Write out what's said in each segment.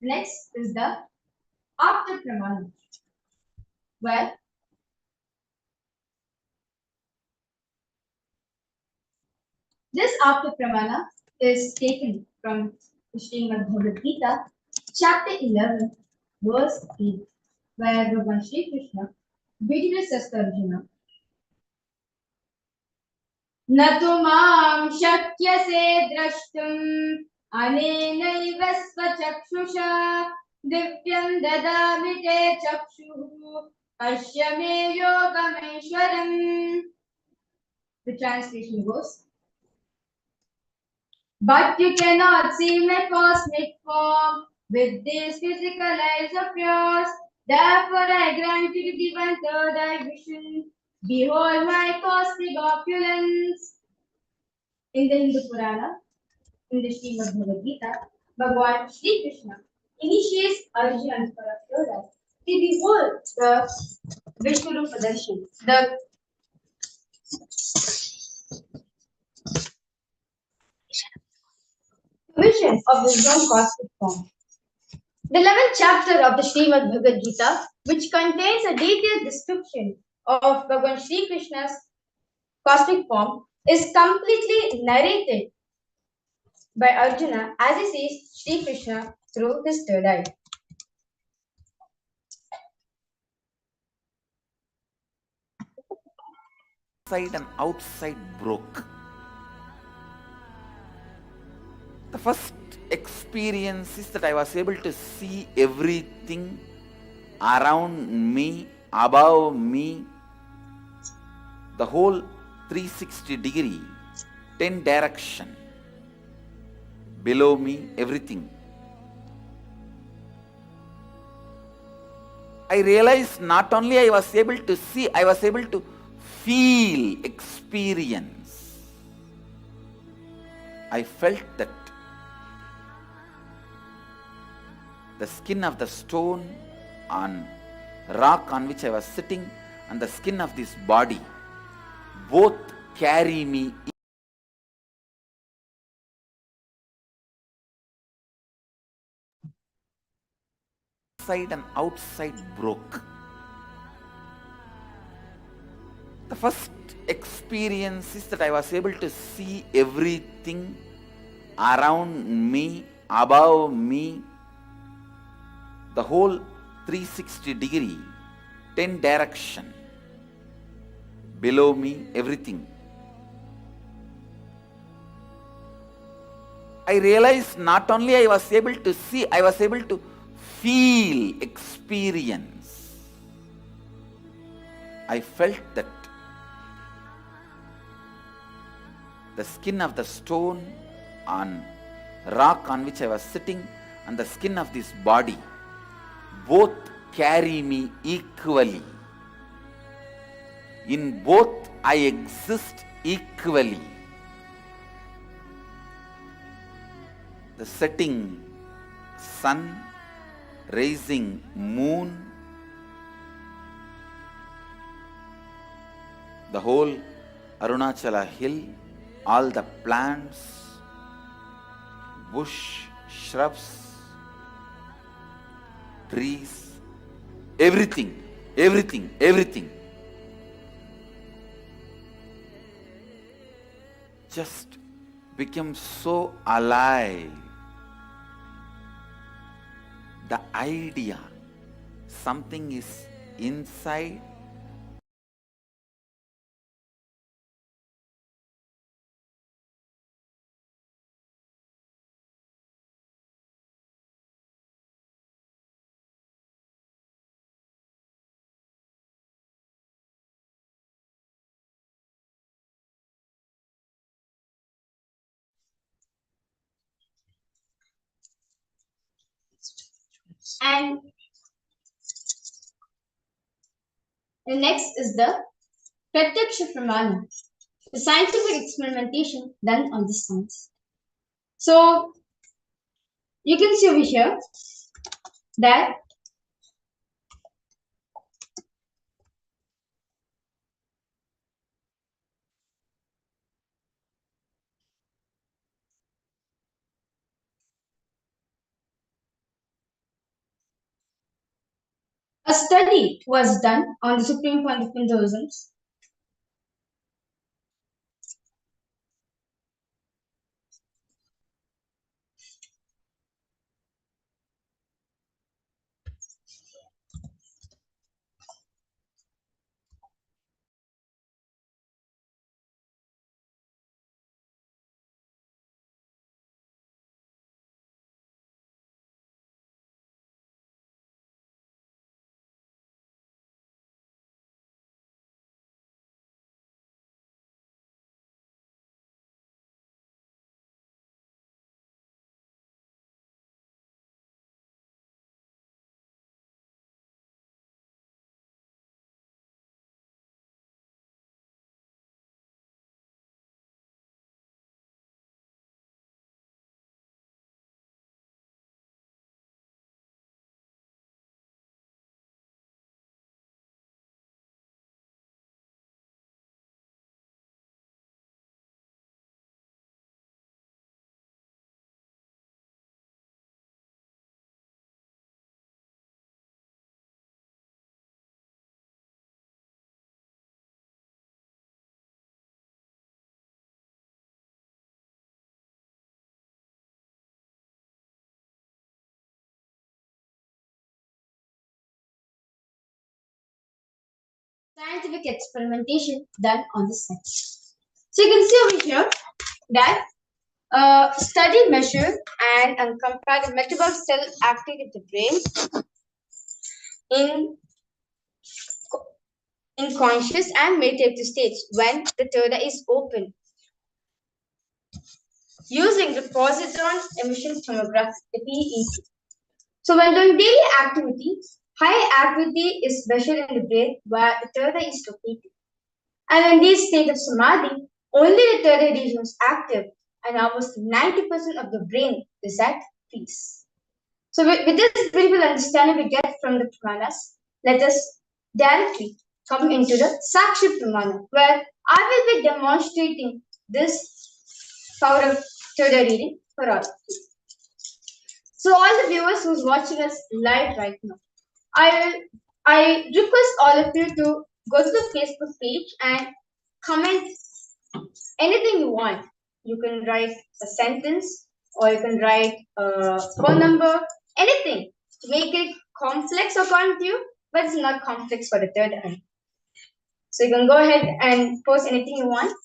Next is the after pramana. Well, this after pramana is taken from the Srimad Bhagavad Gita, chapter 11, verse 8, where Bhagavan Shri Krishna vigorously says to Arjuna, न तु मां शक्यसे द्रष्टुम् अनेनैव स्वचक्षुषा दिव्यं ददामि ते चक्षुः पश्य मे योगमेश्वरम्. The translation goes, but you cannot see my cosmic form with these physical eyes of yours. Therefore I grant you to give one third eye vision. Behold my cosmic opulence. In the Hindu Purana, in the Srimad Bhagavad Gita, Bhagavan Shri Krishna initiates Arjuna for a third eye. See, behold the Vishwarupa darshan, the vision of his own cosmic form. The 11th chapter of the Srimad Bhagavad Gita, which contains a detailed description of Bhagavan Shri Krishna's cosmic form, is completely narrated by Arjuna as he sees Shri Krishna through his third eye. Inside and outside broke. The first experience is that I was able to see everything around me, above me, the whole 360 degree, 10 direction, below me, everything. I realized not only I was able to see, I was able to feel, experience. I felt that the skin of the stone on rock on which I was sitting and the skin of this body both carry me. Inside and outside broke. The first experience is that I was able to see everything around me, above me, the whole 360 degree, 10 direction, below me, everything. I realized not only I was able to see, I was able to feel, experience. I felt that the skin of the stone on rock on which I was sitting and the skin of this body both carry me equally. In both I exist equally. The setting sun, rising moon, the whole Arunachala hill, all the plants, bush, shrubs, trees, everything, everything, everything. Just became so alive. The idea, something is inside, And the next is the Pratyaksha Pramana, the scientific experimentation done on this science. So you can see over here that study was done on the Supreme Pontiff of Hinduism. Scientific experimentation done on the cells. So you can see over here that study measured and compared the metabolic cell activity of the brain in in conscious and meditative states when the third eye is open using the positron emission tomography, the PET. So when doing daily activity, high activity is measured in the brain where the third eye is located. And in this state of samadhi, only the third eye region is active and almost 90% of the brain is at peace. So with this beautiful understanding we get from the Pramanas, let us directly come into the Sakshi Pramana, where I will be demonstrating this power of third eye reading for all. So all the viewers who's watching us live right now, I request all of you to go to the Facebook page and comment anything you want. You can write a sentence or you can write a phone number, anything to make it complex according to you, but it's not complex for the third eye. So you can go ahead and post anything you want.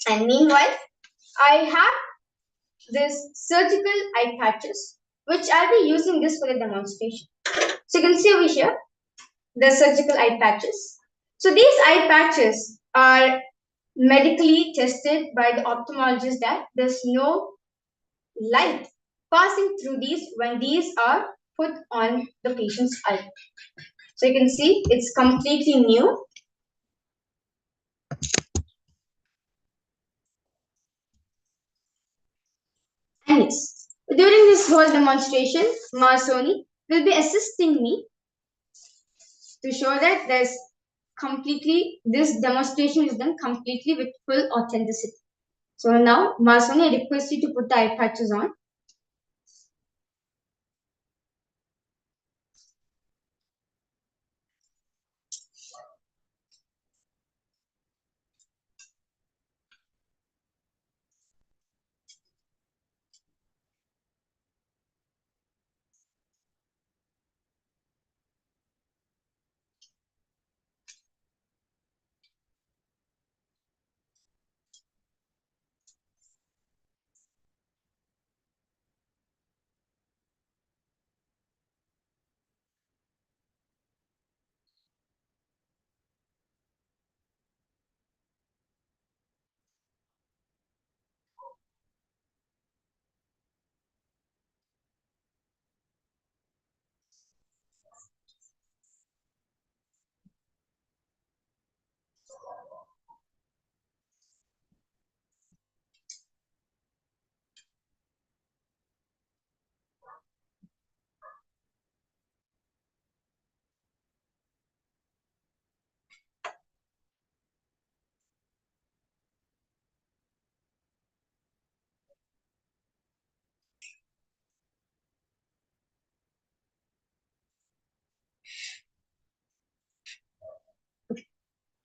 And meanwhile, I have this surgical eye patches, which I'll be using this for the demonstration. So you can see over here the surgical eye patches. So these eye patches are medically tested by the ophthalmologist that there's no light passing through these when these are put on the patient's eye. So you can see it's completely new. And yes, during this whole demonstration, Masoni will be assisting me to show that this demonstration is done completely with full authenticity. So now, Masoni, I request you to put the eye patches on.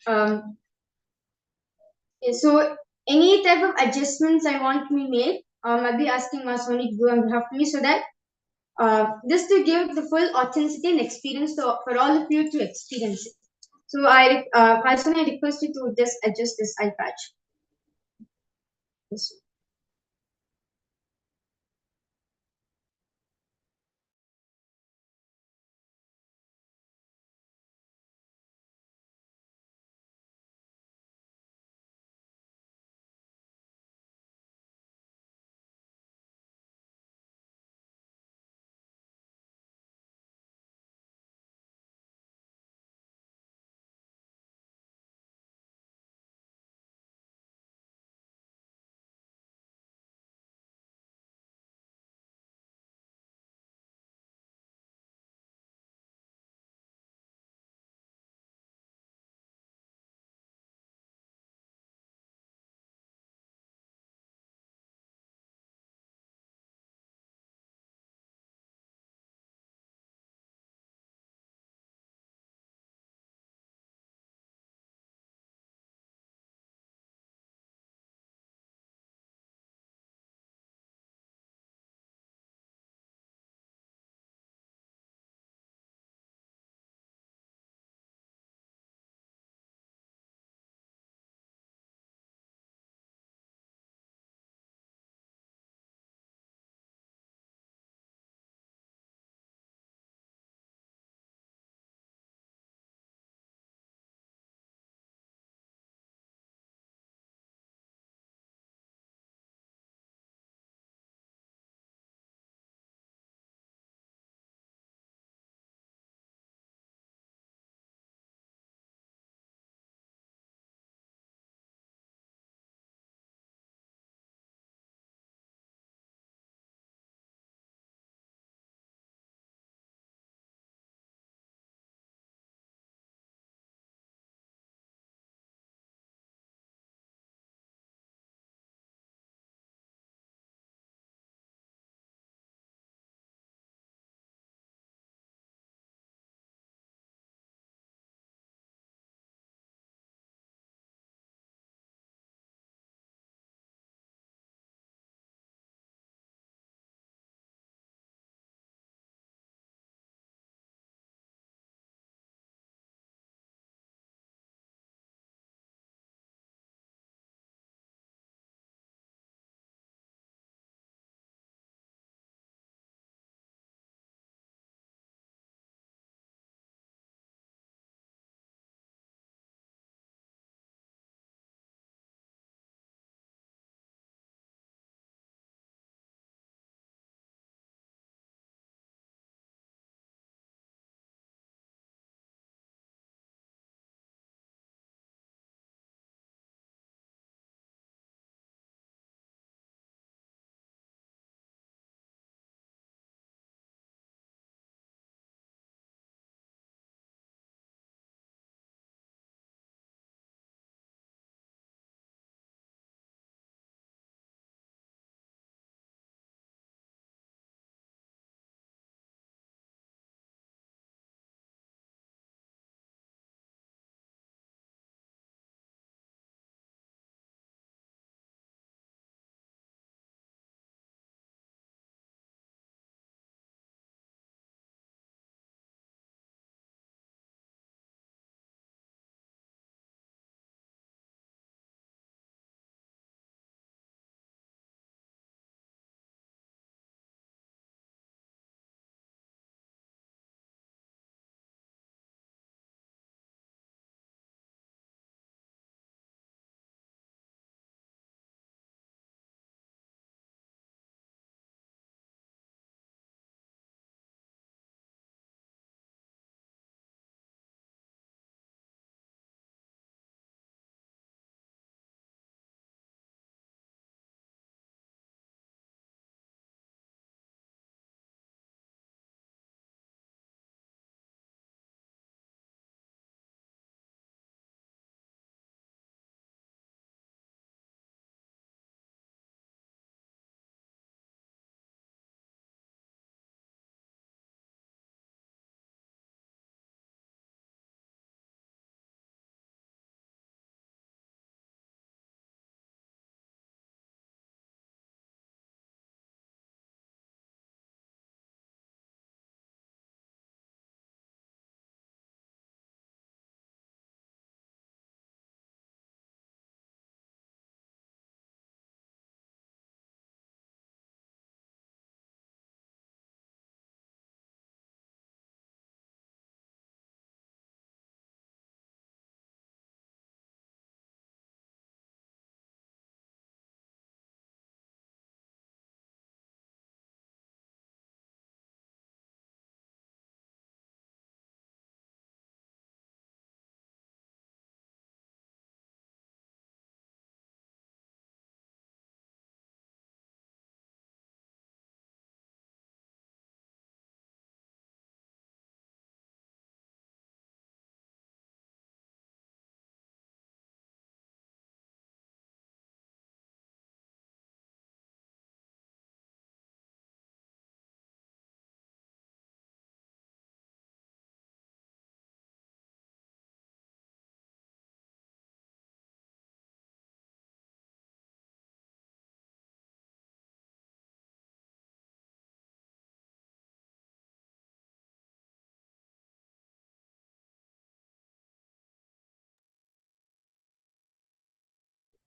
Um, so any type of adjustments I want to be made, I'll be asking Masoni to do on behalf of me, so that just to give the full authenticity and experience for all of you to experience it. So Masoni, I request you to just adjust this eye patch. Yes.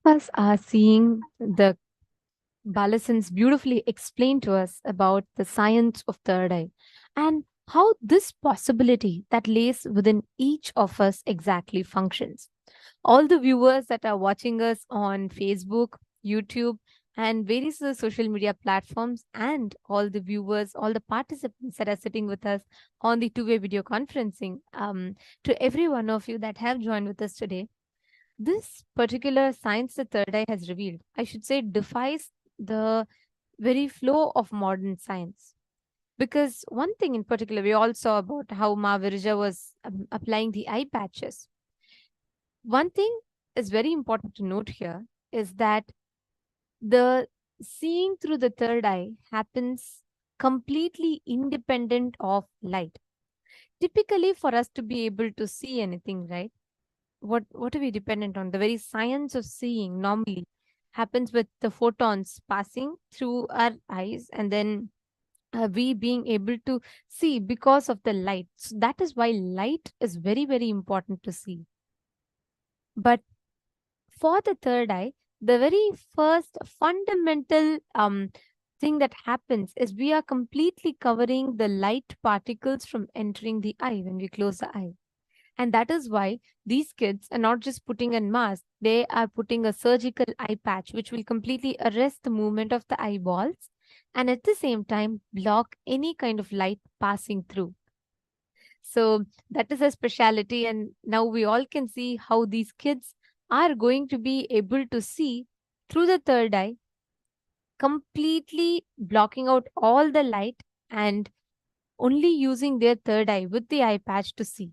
us are seeing the Balasans beautifully explained to us about the science of third eye and how this possibility that lays within each of us exactly functions. All the viewers that are watching us on Facebook, YouTube, and various other social media platforms, and all the viewers, all the participants that are sitting with us on the two-way video conferencing, to every one of you that have joined with us today, this particular science the third eye has revealed, I should say, defies the very flow of modern science. Because one thing in particular, we all saw about how Ma Virja was applying the eye patches. One thing is very important to note here is that the seeing through the third eye happens completely independent of light. Typically, for us to be able to see anything, right? What are we dependent on? The very science of seeing normally happens with the photons passing through our eyes and then we being able to see because of the light. So that is why light is very, very important to see. But for the third eye, the very first fundamental thing that happens is we are completely covering the light particles from entering the eye when we close the eye. And that is why these kids are not just putting a mask, they are putting a surgical eye patch, which will completely arrest the movement of the eyeballs and at the same time block any kind of light passing through. So that is a speciality. And now we all can see how these kids are going to be able to see through the third eye, completely blocking out all the light and only using their third eye with the eye patch to see.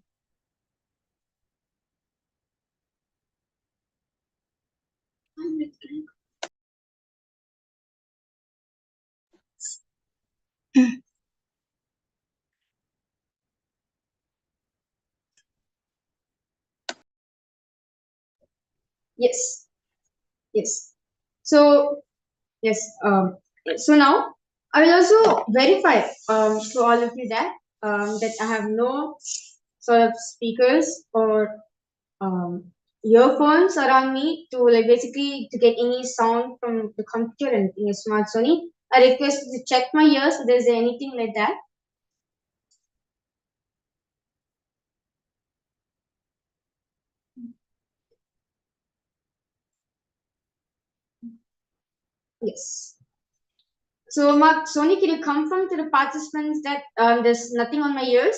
Yes, yes. So yes, so now I will also verify to all of you that I have no sort of speakers or um, earphones around me to like basically to get any sound from the computer and in a smart Sony. I request you to check my ears if there's anything like that. Yes. So, Mark, Sony, can you confirm to the participants that there's nothing on my ears?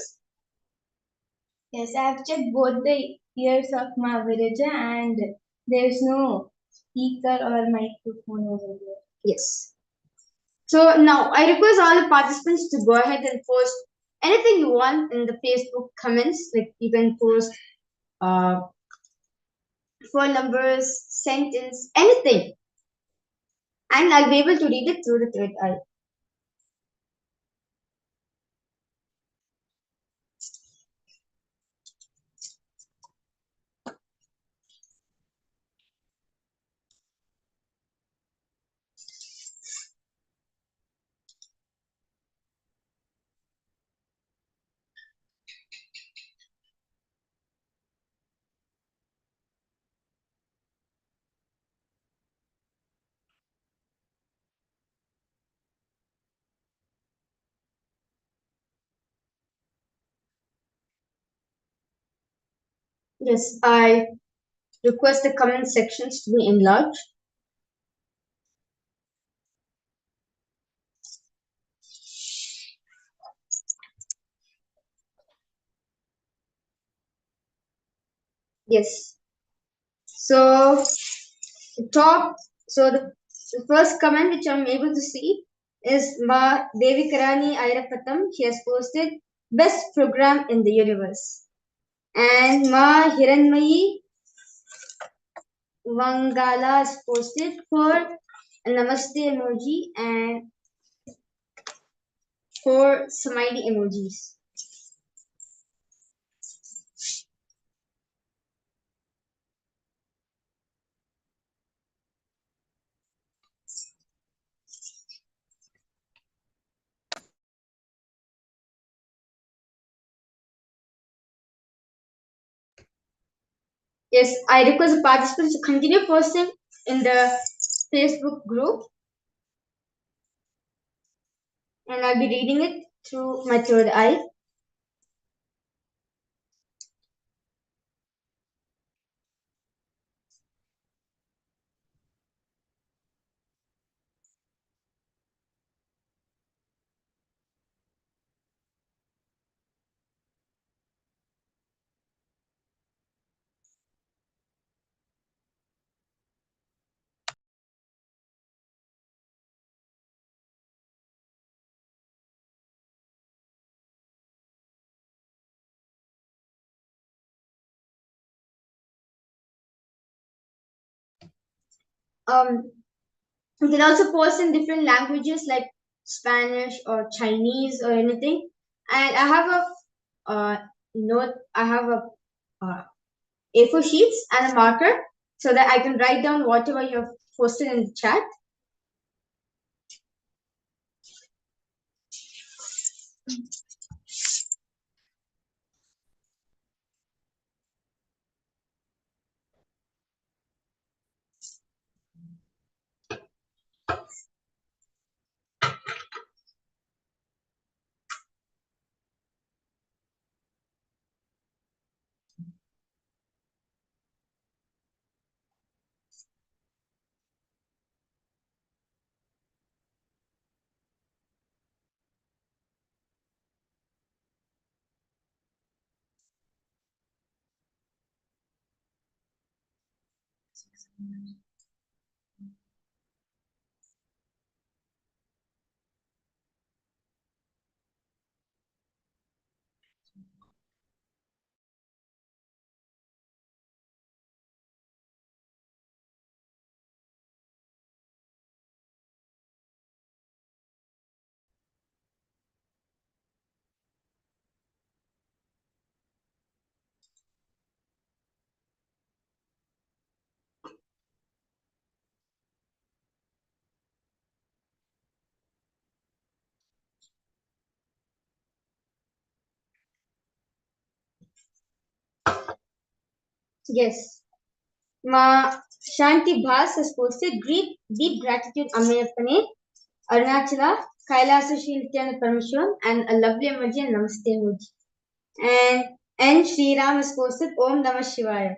Yes, I have checked both the ears of my villager and there's no speaker or microphone over there. Yes. So now I request all the participants to go ahead and post anything you want in the Facebook comments. Like you can post uh, phone numbers, sentence, anything, and I'll be able to read it through the third eye. Yes, I request the comment sections to be enlarged. Yes. So top. So the first comment which I'm able to see is Ma Devi Karani Airapatam. She has posted best program in the universe. And Ma Hiranmayi Vangala is posted for a namaste emoji and for smiley emojis. Yes, I request the participants to continue posting in the Facebook group, and I'll be reading it through my third eye. You can also post in different languages like Spanish or Chinese or anything. And I have a note. I have a A4 sheets and a marker so that I can write down whatever you have posted in the chat. Yes. Ma Shanti Bhas has posted deep gratitude Amayapane, Arunachala, Kailasa Nithyananda Paramashivam, and a lovely emoji and Namaste emoji. And N. Sriram has posted Om Namah Shivaya.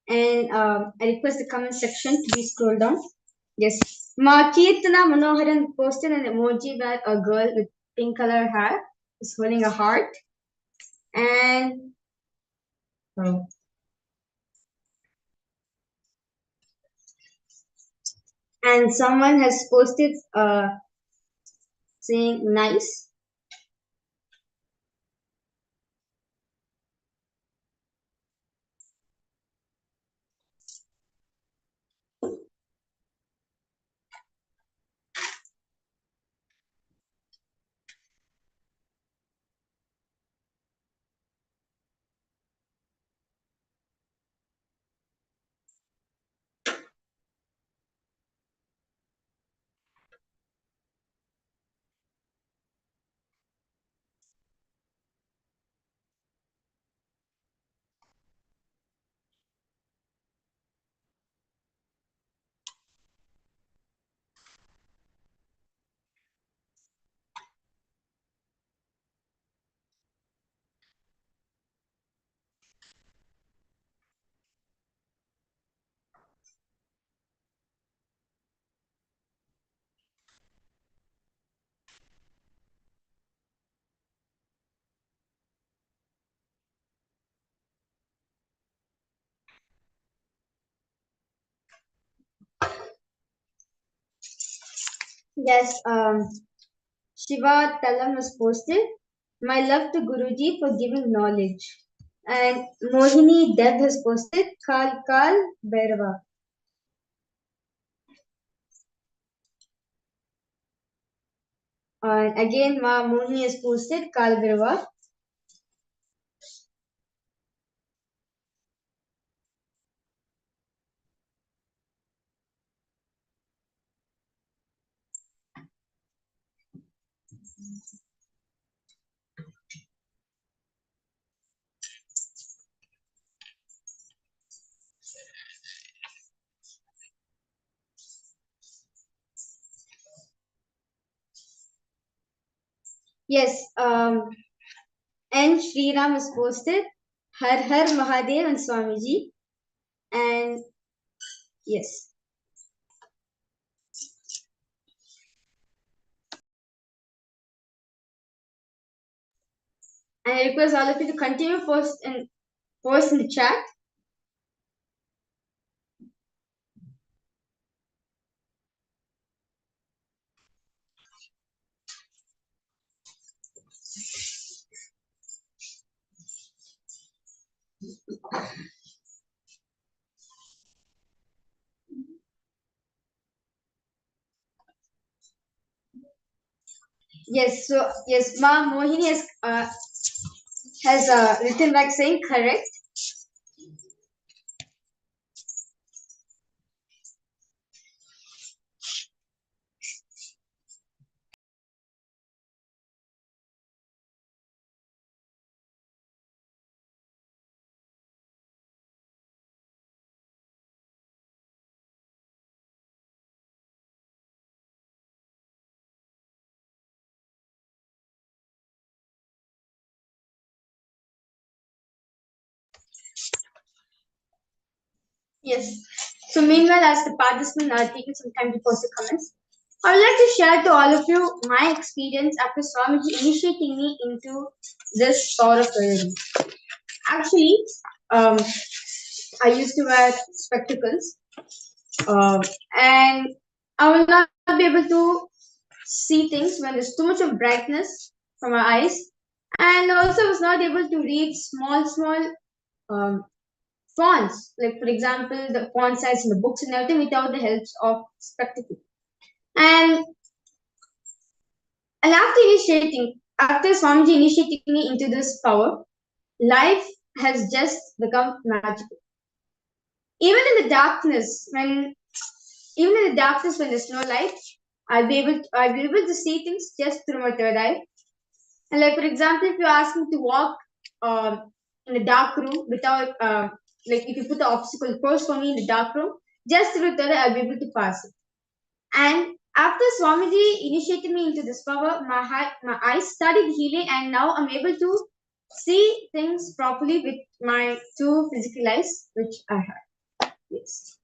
And I request the comment section to be scrolled down. Yes. Ma Kirtana Manoharan posted an emoji where a girl with pink color hair is holding a heart. And and someone has posted saying nice. Yes, Shiva Talam was posted. My love to Guruji for giving knowledge. And Mohini Deb has posted Kal Kal Bhairava. And again, Ma Mohini has posted Kal Bhairava. Yes, and Sri Ram has posted Har Har Mahadev and Swamiji. And yes. And I request all of you to continue post in the chat. Yes, so yes, Ma Mohini has written back saying correct. Yes. So meanwhile, as the participants are taking some time to post the comments, I would like to share to all of you my experience after Swamiji initiating me into this power of prayer. Actually, um, I used to wear spectacles, and I will not be able to see things when there's too much of brightness from my eyes, and also I was not able to read small um, fonts, like for example the font size in the books and everything without the help of spectacle. And after Swamiji initiating me into this power, life has just become magical. Even in the darkness, when there's no light, I'll be able to see things just through my third eye. And like for example, if you ask me to walk in a dark room without like if you put the obstacle course for me in the dark room, just through third eye, I'll be able to pass it. And after Swamiji initiated me into this power, my eyes started healing, and now I'm able to see things properly with my two physical eyes, which I have. Yes.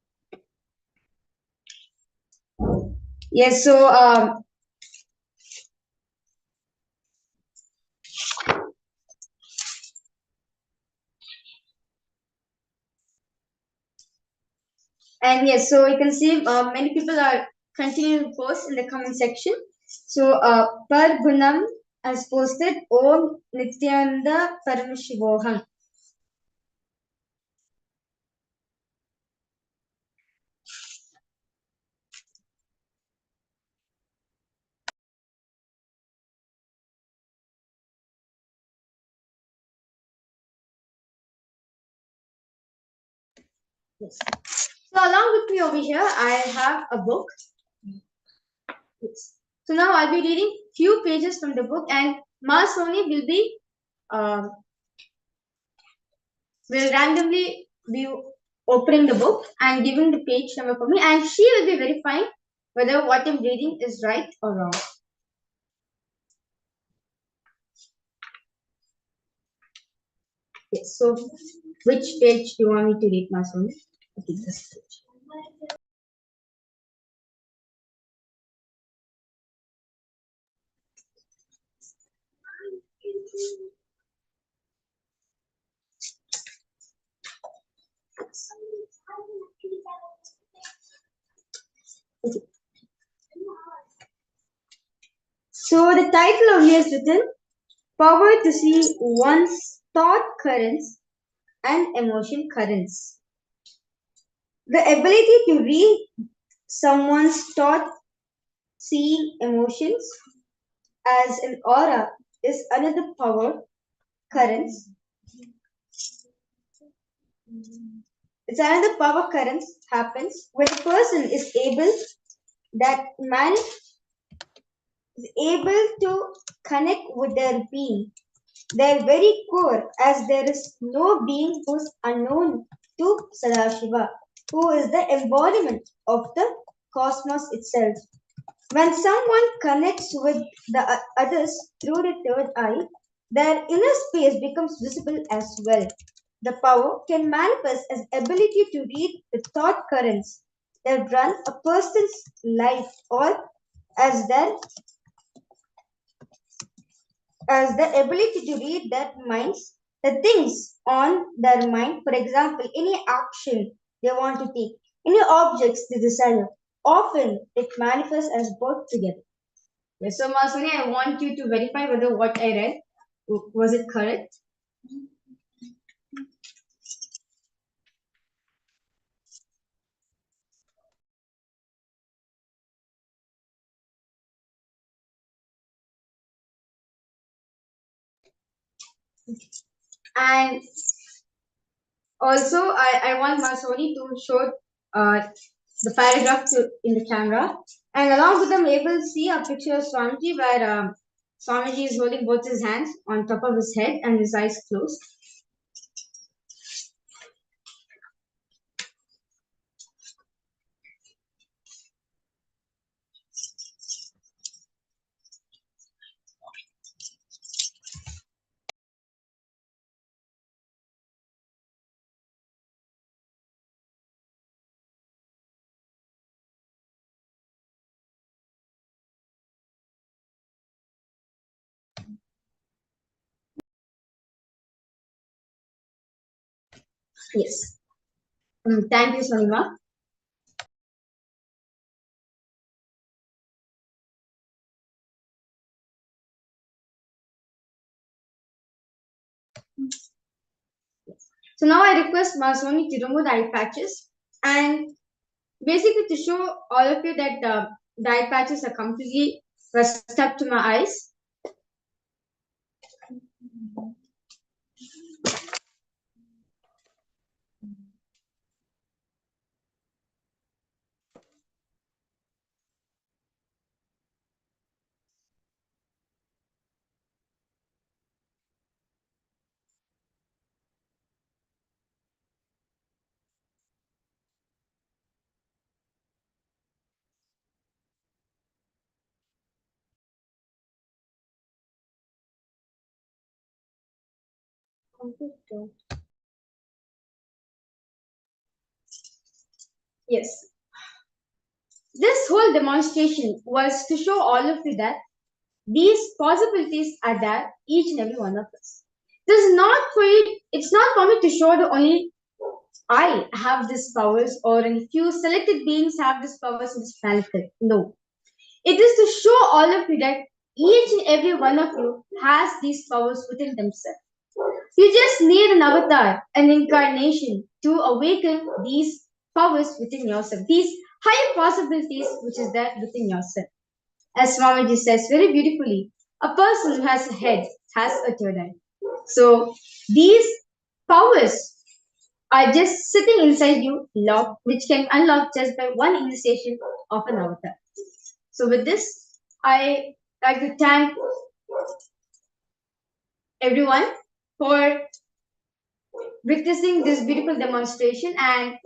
Yes. So and yes, so you can see many people are continuing to post in the comment section. So Per Gunam has posted Om Nithyananda Paramashivoham. Yes. So along with me over here, I have a book. Yes. So now I'll be reading few pages from the book, and Ma Soni um, will randomly be opening the book and giving the page number for me, and she will be verifying whether what I'm reading is right or wrong. Yes. So which page do you want me to read, Ma Soni? Okay, this page. Okay. So the title of here is written Power to See One's Thought Currents and Emotion Currents. The ability to read someone's thought, seeing emotions as an aura is another power currents. It's another power currents happens when a person is able to connect with their being, their very core, as there is no being who's unknown to Sadashiva, who is the embodiment of the cosmos itself. When someone connects with the others through the third eye, their inner space becomes visible as well. The power can manifest as ability to read the thought currents that run a person's life, or as their as the ability to read their minds, the things on their mind, for example, any action they want to take, any objects they desire. Often it manifests as both together. Yes, so Masuni, I want you to verify whether what I read was it correct. And also, I want Masoni to show the paragraph in the camera. And along with them, able to see a picture of Swamiji where Swamiji is holding both his hands on top of his head and his eyes closed. Yes. Thank you, Sonima. So now I request Masoni to remove the eye patches and basically to show all of you that the eye patches are completely stuck to my eyes. Yes. This whole demonstration was to show all of you that these possibilities are there, each and every one of us. This is not for it, it's not for me to show that only I have these powers or a few selected beings have these powers in this planet. No. It is to show all of you that each and every one of you has these powers within themselves. You just need an avatar, an incarnation to awaken these powers within yourself, these higher possibilities which is there within yourself. As Swamiji says very beautifully, a person who has a head has a third eye. So these powers are just sitting inside you, locked, which can unlock just by one initiation of an avatar. So with this, I like to thank everyone for witnessing this beautiful demonstration. And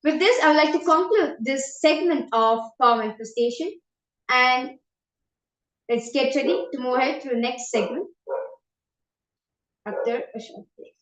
with this, I would like to conclude this segment of power manifestation. And let's get ready to move ahead to the next segment after a short break.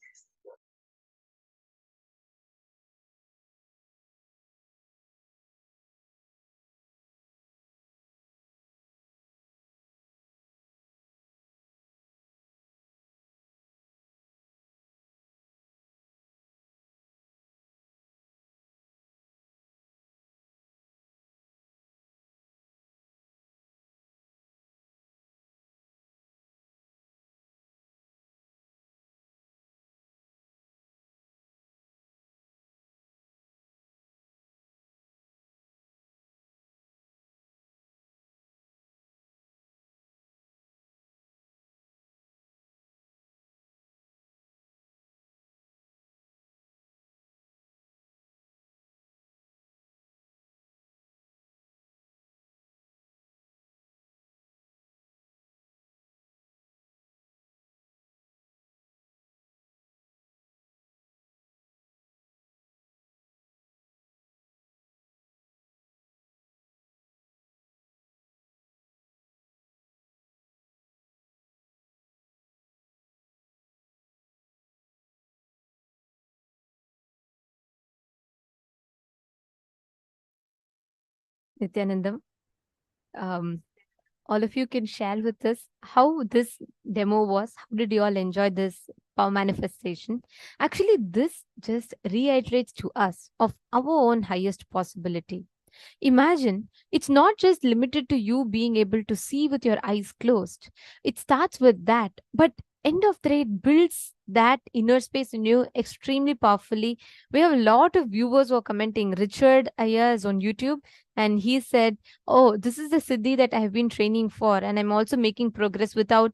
Nityanandam. Um, all of you can share with us how this demo was. How did you all enjoy this power manifestation? Actually, this just reiterates to us of our own highest possibility. Imagine it's not just limited to you being able to see with your eyes closed. It starts with that, but end of the day, it builds that inner space in you extremely powerfully. We have a lot of viewers who are commenting. Richard Aya is on YouTube, and he said, "Oh, this is the siddhi that I have been training for, and I'm also making progress without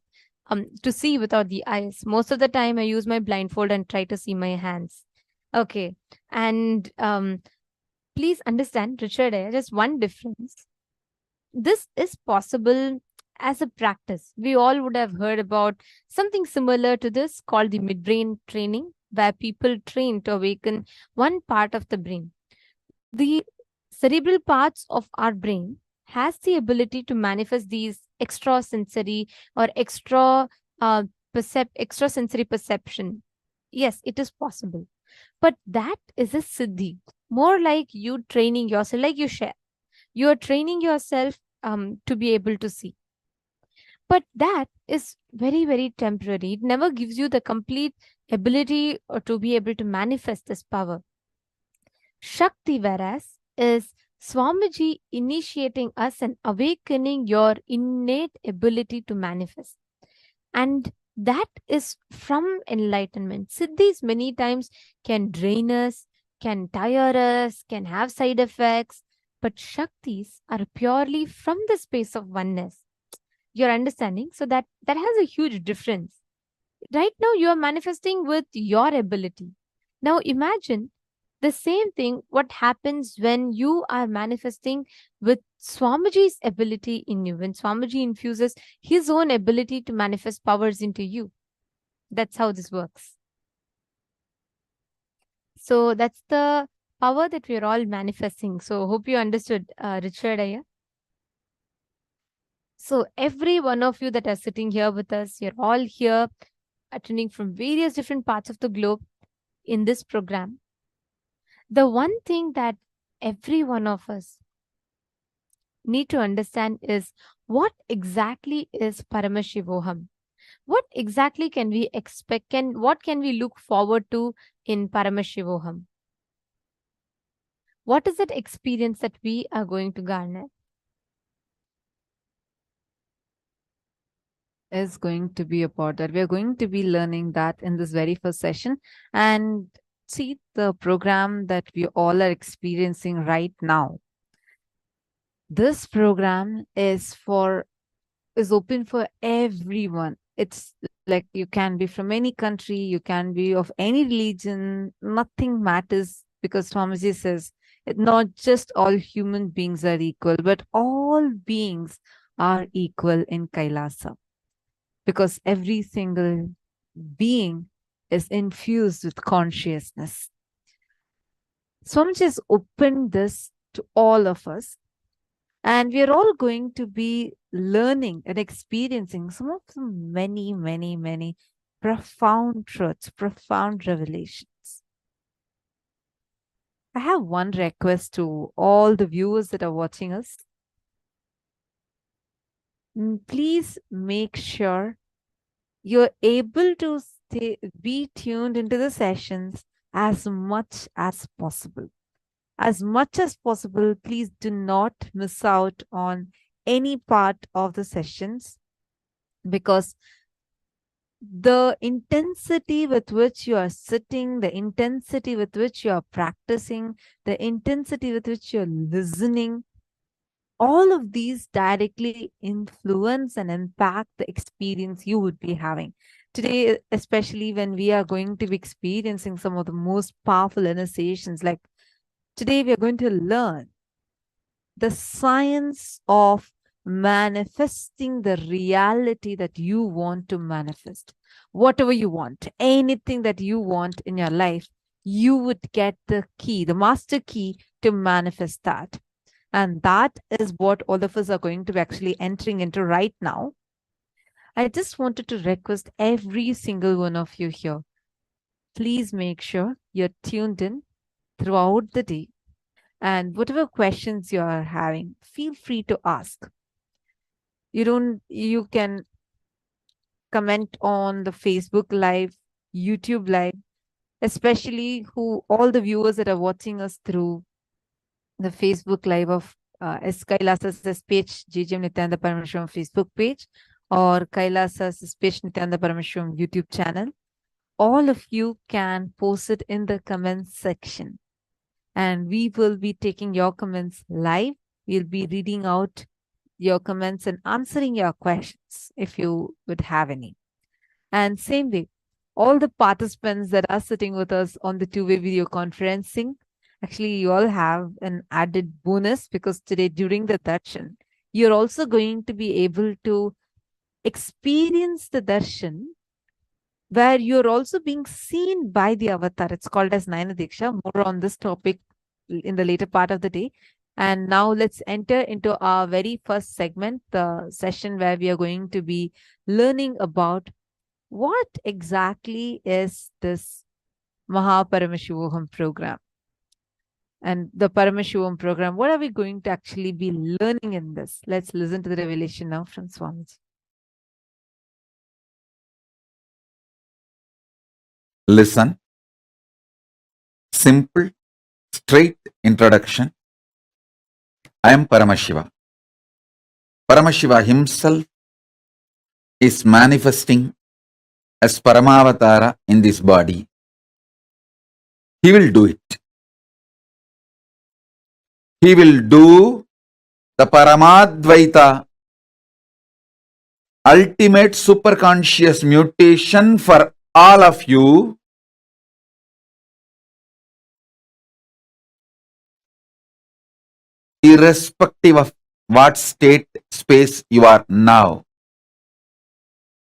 to see without the eyes. Most of the time, I use my blindfold and try to see my hands." Okay, and please understand, Richard, just one difference. This is possible as a practice. We all would have heard about something similar to this called the midbrain training, where people train to awaken one part of the brain. The cerebral parts of our brain has the ability to manifest these extrasensory or extrasensory perception. Yes, it is possible. But that is a siddhi, more like you training yourself, like you share. You are training yourself to be able to see. But that is very, very temporary. It never gives you the complete ability or to be able to manifest this power. Shakti, whereas, is Swamiji initiating us and awakening your innate ability to manifest. And that is from enlightenment. Siddhis many times can drain us, can tire us, can have side effects, but Shaktis are purely from the space of oneness. You're understanding? So that has a huge difference. Right now, you are manifesting with your ability. Now, imagine the same thing what happens when you are manifesting with Swamiji's ability in you, when Swamiji infuses his own ability to manifest powers into you. That's how this works. So that's the power that we're all manifesting. So hope you understood, Richard Aya. So every one of you that are sitting here with us, you're all here attending from various different parts of the globe in this program. The one thing that every one of us need to understand is what exactly is Paramashivoham? What exactly can we expect? What can we look forward to in Paramashivoham? What is that experience that we are going to garner? Is going to be about that. We are going to be learning that in this very first session. And see the program that we all are experiencing right now. This program is open for everyone. It's like you can be from any country, you can be of any religion, nothing matters, because Swamiji says not just all human beings are equal, but all beings are equal in Kailasa, because every single being is infused with consciousness. Swamiji has opened this to all of us, and we are all going to be learning and experiencing some of the many, many, many profound truths, profound revelations. I have one request to all the viewers that are watching us. Please make sure you're able to be tuned into the sessions as much as possible. As much as possible, please do not miss out on any part of the sessions, because the intensity with which you are sitting, the intensity with which you are practicing, the intensity with which you're listening, all of these directly influence and impact the experience you would be having. Today, especially when we are going to be experiencing some of the most powerful initiations, like today we are going to learn the science of manifesting the reality that you want to manifest. Whatever you want, anything that you want in your life, you would get the key, the master key to manifest that. And that is what all of us are going to be actually entering into right now. I just wanted to request every single one of you here, please make sure you're tuned in throughout the day. And whatever questions you are having, feel free to ask. You can comment on the Facebook Live, YouTube Live, especially all the viewers that are watching us through the Facebook Live of Kailasa's SPH Nithyananda Paramashivam Facebook page or Kailasa's SPH Nithyananda Paramashivam YouTube channel. All of you can post it in the comments section. And we will be taking your comments live. We'll be reading out your comments and answering your questions if you would have any. And same way, all the participants that are sitting with us on the two-way video conferencing, actually, you all have an added bonus because today during the darshan, you're also going to be able to experience the darshan where you're also being seen by the avatar. It's called as Nayana Deeksha. More on this topic in the later part of the day. And now let's enter into our very first segment, the session where we are going to be learning about what exactly is this Paramashivoham program. And the Paramashivam program, what are we going to actually be learning in this? Let's listen to the revelation now from Swamiji. Listen. Simple, straight introduction. I am Paramashiva. Paramashiva himself is manifesting as Paramavatara in this body. He will do it. He will do the Paramadvaita, ultimate superconscious mutation for all of you. Irrespective of what state, space you are now.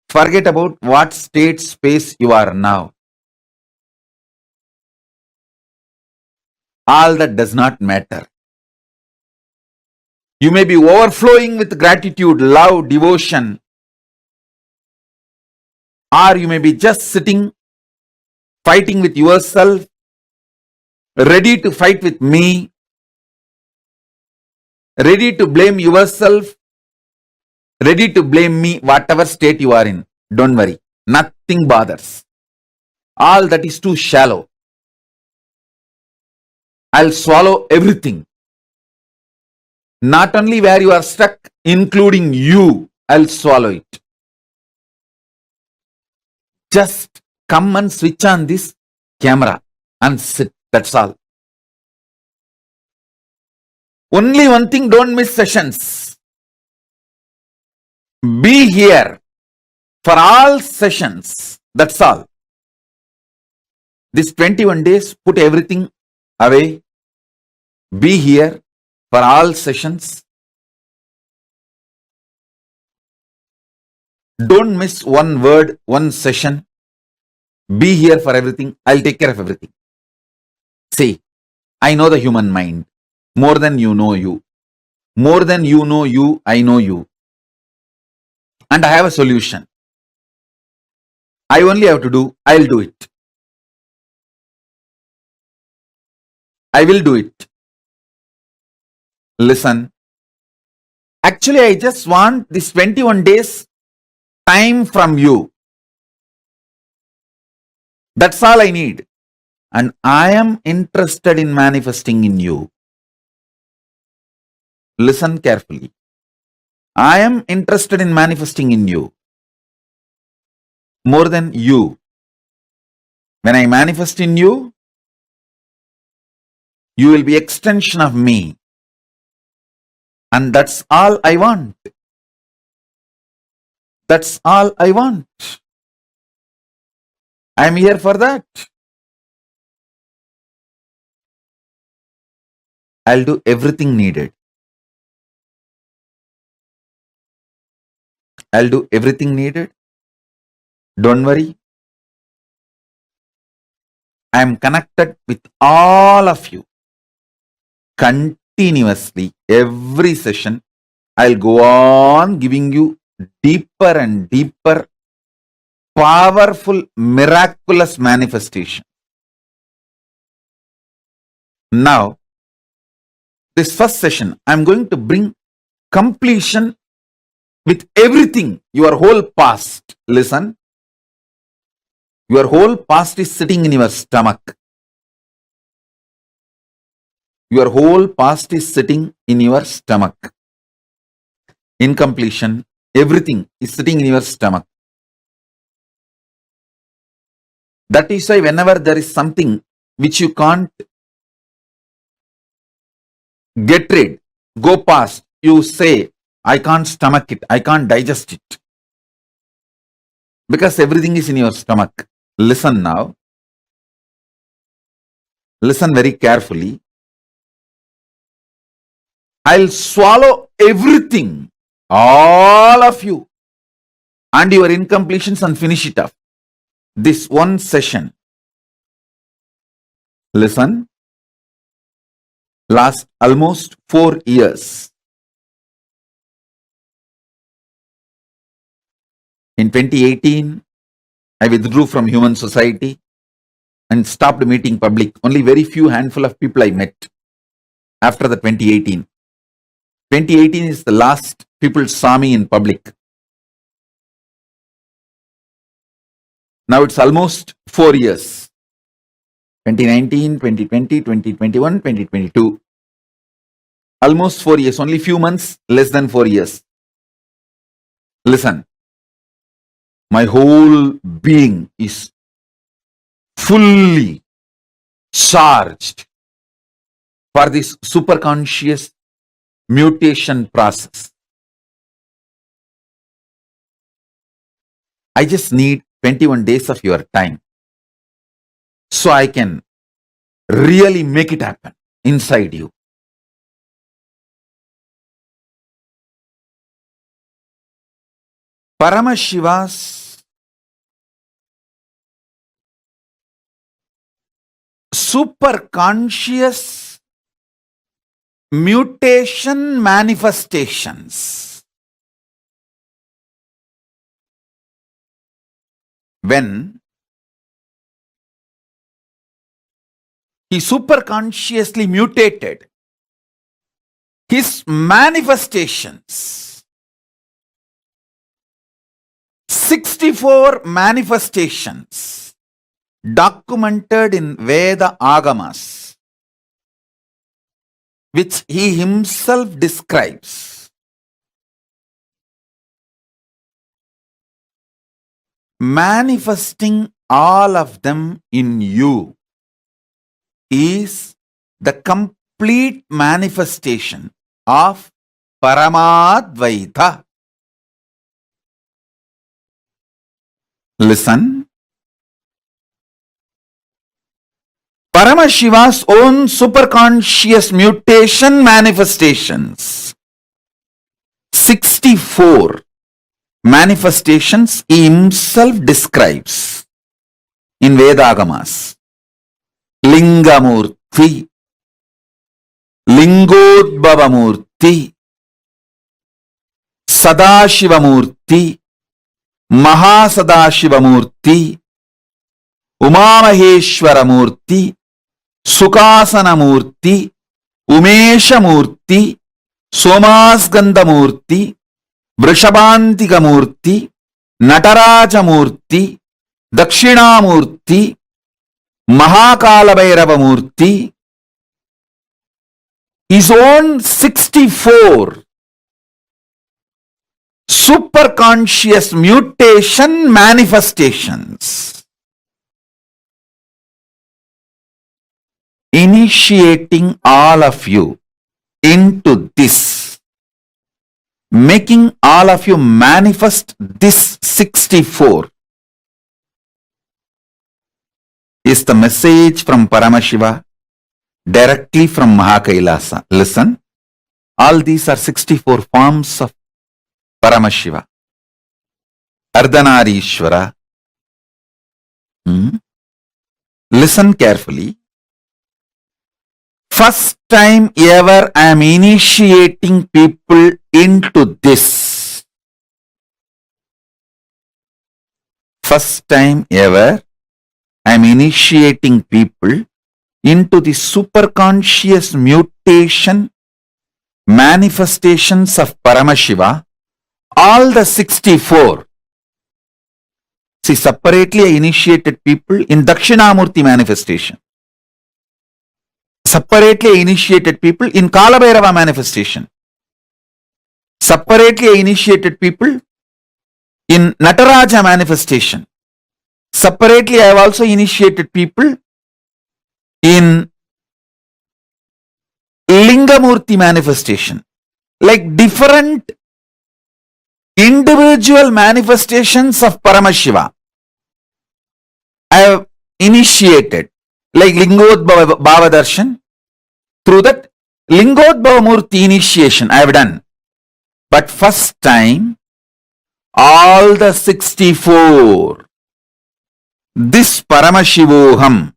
Forget about what state, space you are now. All that does not matter. You may be overflowing with gratitude, love, devotion, or you may be just sitting, fighting with yourself, ready to fight with me, ready to blame yourself, ready to blame me, whatever state you are in. Don't worry, nothing bothers. All that is too shallow. I'll swallow everything. Not only where you are stuck, including you, I'll swallow it. Just come and switch on this camera and sit. That's all. Only one thing, don't miss sessions. Be here for all sessions. That's all. This 21 days, put everything away. Be here for all sessions. Don't miss one word, one session. Be here for everything. I'll take care of everything. See, I know the human mind more than you know you. More than you know you, I know you. And I have a solution. I only have to do, I'll do it. I will do it. Listen. Actually, I just want this 21 days time from you. That's all I need. And I am interested in manifesting in you. Listen carefully. I am interested in manifesting in you. More than you. When I manifest in you, you will be extension of me. And that's all I want. That's all I want. I am here for that. I'll do everything needed. I'll do everything needed. Don't worry. I am connected with all of you. Continuously, every session, I'll go on giving you deeper and deeper, powerful, miraculous manifestation. Now, this first session, I'm going to bring completion with everything, your whole past. Listen, your whole past is sitting in your stomach. Your whole past is sitting in your stomach. In completion, everything is sitting in your stomach. That is why whenever there is something which you can't get rid, go past, you say, I can't stomach it, I can't digest it. Because everything is in your stomach. Listen now. Listen very carefully. I'll swallow everything, all of you, and your incompletions and finish it up. This one session, listen, last almost 4 years. In 2018, I withdrew from human society and stopped meeting public. Only very few handful of people I met after the 2018. 2018 is the last people saw me in public. Now it's almost 4 years. 2019, 2020, 2021, 2022. Almost 4 years. Only few months, less than 4 years. Listen. My whole being is fully charged for this superconscious mutation process. I just need 21 days of your time so I can really make it happen inside you. Paramashiva's superconscious mutation manifestations. When he superconsciously mutated, his manifestations, 64 manifestations documented in Veda Agamas, which he himself describes. Manifesting all of them in you is the complete manifestation of Paramadvaita. Listen. Paramashiva's own superconscious mutation manifestations, 64 manifestations he himself describes in Vedagamas. Lingamurti, Lingodbhavamurti, Sadashivamurti, Mahasadashivamurti, Umamaheshwaramurti, Sukasanamurti, Umeshamurti, Somasgandamurti, Vrishabhantikamurti, Natarajamurti, Dakshinamurti, Mahakalabhairavamurti. His own 64 superconscious mutation manifestations, initiating all of you into this, making all of you manifest this 64 is the message from Paramashiva directly from Mahakailasa. Listen, all these are 64 forms of Paramashiva. Ardhanarishwara. Listen carefully. First time ever I am initiating people into this. First time ever I am initiating people into the superconscious mutation manifestations of Paramashiva, all the 64. See, separately I initiated people in Dakshinamurti manifestation. Separately I initiated people in Kalabhairava manifestation. Separately I initiated people in Nataraja manifestation. Separately I have also initiated people in Lingamurti manifestation. Like different individual manifestations of Paramashiva I have initiated, like Lingodbhava darshan. Through that Lingodbhava Murti initiation I have done. But first time, all the 64, this Paramashivoham,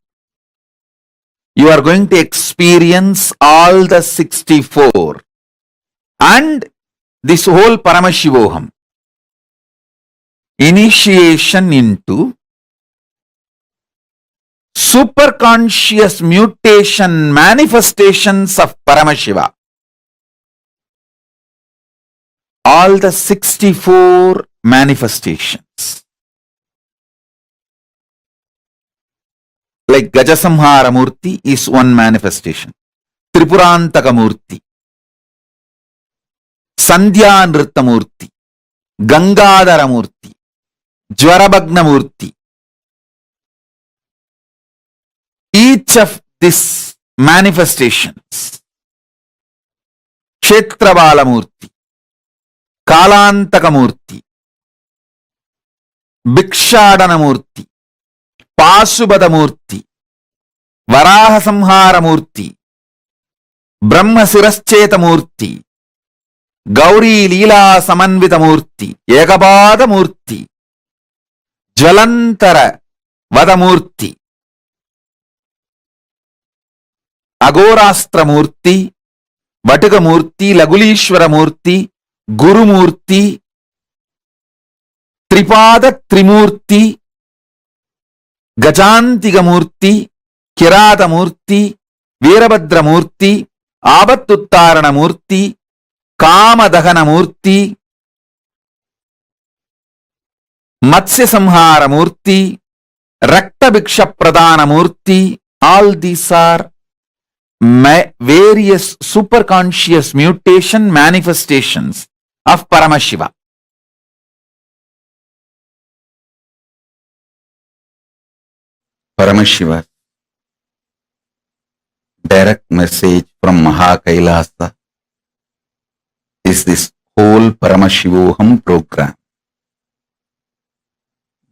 you are going to experience all the 64 and this whole Paramashivoham. Initiation into superconscious mutation manifestations of Paramashiva. All the 64 manifestations. Like Gajasamhara Murti is one manifestation. Tripurantaka Murti, Sandhya Nritta Murti, Gangadhara Murti, Jwarabhagna Murti. Each of these manifestations, Kshetrabala Murti, Kalantaka Murti, Bhikshadana Murti, Pasubhada Murti, Varaha Samhara Murti, Brahma Sirascheta Murti, Gauri Leela Samanvita Murti, Ekabada Murti, Jvalantara Vada Murti, Agorastra Murti, Vatuga Murti, Lagulishwara Murti, Guru Murti, Tripada Trimurti, Gajantiga Murti, Kirada Murti, Veerabhadra Murti, Abattuttarana Murti, Kamadahana Murti, Matsya Samhara Murti, Rakta Bhiksha Pradana Murti. All these are various superconscious mutation manifestations of Paramashiva. Paramashiva, direct message from Kailasa is this whole Paramashivoham program.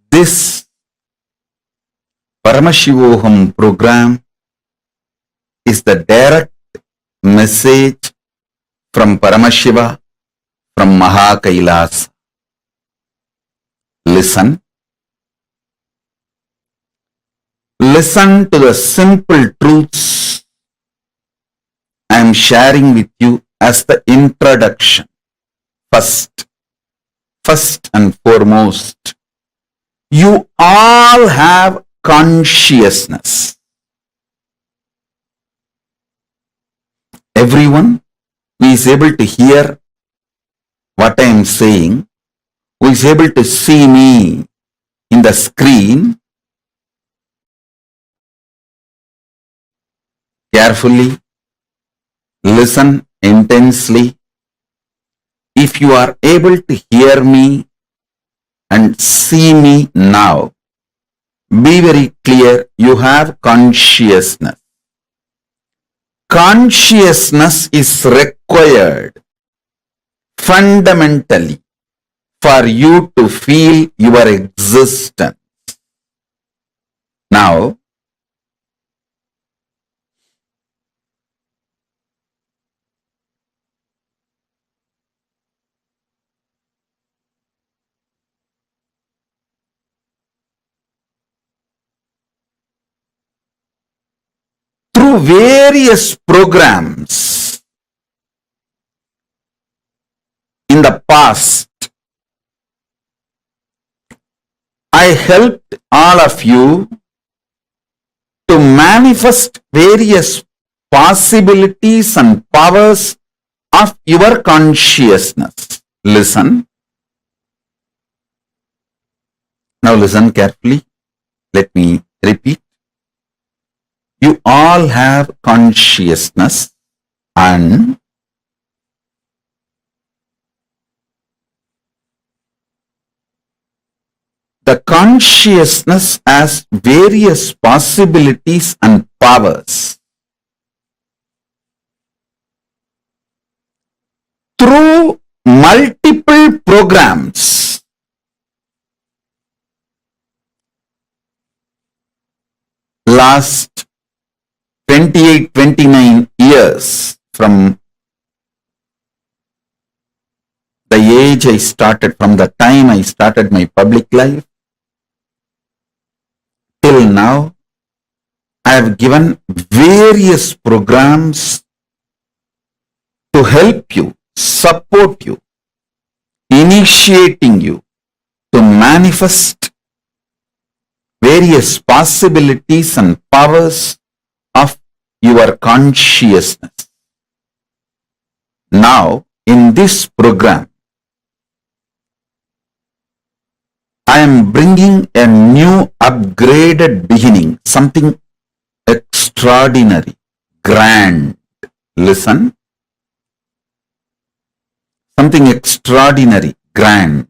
This Paramashivoham program is the direct message from Paramashiva, from Kailasa. Listen. Listen to the simple truths I am sharing with you as the introduction. First and foremost, you all have consciousness. Everyone who is able to hear what I am saying, who is able to see me in the screen, carefully listen intensely. If you are able to hear me and see me now, be very clear, you have consciousness. Consciousness is required fundamentally for you to feel your existence. Now, through various programs in the past, I helped all of you to manifest various possibilities and powers of your consciousness. Listen. Now listen carefully. Let me repeat. You all have consciousness, and the consciousness has various possibilities and powers. Through multiple programs, last 28, 29 years from the age I started, from the time I started my public life, till now, I have given various programs to help you, support you, initiating you to manifest various possibilities and powers of your consciousness. Now, in this program, I am bringing a new upgraded beginning, something extraordinary, grand. Listen. Something extraordinary, grand,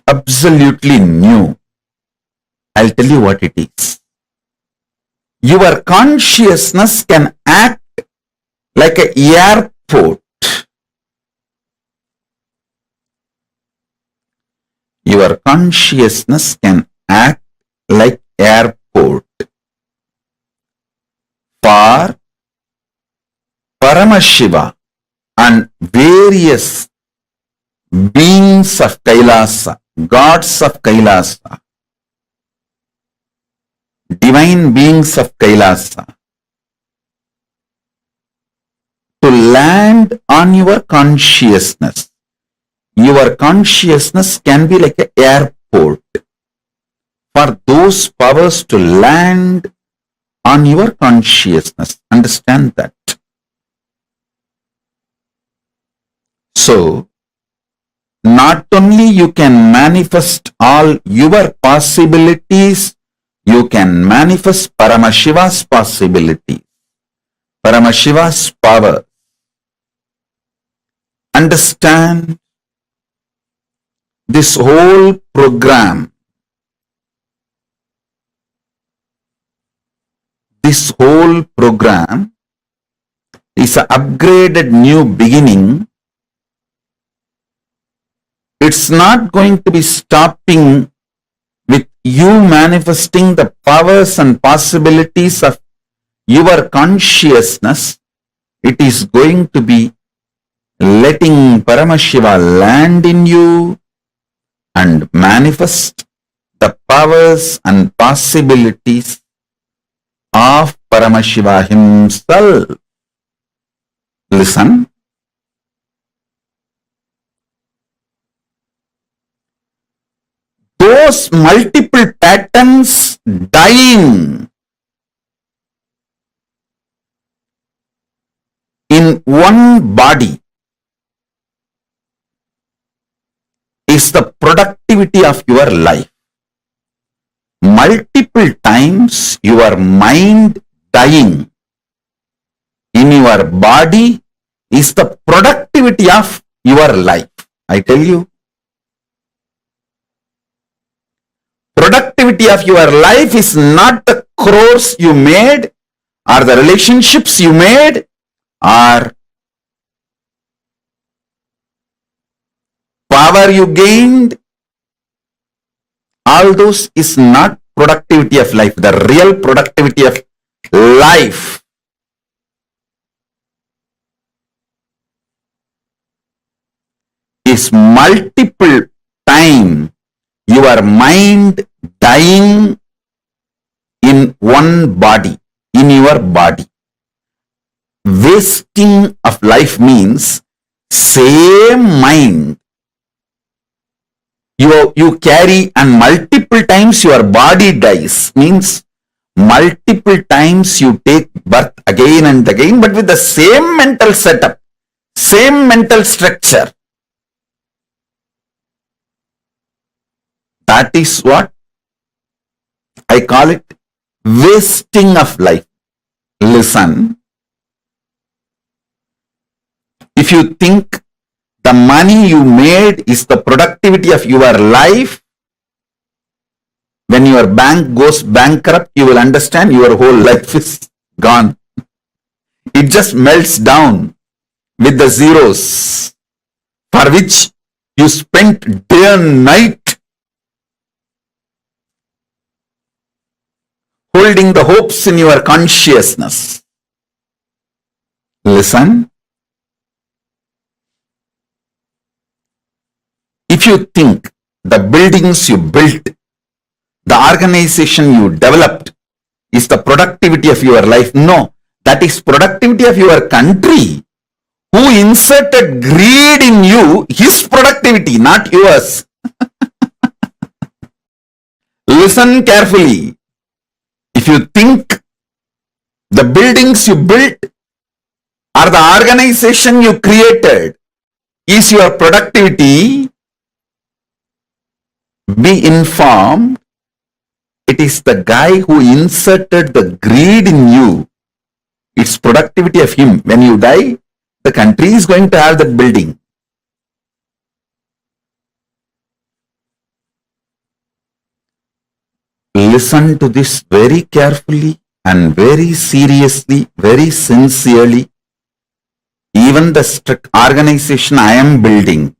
absolutely new. I'll tell you what it is. Your consciousness can act like an airport. Your consciousness can act like airport for Paramashiva and various beings of Kailasa, gods of Kailasa, divine beings of Kailasa, to land on your consciousness. Your consciousness can be like an airport for those powers to land on your consciousness. Understand that. So, not only you can manifest all your possibilities, you can manifest Paramashiva's possibilities, Paramashiva's power. Understand, this whole program, is an upgraded new beginning. It's not going to be stopping with you manifesting the powers and possibilities of your consciousness. It is going to be letting Paramashiva land in you and manifest the powers and possibilities of Paramashiva himself. Listen. Those multiple patterns dying in one body is the productivity of your life. Multiple times your mind dying in your body is the productivity of your life. I tell you, productivity of your life is not the crores you made or the relationships you made or power you gained. All those is not productivity of life. The real productivity of life is multiple time your mind dying in one body, in your body. Wasting of life means same mind you carry and multiple times your body dies, means multiple times you take birth again and again, but with the same mental setup, same mental structure. That is what I call it wasting of life. Listen, if you think the money you made is the productivity of your life, when your bank goes bankrupt, you will understand your whole life is gone. It just melts down with the zeros for which you spent day and night holding the hopes in your consciousness. Listen. If you think the buildings you built, the organization you developed is the productivity of your life, no, that is productivity of your country, who inserted greed in you, his productivity, not yours. Listen carefully. If you think the buildings you built or the organization you created is your productivity, be informed, it is the guy who inserted the greed in you. It's productivity of him. When you die, the country is going to have that building. Listen to this very carefully and very seriously, very sincerely. Even the strict organization I am building,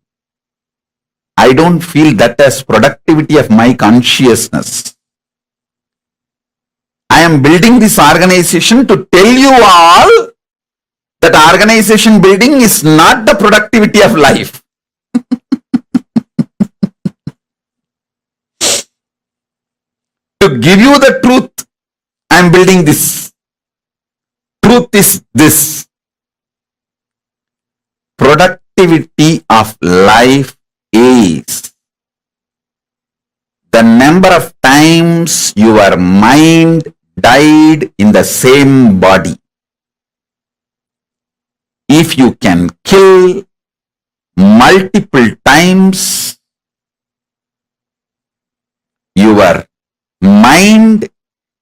I don't feel that as productivity of my consciousness. I am building this organization to tell you all that organization building is not the productivity of life. To give you the truth, I am building this. Truth is this. Productivity of life is the number of times your mind died in the same body. If you can kill multiple times your mind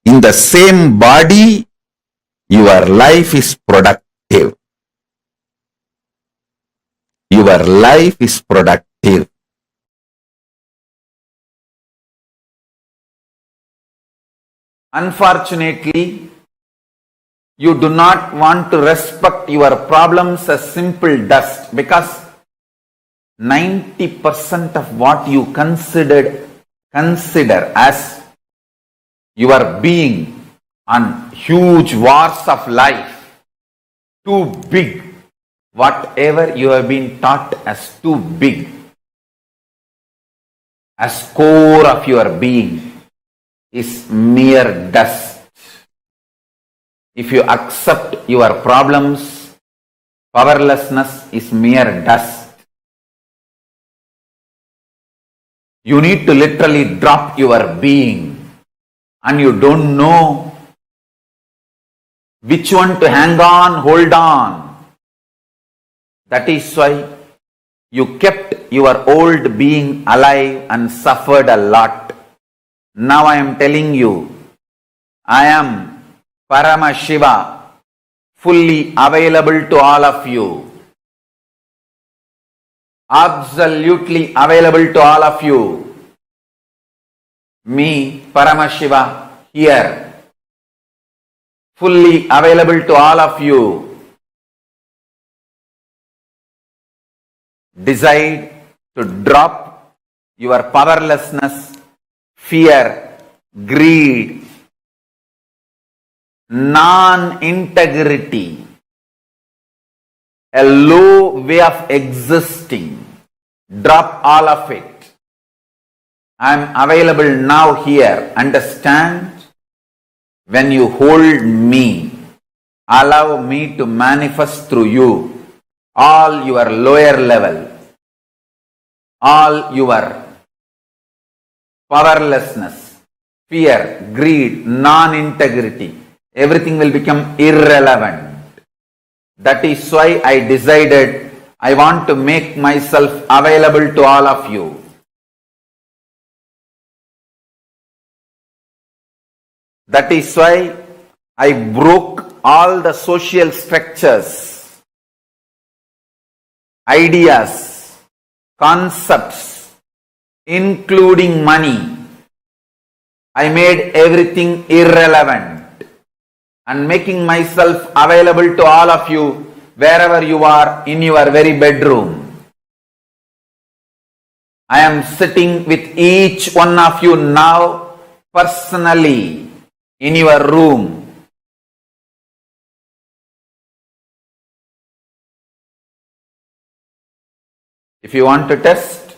in the same body, your life is productive. Your life is productive. Unfortunately, you do not want to respect your problems as simple dust, because 90% of what you consider as your being on huge wars of life, too big, whatever you have been taught as too big, as core of your being, is mere dust. If you accept your problems, powerlessness is mere dust. You need to literally drop your being, and you don't know which one to hang on, hold on. That is why you kept your old being alive and suffered a lot. Now I am telling you, I am Paramashiva, fully available to all of you. Absolutely available to all of you. Me, Paramashiva, here, fully available to all of you. Decide to drop your powerlessness, fear, greed, non-integrity, a low way of existing. Drop all of it. I am available now here. Understand? When you hold me, allow me to manifest through you all your lower level, all your powerlessness, fear, greed, non-integrity, everything will become irrelevant. That is why I decided I want to make myself available to all of you. That is why I broke all the social structures, ideas, concepts, including money. I made everything irrelevant and making myself available to all of you wherever you are in your very bedroom. I am sitting with each one of you now personally in your room. If you want to test,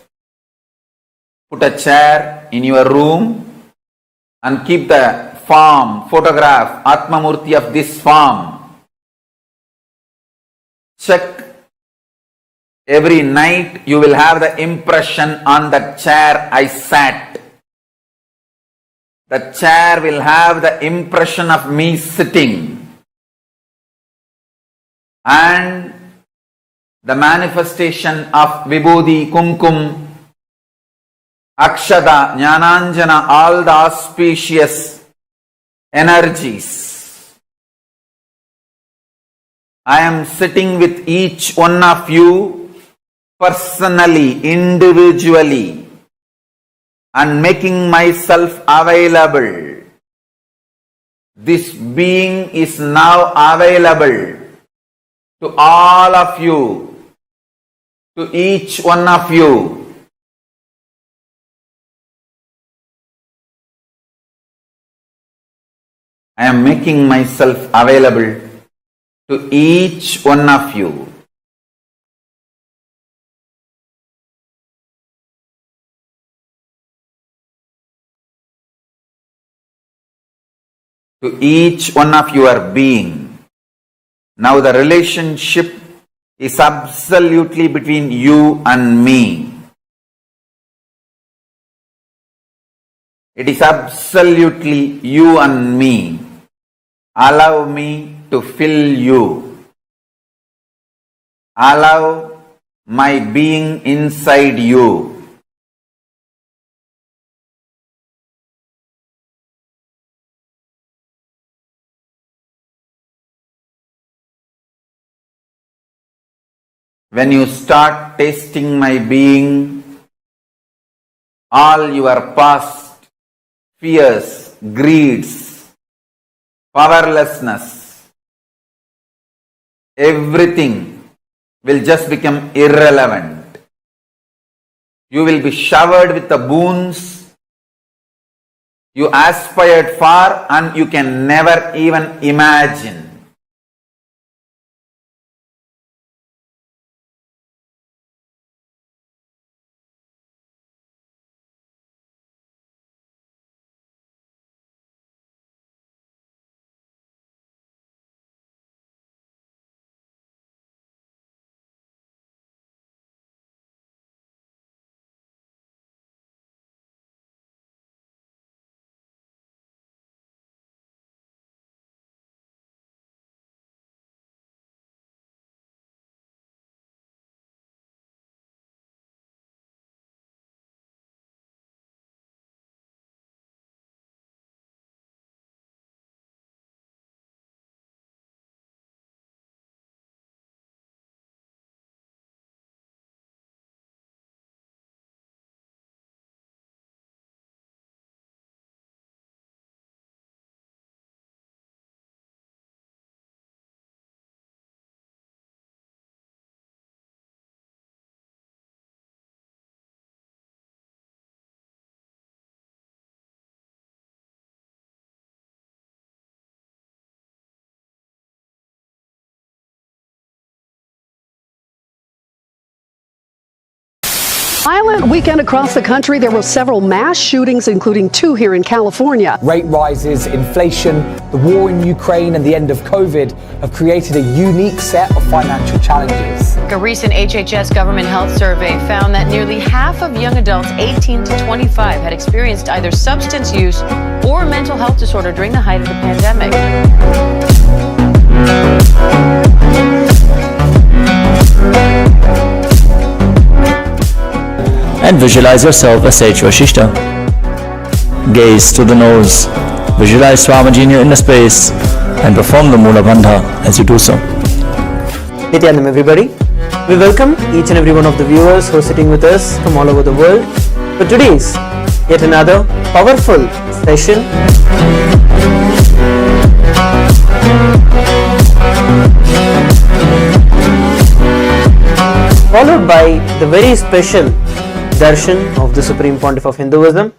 put a chair in your room and keep the form, photograph, Atmamurti of this form. Check. Every night you will have the impression on the chair I sat. The chair will have the impression of me sitting. And the manifestation of Vibhuti, Kumkum, Akshada, Jnananjana, all the auspicious energies. I am sitting with each one of you personally, individually, and making myself available. This being is now available to all of you, to each one of you. I am making myself available to each one of you. To each one of your being. Now the relationship is absolutely between you and me. It is absolutely you and me. Allow me to fill you. Allow my being inside you. When you start tasting my being, all your past fears, greeds, powerlessness, everything will just become irrelevant. You will be showered with the boons you aspired for and you can never even imagine. Violent weekend across the country. There were several mass shootings, including 2 here in California. Rate rises, inflation, the war in Ukraine and the end of COVID have created a unique set of financial challenges. A recent HHS government health survey found that nearly half of young adults 18 to 25 had experienced either substance use or mental health disorder during the height of the pandemic. And visualize yourself as Sage Vashishta. Gaze to the nose. Visualize Swamiji in your inner space and perform the Mula Bandha as you do so. Nithyanandam, everybody. We welcome each and every one of the viewers who are sitting with us from all over the world for today's yet another powerful session. Followed by the very special darshan of the Supreme Pontiff of Hinduism.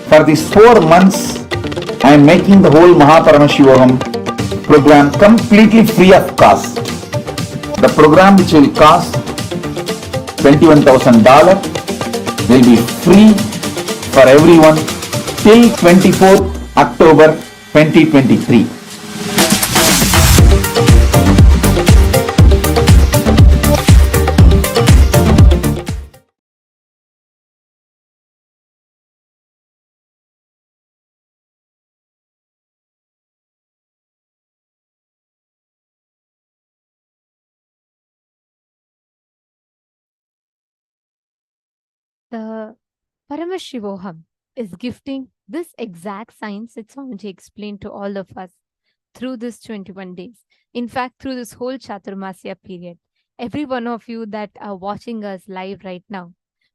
For these 4 months, I am making the whole Paramashivoham program completely free of cost. The program, which will cost $21,000, will be free for everyone till 24th October 2023. The Paramashivoham is gifting this exact science that Swamiji explained to all of us through this 21 days. In fact, through this whole Chaturmasya period. Every one of you that are watching us live right now,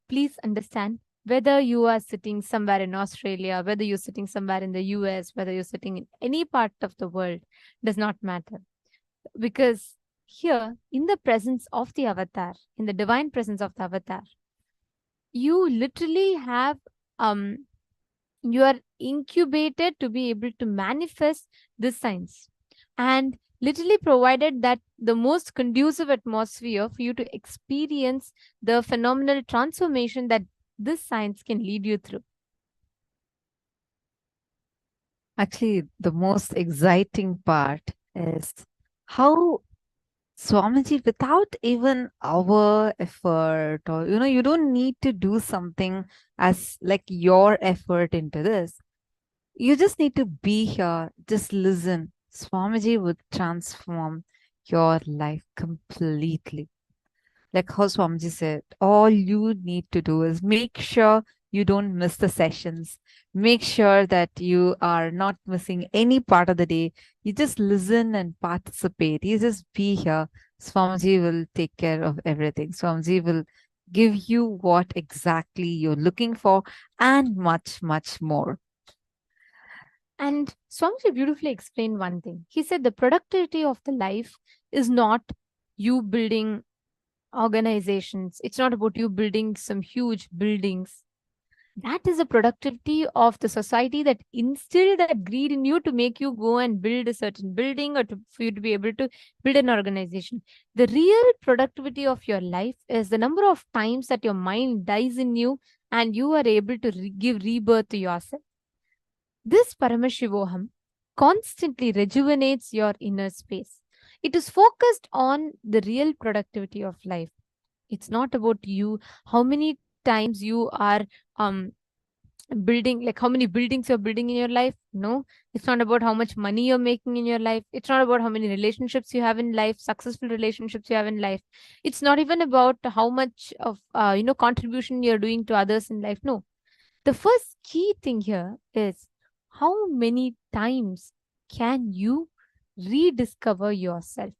please understand, whether you are sitting somewhere in Australia, whether you're sitting somewhere in the US, whether you're sitting in any part of the world, does not matter. Because here, in the presence of the avatar, in the divine presence of the avatar, you literally have you are incubated to be able to manifest this science, and literally provided that the most conducive atmosphere for you to experience the phenomenal transformation that this science can lead you through. Actually, the most exciting part is how Swamiji, without even our effort, or you don't need to do something as like your effort into this. You just need to be here, just listen. Swamiji would transform your life completely. Like how Swamiji said, all you need to do is make sure you don't miss the sessions. Make sure that you are not missing any part of the day. You just listen and participate. You just be here. Swamiji will take care of everything. Swamiji will give you what exactly you're looking for and much, much more. And Swamiji beautifully explained one thing. He said the productivity of the life is not you building organizations. It's not about you building some huge buildings. That is the productivity of the society that instilled that greed in you to make you go and build a certain building, or for you to be able to build an organization. The real productivity of your life is the number of times that your mind dies in you and you are able to give rebirth to yourself. This Paramashivoham constantly rejuvenates your inner space. It is focused on the real productivity of life. It's not about you, how many times you are building, like how many buildings you're building in your life. No, it's not about how much money you're making in your life. It's not about how many relationships you have in life, successful relationships you have in life. It's not even about how much of contribution you're doing to others in life. No, the first key thing here is how many times can you rediscover yourself?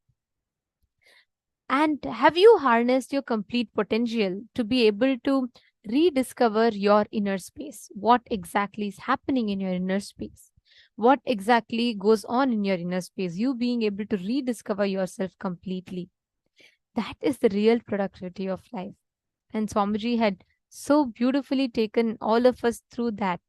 And have you harnessed your complete potential to be able to rediscover your inner space? What exactly is happening in your inner space? What exactly goes on in your inner space? You being able to rediscover yourself completely. That is the real productivity of life. And Swamiji had so beautifully taken all of us through that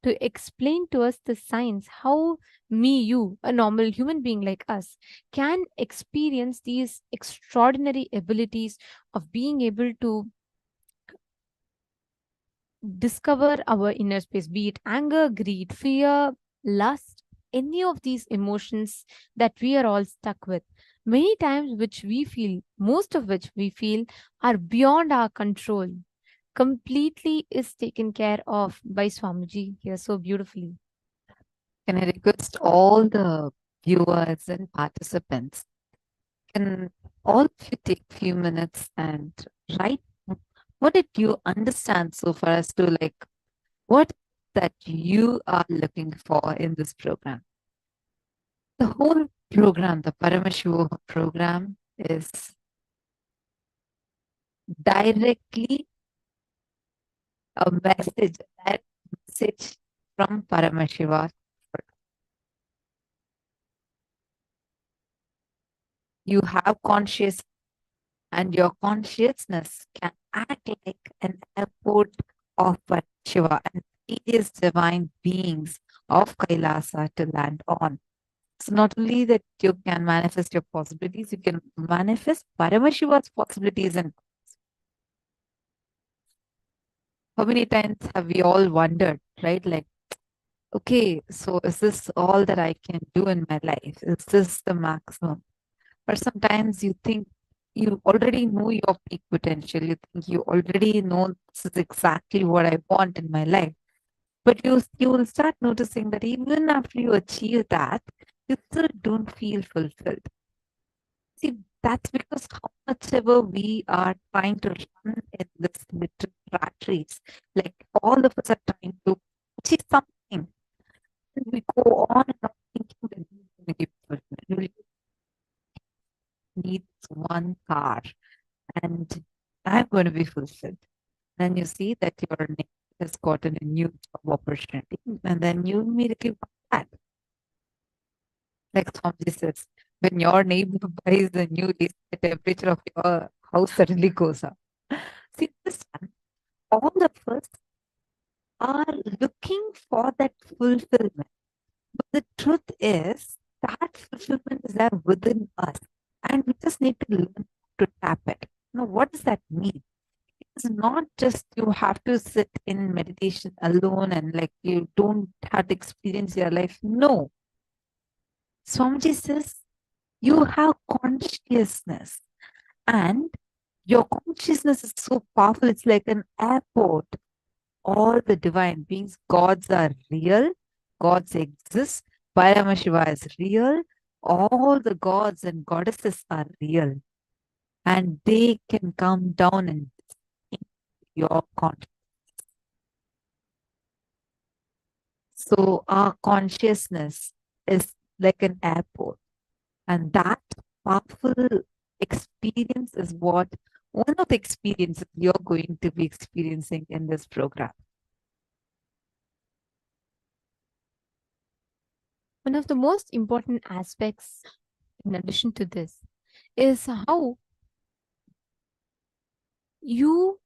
to explain to us the science, how you, a normal human being like us, can experience these extraordinary abilities of being able to discover our inner space, be it anger, greed, fear, lust, any of these emotions that we are all stuck with. Many times, which we feel, most of which we feel are beyond our control, completely is taken care of by Swamiji here so beautifully. Can I request all the viewers and participants, can all of you take few minutes and write what did you understand so far as to like what that you are looking for in this program? The whole program, the Paramashivoham program, is directly a message, that message from Paramashiva. You have conscious, and your consciousness can act like an airport of Shiva and various divine beings of Kailasa to land on. So not only that you can manifest your possibilities, you can manifest Paramashiva's possibilities. And how many times have we all wondered, right? Like, okay, so is this all that I can do in my life? Is this the maximum? Or sometimes you think you already know your peak potential. You think you already know this is exactly what I want in my life. But you will start noticing that even after you achieve that, you still don't feel fulfilled. See, that's because how much ever we are trying to run in this little rat race, like all of us are trying to achieve something. And we go on and on thinking that we're going to give fulfillment. Needs one car and I'm going to be fulfilled. Then you see that your neighbor has gotten a new job opportunity, and then you immediately want that. Like Swamiji says, when your neighbor buys a new AC, the temperature of your house suddenly goes up. See, this time, all of us are looking for that fulfillment. But the truth is that fulfillment is there within us. And we just need to learn to tap it. Now, what does that mean? It's not just you have to sit in meditation alone and like you don't have to experience your life. No. Swamiji says you have consciousness and your consciousness is so powerful. It's like an airport. All the divine beings, gods are real. Gods exist. Paramashiva is real. All the gods and goddesses are real. And they can come down and your consciousness. So our consciousness is like an airport. And that powerful experience is what one of the experiences you're going to be experiencing in this program. One of the most important aspects, in addition to this, is how you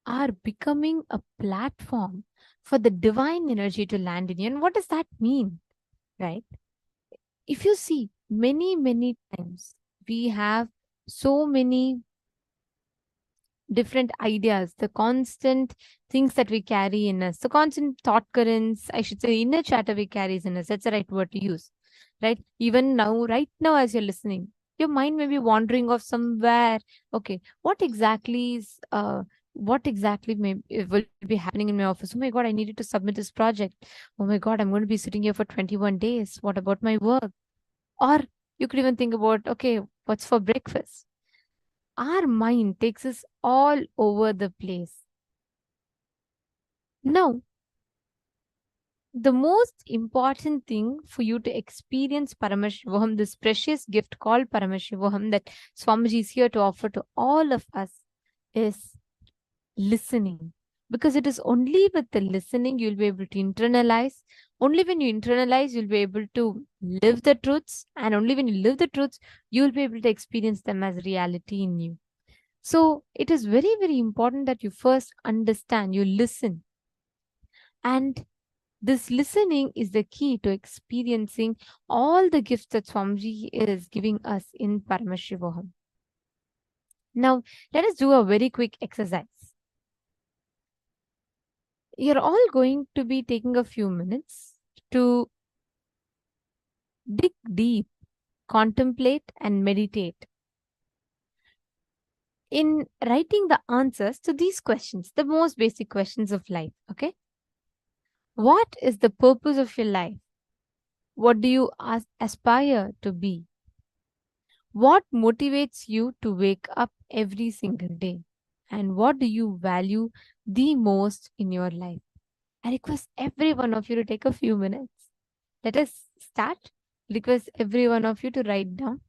are becoming a platform for the divine energy to land in you. And what does that mean, right? If you see, many times we have so many different ideas, the constant things that we carry in us, the constant thought currents, I should say, inner chatter we carry in us. That's the right word to use, right? Even now, right now, as you're listening, your mind may be wandering off somewhere. Okay, what exactly will be happening in my office? Oh my God, I needed to submit this project. Oh my God, I'm going to be sitting here for 21 days. What about my work? Or you could even think about, okay, what's for breakfast? Our mind takes us all over the place. Now, the most important thing for you to experience Paramashivoham, this precious gift called Paramashivoham that Swamiji is here to offer to all of us, is listening. Because it is only with the listening you'll be able to internalize. Only when you internalize, you'll be able to live the truths. And only when you live the truths, you'll be able to experience them as reality in you. So it is very, very important that you first understand, you listen. And this listening is the key to experiencing all the gifts that Swamiji is giving us in Paramashivoham. Now, let us do a very quick exercise. You're all going to be taking a few minutes to dig deep, contemplate, and meditate. In writing the answers to these questions, the most basic questions of life, okay? What is the purpose of your life? What do you aspire to be? What motivates you to wake up every single day? And what do you value the most in your life? I request every one of you to take a few minutes. Let us start. Request every one of you to write down.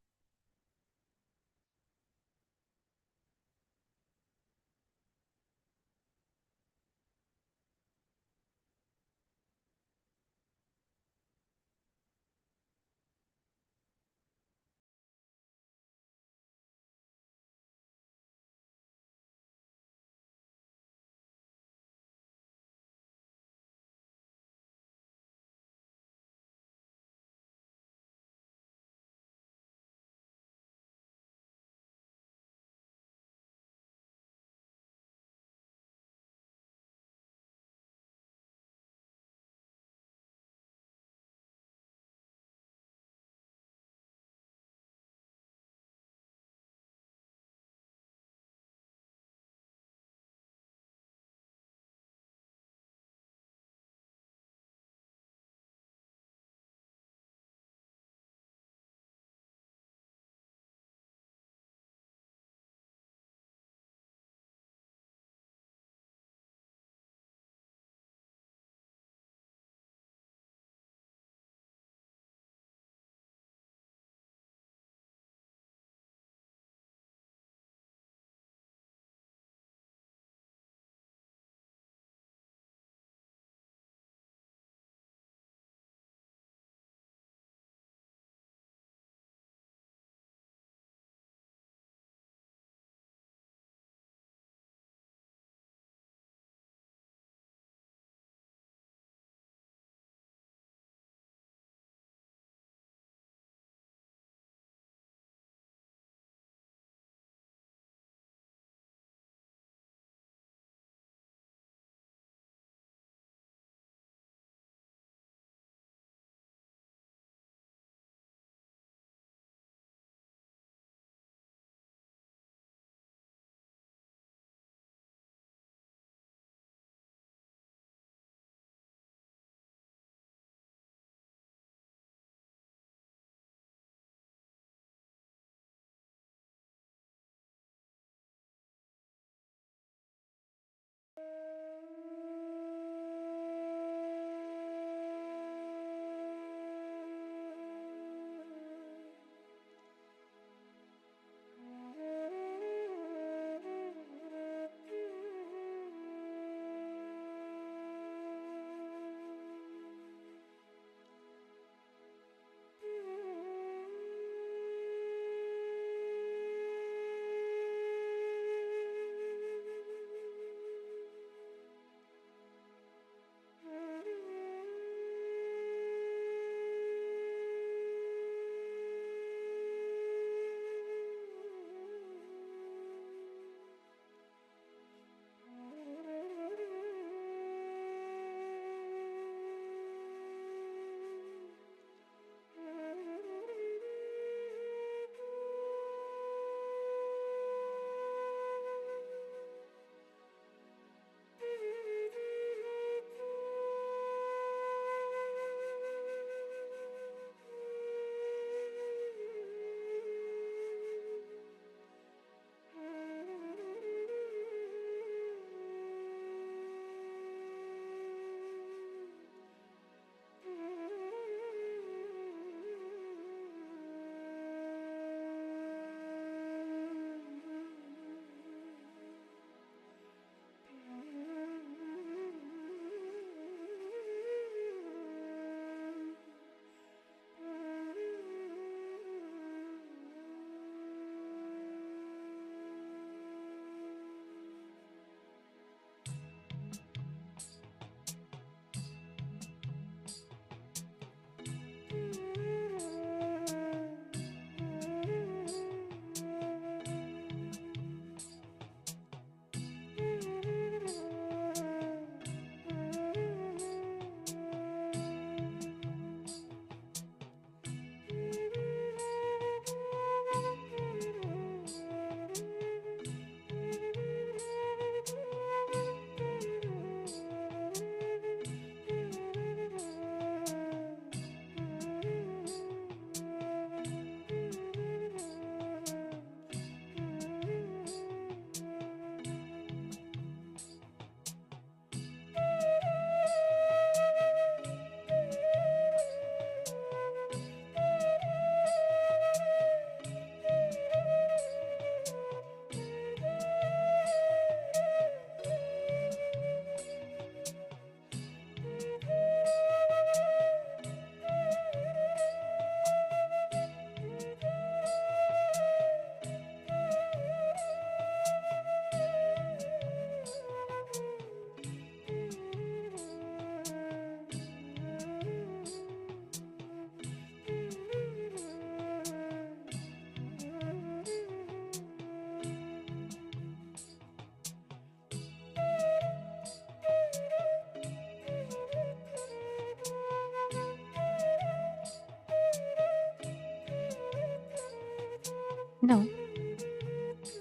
Now,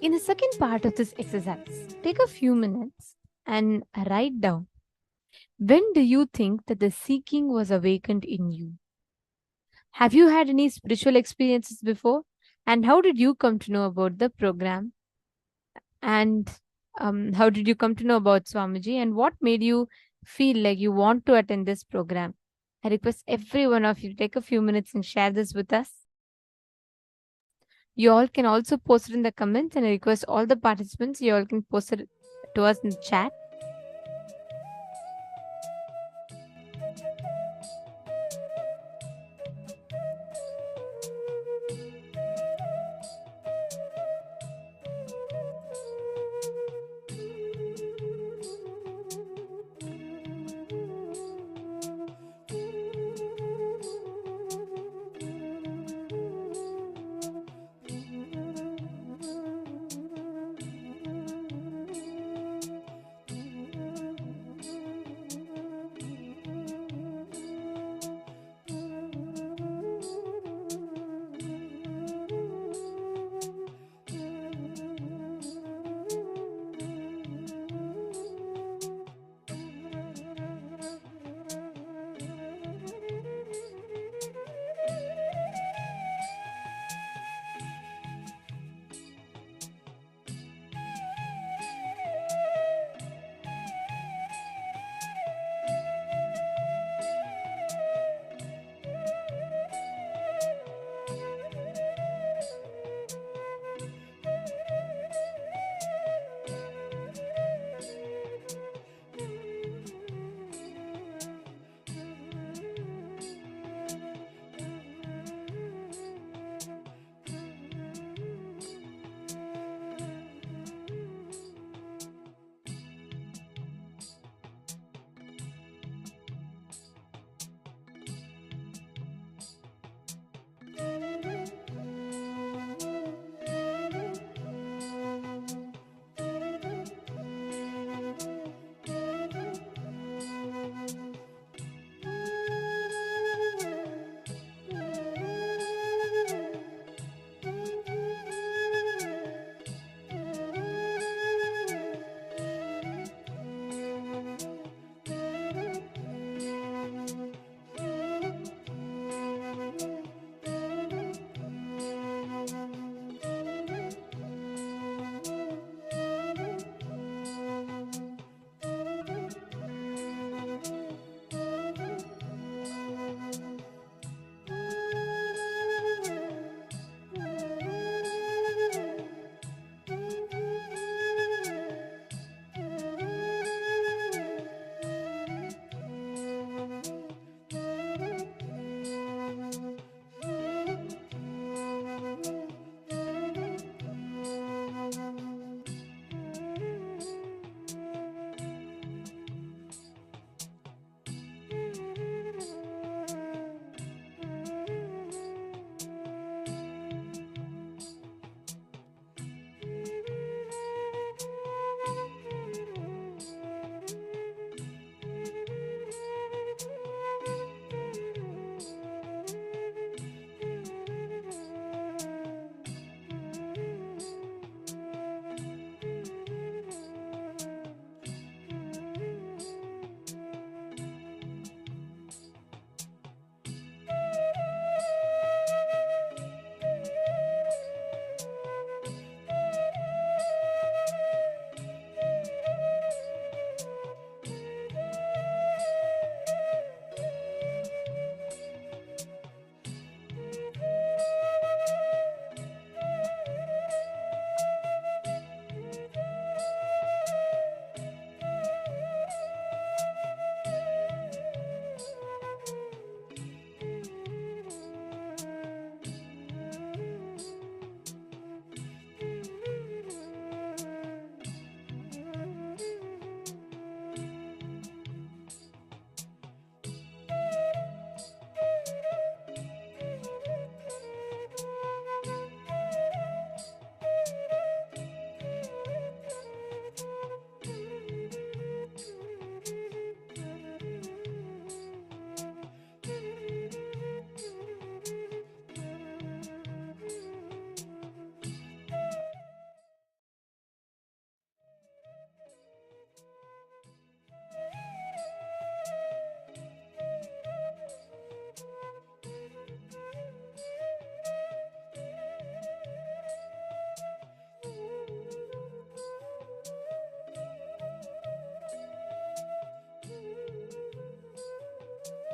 in the second part of this exercise, take a few minutes and write down, when do you think that the seeking was awakened in you? Have you had any spiritual experiences before? And how did you come to know about the program? And how did you come to know about Swamiji? And what made you feel like you want to attend this program? I request every one of you to take a few minutes and share this with us. You all can also post it in the comments, and I request all the participants, you all can post it to us in the chat.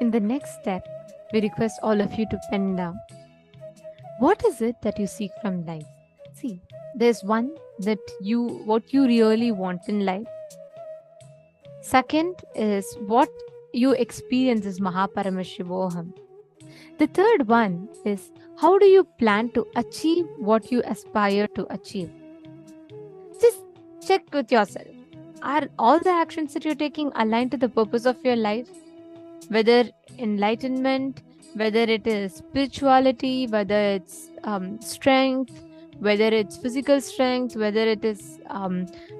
In the next step, we request all of you to pen down. What is it that you seek from life? See, there's one that what you really want in life. Second is what you experience is Paramashivoham. The third one is how do you plan to achieve what you aspire to achieve? Just check with yourself. Are all the actions that you're taking aligned to the purpose of your life? Whether enlightenment, whether it is spirituality, whether it's strength, whether it's physical strength, whether it is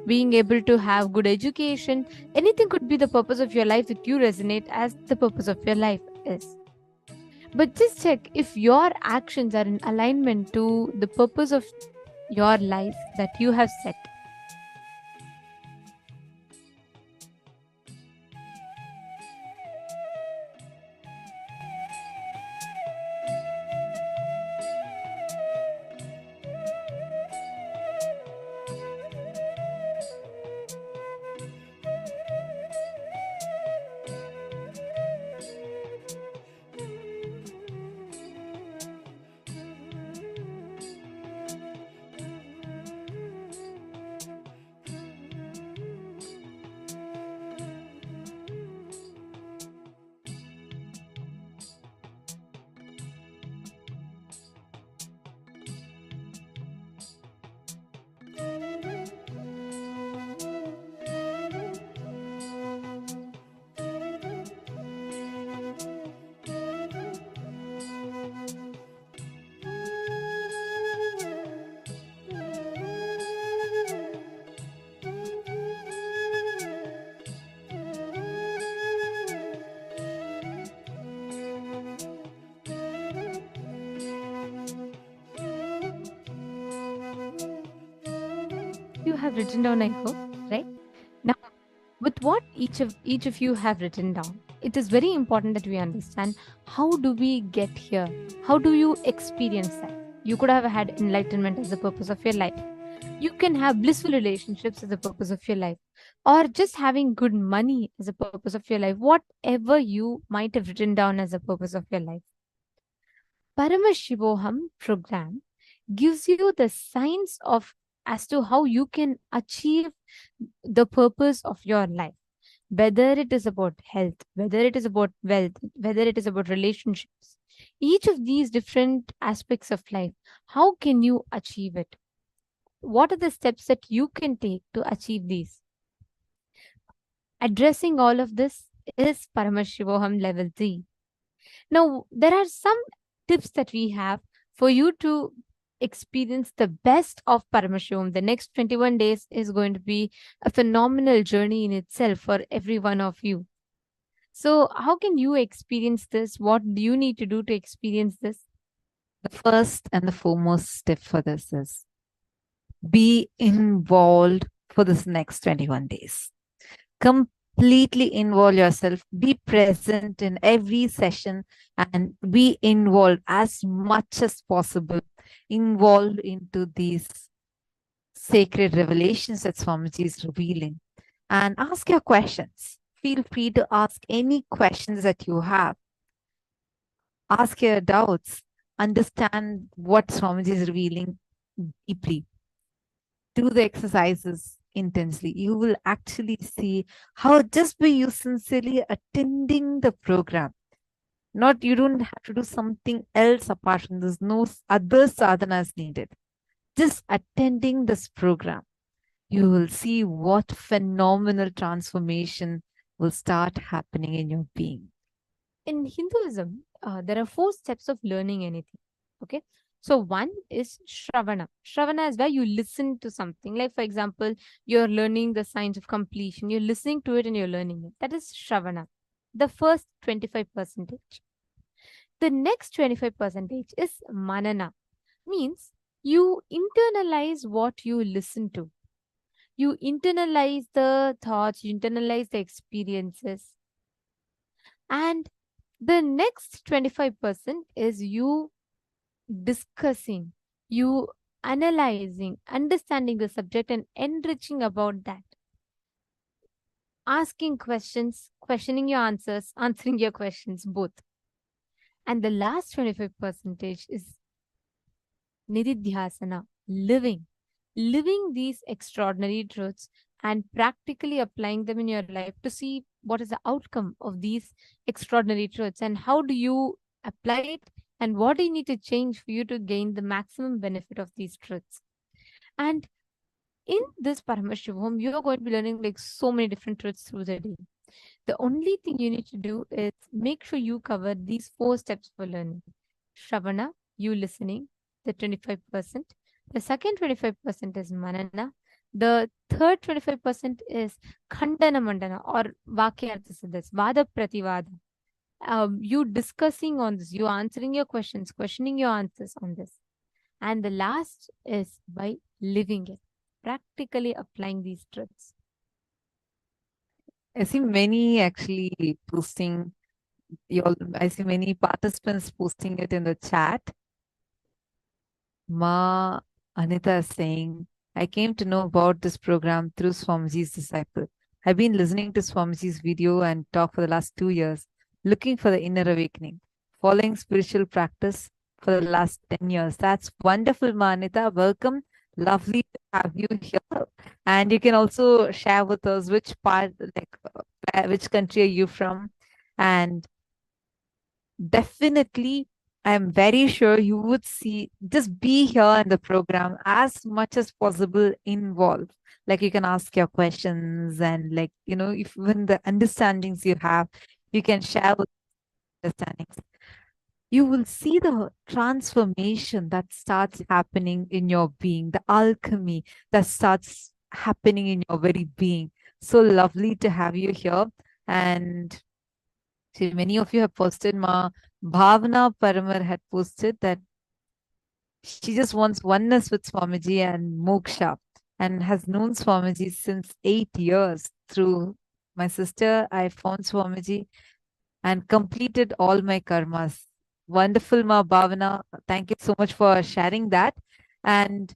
being able to have good education, anything could be the purpose of your life that you resonate as the purpose of your life is. But just check if your actions are in alignment to the purpose of your life that you have set. You have written down, I hope, right? Now, with what each of you have written down, it is very important that we understand how do we get here? How do you experience that? You could have had enlightenment as the purpose of your life. You can have blissful relationships as the purpose of your life, or just having good money as a purpose of your life, whatever you might have written down as a purpose of your life. Paramashivoham program gives you the science of as to how you can achieve the purpose of your life, whether it is about health, whether it is about wealth, whether it is about relationships. Each of these different aspects of life, how can you achieve it? What are the steps that you can take to achieve these? Addressing all of this is Paramashivoham level 3. Now, there are some tips that we have for you to experience the best of Paramashivam. The next 21 days is going to be a phenomenal journey in itself for every one of you. So how can you experience this? What do you need to do to experience this? The first and the foremost step for this is be involved for this next 21 days. Completely involve yourself, be present in every session and be involved as much as possible, involved into these sacred revelations that Swamiji is revealing, and ask your questions. Feel free to ask any questions that you have. Ask your doubts, understand what Swamiji is revealing deeply. Do the exercises intensely. You will actually see how just by you sincerely attending the program, you don't have to do something else apart from this. No other sadhanas needed. Just attending this program, you will see what phenomenal transformation will start happening in your being. In Hinduism, there are 4 steps of learning anything. Okay. So one is Shravana. Shravana is where you listen to something. Like, for example, you're learning the science of completion. You're listening to it and you're learning it. That is Shravana. The first 25%. The next 25% is Manana. Means you internalize what you listen to. You internalize the thoughts, you internalize the experiences. And the next 25% is you discussing, you analyzing, understanding the subject and enriching about that. asking questions, questioning your answers, answering your questions, both. And the last 25% is nididhyasana, living these extraordinary truths and practically applying them in your life to see what is the outcome of these extraordinary truths and how do you apply it and what do you need to change for you to gain the maximum benefit of these truths. And in this Paramashivoham, you are going to be learning like so many different truths through the day. The only thing you need to do is make sure you cover these 4 steps for learning. Shravana, you listening, the 25%. The second 25% is Manana. The third 25% is Khandana Mandana or Vakyartha Siddhas, Vada Prativada. You discussing on this, you answering your questions, questioning your answers on this. And the last is by living it, practically applying these truths. I see many actually posting. I see many participants posting it in the chat. Ma Anita is saying, I came to know about this program through Swamiji's disciple. I've been listening to Swamiji's video and talk for the last 2 years, looking for the inner awakening, following spiritual practice for the last 10 years. That's wonderful, Ma Anita. Welcome. Lovely to have you here. And you can also share with us which part, which country are you from? And definitely, I'm very sure you would see, just be here in the program as much as possible involved. Like you can ask your questions and like, if even the understandings you have, you can share with understandings. You will see the transformation that starts happening in your being, the alchemy that starts happening in your very being. So lovely to have you here. And see, many of you have posted, Bhavna Paramar had posted that she just wants oneness with Swamiji and moksha and has known Swamiji since 8 years. Through my sister, I found Swamiji and completed all my karmas. Wonderful, Ma Bhavana. Thank you so much for sharing that. And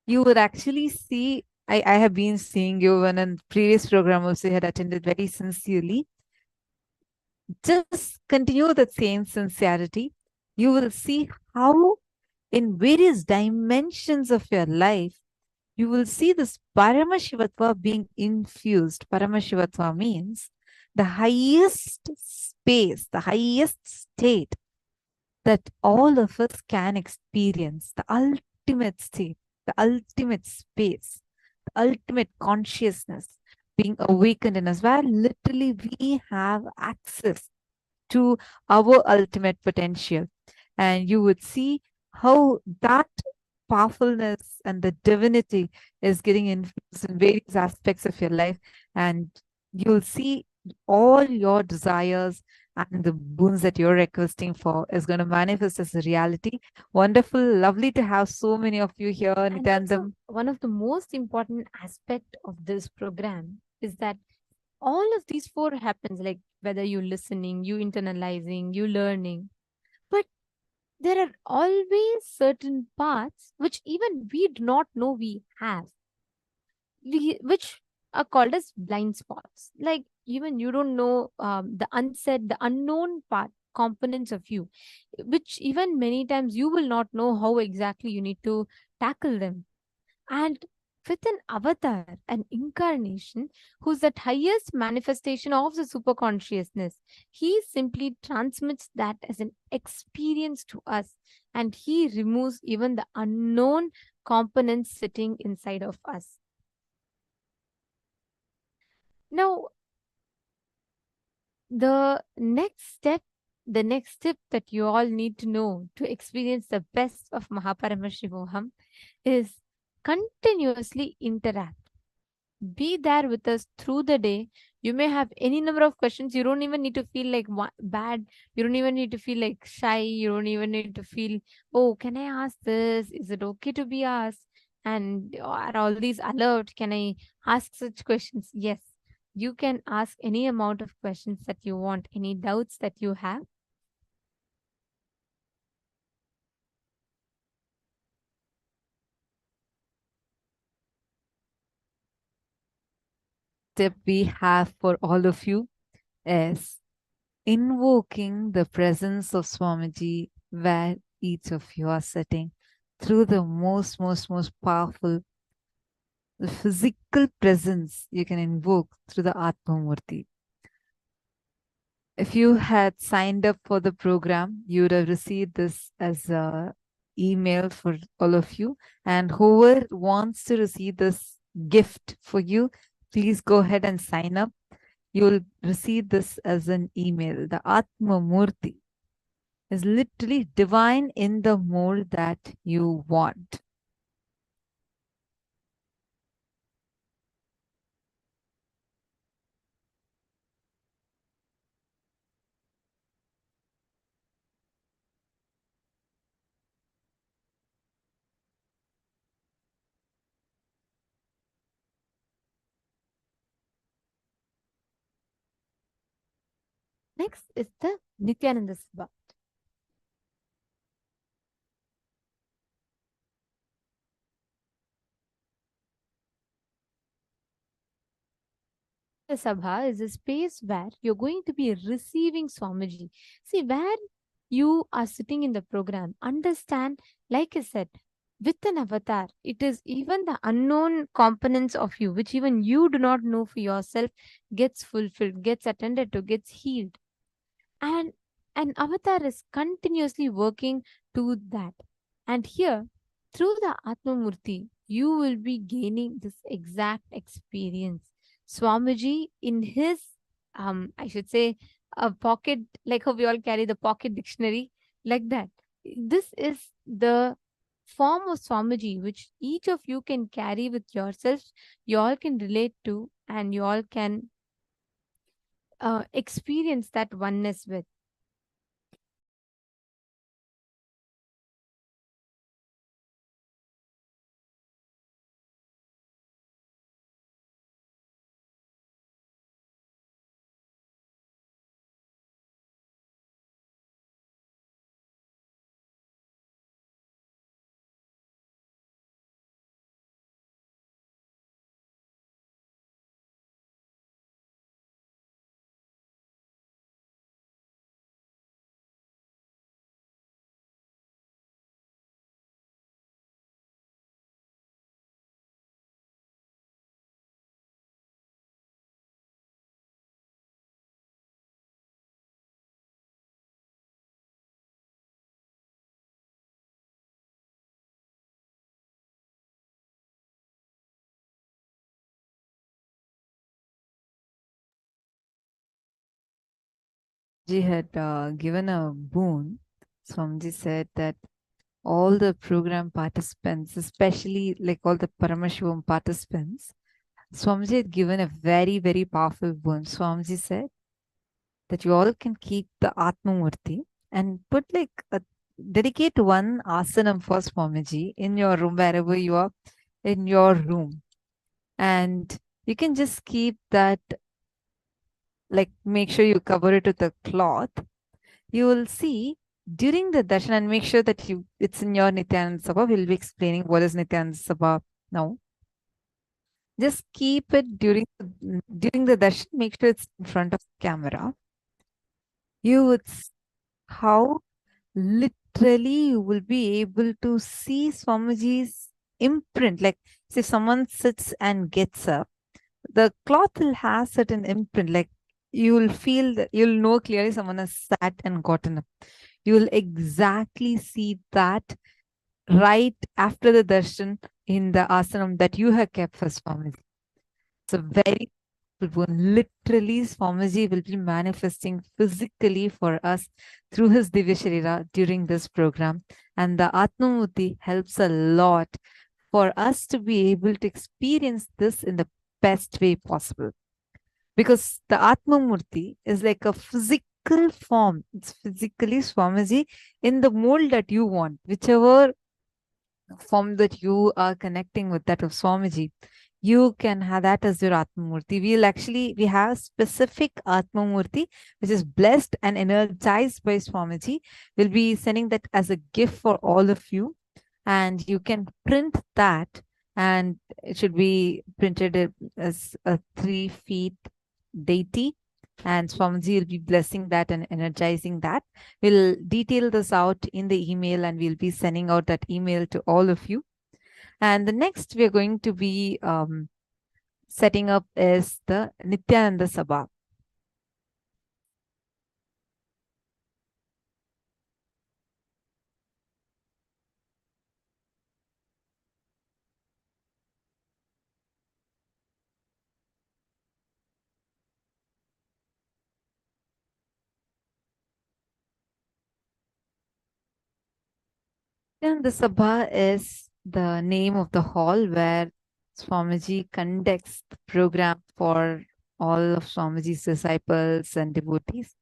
you would actually see, I have been seeing you when in previous program also had attended very sincerely. Just continue the same sincerity. You will see how in various dimensions of your life, you will see this Paramashivatva being infused. Paramashivatva means the highest space, the highest state that all of us can experience, the ultimate state, the ultimate space, the ultimate consciousness being awakened in us, where literally we have access to our ultimate potential. And you would see how that powerfulness and the divinity is getting infused in various aspects of your life. And you'll see all your desires and the boons that you're requesting for is going to manifest as a reality. Wonderful, lovely to have so many of you here, Nityanandam. One of the most important aspect of this program is that all of these 4 happens, like whether you listening, you internalizing, you learning, but there are always certain parts which even we do not know we have, which are called as blind spots. Like even you don't know the unsaid, the unknown part components of you, which even many times you will not know how exactly you need to tackle them. And with an avatar, an incarnation, who's that highest manifestation of the superconsciousness, he simply transmits that as an experience to us, and he removes even the unknown components sitting inside of us. Now, the next step that you all need to know to experience the best of Mahaparamashivoham is continuously interact. Be there with us through the day. You may have any number of questions. You don't even need to feel like bad. You don't even need to feel like shy. You don't even need to feel, oh, can I ask this? Is it okay to be asked? And are all these allowed? Can I ask such questions? Yes, you can ask any amount of questions that you want, any doubts that you have. tip we have for all of you is invoking the presence of Swamiji where each of you are sitting through the most powerful the physical presence you can invoke through the Atma Murti. If you had signed up for the program, you would have received this as a email for all of you. And whoever wants to receive this gift for you, please go ahead and sign up. You will receive this as an email. The Atma Murti is literally divine in the mold that you want. Next is the Nithyananda Sabha. The Sabha is a space where you're going to be receiving Swamiji. See, where you are sitting in the program, understand, like I said, with an avatar, it is even the unknown components of you, which even you do not know for yourself, gets fulfilled, gets attended to, gets healed. And an avatar is continuously working to that. And here, through the Atma Murti, you will be gaining this exact experience. Swamiji, in his, I should say, a pocket, like how we all carry the pocket dictionary, like that. This is the form of Swamiji which each of you can carry with yourselves, you all can relate to, and you all can experience that oneness with. Ji had given a boon. Swamiji said that all the program participants, especially like all the Paramashivam participants, Swamiji had given a very powerful boon. Swamiji said that you all can keep the Atma Murti and put like dedicate one asanam for Swamiji in your room, wherever you are in your room. And you can just keep that, like make sure you cover it with a cloth. You will see during the darshan, and make sure that it's in your Nithyananda Sabha. We'll be explaining what is Nithyananda Sabha now. Just keep it during the darshan. Make sure it's in front of the camera. You would see how literally you will be able to see Swamiji's imprint. Like if someone sits and gets up, the cloth will have certain imprint. Like you will feel that you'll know clearly someone has sat and gotten up. You will exactly see that right after the darshan in the asanam that you have kept for Swamiji. It's a very good one. Literally, Swamiji will be manifesting physically for us through his Divya Sharira during this program. And the Atmamurti helps a lot for us to be able to experience this in the best way possible. Because the Atmamurti is like a physical form. It's physically Swamiji in the mold that you want, whichever form that you are connecting with, that of Swamiji, you can have that as your Atmamurti. We have specific Atmamurti, which is blessed and energized by Swamiji. We'll be sending that as a gift for all of you. And you can print that and it should be printed as a 3 feet deity. And Swamiji will be blessing that and energizing that. We'll detail this out in the email, and we'll be sending out that email to all of you. And the next we're going to be setting up is the Nithyananda Sabha. And the Sabha is the name of the hall where Swamiji conducts the program for all of Swamiji's disciples and devotees.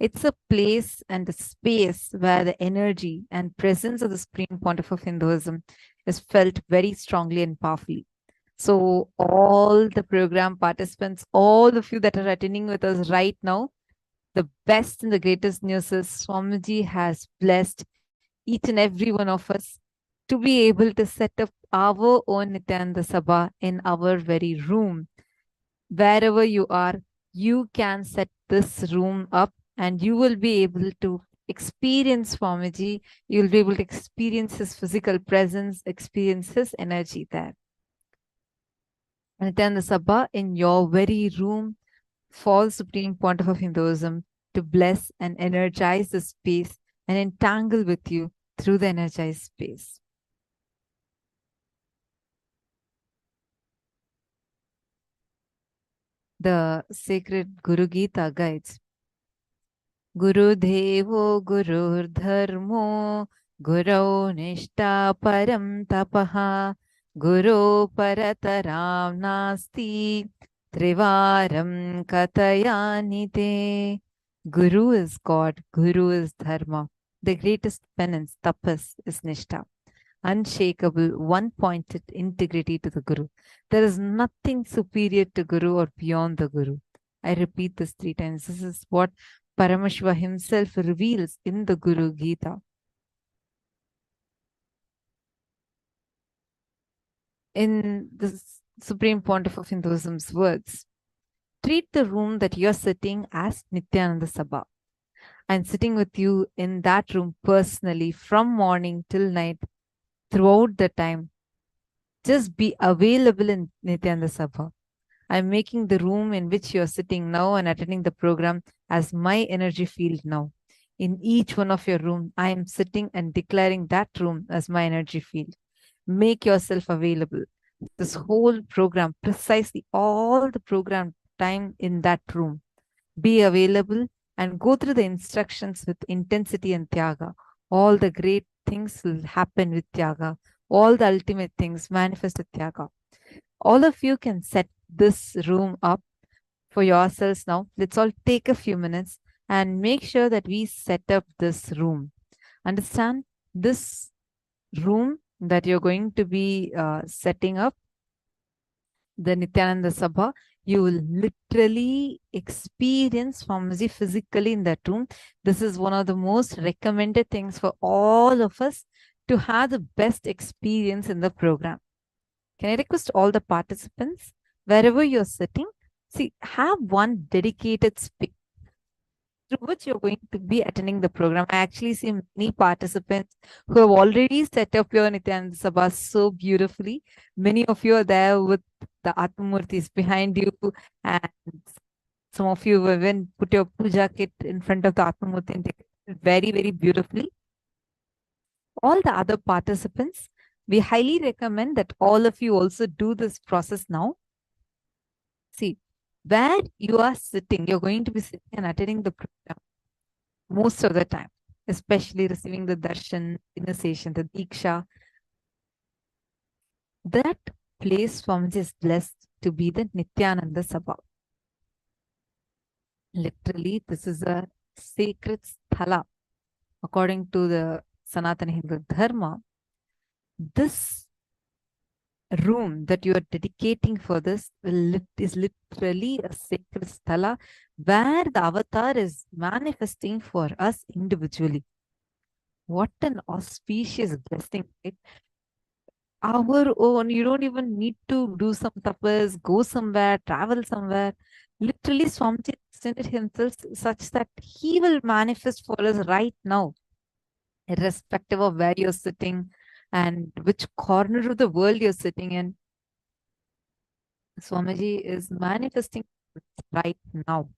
It's a place and a space where the energy and presence of the Supreme Pontiff of Hinduism is felt very strongly and powerfully. So all the program participants, all of you that are attending with us right now, the best and the greatest news is Swamiji has blessed each and every one of us to be able to set up our own Nithyananda Sabha in our very room. Wherever you are, you can set this room up and you will be able to experience Swamiji. You'll be able to experience his physical presence, experience his energy there. Nithyananda Sabha in your very room for Supreme Pontiff of Hinduism to bless and energize the space and entangle with you through the energized space. The sacred Guru Gita guides. Guru Devo Gurur Dharmo Gurau Nishta Param Tapaha Guru Parataram Nasti Trivaram Katayanite. Guru is God, Guru is Dharma. The greatest penance, tapas, is Nishta. Unshakable, one-pointed integrity to the Guru. There is nothing superior to Guru or beyond the Guru. I repeat this 3 times. This is what Paramashiva himself reveals in the Guru Gita. In the Supreme Pontiff of Hinduism's words, treat the room that you're sitting as Nithyananda Sabha. I'm sitting with you in that room personally from morning till night, throughout the time. Just be available in Nithyananda Sabha. I'm making the room in which you're sitting now and attending the program as my energy field now. In each one of your room, I am sitting and declaring that room as my energy field. Make yourself available. This whole program, precisely all the program time in that room. Be available and go through the instructions with intensity and Tyaga. All the great things will happen with Tyaga. All the ultimate things manifest with Tyaga. All of you can set this room up for yourselves now. Let's all take a few minutes and make sure that we set up this room. Understand? This room that you're going to be setting up, the Nithyananda Sabha, you will literally experience Swamiji physically in that room. This is one of the most recommended things for all of us to have the best experience in the program. Can I request all the participants, wherever you're sitting, have one dedicated space through which you're going to be attending the program. I actually see many participants who have already set up your Nithyananda Sabha so beautifully. Many of you are there with the Atmamurtis behind you, and some of you have even put your puja kit in front of the Atmamurti and taken it very, very beautifully. All the other participants, we highly recommend that all of you also do this process now. See, where you are sitting, you're going to be sitting and attending the program most of the time, especially receiving the darshan, initiation, the deeksha. That place Swamiji is blessed to be the Nithyananda Sabha. Literally, this is a sacred sthala. According to the Sanatana Hindu Dharma, this room that you are dedicating for this is literally a sacred sthala where the avatar is manifesting for us individually. What an auspicious blessing, right? our own. You don't even need to do some tapas, go somewhere, travel somewhere. Literally, Swamiji extended himself such that he will manifest for us right now, irrespective of where you're sitting and which corner of the world you're sitting in. Swamiji is manifesting right now.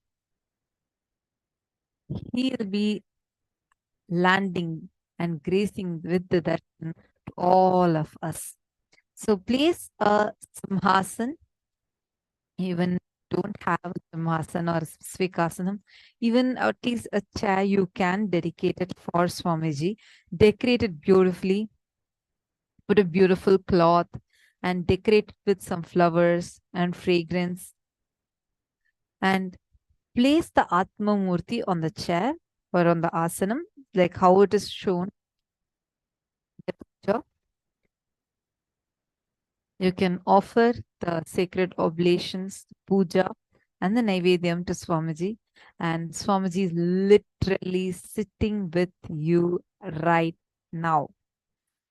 He will be landing and gracing with the darshan to all of us. So place a simhasan, even don't have a simhasan or svikasanam, even at least a chair you can dedicate it for Swamiji. Decorate it beautifully, put a beautiful cloth and decorate it with some flowers and fragrance, and place the Atma Murti on the chair or on the asanam, like how it is shown in the picture. You can offer the sacred oblations, puja, and the Naivedyam to Swamiji. And Swamiji is literally sitting with you right now.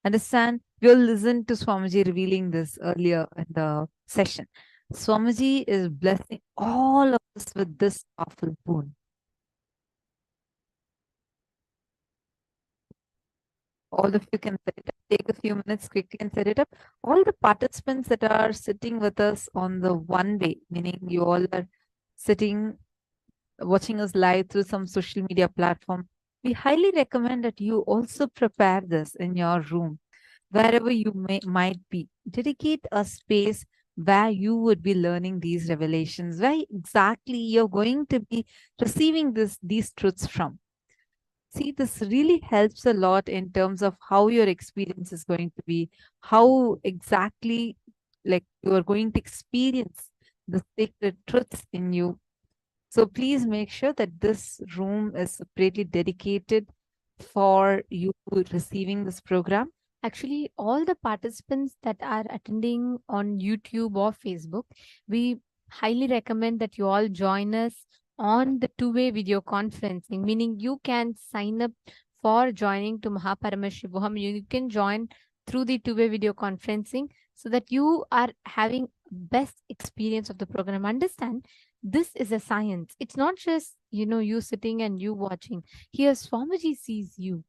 Understand? We'll listen to Swamiji revealing this earlier in the session. Swamiji is blessing all of us with this powerful boon. All of you can set it up. Take a few minutes quickly and set it up. All the participants that are sitting with us on the one way, meaning you all are sitting, watching us live through some social media platform, we highly recommend that you also prepare this in your room, wherever you might be. Dedicate a space where you would be learning these revelations, where exactly you're going to be receiving these truths from. See, this really helps a lot in terms of how your experience is going to be, how exactly like you are going to experience the sacred truths in you. So please make sure that this room is separately dedicated for you receiving this program. Actually, all the participants that are attending on YouTube or Facebook, we highly recommend that you all join us on the two-way video conferencing, meaning you can sign up for joining to Paramashivoham. You can join through the two-way video conferencing so that you are having best experience of the program. Understand, this is a science. It's not just, you sitting and you watching. Here, Swamiji sees you.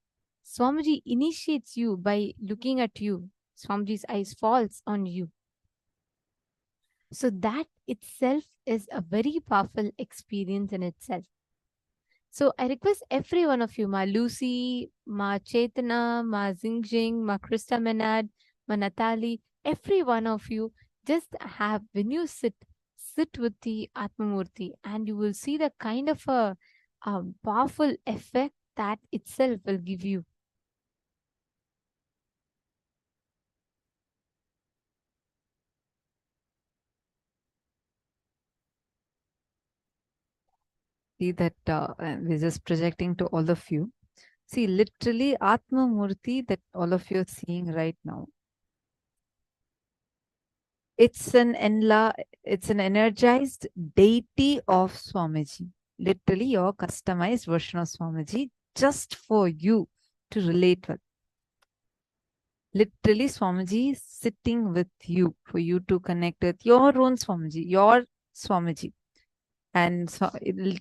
Swamiji initiates you by looking at you. Swamiji's eyes falls on you. So that itself is a very powerful experience in itself. So I request every one of you, Ma Lucy, Ma Chetana, Ma Zingjing, Ma Krista Menard, Ma Natali, every one of you, just have, when you sit with the Atmamurti and you will see the kind of a powerful effect that itself will give you. See that we're just projecting to all of you. See, literally Atma Murti that all of you are seeing right now. It's an energized deity of Swamiji. Literally your customized version of Swamiji just for you to relate with. Literally Swamiji is sitting with you for you to connect with your own Swamiji, your Swamiji. And so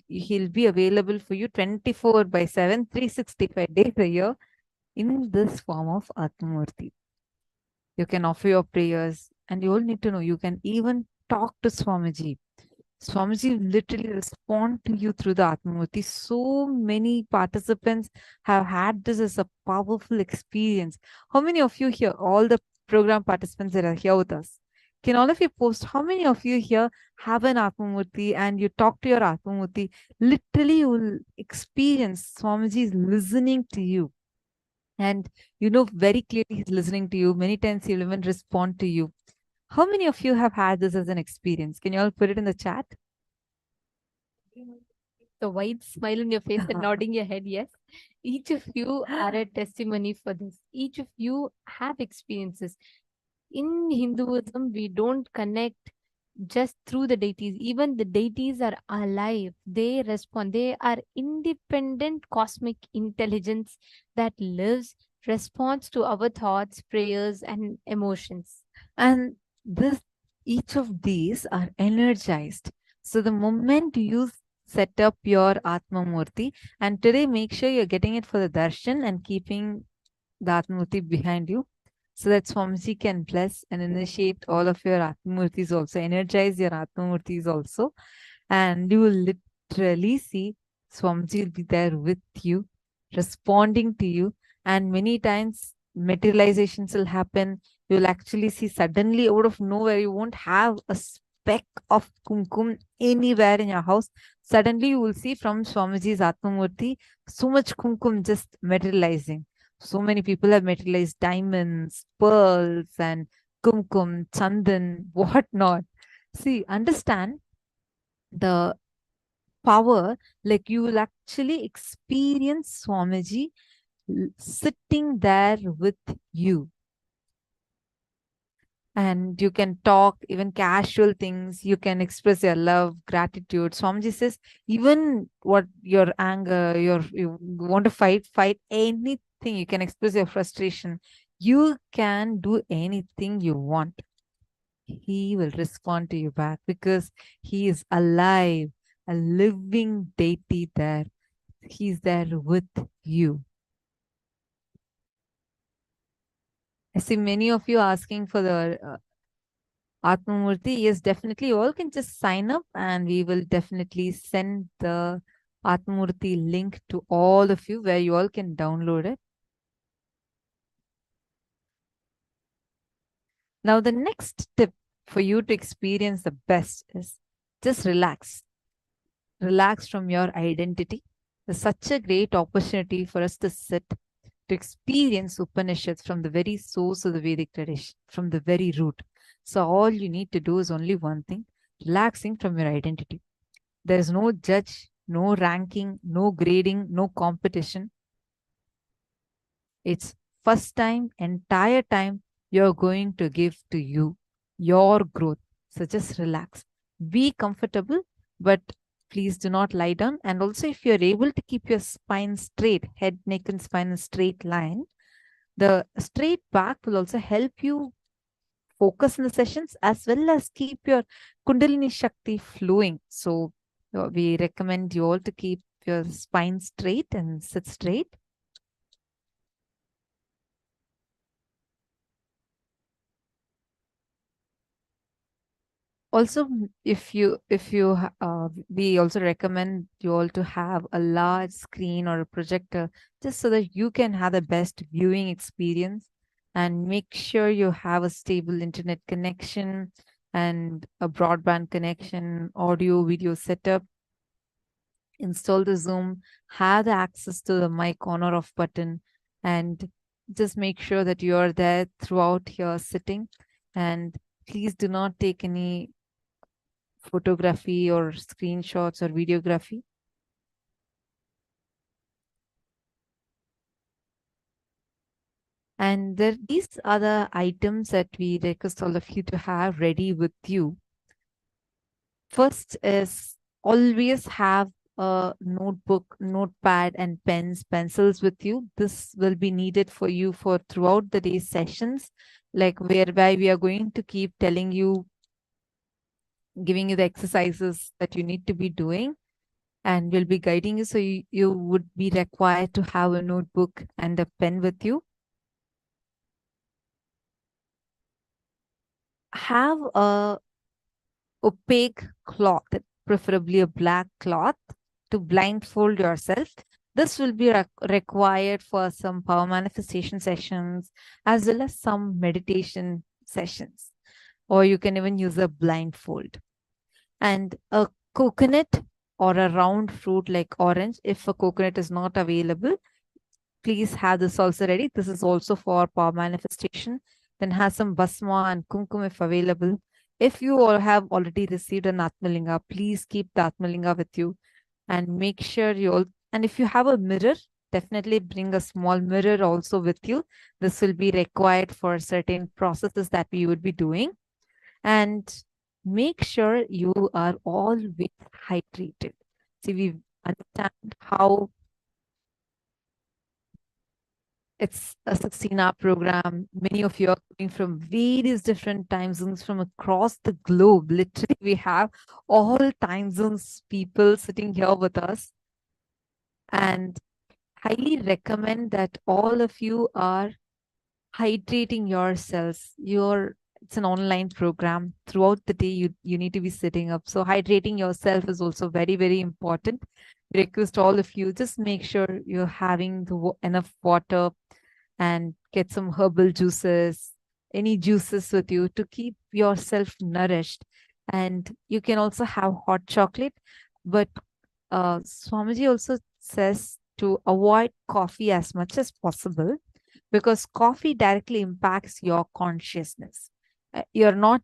he'll be available for you 24/7, 365 days a year in this form of Atmamurti. You can offer your prayers, and you all need to know you can even talk to Swamiji. Swamiji literally respond to you through the Atmamurti. So many participants have had this as a powerful experience. How many of you here, all the program participants that are here with us, can all of you post how many of you here have an Atmamurti and you talk to your Atmamurti? Literally, you will experience Swamiji is listening to you. And you know very clearly he's listening to you. Many times he'll even respond to you. How many of you have had this as an experience? Can you all put it in the chat? The wide smile on your face and nodding your head, yes. Each of you are a testimony for this. Each of you have experiences. In Hinduism, we don't connect just through the deities. Even the deities are alive. They respond. They are independent cosmic intelligence that lives responds to our thoughts, prayers, and emotions. And this, each of these are energized. So the moment you set up your Atma Murti, and today make sure you're getting it for the darshan and keeping the Atma Murti behind you, so that Swamiji can bless and initiate all of your Atma Murtis also, energize your Atma Murtis also, and you will literally see Swamiji will be there with you, responding to you, and many times materializations will happen. You'll actually see suddenly out of nowhere, you won't have a speck of kumkum anywhere in your house. Suddenly you will see from Swamiji's Atmamurti so much kumkum just materializing. So many people have materialized diamonds, pearls, and kumkum, chandan, whatnot. See, understand the power, like you will actually experience Swamiji sitting there with you. And you can talk even casual things. You can express your love, gratitude. Swamiji says, even what your anger, you want to fight anything. You can express your frustration. You can do anything you want. He will respond to you back because he is alive, a living deity there. He's there with you. I see many of you asking for the Atmamurti. Yes, definitely. You all can just sign up and we will definitely send the Atmamurti link to all of you where you all can download it. Now, the next tip for you to experience the best is just relax. Relax from your identity. There's such a great opportunity for us to sit, to experience Upanishads from the very source of the Vedic tradition, from the very root. So all you need to do is only one thing, relaxing from your identity. There is no judge, no ranking, no grading, no competition. It's first time, entire time you're going to give to you, your growth. So just relax. Be comfortable, but please do not lie down. And also if you're able to keep your spine straight, head, neck, and spine in a straight line, the straight back will also help you focus in the sessions as well as keep your Kundalini Shakti flowing. So we recommend you all to keep your spine straight and sit straight. Also, we also recommend you all to have a large screen or a projector just so that you can have the best viewing experience, and make sure you have a stable internet connection and a broadband connection, audio, video setup. Install the Zoom, have the access to the mic on or off button, and just make sure that you are there throughout your sitting. And please do not take any photography or screenshots or videography. And these are the items that we request all of you to have ready with you. First is always have a notebook, notepad, and pens, pencils with you. This will be needed for you for throughout the day sessions, like whereby we are going to keep telling you, giving you the exercises that you need to be doing, and we'll be guiding you. So you would be required to have a notebook and a pen with you. Have a opaque cloth, preferably a black cloth, to blindfold yourself. This will be required for some power manifestation sessions as well as some meditation sessions. Or you can even use a blindfold. And a coconut or a round fruit like orange. If a coconut is not available, please have this also ready. This is also for power manifestation. Then have some basma and kumkum if available. If you all have already received an Atmalinga, please keep the Atmalinga with you and make sure you all, and if you have a mirror, definitely bring a small mirror also with you. This will be required for certain processes that we would be doing. And make sure you are always hydrated. See, we understand how It's a 16-hour program. Many of you are coming from various different time zones from across the globe. Literally, we have all time zones people sitting here with us. And highly recommend that all of you are hydrating yourselves. It's an online program. Throughout the day, you need to be sitting up. So hydrating yourself is also very, very important. We request all of you, just make sure you're having enough water and get some herbal juices, any juices with you to keep yourself nourished. And you can also have hot chocolate. But Swamiji also says to avoid coffee as much as possible, because coffee directly impacts your consciousness. You're not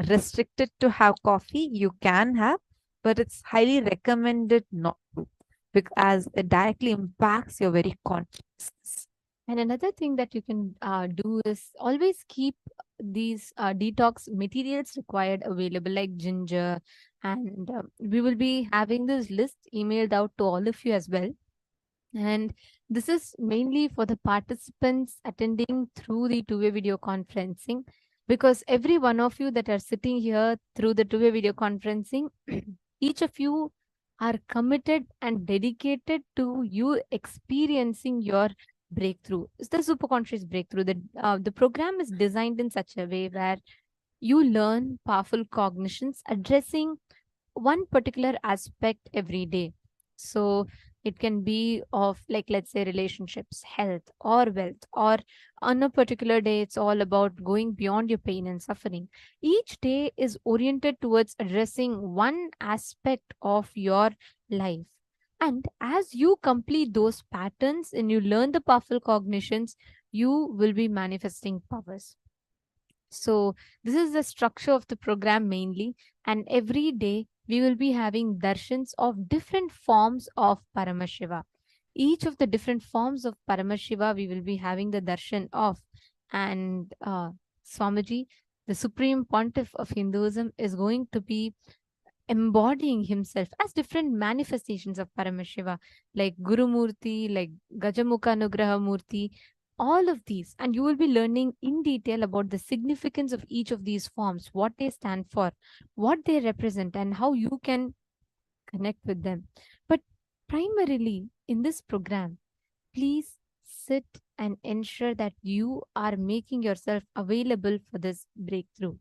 restricted to have coffee. You can have, but it's highly recommended not to, because it directly impacts your very consciousness. And another thing that you can do is always keep these detox materials required available, like ginger. And we will be having this list emailed out to all of you as well. And this is mainly for the participants attending through the two-way video conferencing, because every one of you that are sitting here through the two-way video conferencing, each of you are committed and dedicated to you experiencing your breakthrough. It's the superconscious breakthrough. The program is designed in such a way where you learn powerful cognitions addressing one particular aspect every day. So it can be of, like, let's say, relationships, health, or wealth, or on a particular day it's all about going beyond your pain and suffering. Each day is oriented towards addressing one aspect of your life. And as you complete those patterns and you learn the powerful cognitions, you will be manifesting powers. So this is the structure of the program mainly. And every day we will be having darshans of different forms of Paramashiva. Each of the different forms of Paramashiva we will be having the darshan of. And Swamiji, the Supreme Pontiff of Hinduism, is going to be embodying himself as different manifestations of Paramashiva, like Guru Murti, like Gajamukha Nugraha Murti, all of these. And you will be learning in detail about the significance of each of these forms, what they stand for, what they represent, and how you can connect with them. But primarily in this program, please sit and ensure that you are making yourself available for this breakthrough.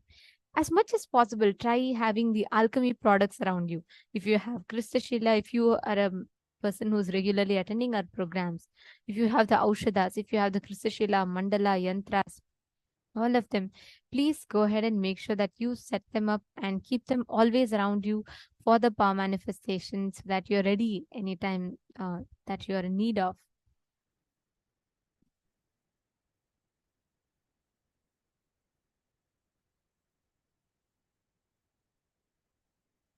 As much as possible, try having the alchemy products around you. If you have Kristashila, if you are a person who's regularly attending our programs, if you have the Aushadas, if you have the Kristashila, Mandala, Yantras, all of them, please go ahead and make sure that you set them up and keep them always around you for the power manifestations, so that you're ready anytime that you're in need of.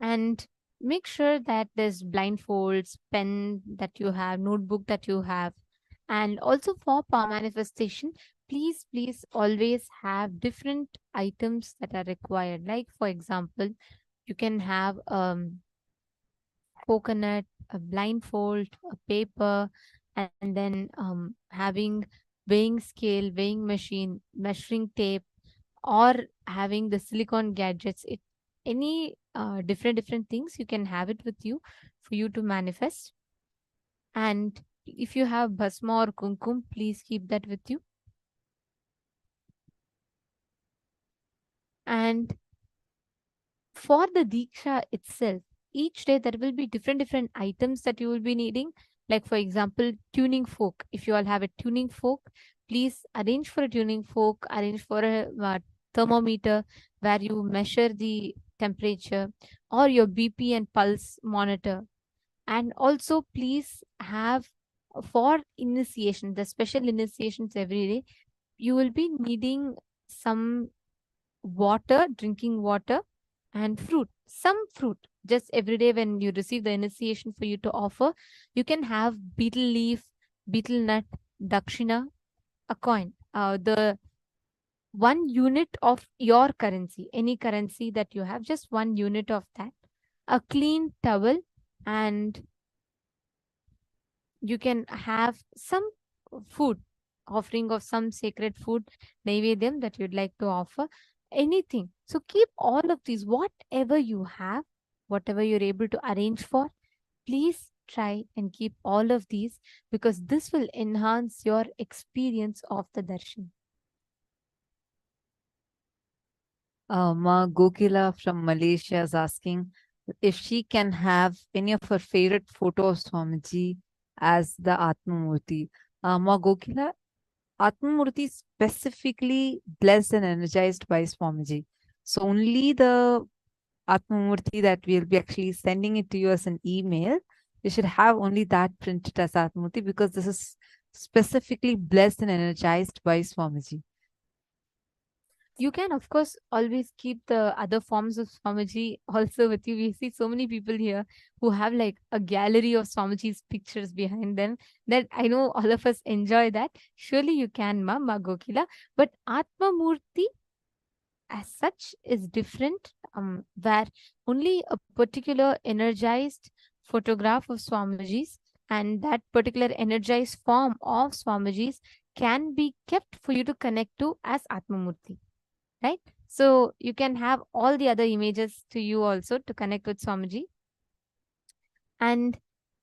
And make sure that there's blindfolds, pen that you have, notebook that you have. And also for power manifestation, please always have different items that are required. Like, for example, you can have coconut, a blindfold, a paper, and then having weighing scale, weighing machine, measuring tape, or having the silicone gadgets. Any different things, you can have it with you for you to manifest. And if you have bhasma or kumkum, please keep that with you. And for the deeksha itself, each day there will be different items that you will be needing. Like, for example, tuning fork. If you all have a tuning fork, please arrange for a tuning fork, arrange for a thermometer where you measure the temperature, or your BP and pulse monitor. And also please have, for initiation, the special initiations every day, you will be needing some water, drinking water, and fruit, some fruit. Just every day when you receive the initiation, for you to offer, you can have betel leaf, betel nut, dakshina, a coin, the 1 unit of your currency, any currency that you have, just 1 unit of that, a clean towel, and you can have some food, offering of some sacred food, naivedyam that you'd like to offer, anything. So keep all of these, whatever you have, whatever you're able to arrange for, please try and keep all of these, because this will enhance your experience of the darshan. Ma Gokila from Malaysia is asking if she can have any of her favorite photos of Swamiji as the Atmamurti. Ma Gokila, Atmamurti is specifically blessed and energized by Swamiji. So only the Atmamurti that we'll be actually sending it to you as an email, you should have only that printed as Atmamurti, because this is specifically blessed and energized by Swamiji. You can, of course, always keep the other forms of Swamiji also with you. We see so many people here who have like a gallery of Swamiji's pictures behind them, that I know all of us enjoy that. Surely you can, Ma Gokila. But Atma Murti as such is different, where only a particular energized photograph of Swamiji's and that particular energized form of Swamiji's can be kept for you to connect to as Atmamurti. Right? So you can have all the other images to you also to connect with Swamiji. And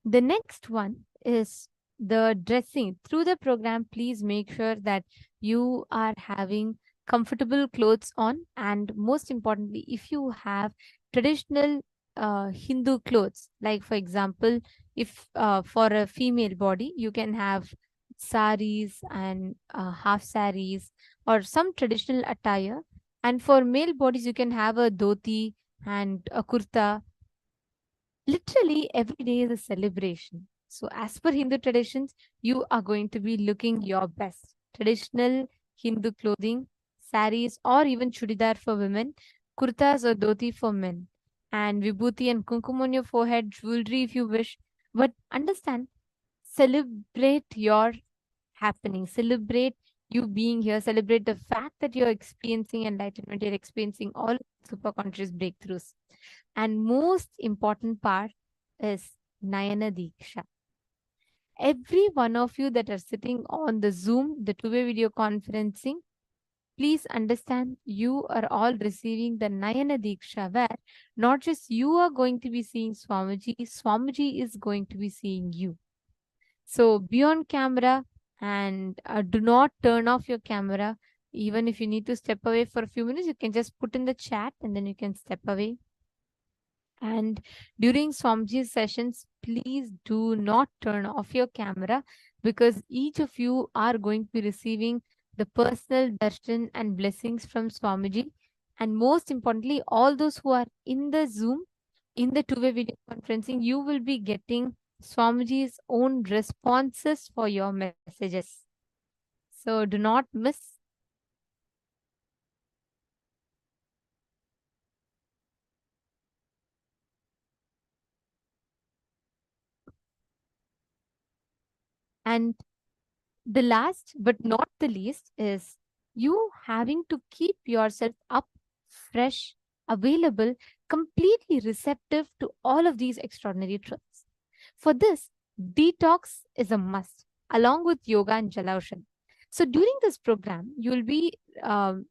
the next one is the dressing. Through the program, please make sure that you are having comfortable clothes on. And most importantly, if you have traditional Hindu clothes, like for example, if for a female body, you can have saris and half saris or some traditional attire. And for male bodies, you can have a dhoti and a kurta. Literally, every day is a celebration. So, as per Hindu traditions, you are going to be looking your best. Traditional Hindu clothing, saris, or even chudidar for women, kurtas or dhoti for men, and vibhuti and kumkum on your forehead, jewelry if you wish. But understand, celebrate your happening. Celebrate you being here. Celebrate the fact that you're experiencing enlightenment. You're experiencing all super conscious breakthroughs. And most important part is Nayana Deeksha. Every one of you that are sitting on the Zoom, the two-way video conferencing, please understand you are all receiving the Nayana Deeksha, where not just you are going to be seeing Swamiji, Swamiji is going to be seeing you. So be on camera and do not turn off your camera. Even if you need to step away for a few minutes, you can just put in the chat and then you can step away. And during Swamiji's sessions, please do not turn off your camera, because each of you are going to be receiving the personal darshan and blessings from Swamiji. And most importantly, all those who are in the Zoom, in the two-way video conferencing, you will be getting Swamiji's own responses for your messages. So do not miss. And the last but not the least is you having to keep yourself up, fresh, available, completely receptive to all of these extraordinary truths. For this, detox is a must, along with yoga and Jalaushan. So during this program, you will be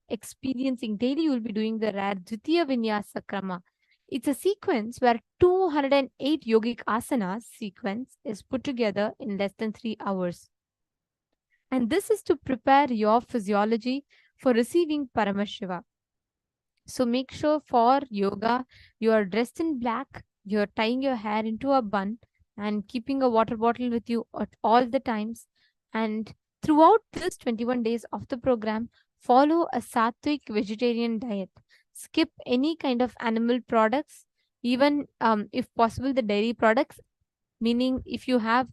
experiencing daily, you will be doing the rare Dvitiya Vinyasa Krama. It's a sequence where 208 yogic asanas sequence is put together in less than 3 hours. And this is to prepare your physiology for receiving Paramashiva. So make sure for yoga, you are dressed in black, you're tying your hair into a bun and keeping a water bottle with you at all the times. And throughout this 21 days of the program, follow a sattvic vegetarian diet. Skip any kind of animal products, even if possible, the dairy products, meaning if you have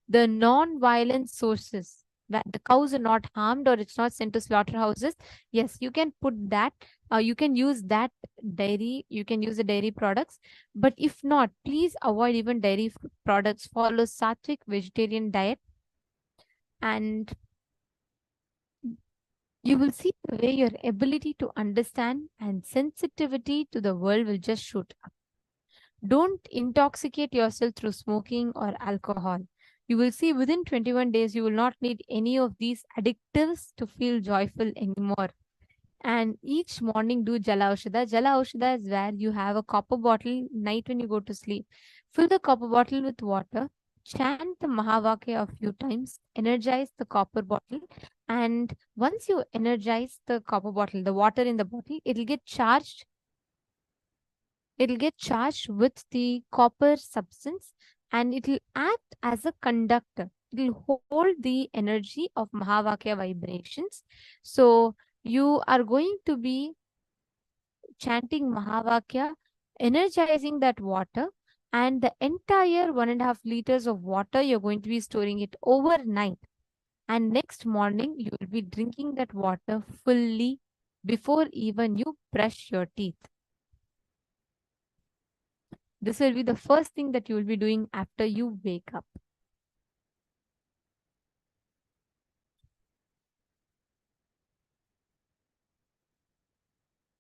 the non-violent sources, that the cows are not harmed or it's not sent to slaughterhouses, yes, you can put that, you can use that dairy, you can use the dairy products. But if not, please avoid even dairy products. Follow sattvic vegetarian diet, and you will see the way your ability to understand and sensitivity to the world will just shoot up. Don't intoxicate yourself through smoking or alcohol. You will see within 21 days, you will not need any of these addictives to feel joyful anymore. And each morning do Jala Aushadha. Jala Aushadha is where you have a copper bottle night when you go to sleep. Fill the copper bottle with water, chant the Mahavakya a few times, energize the copper bottle, and once you energize the copper bottle, the water in the bottle, it'll get charged. It'll get charged with the copper substance and it'll act as a conductor. It'll hold the energy of Mahavakya vibrations. So you are going to be chanting Mahavakya, energizing that water, and the entire 1.5 liters of water, you're going to be storing it overnight. And next morning, you will be drinking that water fully before even you brush your teeth. This will be the first thing that you will be doing after you wake up.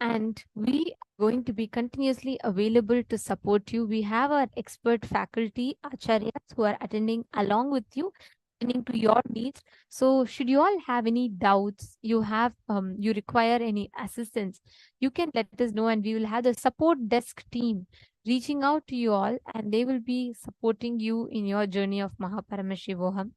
And we are going to be continuously available to support you. We have our expert faculty, acharyas, who are attending along with you, attending to your needs. So should you all have any doubts, you require any assistance, you can let us know and we will have the support desk team reaching out to you all and they will be supporting you in your journey of Paramashivoham.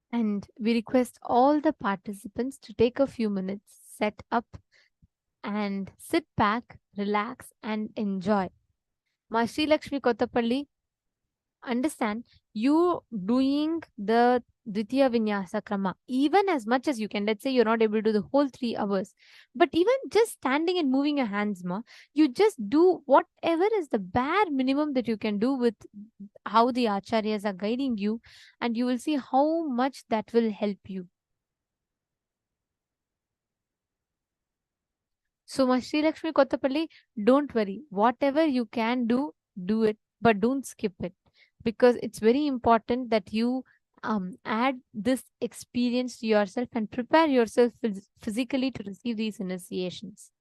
And we request all the participants to take a few minutes, set up and sit back, relax and enjoy. Ma Sri Lakshmi Kotapalli, understand you doing the Dvitiya Vinyasa Krama even as much as you can. Let's say you're not able to do the whole 3 hours, but even just standing and moving your hands, you just do whatever is the bare minimum that you can do with how the acharyas are guiding you, and you will see how much that will help you. So, Sri Lakshmi Kotapalli, don't worry. Whatever you can do, do it, but don't skip it. Because it's very important that you add this experience to yourself and prepare yourself physically to receive these initiations.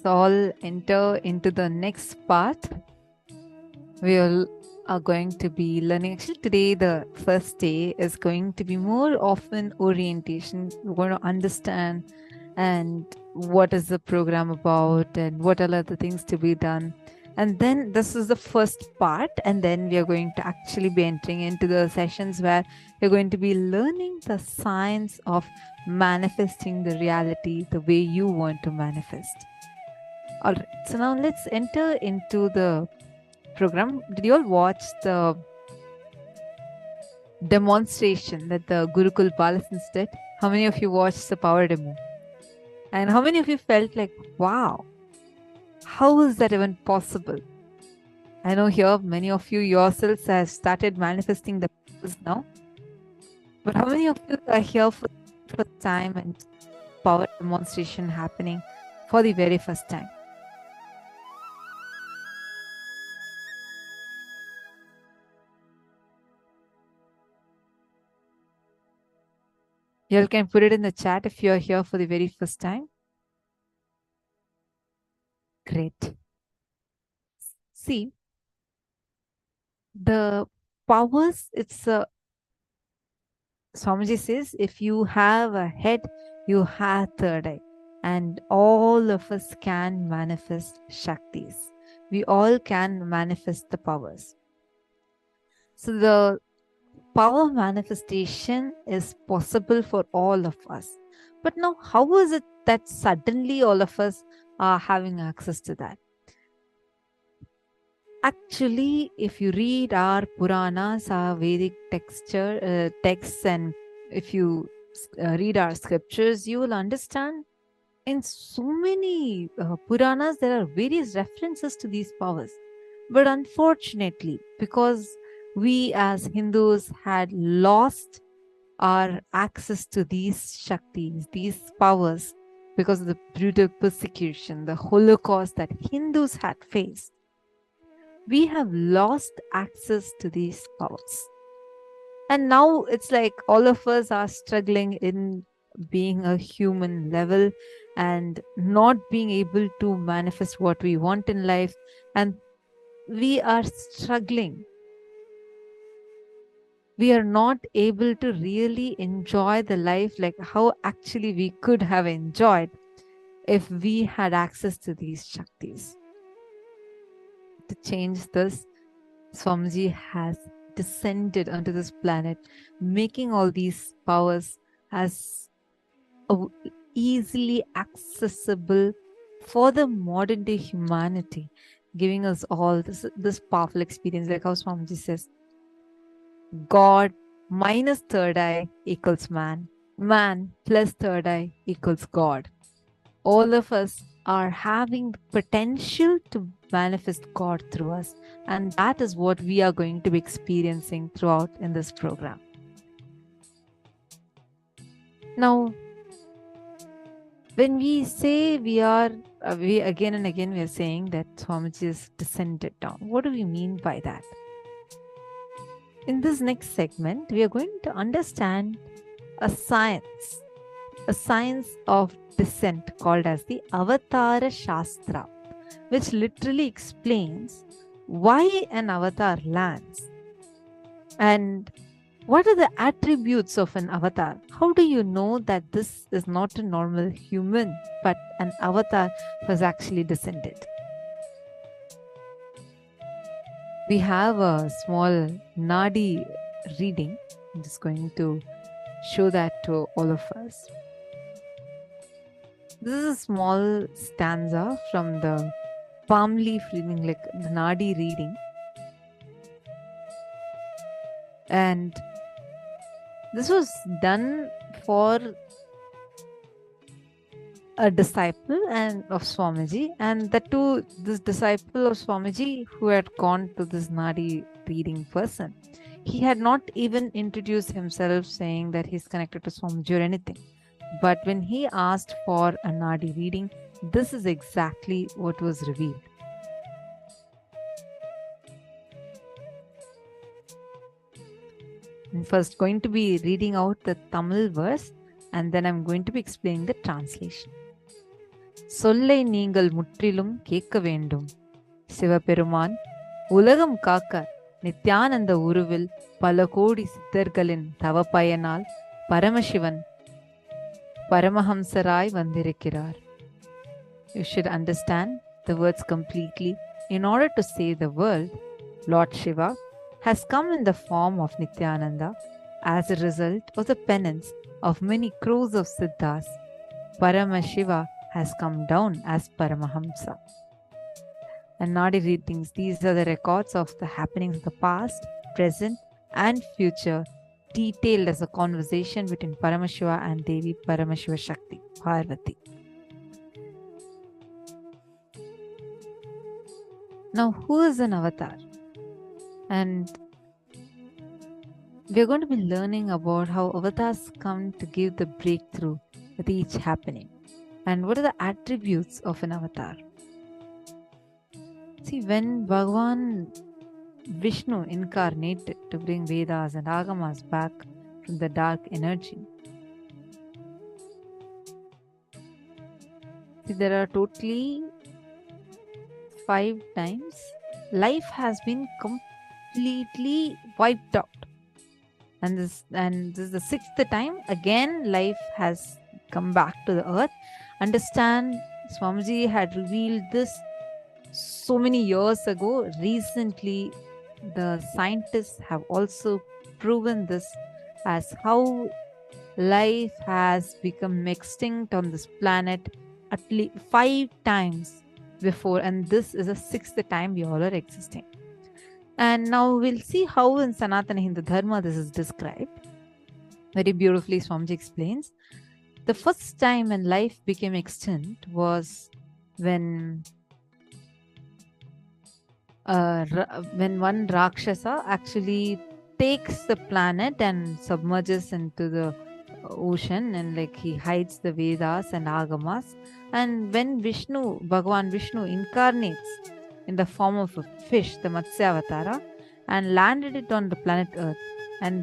let's all enter into the next part. We all are going to be learning. Actually, today, the first day, is going to be more often orientation. We're going to understand and what is the program about and what are the things to be done. And then this is the first part, and then we are going to actually be entering into the sessions where we're going to be learning the science of manifesting the reality the way you want to manifest. All right, so now let's enter into the program. Did you all watch the demonstration that the Gurukul Balasins did? How many of you watched the power demo? And how many of you felt like, wow, how is that even possible? I know here many of you yourselves have started manifesting the powers now. But how many of you are here for the first time and power demonstration happening for the very first time? You all can put it in the chat if you are here for the very first time. Great. See, the powers, it's a Swamiji says, if you have a head, you have third eye. And all of us can manifest Shaktis. We all can manifest the powers. So the power manifestation is possible for all of us. But now, how is it that suddenly all of us are having access to that? Actually, if you read our Puranas, our Vedic texts, and if you read our scriptures, you will understand in so many Puranas, there are various references to these powers. But unfortunately, because we as Hindus had lost our access to these Shaktis, these powers, because of the brutal persecution, the Holocaust that Hindus had faced, we have lost access to these powers. And now it's like all of us are struggling in being a human level and not being able to manifest what we want in life. And we are struggling. We are not able to really enjoy the life like how actually we could have enjoyed if we had access to these Shaktis. To change this, Swamiji has descended onto this planet, making all these powers as easily accessible for the modern day humanity, giving us all this powerful experience. Like how Swamiji says, God minus third eye equals man. Man plus third eye equals God. All of us are having the potential to manifest God through us. And that is what we are going to be experiencing throughout in this program. Now, when we say we again and again we are saying that Swamiji is descended down. What do we mean by that? In this next segment, we are going to understand a science of descent called as the Avatara Shastra, which literally explains why an avatar lands and what are the attributes of an avatar. How do you know that this is not a normal human but an avatar who has actually descended? We have a small Nadi reading. I'm just going to show that to all of us. This is a small stanza from the palm leaf reading, like the Nadi reading. And this was done for a disciple of Swamiji, and that too, this disciple of Swamiji who had gone to this Nadi reading person, he had not even introduced himself saying that he's connected to Swamiji or anything. But when he asked for a Nadi reading, this is exactly what was revealed. I'm first going to be reading out the Tamil verse, and then I'm going to be explaining the translation. சொல்லை நீங்கள் முற்றிலும் கேட்க வேண்டும். சிவபெருமான் உலகம் காக்க நித்யானந்த உருவில் பல கோடி சித்தர்களின் தவ பயனால் பரமசிவன் பரமஹம்சராய் வந்திருக்கிறார். You should understand the words completely. In order to save the world, Lord Shiva has come in the form of Nithyananda as a result of the penance of many crores of siddhas. Paramashiva has come down as Paramahamsa. And Nadi readings, these are the records of the happenings of the past, present, and future, detailed as a conversation between Paramashiva and Devi Paramashiva Shakti, Parvati. Now, who is an avatar? And we're going to be learning about how avatars come to give the breakthrough with each happening. And what are the attributes of an avatar? See, when Bhagavan Vishnu incarnated to bring Vedas and Agamas back from the dark energy, see, there are totally 5 times life has been completely wiped out. And this is the 6th time again life has come back to the earth. Understand, Swamiji had revealed this so many years ago. Recently, the scientists have also proven this as how life has become extinct on this planet at least 5 times before, and this is the 6th time we all are existing. And now we'll see how in Sanatana Hindu Dharma this is described. Very beautifully, Swamiji explains. The first time when life became extinct was when one Rakshasa actually takes the planet and submerges into the ocean, and like he hides the Vedas and Agamas. And when Bhagavan Vishnu incarnates in the form of a fish, the Matsya Avatara, and landed it on the planet Earth and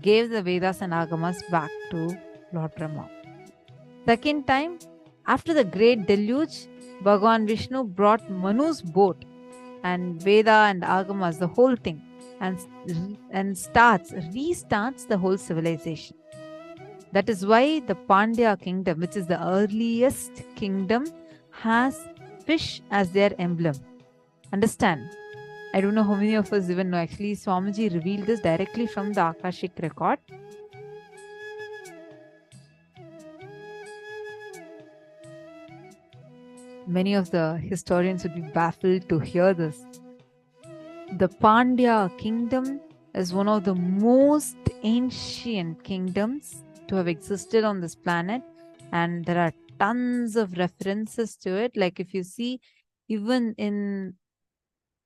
gave the Vedas and Agamas back to Lord Brahma. Second time, after the great deluge, Bhagavan Vishnu brought Manu's boat and Veda and Agamas, the whole thing, and restarts the whole civilization. That is why the Pandya kingdom, which is the earliest kingdom, has fish as their emblem. Understand? I don't know how many of us even know. Actually, Swamiji revealed this directly from the Akashic record. Many of the historians would be baffled to hear this. The Pandya kingdom is one of the most ancient kingdoms to have existed on this planet, and there are tons of references to it. Like if you see, even in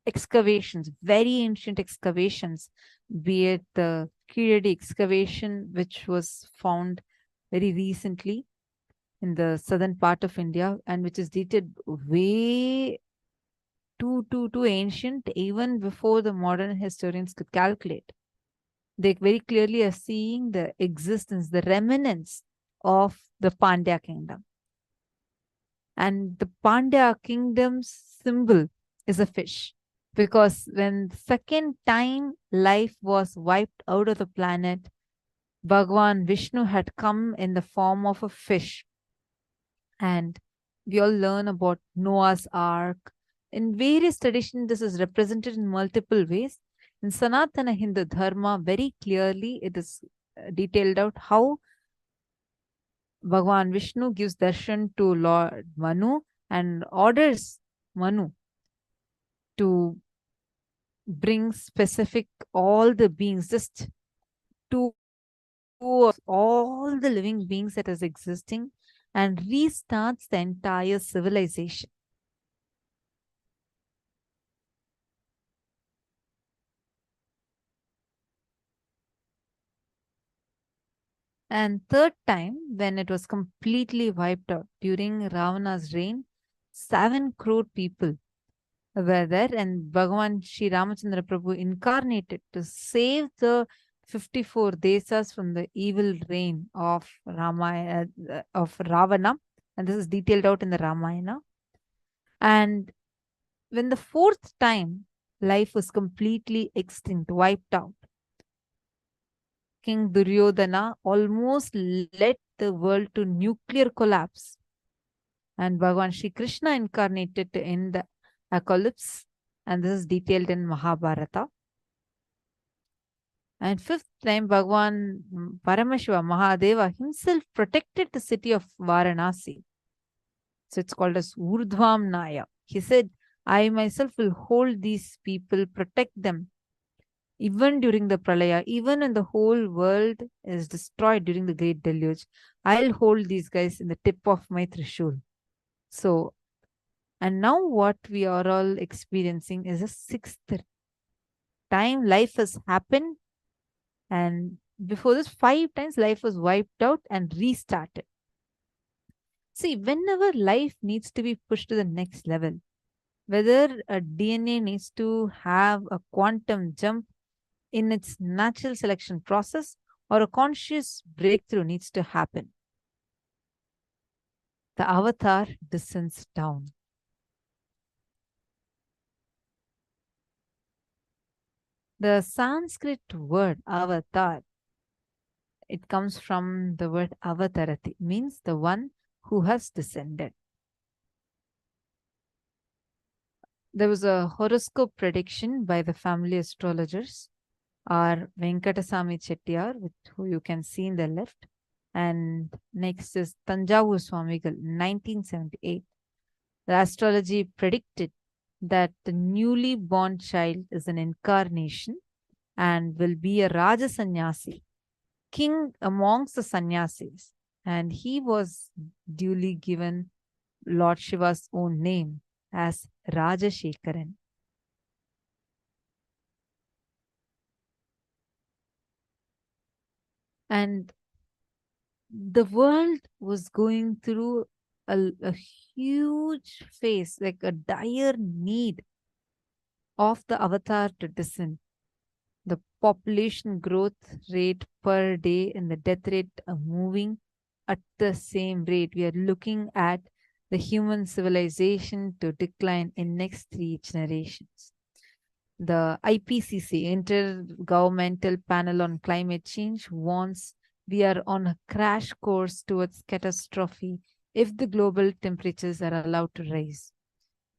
excavations, very ancient excavations, be it the Kiradi excavation, which was found very recently in the southern part of India, and which is dated way too ancient, even before the modern historians could calculate. They very clearly are seeing the existence, the remnants of the Pandya kingdom. And the Pandya kingdom's symbol is a fish, because when the second time life was wiped out of the planet, Bhagavan Vishnu had come in the form of a fish. And we all learn about Noah's Ark. In various traditions, this is represented in multiple ways. In Sanatana Hindu Dharma, very clearly it is detailed out how Bhagavan Vishnu gives darshan to Lord Manu and orders Manu to bring specific all the beings, just two of all the living beings that is existing, and restarts the entire civilization. And third time, when it was completely wiped out during Ravana's reign, 7 crore people were there, and Bhagavan Sri Ramachandra Prabhu incarnated to save the 54 desas from the evil reign of Ravana, And this is detailed out in the Ramayana. And when the fourth time life was completely extinct, wiped out, King Duryodhana almost led the world to nuclear collapse. And Bhagavan Shri Krishna incarnated to end the apocalypse. And this is detailed in Mahabharata. And fifth time, Bhagavan Paramashiva, Mahadeva himself protected the city of Varanasi. So it's called as Urdhvam Naya. He said, I myself will hold these people, protect them, even during the pralaya, even when the whole world is destroyed during the great deluge. I'll hold these guys in the tip of my trishul. So, and now what we are all experiencing is a sixth time life has happened. And before this, 5 times life was wiped out and restarted. See, whenever life needs to be pushed to the next level, whether a DNA needs to have a quantum jump in its natural selection process or a conscious breakthrough needs to happen, the avatar descends down. The Sanskrit word avatar, it comes from the word avatarati, means the one who has descended. There was a horoscope prediction by the family astrologers, are Venkatasamy Chettiar, who you can see in the left, and next is Tanjavur Swamigal, 1978. The astrology predicted that the newly born child is an incarnation and will be a Raja Sannyasi, king amongst the sannyasis, and he was duly given Lord Shiva's own name as Rajashekaran. And the world was going through a huge phase, like a dire need of the avatar to descend. The population growth rate per day and the death rate are moving at the same rate. We are looking at the human civilization to decline in next 3 generations. The IPCC, Intergovernmental Panel on Climate Change, warns we are on a crash course towards catastrophe if the global temperatures are allowed to rise.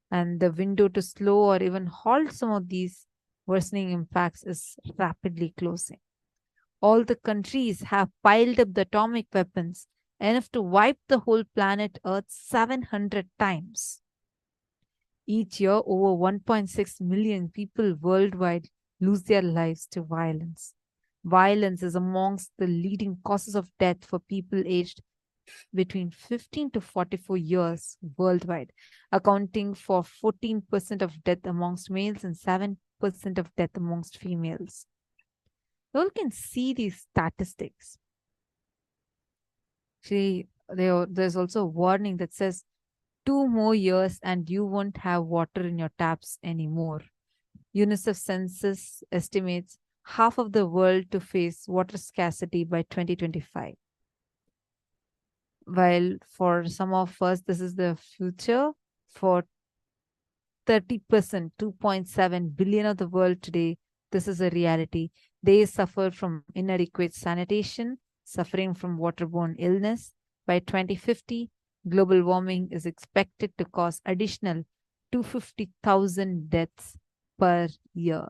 And the window to slow or even halt some of these worsening impacts is rapidly closing. All the countries have piled up the atomic weapons enough to wipe the whole planet Earth 700 times. Each year, over 1.6 million people worldwide lose their lives to violence. Violence is amongst the leading causes of death for people aged between 15 to 44 years worldwide, accounting for 14% of death amongst males and 7% of death amongst females. You all can see these statistics. See, there's also a warning that says 2 more years and you won't have water in your taps anymore. UNICEF census estimates half of the world to face water scarcity by 2025. While for some of us, this is the future, for 30%, 2.7 billion of the world today, this is a reality. They suffer from inadequate sanitation, suffering from waterborne illness. By 2050, global warming is expected to cause additional 250,000 deaths per year.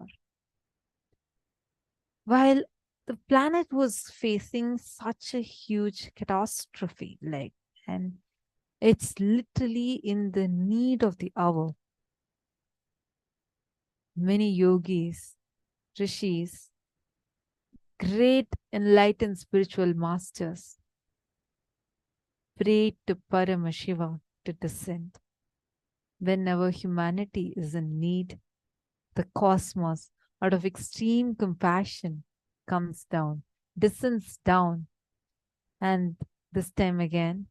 While the planet was facing such a huge catastrophe, and it's literally in the need of the hour. Many yogis, rishis, great enlightened spiritual masters prayed to Paramashiva to descend. Whenever humanity is in need, the cosmos, out of extreme compassion, comes down, descends down, and this time again,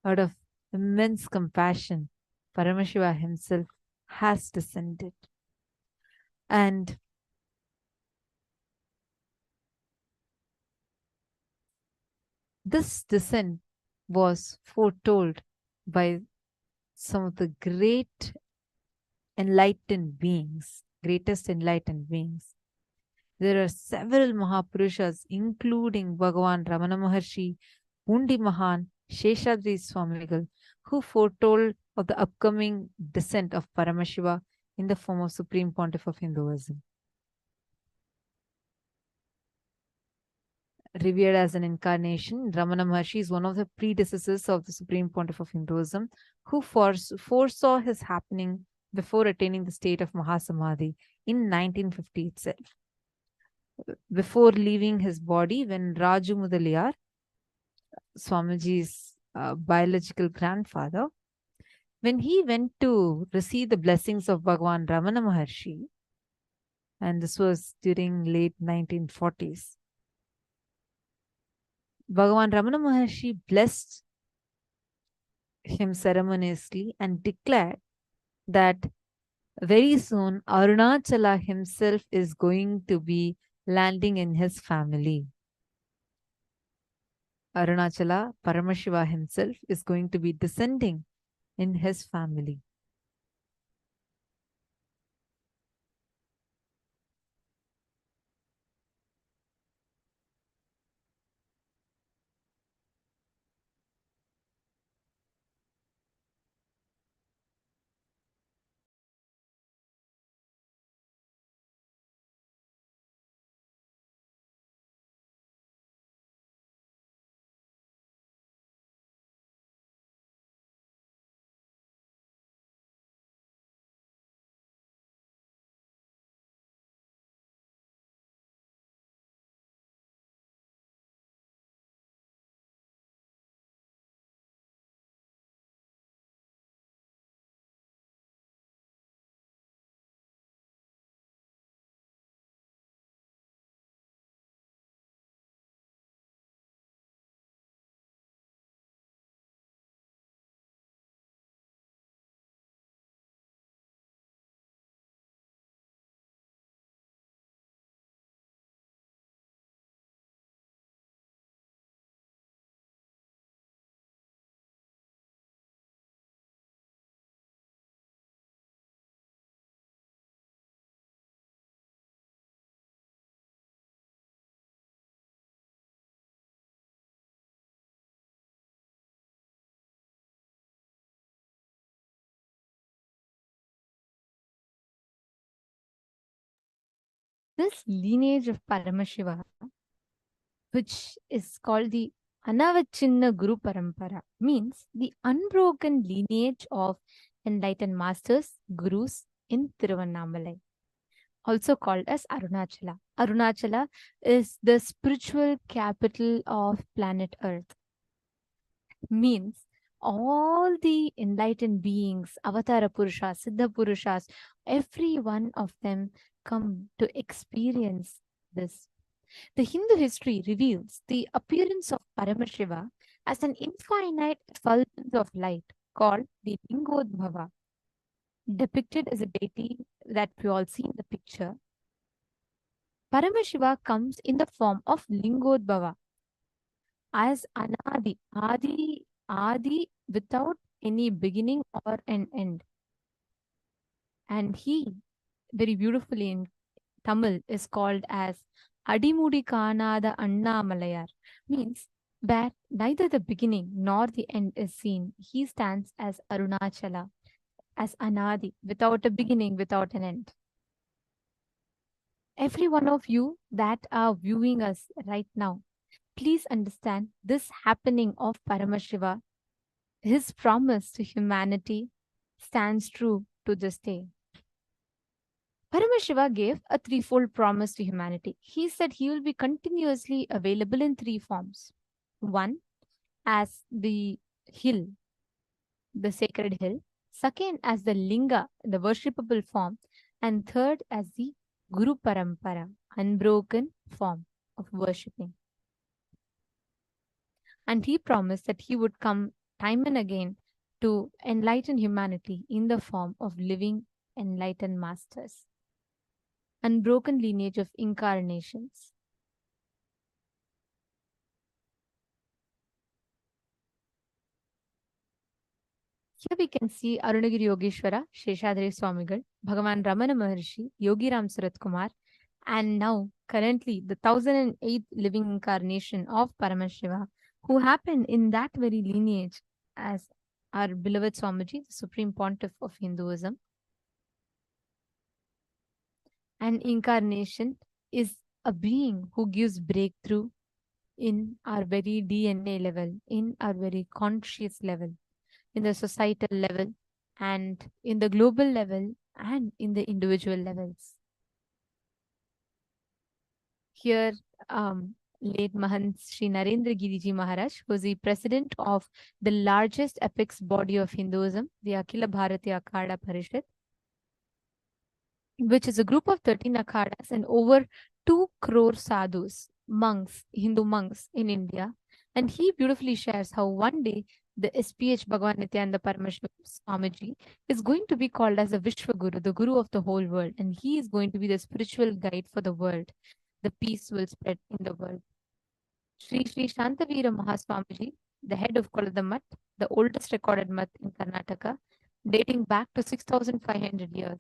out of immense compassion, Paramashiva himself has descended. And this descent was foretold by some of the great enlightened beings, greatest enlightened beings. There are several Mahapurushas, including Bhagavan Ramana Maharshi, Undi Mahan, Sheshadri Swamigal, who foretold of the upcoming descent of Paramashiva in the form of Supreme Pontiff of Hinduism. Revered as an incarnation, Ramana Maharshi is one of the predecessors of the Supreme Pontiff of Hinduism, who foresaw his happening before attaining the state of Mahasamadhi in 1950 itself. Before leaving his body, when Raju Mudaliyar, Swamiji's biological grandfather, when he went to receive the blessings of Bhagavan Ramana Maharshi, and this was during late 1940s, Bhagavan Ramana Maharshi blessed him ceremoniously and declared that very soon Arunachala himself is going to be landing in his family. Arunachala, Paramashiva himself, is going to be descending in his family. This lineage of Paramashiva, which is called the Anavachinna Guru Parampara, means the unbroken lineage of enlightened masters, gurus in Tiruvannamalai, also called as Arunachala. Arunachala is the spiritual capital of planet Earth. Means all the enlightened beings, Avatara Purushas, Siddha Purushas, every one of them come to experience this. The Hindu history reveals the appearance of Paramashiva as an infinite effulgence of light called the Lingodbhava, depicted as a deity that we all see in the picture. Paramashiva comes in the form of Lingodbhava as Anadi, Adi without any beginning or an end. And he, very beautifully in Tamil, is called as Adimudi Kanada Annamalayar, means that neither the beginning nor the end is seen. He stands as Arunachala, as Anadi, without a beginning, without an end. Every one of you that are viewing us right now, please understand this happening of Paramashiva, his promise to humanity, stands true to this day. Paramashiva gave a threefold promise to humanity. He said he will be continuously available in three forms. One, as the hill, the sacred hill. Second, as the linga, the worshipable form. And third, as the Guru Parampara, unbroken form of worshipping. And he promised that he would come time and again to enlighten humanity in the form of living enlightened masters. Unbroken lineage of incarnations. Here we can see Arunagiri Yogeshwara, Sheshadri Swamigal, Bhagavan Ramana Maharshi, Yogi Ram Surat Kumar, and now currently the 1008th living incarnation of Paramashiva, who happened in that very lineage as our beloved Swamiji, the Supreme Pontiff of Hinduism. An incarnation is a being who gives breakthrough in our very DNA level, in our very conscious level, in the societal level, and in the global level, and in the individual levels. Here, late Mahant Sri Narendra Giriji Maharaj, who is the president of the largest apex body of Hinduism, the Akhila Bharatiya Akhada Parishad, which is a group of 13 akhadas and over 2 crore sadhus, monks, Hindu monks in India. And he beautifully shares how one day the SPH Bhagavan Nithyananda Paramashivam Swamiji is going to be called as a Vishwa Guru, the Guru of the whole world. And he is going to be the spiritual guide for the world. The peace will spread in the world. Sri Sri Shantavira Mahaswamiji, the head of Koladamat, the oldest recorded mat in Karnataka, dating back to 6,500 years,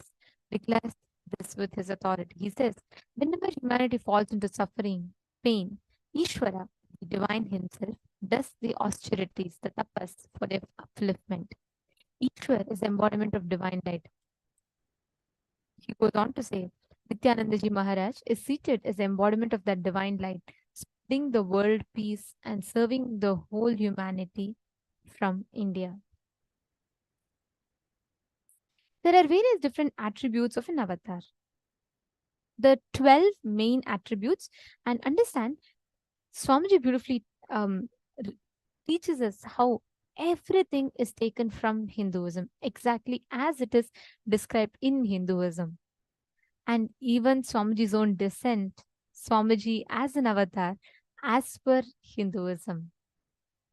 declares this with his authority. He says, whenever humanity falls into suffering, pain, Ishvara, the divine himself, does the austerities, the tapas for their upliftment. Ishvara is the embodiment of divine light. He goes on to say, Nithyanandaji Maharaj is seated as the embodiment of that divine light, spreading the world peace and serving the whole humanity from India. There are various different attributes of an avatar. The 12 main attributes, and understand, Swamiji beautifully teaches us how everything is taken from Hinduism, exactly as it is described in Hinduism. And even Swamiji's own descent, Swamiji as an avatar, as per Hinduism.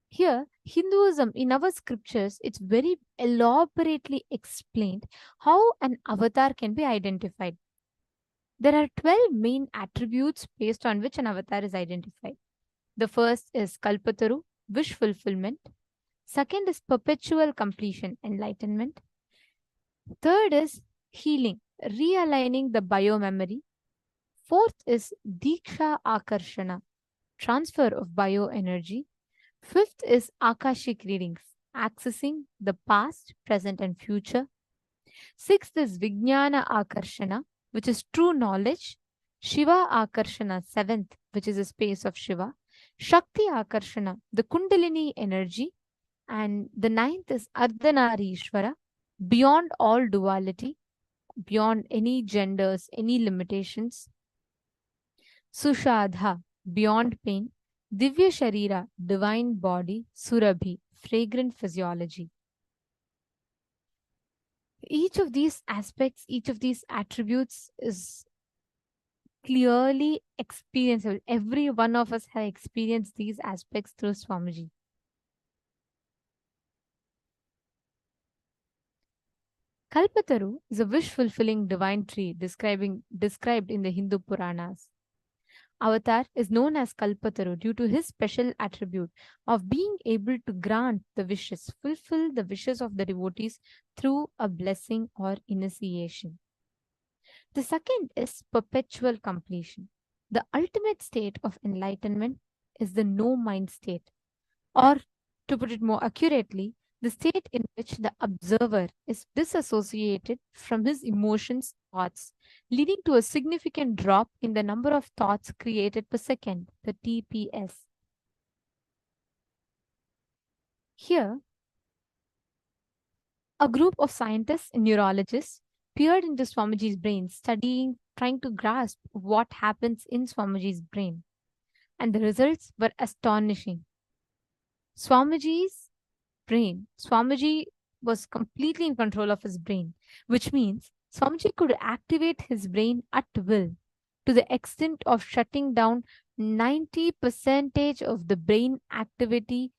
Here, Hinduism, in our scriptures, it's very elaborately explained how an avatar can be identified. There are 12 main attributes based on which an avatar is identified. The first is Kalpataru, wish fulfillment. Second is perpetual completion, enlightenment. Third is healing, realigning the biomemory. Fourth is deeksha akarshana, transfer of bioenergy. Fifth is akashic readings, accessing the past, present, and future. Sixth is vijnana akarshana, which is true knowledge. Shiva akarshana, seventh, which is a space of Shiva. Shakti akarshana, the kundalini energy. And the ninth is ardhanari ishvara, beyond all duality, beyond any genders, any limitations. Sushadha, beyond pain. Divya Sharira, divine body. Surabhi, fragrant physiology. Each of these aspects, each of these attributes is clearly experienceable. Every one of us has experienced these aspects through Swamiji. Kalpataru is a wish-fulfilling divine tree described in the Hindu Puranas. Avatar is known as Kalpataru due to his special attribute of being able to grant the wishes, fulfill the wishes of the devotees through a blessing or initiation. The second is perpetual completion. The ultimate state of enlightenment is the no-mind state, or to put it more accurately, the state in which the observer is disassociated from his emotions, thoughts, leading to a significant drop in the number of thoughts created per second, the TPS. Here, a group of scientists and neurologists peered into Swamiji's brain, trying to grasp what happens in Swamiji's brain. And the results were astonishing. Swamiji's brain, Swamiji was completely in control of his brain, which means Swamiji could activate his brain at will to the extent of shutting down 90% of the brain activity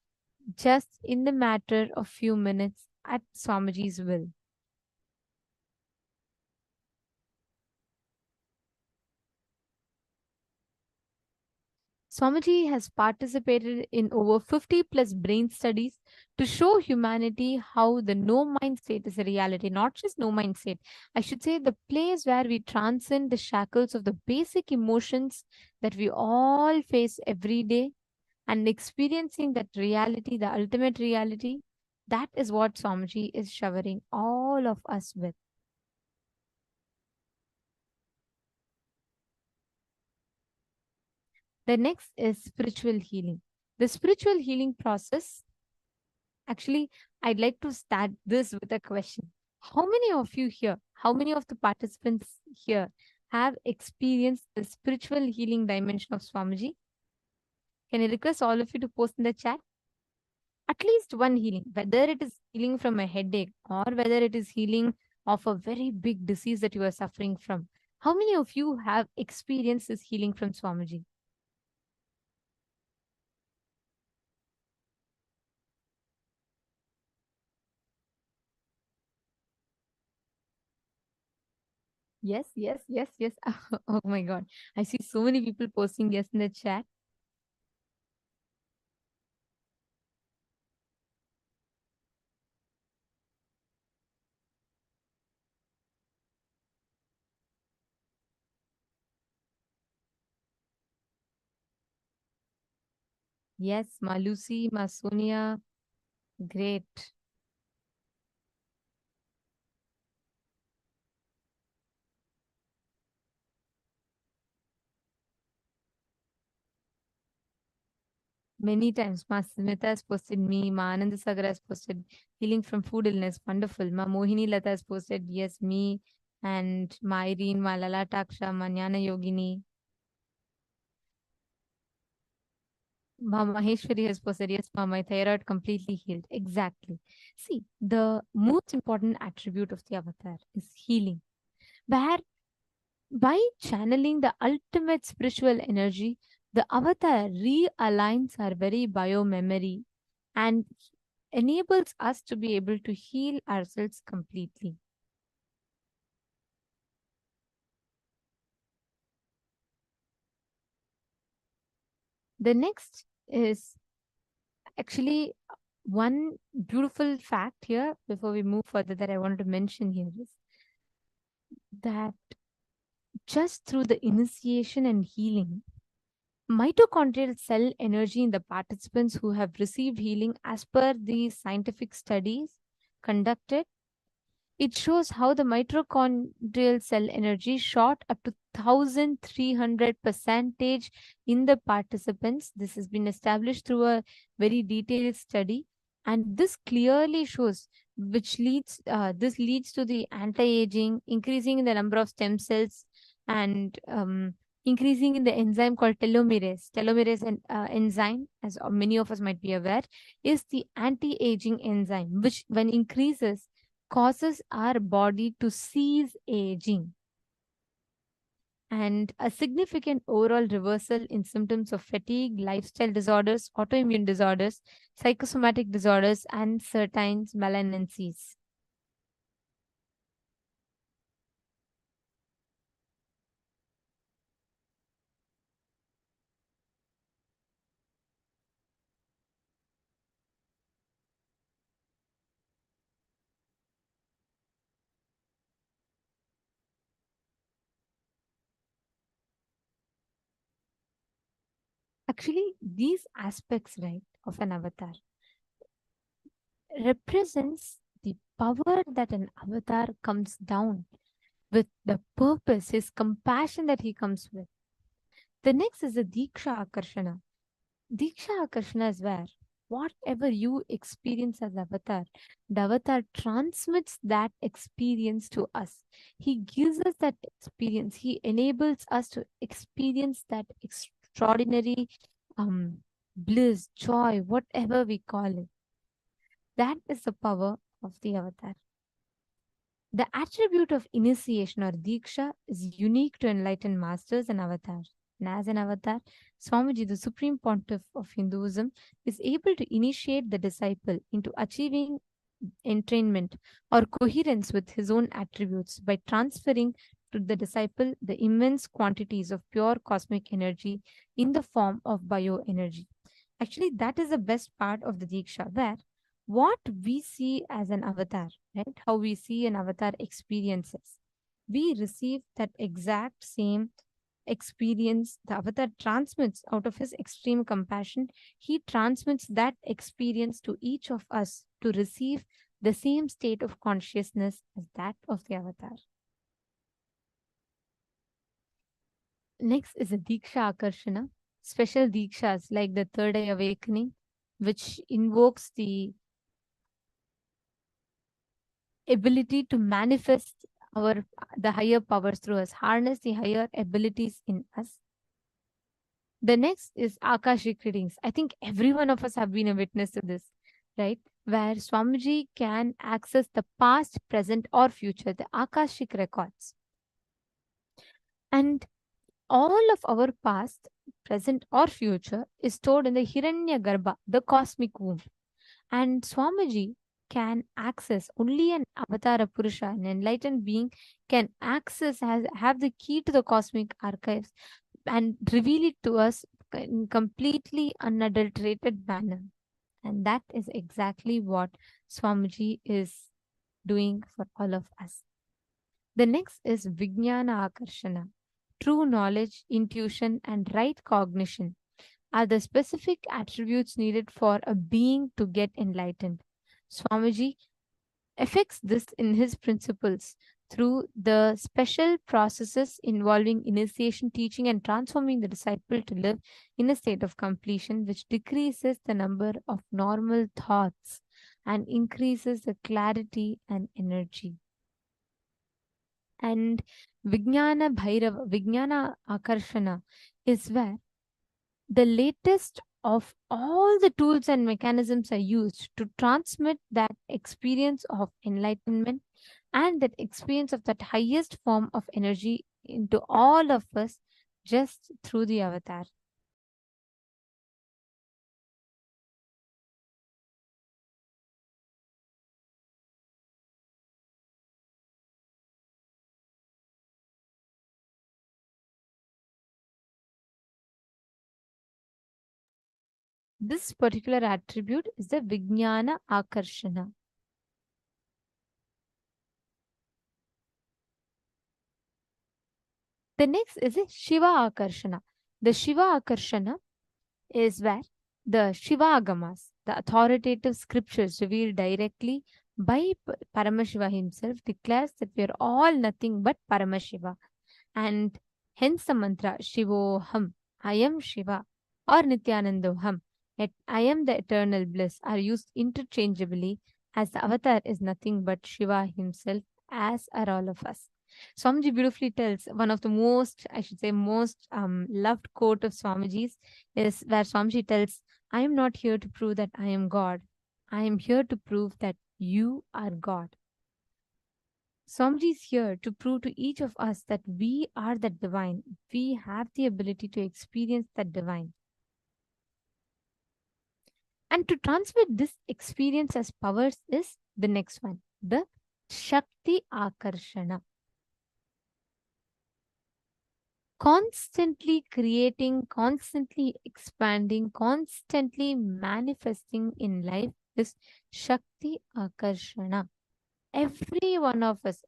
just in the matter of few minutes at Swamiji's will. Swamiji has participated in over 50 plus brain studies to show humanity how the no mind state is a reality, not just no mind state. I should say the place where we transcend the shackles of the basic emotions that we all face every day and experiencing that reality, the ultimate reality. That is what Swamiji is showering all of us with. The next is spiritual healing. The spiritual healing process, actually, I'd like to start this with a question. How many of you here, how many of the participants here have experienced the spiritual healing dimension of Swamiji? Can I request all of you to post in the chat? At least one healing, whether it is healing from a headache or whether it is healing of a very big disease that you are suffering from. How many of you have experienced this healing from Swamiji? Yes, yes, yes, yes. Oh my God. I see so many people posting yes in the chat. Yes, Ma Lucy, Ma Sonia. Great. Many times, Ma Smita has posted me, Ma Anand Sagar has posted healing from food illness. Wonderful. Ma Mohini Lata has posted yes, me. And Ma Irene, Ma Lalataksha, Ma Jnana Yogini. Ma Maheshwari has posted, yes, Ma, my thyroid completely healed. Exactly. See, the most important attribute of the avatar is healing. Where by channeling the ultimate spiritual energy, the avatar realigns our very biomemory and enables us to be able to heal ourselves completely. The next is actually one beautiful fact here before we move further that I wanted to mention here is that just through the initiation and healing, mitochondrial cell energy in the participants who have received healing as per the scientific studies conducted, it shows how the mitochondrial cell energy shot up to 1300% in the participants. This has been established through a very detailed study, and this clearly shows this leads to the anti-aging, increasing in the number of stem cells, and increasing in the enzyme called telomerase. Telomerase enzyme, as many of us might be aware, is the anti-aging enzyme, which when increases causes our body to cease aging, and a significant overall reversal in symptoms of fatigue, lifestyle disorders, autoimmune disorders, psychosomatic disorders, and certain malignancies. Actually, these aspects, right, of an avatar represents the power that an avatar comes down with, the purpose, his compassion that he comes with. The next is the Deeksha Akarshana. Deeksha Akarshana is where whatever you experience as avatar, the avatar transmits that experience to us. He gives us that experience. He enables us to experience that extraordinary bliss, joy, whatever we call it. That is the power of the avatar. The attribute of initiation or Deeksha is unique to enlightened masters and avatars. And as an avatar, Swamiji, the Supreme Pontiff of Hinduism, is able to initiate the disciple into achieving entrainment or coherence with his own attributes by transferring to the disciple the immense quantities of pure cosmic energy in the form of bioenergy. Actually, that is the best part of the Diksha, where what we see as an avatar, right? How we see an avatar experiences. We receive that exact same experience. The avatar transmits out of his extreme compassion. He transmits that experience to each of us to receive the same state of consciousness as that of the avatar. Next is a Diksha Akarshana. Special Dikshas like the Third Eye Awakening, which invokes the ability to manifest the higher powers through us, harness the higher abilities in us. The next is Akashic readings. I think every one of us have been a witness to this, right? Where Swamiji can access the past, present, or future, the Akashic records. And all of our past, present, or future is stored in the Hiranya Garbha, the cosmic womb. And Swamiji can access, only an Avatara Purusha, an enlightened being, can access, have the key to the cosmic archives and reveal it to us in completely unadulterated manner. And that is exactly what Swamiji is doing for all of us. The next is Vijnana Akarshana. True knowledge, intuition, and right cognition are the specific attributes needed for a being to get enlightened. Swamiji affects this in his principles through the special processes involving initiation, teaching, and transforming the disciple to live in a state of completion, which decreases the number of normal thoughts and increases the clarity and energy. And Vijnana Bhairava, Vijnana Akarshana is where the latest of all the tools and mechanisms are used to transmit that experience of enlightenment and that experience of that highest form of energy into all of us just through the avatar. This particular attribute is the Vijnana Akarshana. The next is a Shiva Akarshana. The Shiva Akarshana is where the Shiva Agamas, the authoritative scriptures revealed directly by Paramashiva himself, declares that we are all nothing but Paramashiva. And hence the mantra Shivoham, I am Shiva, or Nithyanandoham, I am the eternal bliss, are used interchangeably, as the avatar is nothing but Shiva himself, as are all of us. Swamiji beautifully tells one of the most, I should say, most loved quote of Swamiji's is where Swamiji tells, I am not here to prove that I am God. I am here to prove that you are God. Swamiji is here to prove to each of us that we are that divine. We have the ability to experience that divine. And to transmit this experience as powers is the next one, the Shakti Akarshana. Constantly creating, constantly expanding, constantly manifesting in life is Shakti Akarshana. Every one of us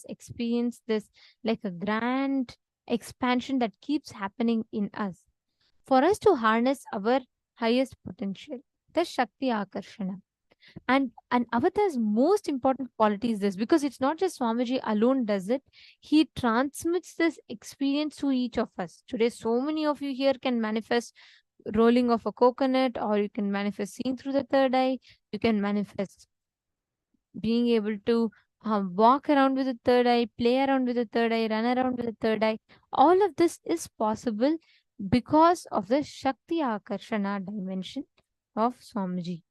experience this like a grand expansion that keeps happening in us. For us to harness our highest potential, the Shakti Akarshana. And an avatar's most important quality is this, because it's not just Swamiji alone does it. He transmits this experience to each of us. Today, so many of you here can manifest rolling of a coconut, or you can manifest seeing through the third eye. You can manifest being able to walk around with the third eye, play around with the third eye, run around with the third eye. All of this is possible because of the Shakti Akarshana dimension of Swamiji.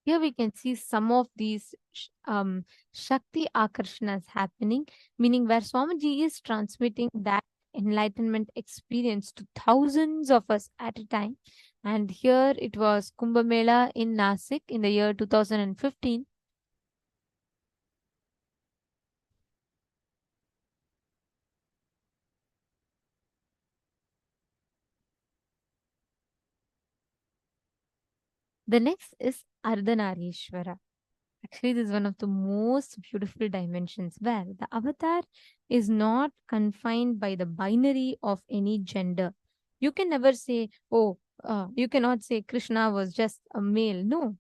Here we can see some of these Shakti Akarshanas happening, meaning where Swamiji is transmitting that enlightenment experience to thousands of us at a time. And here it was Kumbh Mela in Nasik in the year 2015. The next is Ardhanarishwara. Actually, this is one of the most beautiful dimensions where the avatar is not confined by the binary of any gender. You can never say, oh, you cannot say Krishna was just a male. No.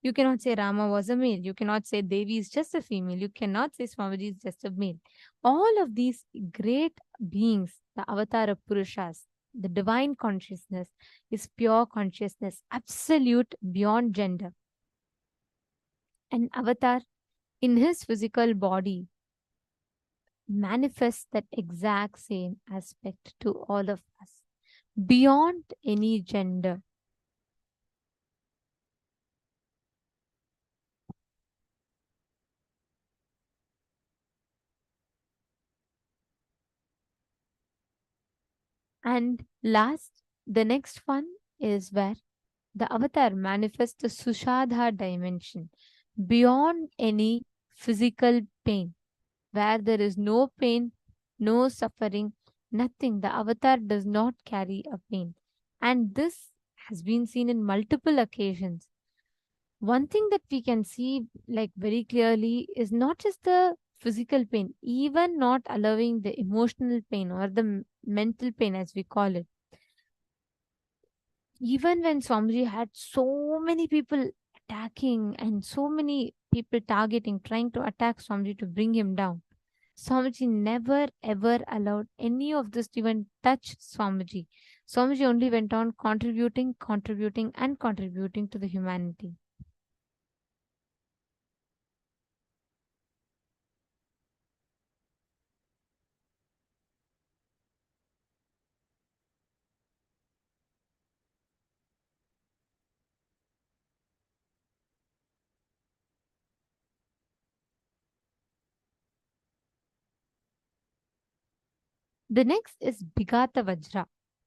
You cannot say Rama was a male. You cannot say Devi is just a female. You cannot say Swamiji is just a male. All of these great beings, the avatar Purushas, the divine consciousness is pure consciousness, absolute beyond gender. An avatar in his physical body manifests that exact same aspect to all of us beyond any gender. And last, the next one is where the avatar manifests the Sushadha dimension beyond any physical pain, where there is no pain, no suffering, nothing. The avatar does not carry a pain. And this has been seen in multiple occasions. One thing that we can see like very clearly is not just the physical pain, even not allowing the emotional pain or the mental pain as we call it. Even when Swamiji had so many people attacking and so many people targeting, trying to attack Swamiji to bring him down, Swamiji never ever allowed any of this to even touch Swamiji. Swamiji only went on contributing, contributing, and contributing to the humanity. The next is Bhigata Vajra,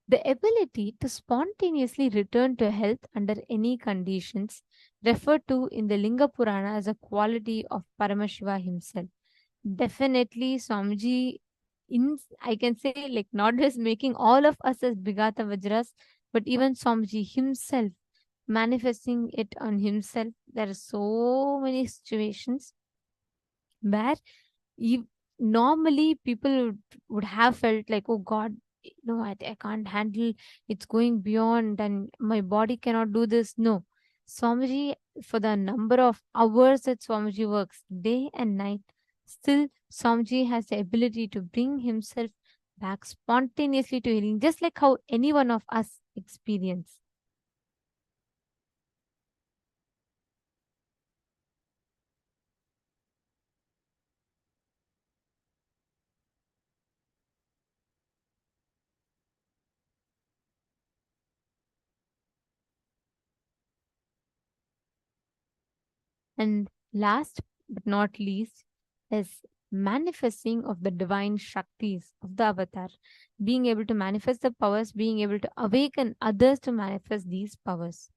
the ability to spontaneously return to health under any conditions, referred to in the Linga Purana as a quality of Paramashiva himself. Definitely, Swamiji, I can say, like, not just making all of us as Bhigata Vajras, but even Swamiji himself manifesting it on himself. There are so many situations where normally people would have felt like, oh God, no, I can't handle, it's going beyond, and my body cannot do this. No, Swamiji, for the number of hours that Swamiji works day and night, still Swamiji has the ability to bring himself back spontaneously to healing, just like how any one of us experience. And last but not least is manifesting of the divine Shaktis of the avatar, being able to manifest the powers, being able to awaken others to manifest these powers.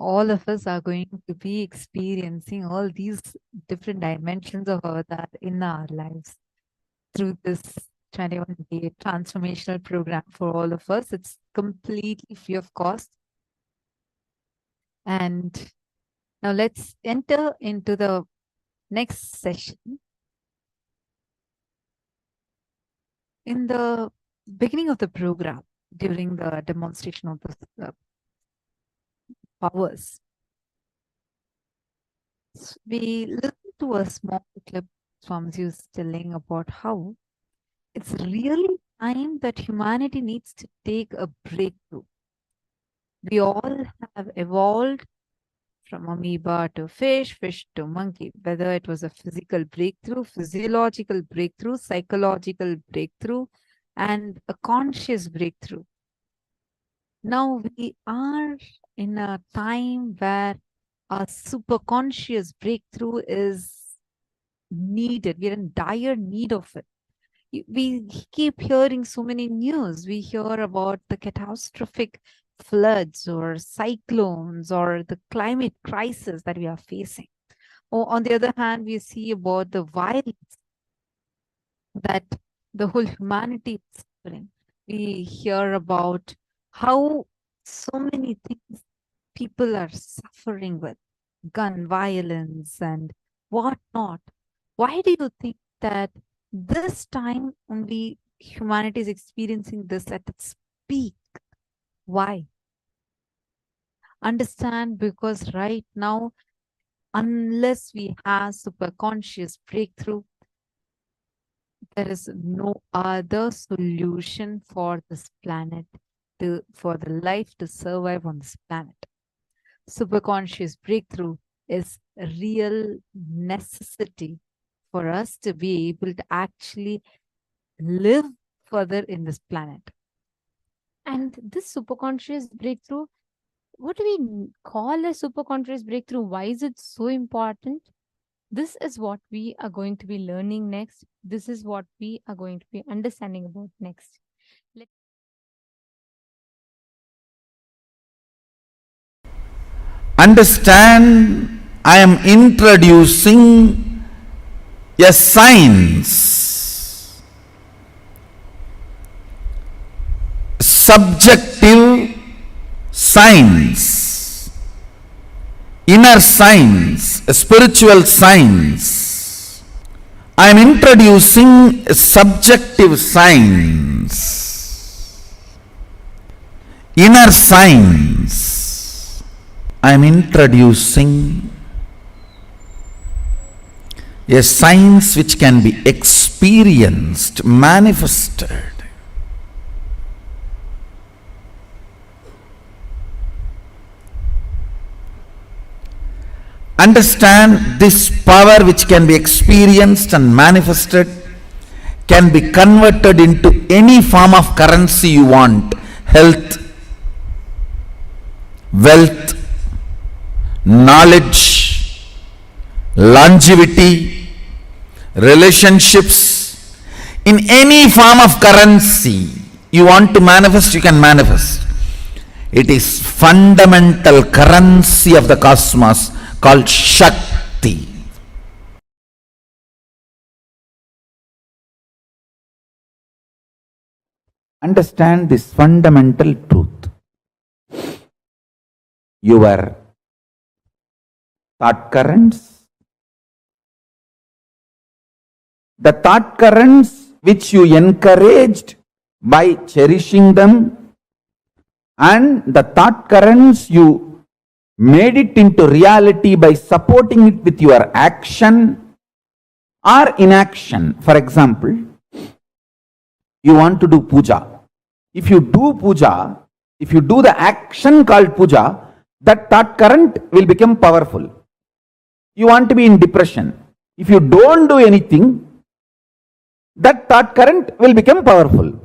All of us are going to be experiencing all these different dimensions of avatar in our lives through this 21-day transformational program for all of us. It's completely free of cost. And now let's enter into the next session. In the beginning of the program, during the demonstration of the powers, we listened to a small clip Swamiji was telling about how it's really time that humanity needs to take a breakthrough. We all have evolved from amoeba to fish, fish to monkey, whether it was a physical breakthrough, physiological breakthrough, psychological breakthrough, and a conscious breakthrough. Now we are in a time where a superconscious breakthrough is needed. We're in dire need of it. We keep hearing so many news. We hear about the catastrophic floods or cyclones or the climate crisis that we are facing. Or on the other hand, we see about the violence that the whole humanity is suffering. We hear about how so many things people are suffering with, gun violence and whatnot. Why do you think that this time only humanity is experiencing this at its peak? Why? Understand, because right now, unless we have superconscious breakthrough, there is no other solution for this planet, for the life to survive on this planet. Superconscious breakthrough is a real necessity for us to be able to actually live further in this planet. And this superconscious breakthrough, what do we call a superconscious breakthrough? Why is it so important? This is what we are going to be learning next. This is what we are going to be understanding about next. Understand, I am introducing a science, subjective science, inner science, a spiritual science. I am introducing a subjective science, inner science. I am introducing a science which can be experienced, manifested. Understand this power which can be experienced and manifested can be converted into any form of currency you want. Health, wealth, knowledge, longevity, relationships. In any form of currency you want to manifest, you can manifest. It is fundamental currency of the cosmos called Shakti. Understand this fundamental truth. Your thought currents, the thought currents which you encouraged by cherishing them, and the thought currents you made it into reality by supporting it with your action or inaction. For example, you want to do puja. If you do puja, if you do the action called puja, that thought current will become powerful. You want to be in depression. If you don't do anything, that thought current will become powerful.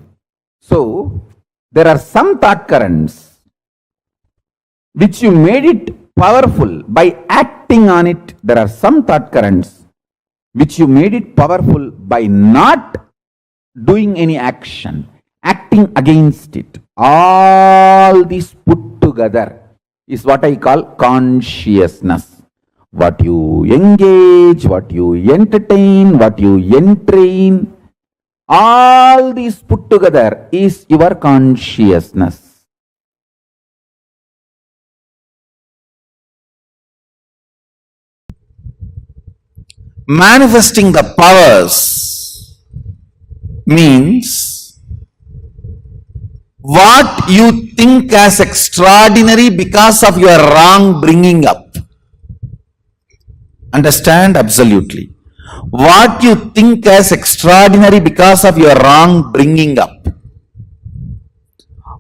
So, there are some thought currents which you made it powerful by acting on it. There are some thought currents which you made it powerful by not doing any action, acting against it. All these put together is what I call consciousness. What you engage, what you entertain, what you entrain, all these put together is your consciousness. Manifesting the powers means what you think as extraordinary because of your wrong bringing up. Understand? Absolutely. What you think as extraordinary because of your wrong bringing up.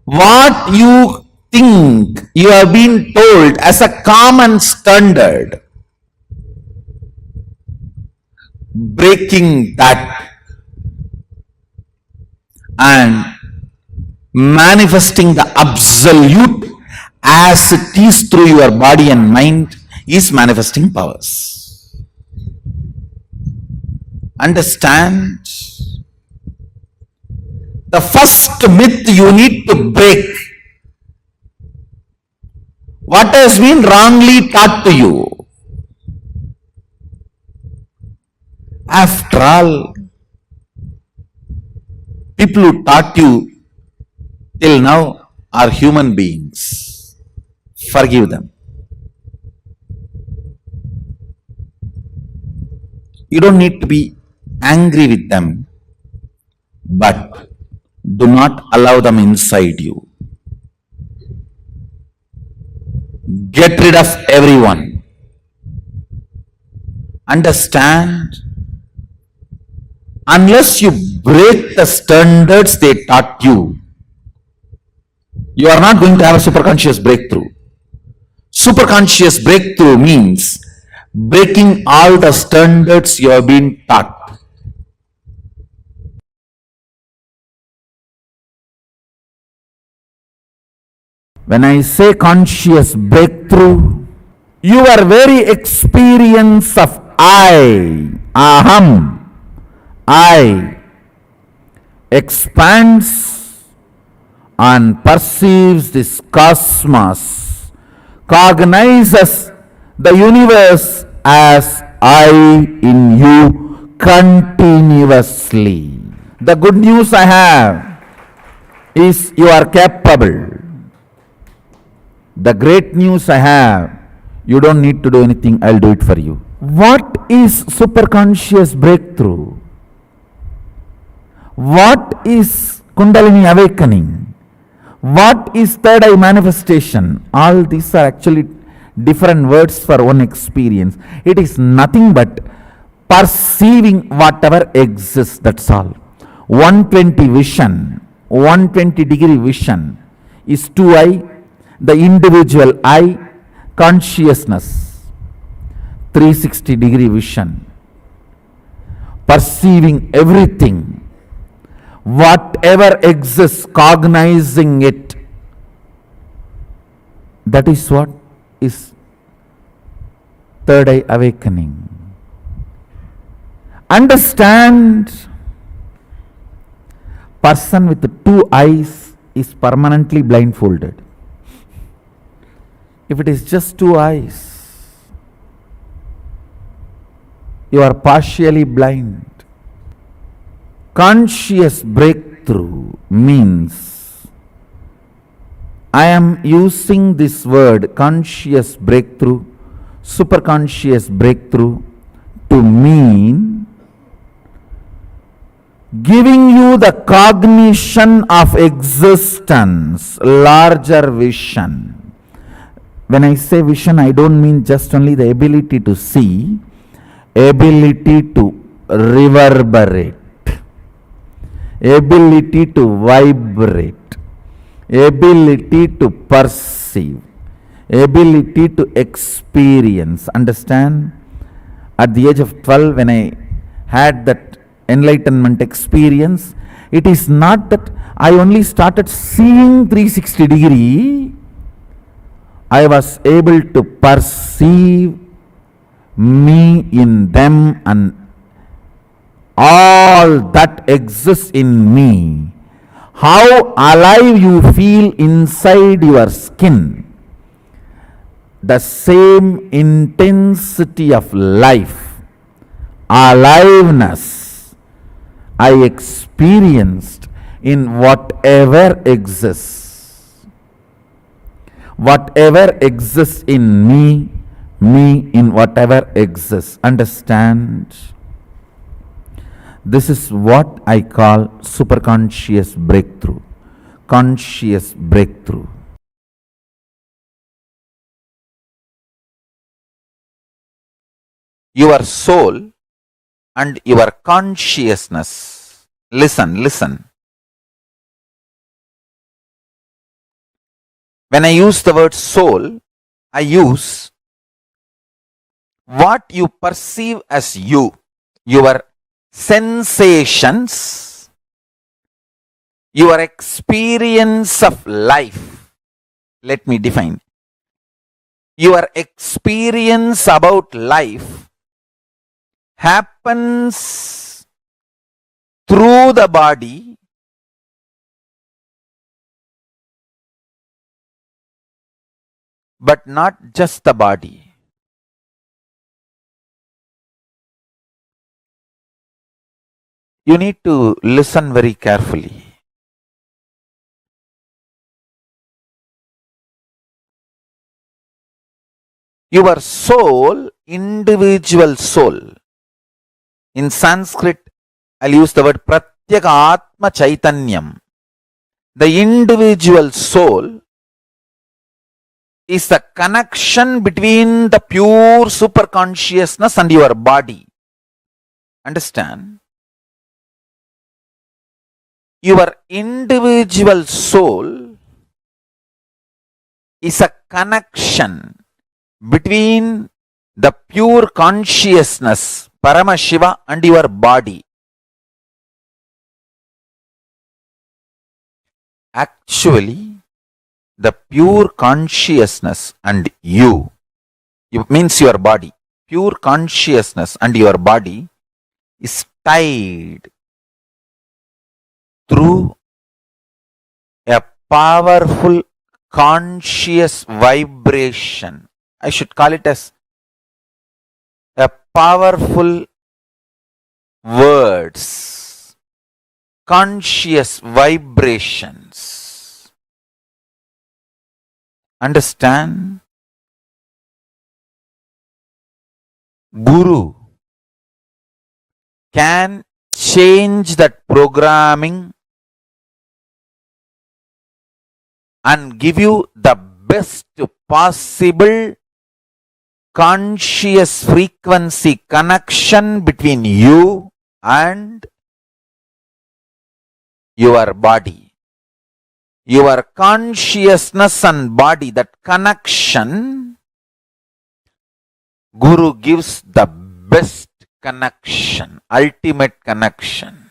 What you think you have been told as a common standard. Breaking that and manifesting the absolute as it is through your body and mind is manifesting powers. Understand? The first myth you need to break. What has been wrongly taught to you? After all, people who taught you till now are human beings. Forgive them. You don't need to be angry with them, but do not allow them inside you. Get rid of everyone. Understand? Unless you break the standards they taught you, you are not going to have a superconscious breakthrough. Superconscious breakthrough means breaking all the standards you have been taught. When I say conscious breakthrough, your very experience of I, aham, I expands and perceives this cosmos, cognizes the universe as I in you continuously. The good news I have is you are capable. The great news I have, you don't need to do anything, I'll do it for you. What is superconscious breakthrough? What is Kundalini awakening? What is third eye manifestation? All these are actually different words for one experience. It is nothing but perceiving whatever exists, that's all. 120 vision, 120-degree vision is 2I, the individual I, consciousness. 360-degree vision, perceiving everything, whatever exists, cognizing it. That is what is third eye awakening. Understand, person with 2 eyes is permanently blindfolded. If it is just 2 eyes, you are partially blind. Conscious breakthrough means, I am using this word conscious breakthrough, superconscious breakthrough, to mean giving you the cognition of existence, larger vision. When I say vision, I don't mean just only the ability to see, ability to reverberate, ability to vibrate, ability to perceive, ability to experience. Understand? At the age of 12, when I had that enlightenment experience, it is not that I only started seeing 360-degree, I was able to perceive me in them and all that exists in me. How alive you feel inside your skin. The same intensity of life, aliveness, I experienced in whatever exists. Whatever exists in me, me in whatever exists. Understand? This is what I call superconscious breakthrough, conscious breakthrough. Your soul and your consciousness. Listen, listen. When I use the word soul, I use what you perceive as you, your sensations, your experience of life. Let me define. Your experience about life happens through the body, but not just the body. You need to listen very carefully. Your soul, individual soul. In Sanskrit, I'll use the word Pratyeka Atma Chaitanyam. The individual soul is the connection between the pure superconsciousness and your body. Understand? Your individual soul is a connection between the pure consciousness, Paramashiva, and your body. Actually, the pure consciousness and you, it means your body, pure consciousness and your body is tied through a powerful conscious vibration. I should call it as a powerful words, conscious vibrations. Understand? Guru can change that programming and give you the best possible conscious frequency connection between you and your body. Your consciousness and body, that connection, Guru gives the best connection, ultimate connection.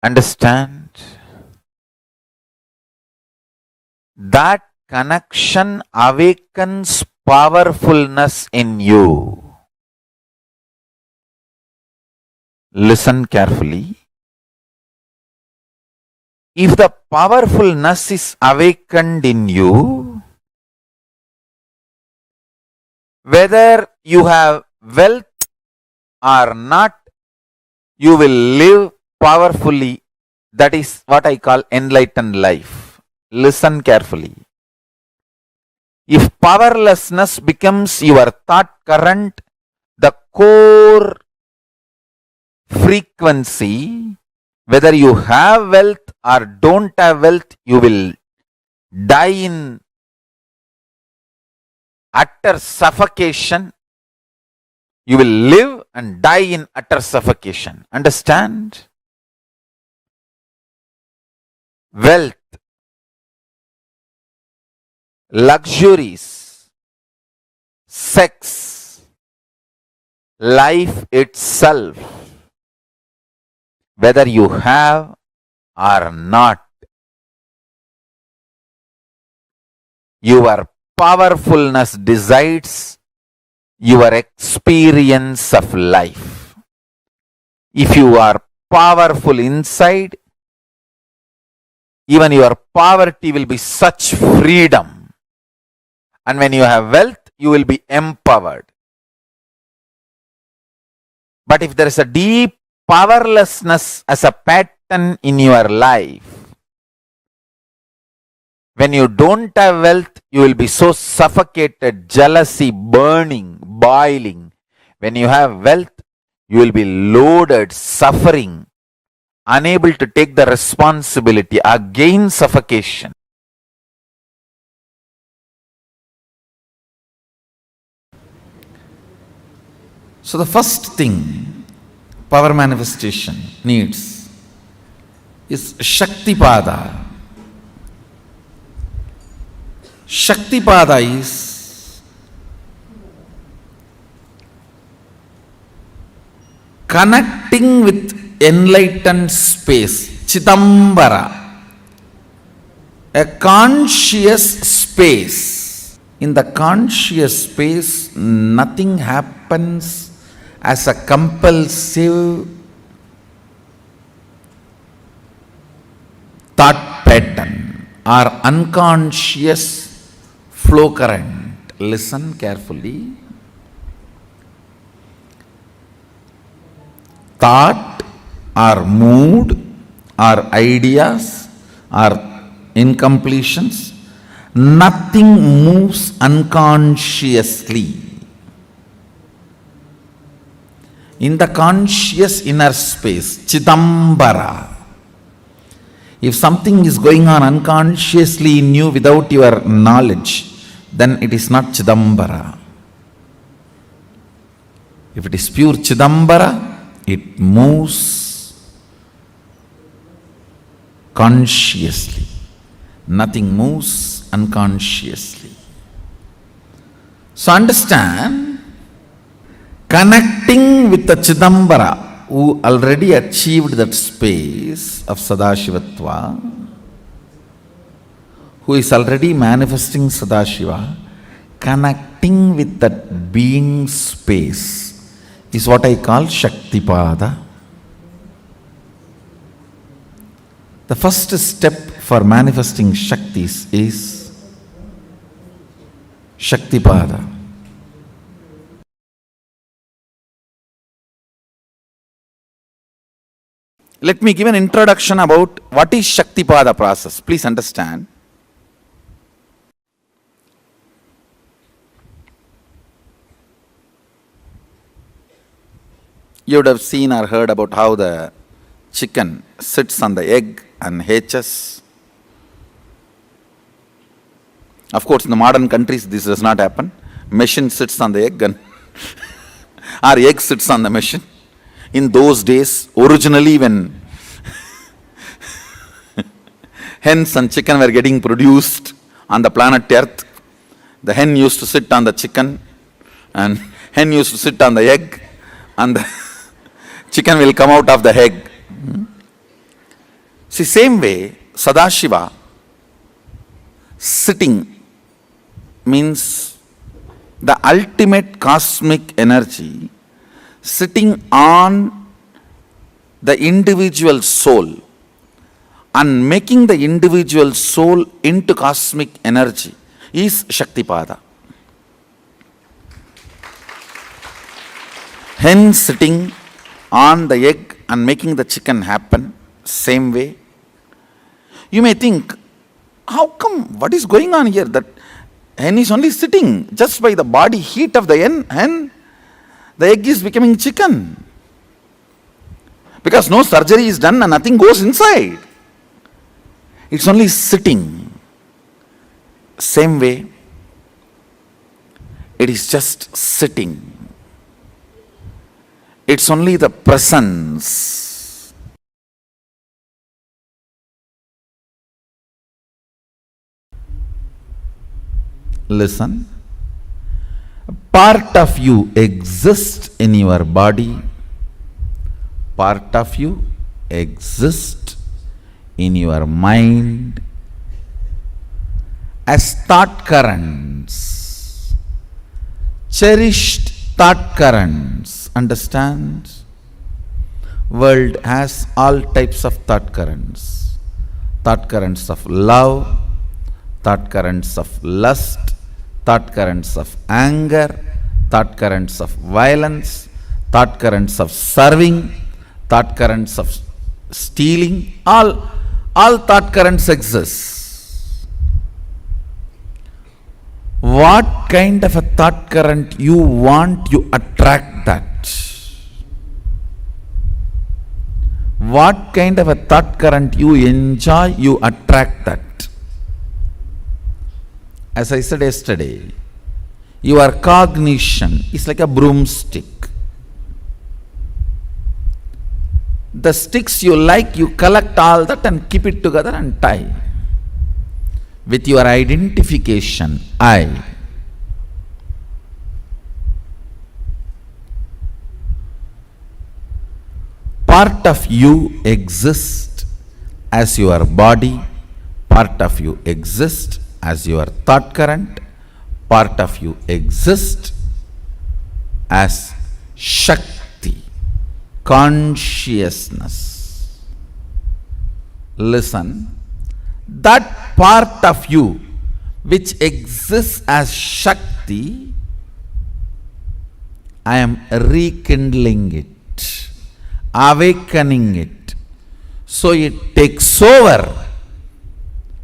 Understand? That connection awakens powerfulness in you. Listen carefully. If the powerfulness is awakened in you, whether you have wealth or not, you will live powerfully. That is what I call enlightened life. Listen carefully. If powerlessness becomes your thought current, the core frequency, whether you have wealth or don't have wealth, you will die in utter suffocation. You will live and die in utter suffocation. Understand? Wealth, luxuries, sex, life itself, whether you have or not, your powerfulness decides your experience of life. If you are powerful inside, even your poverty will be such freedom. And when you have wealth, you will be empowered. But if there is a deep powerlessness as a pattern in your life, when you don't have wealth, you will be so suffocated, jealousy, burning, boiling. When you have wealth, you will be loaded, suffering, unable to take the responsibility, again suffocation. So the first thing power manifestation needs is Shaktipada. Shaktipada is connecting with enlightened space, Chidambara, a conscious space. In the conscious space, nothing happens as a compulsive thought pattern or unconscious flow current. Listen carefully. Thought or mood or ideas or incompletions, nothing moves unconsciously. In the conscious inner space, Chidambara, if something is going on unconsciously in you without your knowledge, then it is not Chidambara. If it is pure Chidambara, it moves consciously. Nothing moves unconsciously. So understand, connecting with the Chidambara, who already achieved that space of Sadashivatva, who is already manifesting Sadashiva, connecting with that being space is what I call Shaktipada. The first step for manifesting Shaktis is Shaktipada. Let me give an introduction about what is Shaktipada process. Please understand. You would have seen or heard about how the chicken sits on the egg and hatches. Of course, in the modern countries, this does not happen. Machine sits on the egg and or egg sits on the machine. In those days, originally when hens and chicken were getting produced on the planet Earth, the hen used to sit on the chicken and hen used to sit on the egg and the chicken will come out of the egg. See, same way, Sadashiva sitting means the ultimate cosmic energy sitting on the individual soul and making the individual soul into cosmic energy is Shaktipada. Hen sitting on the egg and making the chicken happen, same way. You may think, how come, what is going on here? That hen is only sitting just by the body heat of the hen, the egg is becoming chicken. Because no surgery is done and nothing goes inside. It's only sitting. Same way, it is just sitting. It's only the presence. Listen. Part of you exists in your body. Part of you exists in your mind as thought currents, cherished thought currents. Understand? World has all types of thought currents. Thought currents of love, thought currents of lust, thought currents of anger, thought currents of violence, thought currents of serving, thought currents of stealing. All thought currents exist. What kind of a thought current you want, you attract that. What kind of a thought current you enjoy, you attract that. As I said yesterday, your cognition is like a broomstick. The sticks you like, you collect all that and keep it together and tie. With your identification, I. Part of you exists as your body, part of you exists as your thought current, part of you exists as Shakti, consciousness. Listen, that part of you which exists as Shakti, I am rekindling it, awakening it, so it takes over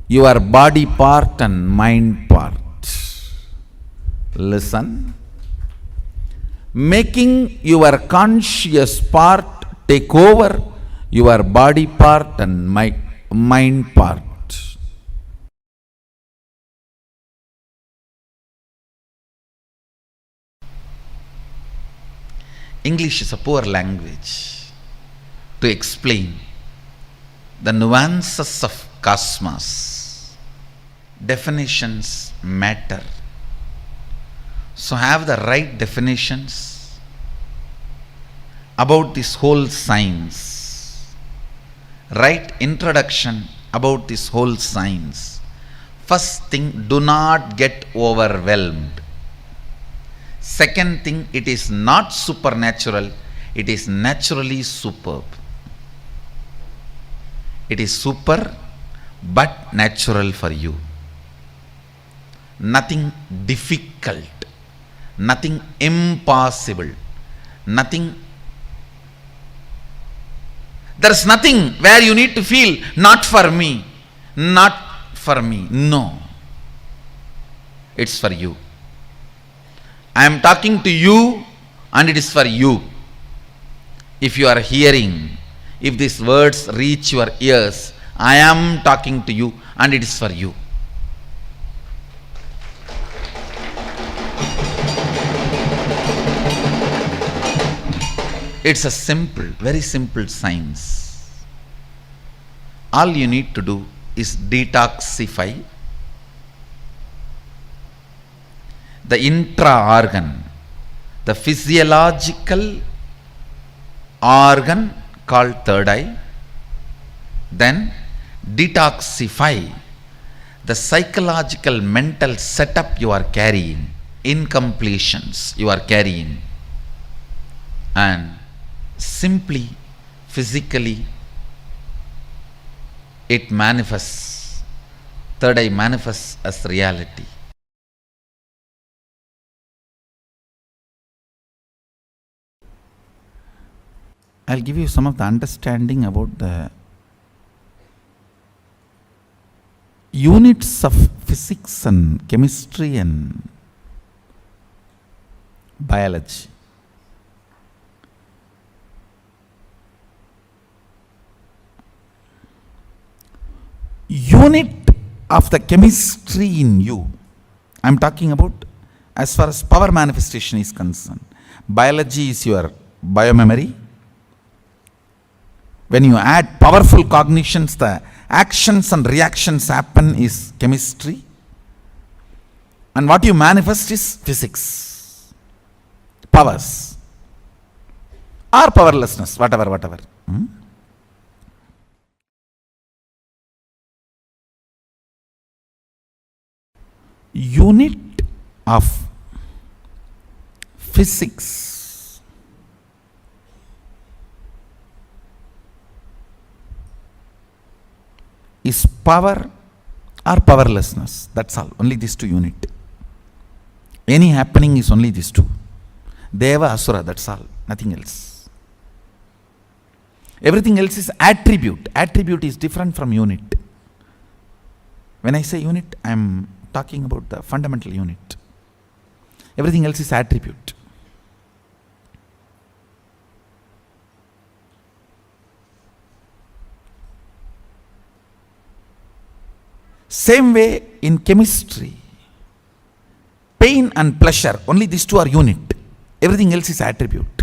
your body part and mind part. Listen, making your conscious part take over your body part and mind part. English is a poor language to explain the nuances of cosmos. Definitions matter. So have the right definitions about this whole science. Right introduction about this whole science. First thing, do not get overwhelmed. Second thing, it is not supernatural, it is naturally superb. It is super but natural for you. Nothing difficult, nothing impossible, nothing. There is nothing where you need to feel, not for me, not for me. No. It's for you. I am talking to you and it is for you. If you are hearing, If these words reach your ears, I am talking to you and it is for you. It's a simple, very simple science. All you need to do is detoxify the intra-organ, the physiological organ called third eye, then detoxify the psychological mental setup you are carrying, incompletions you are carrying, and simply, physically, it manifests, third eye manifests as reality. I'll give you some of the understanding about the units of physics and chemistry and biology. Unit of the chemistry in you, I'm talking about as far as power manifestation is concerned. Biology is your biomemory. When you add powerful cognitions, the actions and reactions happen is chemistry. And what you manifest is physics. Powers. Or powerlessness, whatever. Unit of physics is power or powerlessness. That's all. Only these two unit. Any happening is only these two. Deva, Asura, that's all. Nothing else. Everything else is attribute. Attribute is different from unit. When I say unit, I am talking about the fundamental unit. Everything else is attribute. Same way in chemistry, pain and pleasure, only these two are unit. Everything else is attribute.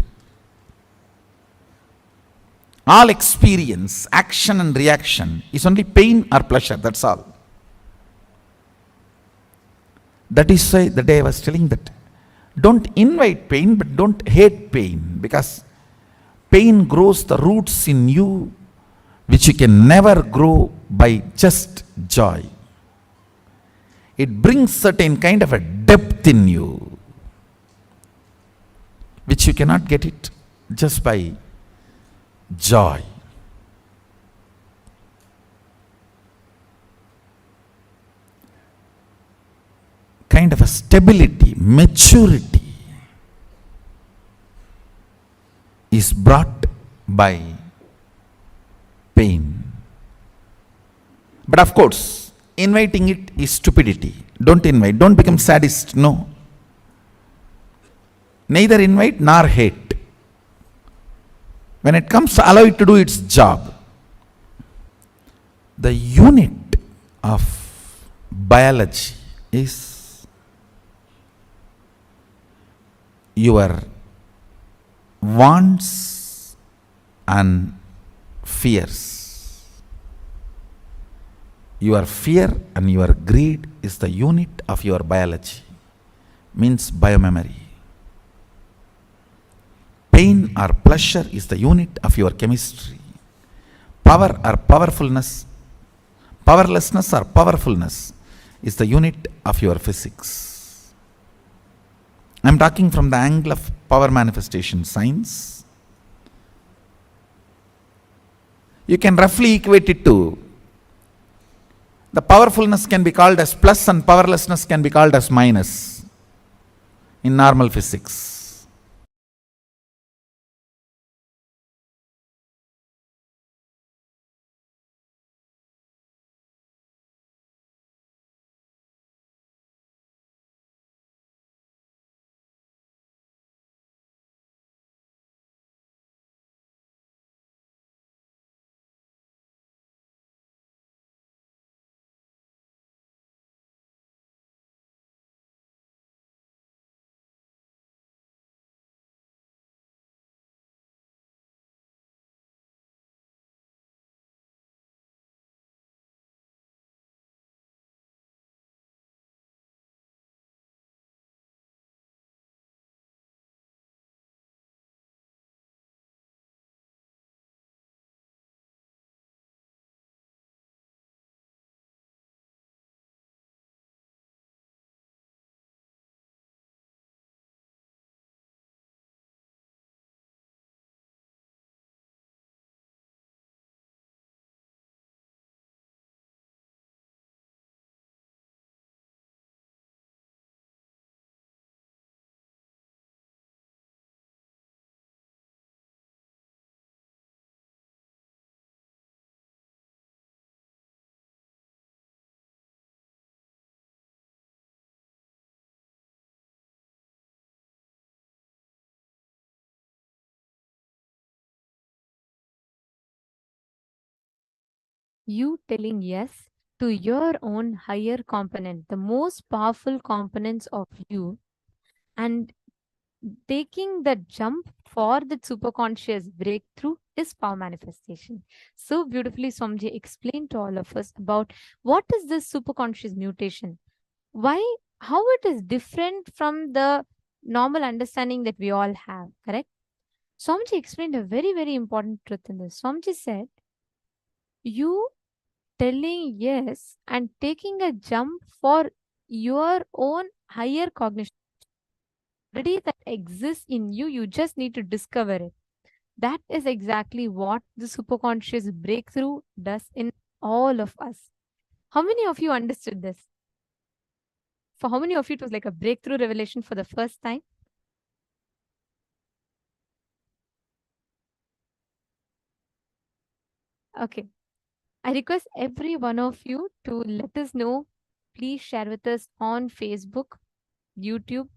All experience, action and reaction is only pain or pleasure, that's all. That is why the day I was telling that don't invite pain, but don't hate pain, because pain grows the roots in you which you can never grow by just joy. It brings certain kind of a depth in you which you cannot get it just by joy. Kind of a stability, maturity is brought by pain. But of course, inviting it is stupidity. Don't invite, don't become sadist, no. Neither invite nor hate. When it comes, allow it to do its job. The unit of biology is your wants and fears. Your fear and your greed is the unit of your biology, means biomemory. Pain or pleasure is the unit of your chemistry. Power or powerfulness, powerlessness or powerfulness is the unit of your physics. I am talking from the angle of power manifestation science. You can roughly equate it to the powerfulness can be called as plus and powerlessness can be called as minus in normal physics. You telling yes to your own higher component, the most powerful components of you, and taking the jump for the superconscious breakthrough is power manifestation. So beautifully, Swamiji explained to all of us about what is this superconscious mutation, why, how it is different from the normal understanding that we all have, correct? Swamiji explained a very, very important truth in this. Swamiji said, you telling yes and taking a jump for your own higher cognition already that exists in you, you just need to discover it. That is exactly what the superconscious breakthrough does in all of us. How many of you understood this? For how many of you it was like a breakthrough revelation for the first time? Okay. I request every one of you to let us know. Please share with us on Facebook, YouTube,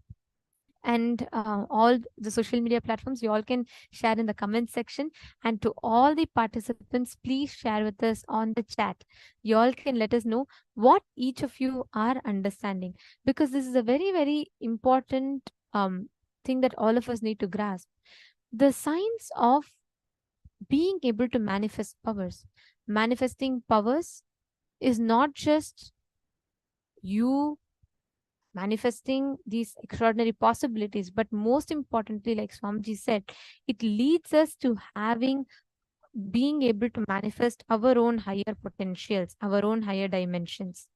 and all the social media platforms. You all can share in the comment section. And to all the participants, please share with us on the chat. You all can let us know what each of you are understanding, because this is a very, very important thing that all of us need to grasp. The science of being able to manifest powers. Manifesting powers is not just you manifesting these extraordinary possibilities, but most importantly, like Swamiji said, it leads us to being able to manifest our own higher potentials, our own higher dimensions.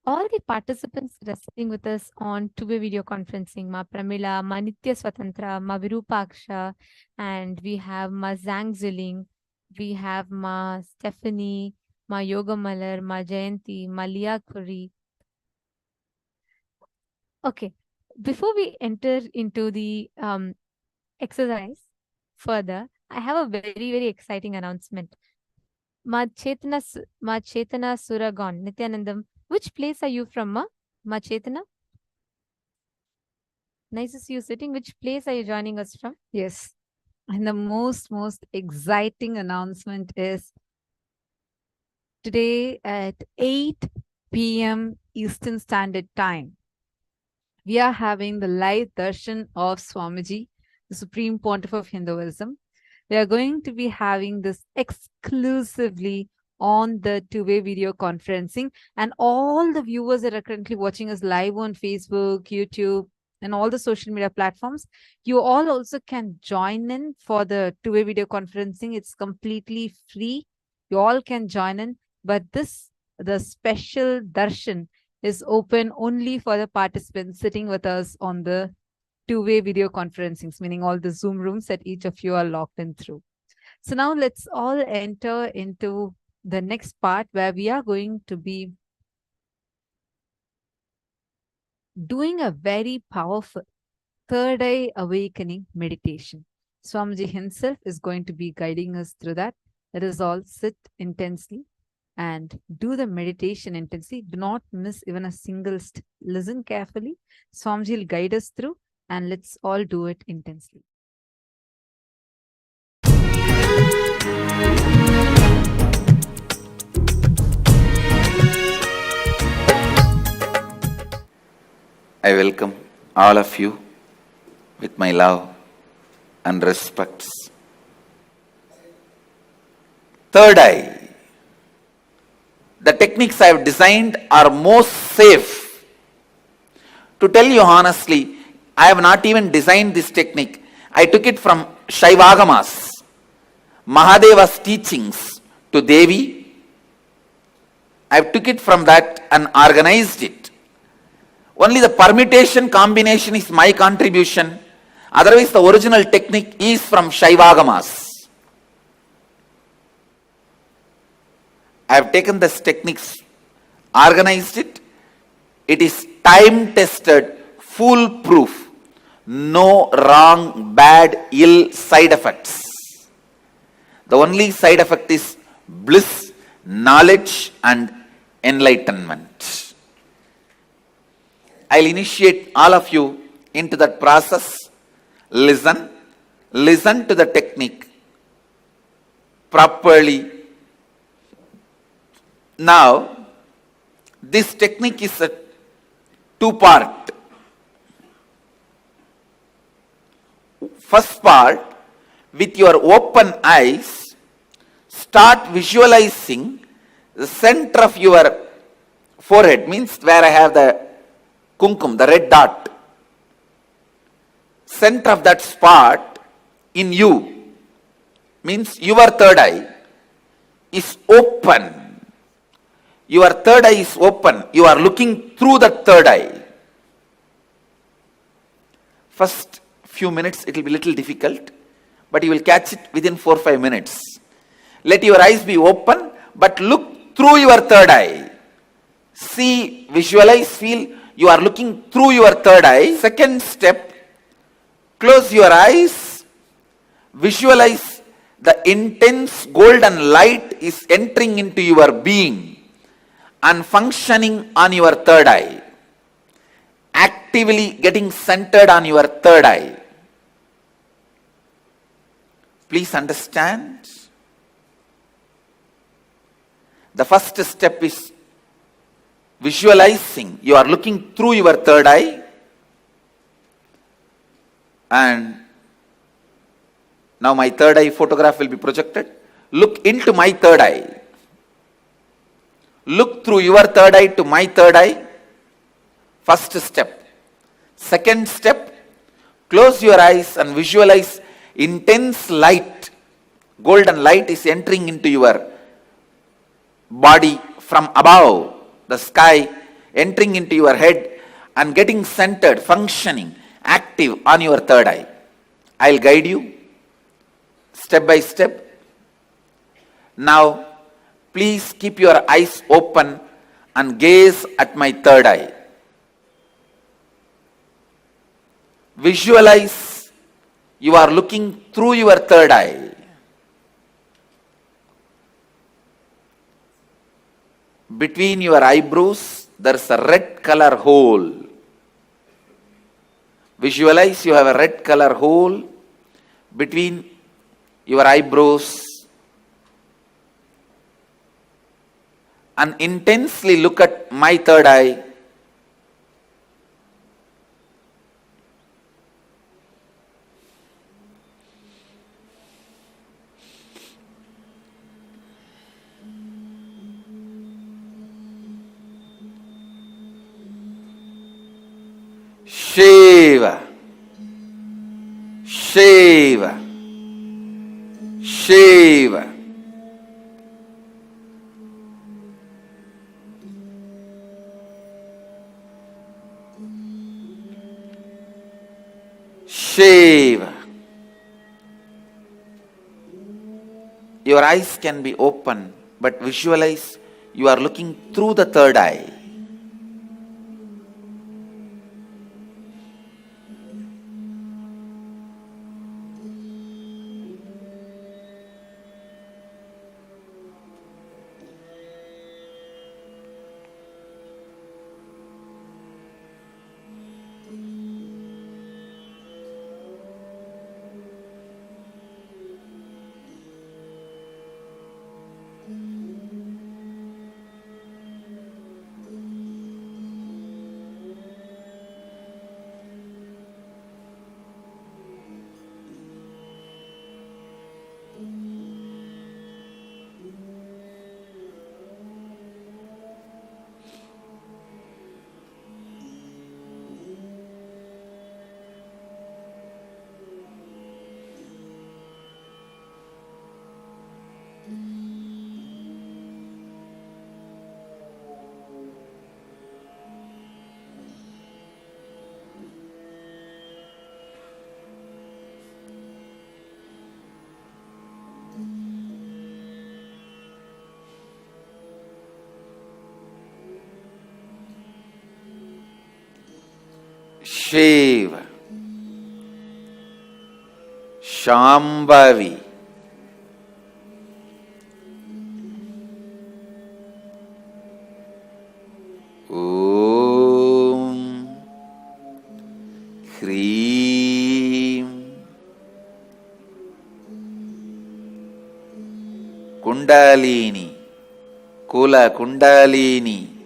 All the participants that are sitting with us on two-way video conferencing, Ma Pramila, Ma Nitya Swatantra, Ma Virupaksha, and we have Ma Zhang Ziling, we have Ma Stephanie, Ma Yoga Malar, Ma Jayanti, Ma Liya Kuri. Okay, before we enter into the exercise further, I have a very, very exciting announcement. Ma Chetana Suragon, Nithyanandam, which place are you from, Ma Chetana? Nice to see you sitting. Which place are you joining us from? Yes. And the most exciting announcement is today at 8 p.m. Eastern Standard Time, we are having the live darshan of Swamiji, the Supreme Pontiff of Hinduism. We are going to be having this exclusively on the two-way video conferencing, and all the viewers that are currently watching us live on Facebook, YouTube, and all the social media platforms, you all also can join in for the two-way video conferencing. It's completely free. You all can join in, but the special darshan is open only for the participants sitting with us on the two-way video conferencings, meaning all the Zoom rooms that each of you are logged in through. So now let's all enter into the next part, where we are going to be doing a very powerful third eye awakening meditation. Swamiji himself is going to be guiding us through that. Let us all sit intensely and do the meditation intensely. Do not miss even a single step. Listen carefully. Swamiji will guide us through, and let's all do it intensely. I welcome all of you with my love and respects. Third eye. The techniques I have designed are most safe. To tell you honestly, I have not even designed this technique. I took it from Shaivagamas, Mahadeva's teachings to Devi. I took it from that and organized it. Only the permutation combination is my contribution. Otherwise, the original technique is from Shaivagamas. I have taken this techniques, organized it. It is time-tested, foolproof. No wrong, bad, ill side effects. The only side effect is bliss, knowledge, and enlightenment. I'll initiate all of you into that process. Listen to the technique. properly. Now, this technique is a two-part. First part, with your open eyes, start visualizing the center of your forehead, means where I have the kumkum, the red dot. Center of that spot in you, means your third eye, is open. Your third eye is open. You are looking through the third eye. First few minutes it will be little difficult, but you will catch it within 4-5 minutes. Let your eyes be open, but look through your third eye. See, visualize, feel you are looking through your third eye. Second step, close your eyes, visualize the intense golden light is entering into your being and functioning on your third eye, actively getting centered on your third eye. Please understand. The first step is visualizing. You are looking through your third eye, and now my third eye photograph will be projected. Look into my third eye. Look through your third eye to my third eye. First step. Second step, close your eyes and visualize intense light. Golden light is entering into your body from above, the sky, entering into your head and getting centered, functioning, active on your third eye. I'll guide you step by step. Now, please keep your eyes open and gaze at my third eye. Visualize you are looking through your third eye. Between your eyebrows, there is a red color hole. Visualize you have a red color hole between your eyebrows, and intensely look at my third eye. Shiva, Shiva, Shiva. Shiva. Your eyes can be open, but visualize you are looking through the third eye. Shiva, Shambhavi, Om, Hreem, Kundalini, Kula Kundalini.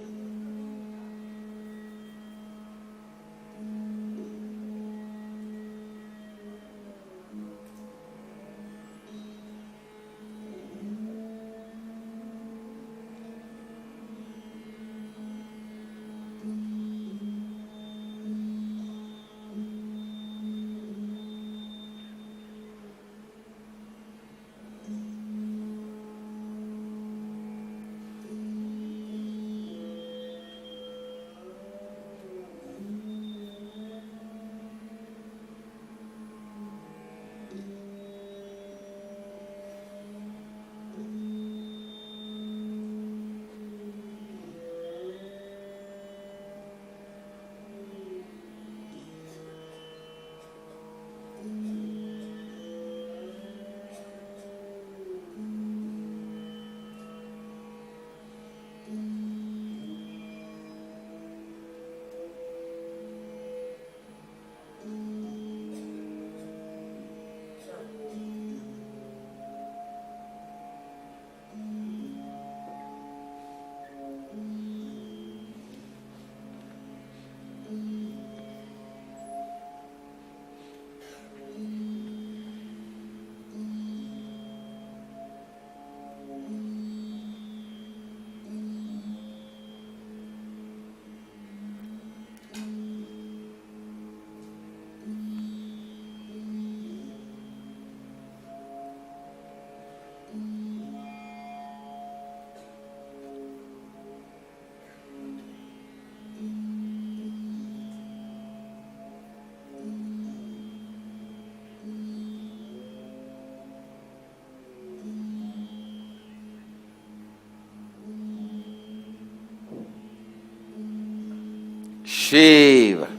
Shiva.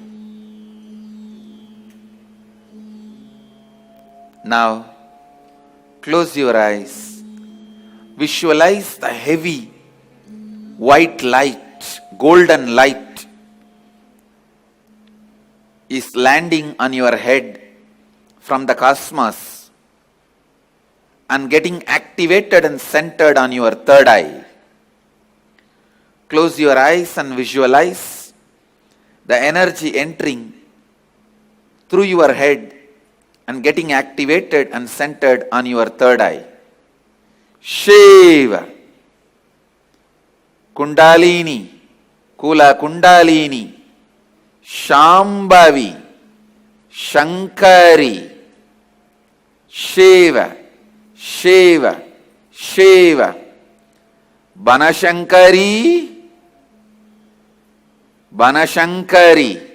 Now, close your eyes. Visualize the heavy white light, golden light is landing on your head from the cosmos and getting activated and centered on your third eye. Close your eyes and visualize the energy entering through your head and getting activated and centered on your third eye. Shiva, Kundalini, Kula Kundalini, Shambhavi, Shankari, Shiva, Shiva, Shiva, Banashankari, Banashankari.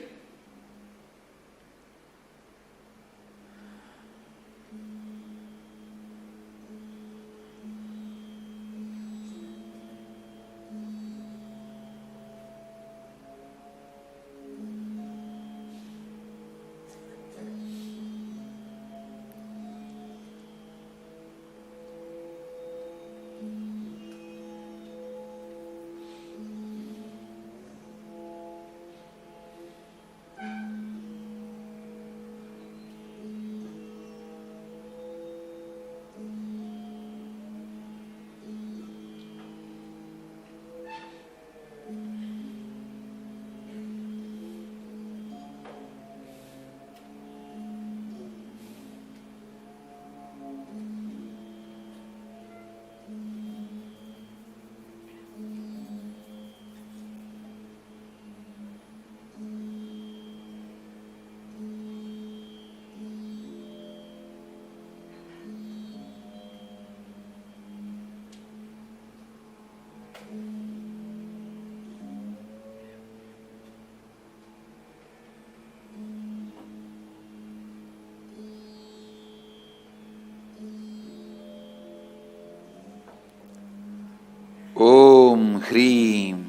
Om Hreem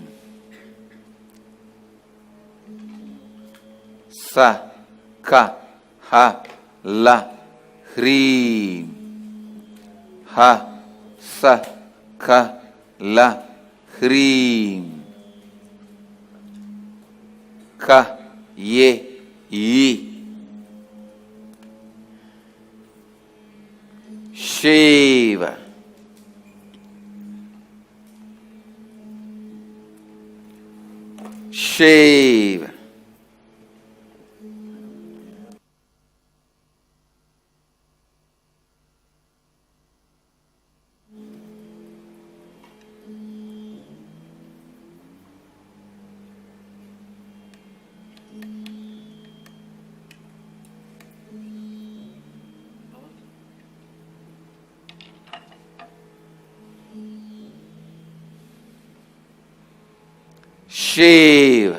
Sa Ka Ha La Hreem Ha Sa Ka La Hreem Ka Ye Yi Shiva Shiv. Shiv.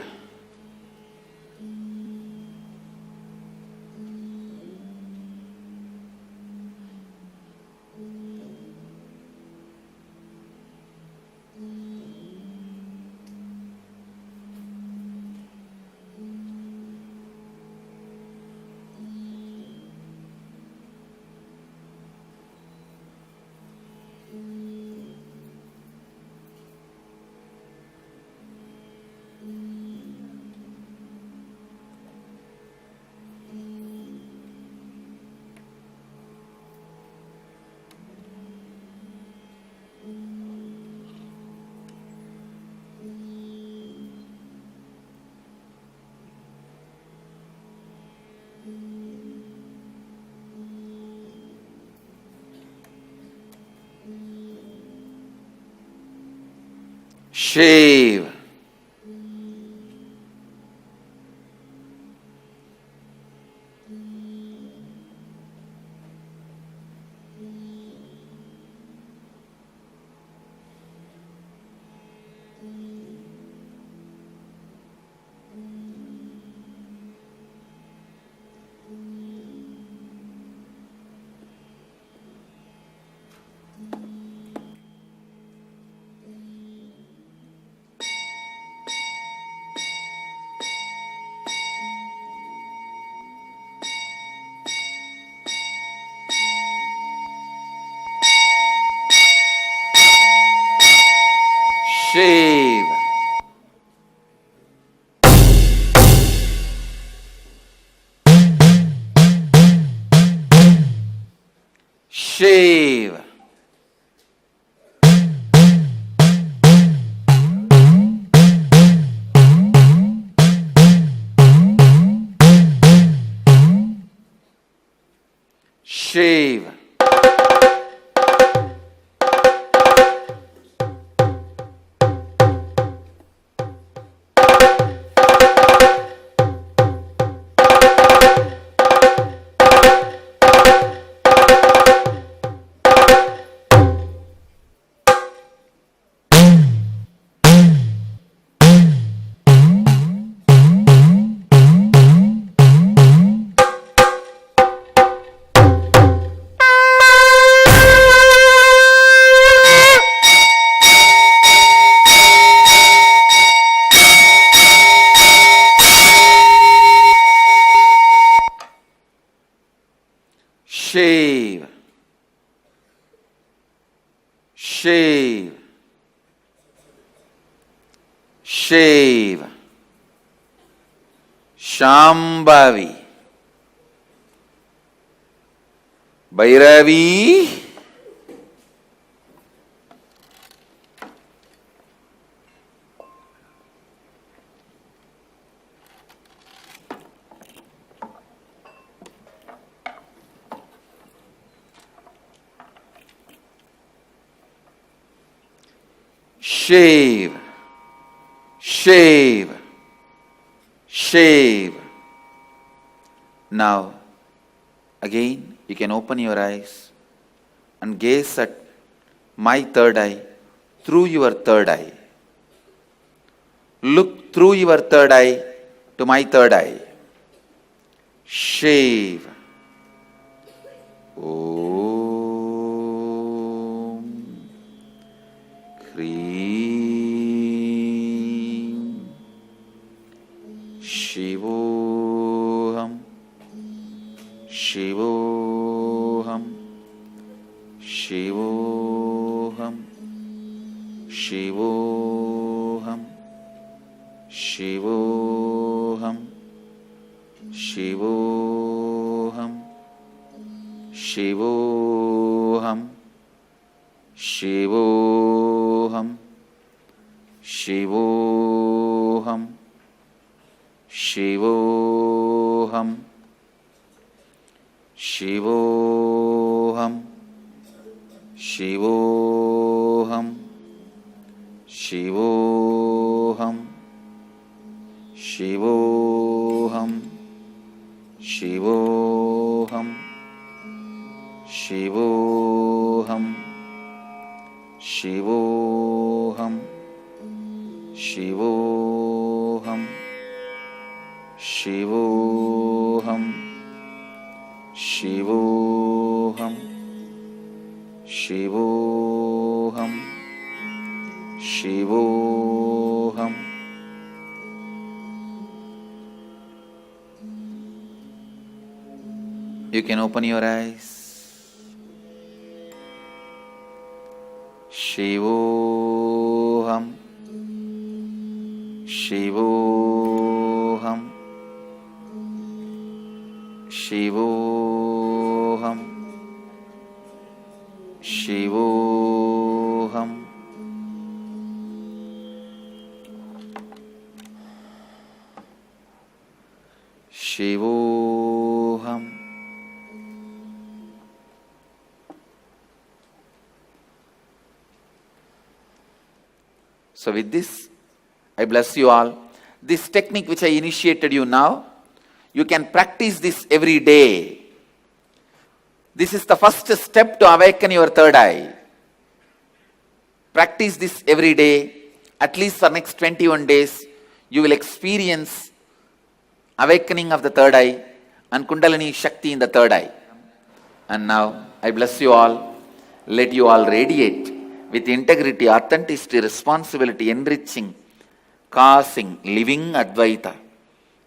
Shiv. Shiv. Shiv. Shiv. Shiv. Shiv. Shiv. Shambhavi. Bhairavi. Shiv. Shiv. Shiv. Now, again, you can open your eyes and gaze at my third eye through your third eye. Look through your third eye to my third eye. Shiv. Om. Hreem. Shivoham. Shivoham. Shivoham. Shivoham. Shivoham. Shivoham. Shivoham. Shivoham. Shivoham. Shivoham, Shivoham, Shivoham, Shivoham, Shivoham, Shivoham, Shivoham, Shivoham, Shivoham, Shivoham, Shivoham, Shivoham, Shivoham. You can open your eyes. Shivoham, Shivoham, Shivoham, Shivoham. Shivoham. So with this, I bless you all. This technique which I initiated you now, you can practice this every day. This is the first step to awaken your third eye. Practice this every day. At least for next 21 days, you will experience awakening of the third eye and Kundalini Shakti in the third eye. And now, I bless you all. Let you all radiate with integrity, authenticity, responsibility, enriching, causing, living Advaita,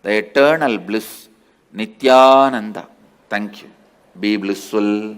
the eternal bliss, Nithyananda. Thank you. Be blissful.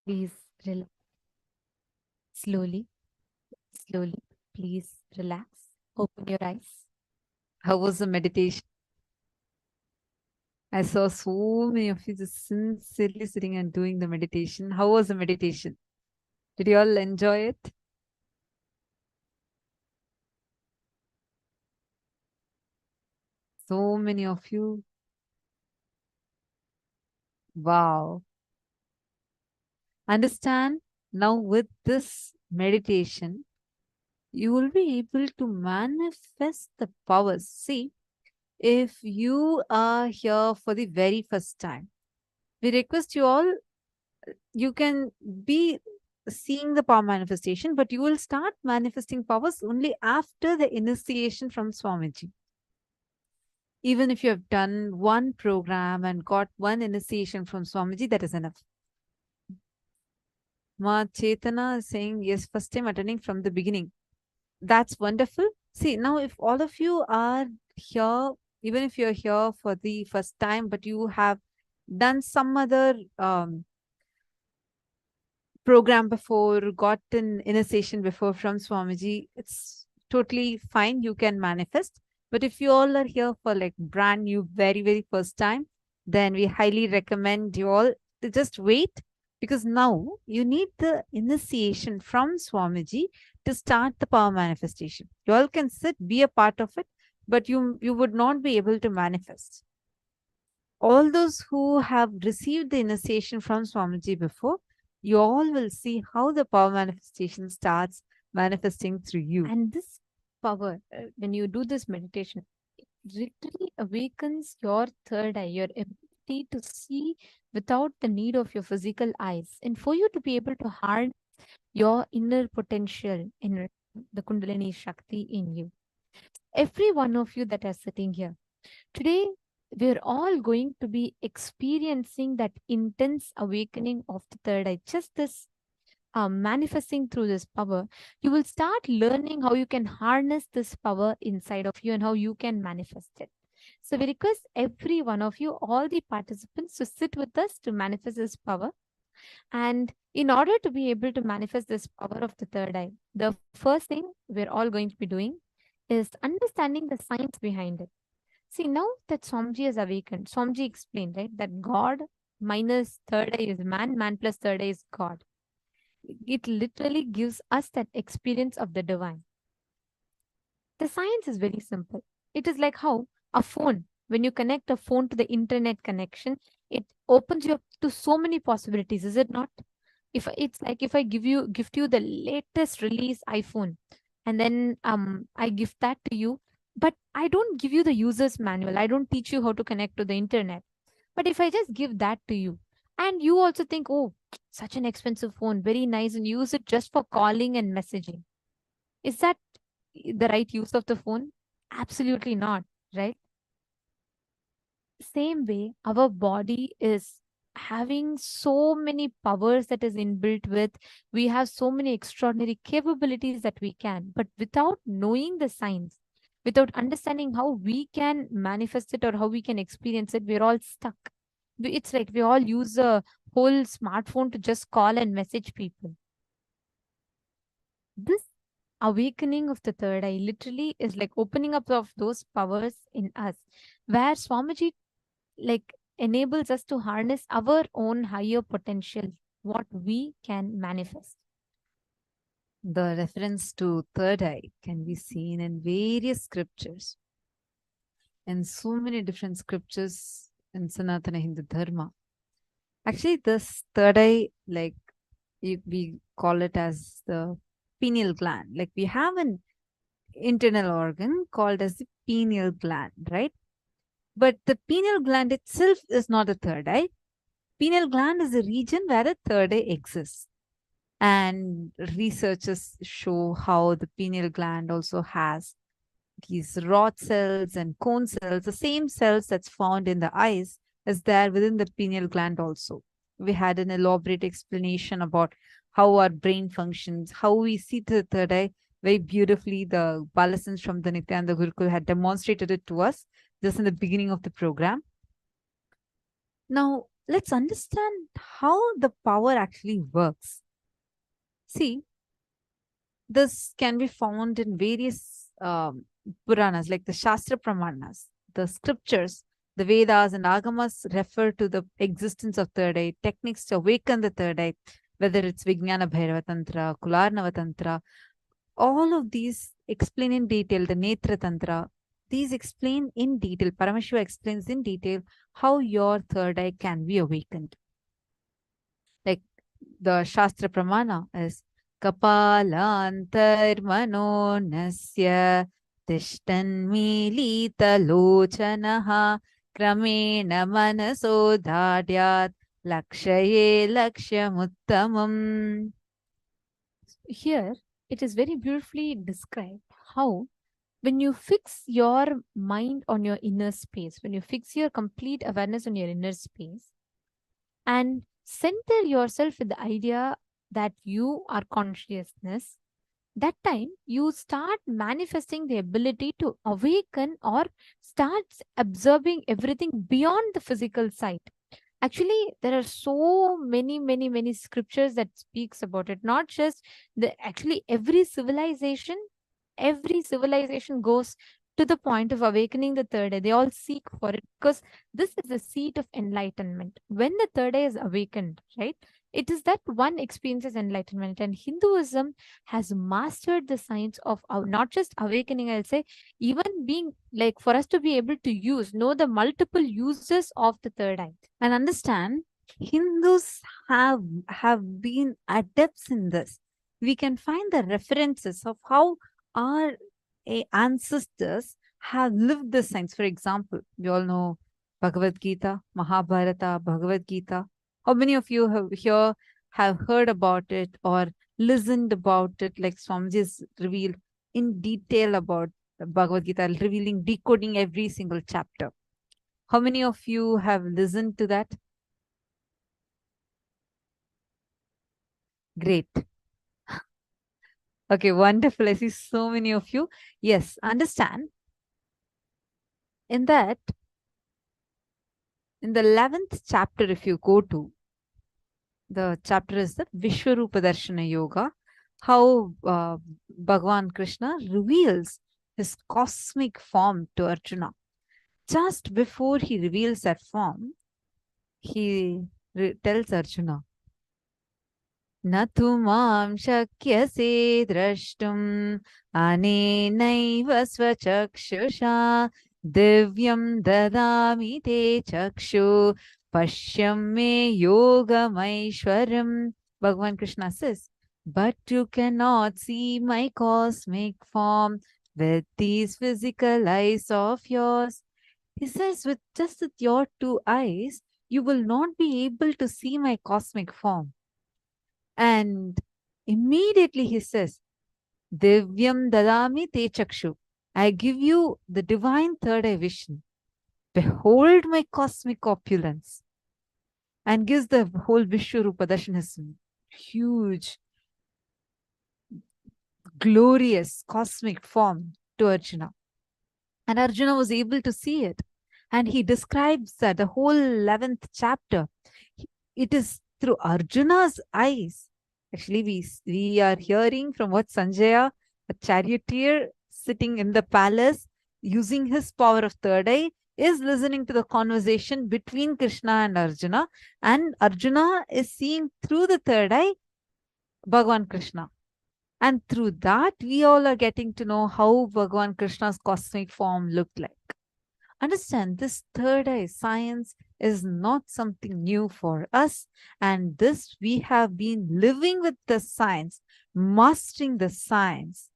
Please relax. Slowly, slowly. Please relax. Open your eyes. How was the meditation? I saw so many of you just sincerely sitting and doing the meditation. How was the meditation? Did you all enjoy it? So many of you. Wow. Understand now with this meditation, you will be able to manifest the powers. See, if you are here for the very first time, we request you all, you can be seeing the power manifestation, but you will start manifesting powers only after the initiation from Swamiji. Even if you have done one program and got one initiation from Swamiji, that is enough. Ma Chetana is saying, yes, first time attending from the beginning. That's wonderful. See, now if all of you are here, even if you're here for the first time, but you have done some other program before, got an initiation before from Swamiji, it's totally fine. You can manifest. But if you all are here for like brand new, very, very first time, then we highly recommend you all to just wait, because now you need the initiation from Swamiji to start the power manifestation. You all can sit, be a part of it, but you would not be able to manifest. All those who have received the initiation from Swamiji before, you all will see how the power manifestation starts manifesting through you. And this power, when you do this meditation, it literally awakens your third eye, your ability to see without the need of your physical eyes. And for you to be able to harness your inner potential, in the Kundalini Shakti in you. Every one of you that are sitting here, today we're all going to be experiencing that intense awakening of the third eye. Just this manifesting through this power, you will start learning how you can harness this power inside of you and how you can manifest it. So we request every one of you, all the participants, to sit with us to manifest this power. And in order to be able to manifest this power of the third eye, the first thing we're all going to be doing is understanding the science behind it. See, now that Swamiji has awakened, Swamiji explained, right, that God minus third eye is man, man plus third eye is God. It literally gives us that experience of the divine. The science is very simple. It is like how a phone, when you connect a phone to the internet connection, it opens you up to so many possibilities, is it not? If it's like if I gift you the latest release iPhone, and then I gift that to you, but I don't give you the user's manual. I don't teach you how to connect to the internet. But if I just give that to you, and you also think, oh, such an expensive phone, very nice, and use it just for calling and messaging, is that the right use of the phone? Absolutely not, right? Same way, our body is having so many powers that is inbuilt with. We have so many extraordinary capabilities that we can, but without knowing the science, without understanding how we can manifest it or how we can experience it, we're all stuck. It's like we all use a whole smartphone to just call and message people. This awakening of the third eye literally is like opening up of those powers in us, where Swamiji like enables us to harness our own higher potential, what we can manifest. The reference to third eye can be seen in various scriptures, in so many different scriptures in Sanatana Hindu Dharma. Actually, this third eye, like we call it as the pineal gland. Like we have an internal organ called as the pineal gland, right? But the pineal gland itself is not a third eye. Pineal gland is a region where a third eye exists. And researchers show how the pineal gland also has these rod cells and cone cells, the same cells that's found in the eyes is there within the pineal gland also. We had an elaborate explanation about how our brain functions, how we see the third eye very beautifully. The Balasans from the Nithyananda Gurukul had demonstrated it to us just in the beginning of the program. Now, let's understand how the power actually works. See, this can be found in various Puranas, like the Shastra Pramanas, the scriptures, the Vedas and Agamas refer to the existence of third eye, techniques to awaken the third eye, whether it's Vijnana Bhairava Tantra, Kularnava Tantra, all of these explain in detail, the Netra Tantra, these explain in detail, Paramashiva explains in detail how your third eye can be awakened. Like the Shastra Pramana is Kapalantar Mano Nasya Tishtanmilitalochanaha Kramena Manaso Dhadyat Lakshaye Lakshamuttamam. Here, it is very beautifully described how when you fix your mind on your inner space, when you fix your complete awareness on your inner space and center yourself with the idea that you are consciousness, that time you start manifesting the ability to awaken or start observing everything beyond the physical sight. Actually, there are so many scriptures that speaks about it. Not just the, actually every civilization goes to the point of awakening the third eye. They all seek for it because this is the seat of enlightenment. When the third eye is awakened, right? It is that one experiences enlightenment, and Hinduism has mastered the science of not just awakening, I'll say, even being like for us to be able to know the multiple uses of the third eye. And understand, Hindus have been adepts in this. We can find the references of how our ancestors have lived the science. For example, we all know Bhagavad Gita, Mahabharata, Bhagavad Gita. How many of you here have heard about it or listened about it, like Swamiji has revealed in detail about Bhagavad Gita, revealing, decoding every single chapter? How many of you have listened to that? Great. Okay, wonderful. I see so many of you. Yes, understand. In that, in the 11th chapter, if you go to, the chapter is the Vishwarupa Darshana Yoga, how Bhagavan Krishna reveals his cosmic form to Arjuna. Just before he reveals that form, he tells Arjuna, न तु मां शक्यसे द्रष्टुम् अनेनैव स्वचक्षुषा दिव्यं ददामि ते चक्षु पश्यं मे योगमैश्वरम्. Bhagavan Krishna says, but you cannot see my cosmic form with these physical eyes of yours. He says, with just with your two eyes, you will not be able to see my cosmic form. And immediately he says, Divyam dadami te chakshu. I give you the divine third eye vision. Behold my cosmic opulence. And gives the whole Vishwarupa Darshan, his huge, glorious cosmic form to Arjuna. And Arjuna was able to see it. And he describes that the whole 11th chapter. It is through Arjuna's eyes. Actually, we are hearing from what Sanjaya, a charioteer sitting in the palace, using his power of third eye, is listening to the conversation between Krishna and Arjuna is seeing through the third eye Bhagavan Krishna. And through that, we all are getting to know how Bhagavan Krishna's cosmic form looked like. Understand, this third eye science is not something new for us. And this, we have been living with the science, mastering the science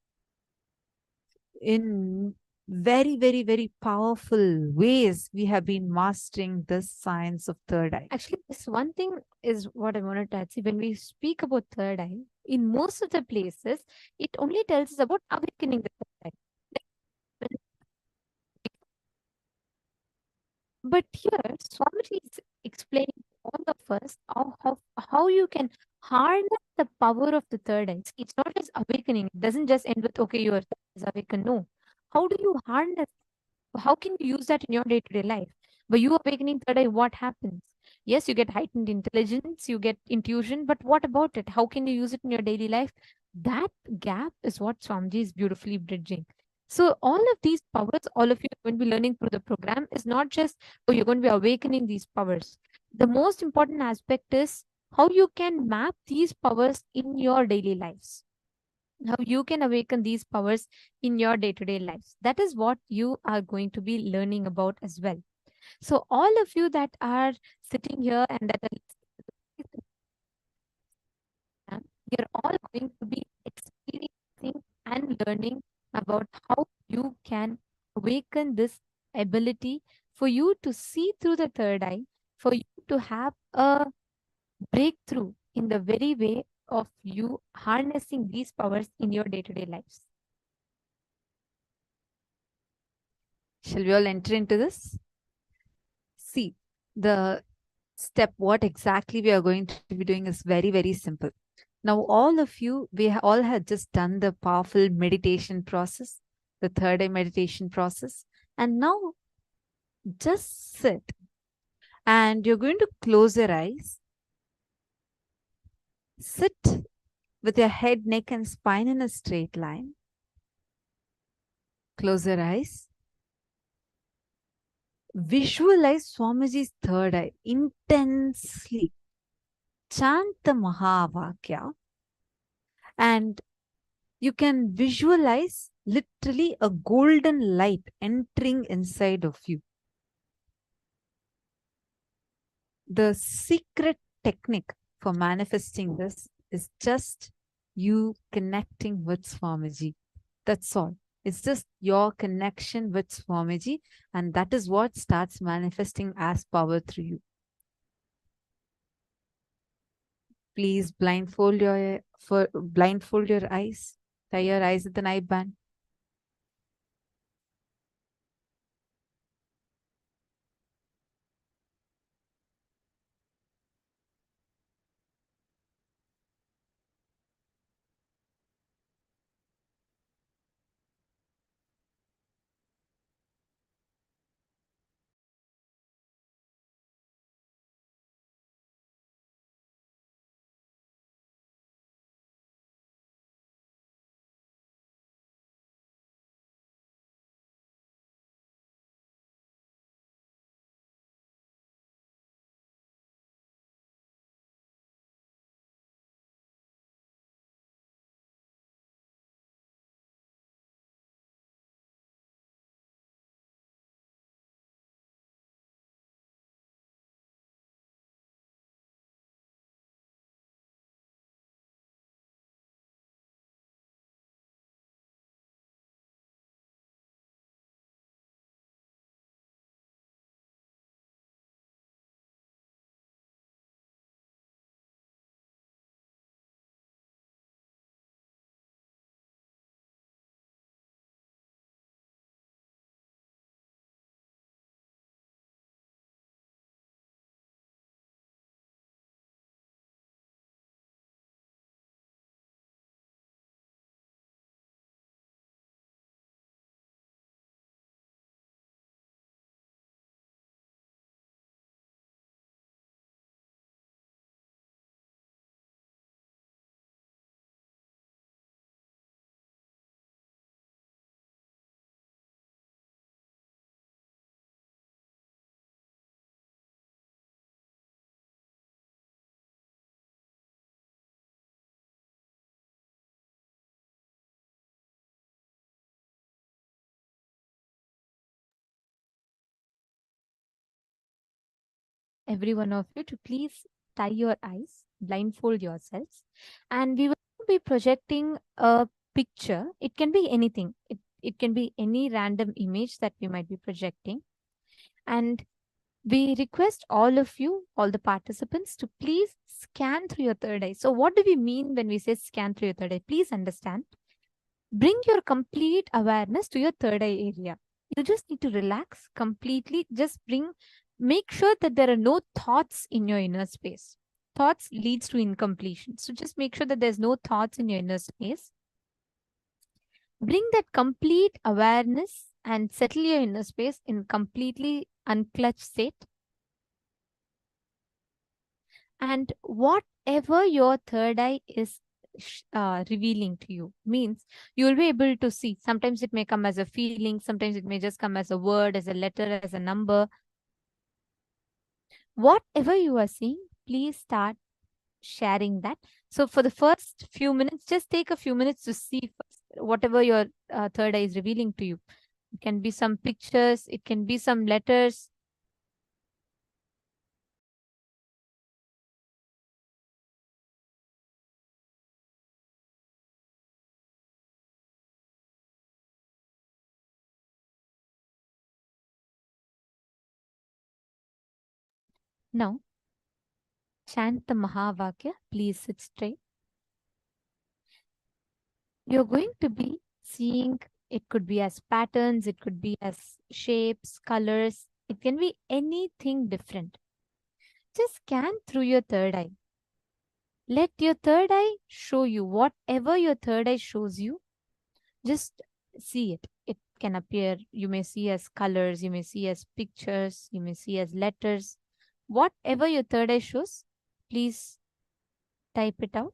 in very, very, very powerful ways. We have been mastering this science of third eye. Actually, this one thing is what I wanted to add. See, when we speak about third eye, in most of the places, it only tells us about awakening the third eye. But here, Swamiji is explaining to all of us how you can harness the power of the third eye. It's not just awakening. It doesn't just end with, okay, your third eye is awakened. No. How do you harness? How can you use that in your day-to-day life? By you awakening third eye, what happens? Yes, you get heightened intelligence, you get intuition, but what about it? How can you use it in your daily life? That gap is what Swamiji is beautifully bridging. So all of these powers, all of you are going to be learning through the program is not just, oh, you're going to be awakening these powers. The most important aspect is how you can map these powers in your daily lives. How you can awaken these powers in your day-to-day lives. That is what you are going to be learning about as well. So all of you that are sitting here and that are you're all going to be experiencing and learning about how you can awaken this ability for you to see through the third eye, for you to have a breakthrough in the very way of you harnessing these powers in your day-to-day lives. Shall we all enter into this? See, the step, what exactly we are going to be doing is very, very simple. Now, all of you, we all had just done the powerful meditation process, the third eye meditation process. And now, just sit. And you're going to close your eyes. Sit with your head, neck, and spine in a straight line. Close your eyes. visualize Swamiji's third eye intensely. Chant the Mahavakya, and you can visualize literally a golden light entering inside of you. The secret technique for manifesting this is just you connecting with Swamiji. That's all. It's just your connection with Swamiji, and that is what starts manifesting as power through you. Please blindfold your eyes. Tie your eyes with an eye band. Every one of you to please tie your eyes, blindfold yourselves, and we will be projecting a picture. It can be anything. It can be any random image that we might be projecting. And we request all of you, all the participants, to please scan through your third eye. So what do we mean when we say scan through your third eye? Please understand. Bring your complete awareness to your third eye area. You just need to relax completely. Just make sure that there are no thoughts in your inner space. Thoughts leads to incompletion. So just make sure that there's no thoughts in your inner space. Bring that complete awareness and settle your inner space in completely unclutched state. And whatever your third eye is revealing to you, means you will be able to see. Sometimes it may come as a feeling, sometimes it may just come as a word, as a letter, as a number. Whatever you are seeing, please start sharing that. So for the first few minutes, just take a few minutes to see first, whatever your third eye is revealing to you. It can be some pictures, it can be some letters. Now, chant the Mahavakya. Please sit straight. You're going to be seeing, it could be as patterns, it could be as shapes, colors, it can be anything different. Just scan through your third eye. Let your third eye show you whatever your third eye shows you. Just see it. It can appear, you may see as colors, you may see as pictures, you may see as letters. Whatever your third eye shows, please type it out.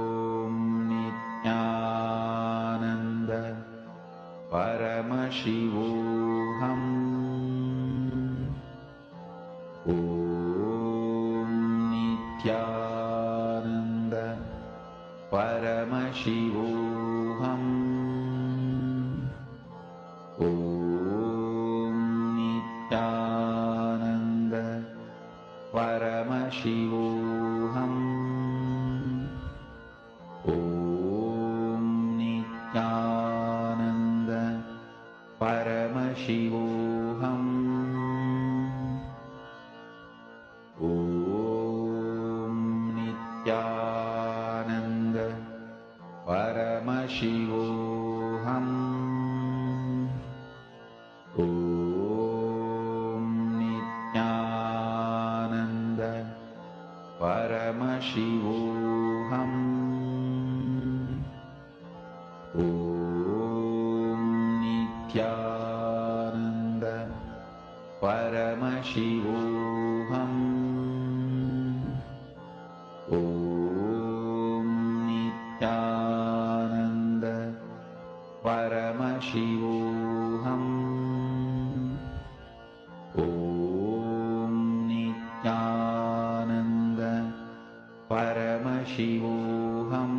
Om Nithyananda Paramashivoham. Om Nithyananda Paramashivoham. Om Nithyananda Paramashivoham. Om Nithyananda Paramashivoham. Om Nithyananda Paramashivoham. Om Nithyananda Paramashivoham. Om Nithyananda Paramashivoham. Om Nithyananda Paramashivoham. Om Nithyananda Paramashivoham.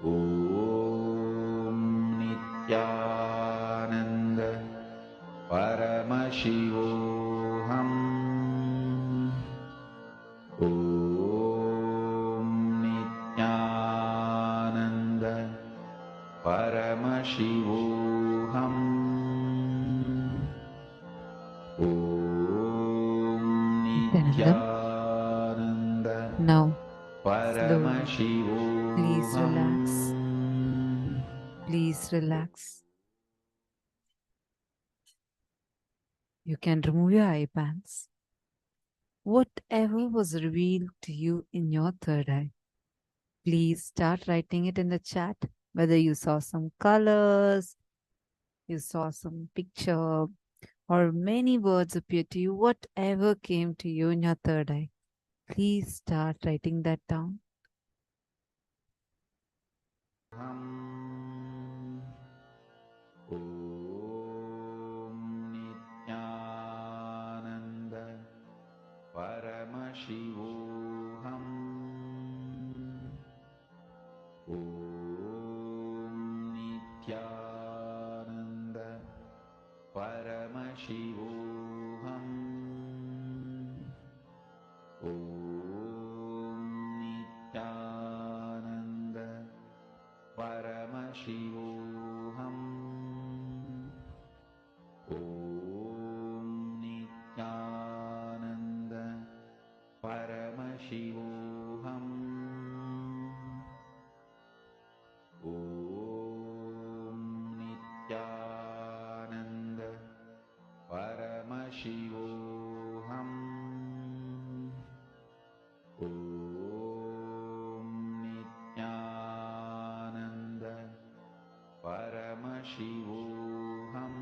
Om Nithyananda Paramashivoham. Om Nithyananda Paramashivoham. Om Nithyananda Now, Paramashivoham. please relax. Please relax. You can remove your eye bands. Whatever was revealed to you in your third eye, please start writing it in the chat. Whether you saw some colors, you saw some picture, or many words appear to you, whatever came to you in your third eye, please start writing that down. Om Nithyananda Paramashivoham. Om Nithyananda Paramashivoham. Om Nithyananda Paramashivoham. Om Nithyananda Paramashivoham. Om Nithyananda Paramashivoham. Om Nithyananda Paramashivoham. Om Nithyananda Paramashivoham.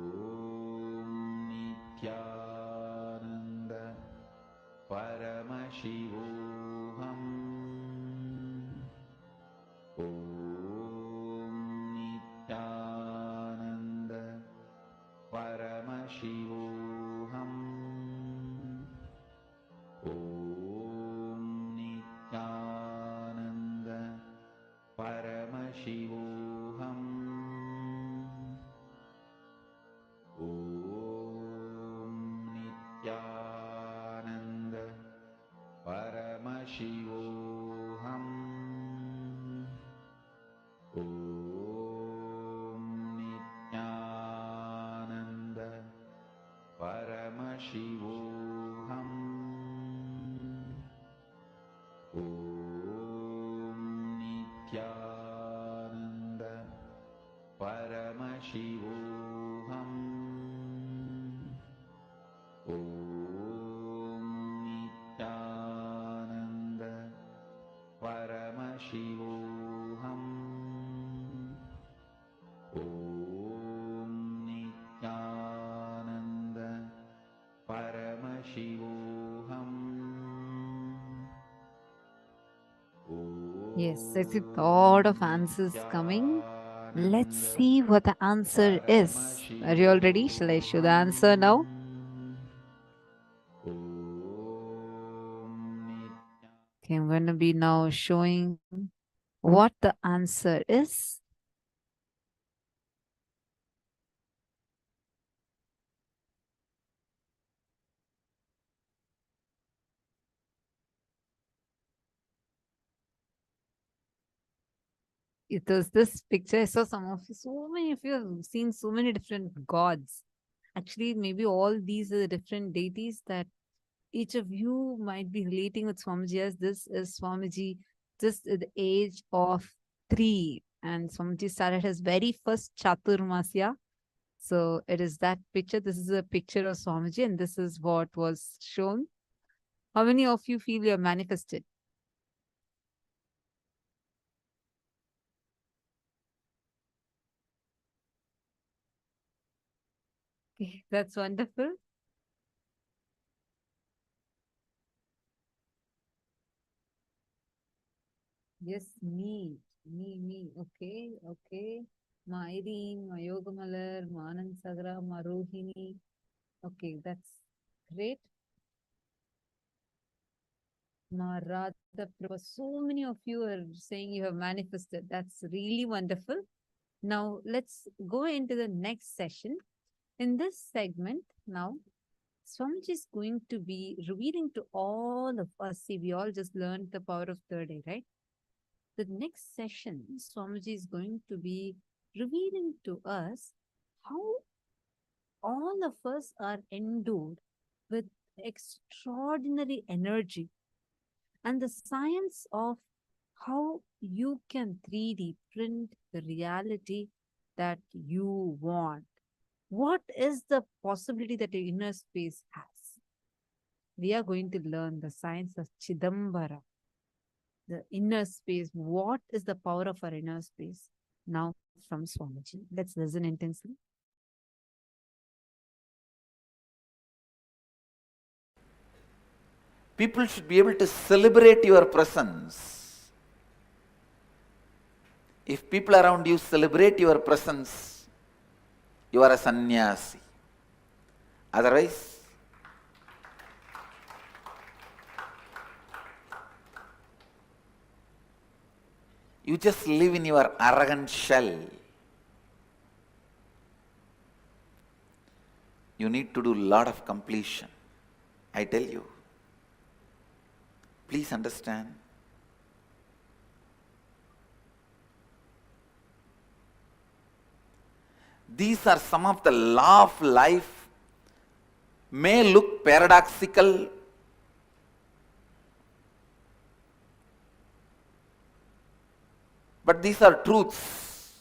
Om Nithyananda Paramashivoham. Om Nithyananda Paramashivoham. Om Nithyananda Paramashivoham. Om Nithyananda Paramashivoham. Om Nithyananda Paramashivoham. Om Nithyananda Paramashivoham. Om Yes, I see lot of answers coming. Let's see what the answer is. Are you all ready? Shall I show the answer now? Okay, I'm going to be now showing what the answer is. It was this picture. I saw some of you, so many of you have seen so many different gods. Actually, maybe all these are the different deities that each of you might be relating with Swamiji as. This is Swamiji just at the age of 3. And Swamiji started his very first Chaturmasya. So it is that picture. This is a picture of Swamiji, and this is what was shown. How many of you feel you are manifested? Okay, that's wonderful. Yes, me. Okay, okay. Ma Irene, ma Yogamalar, ma Anand Sagra, ma Rohini. Okay, that's great. Ma Radha Prabha. So many of you are saying you have manifested. That's really wonderful. Now, let's go into the next session. In this segment, now, Swamiji is going to be revealing to all of us. See, we all just learned the power of third eye, right? The next session, Swamiji is going to be revealing to us how all of us are endowed with extraordinary energy and the science of how you can 3D print the reality that you want. What is the possibility that your inner space has? We are going to learn the science of Chidambara, the inner space. What is the power of our inner space? Now from Swamiji. Let's listen intensely. People should be able to celebrate your presence. If people around you celebrate your presence, you are a sannyasi. Otherwise, you just live in your arrogant shell. You need to do a lot of completion. I tell you. Please understand. These are some of the law of life, may look paradoxical, but these are truths.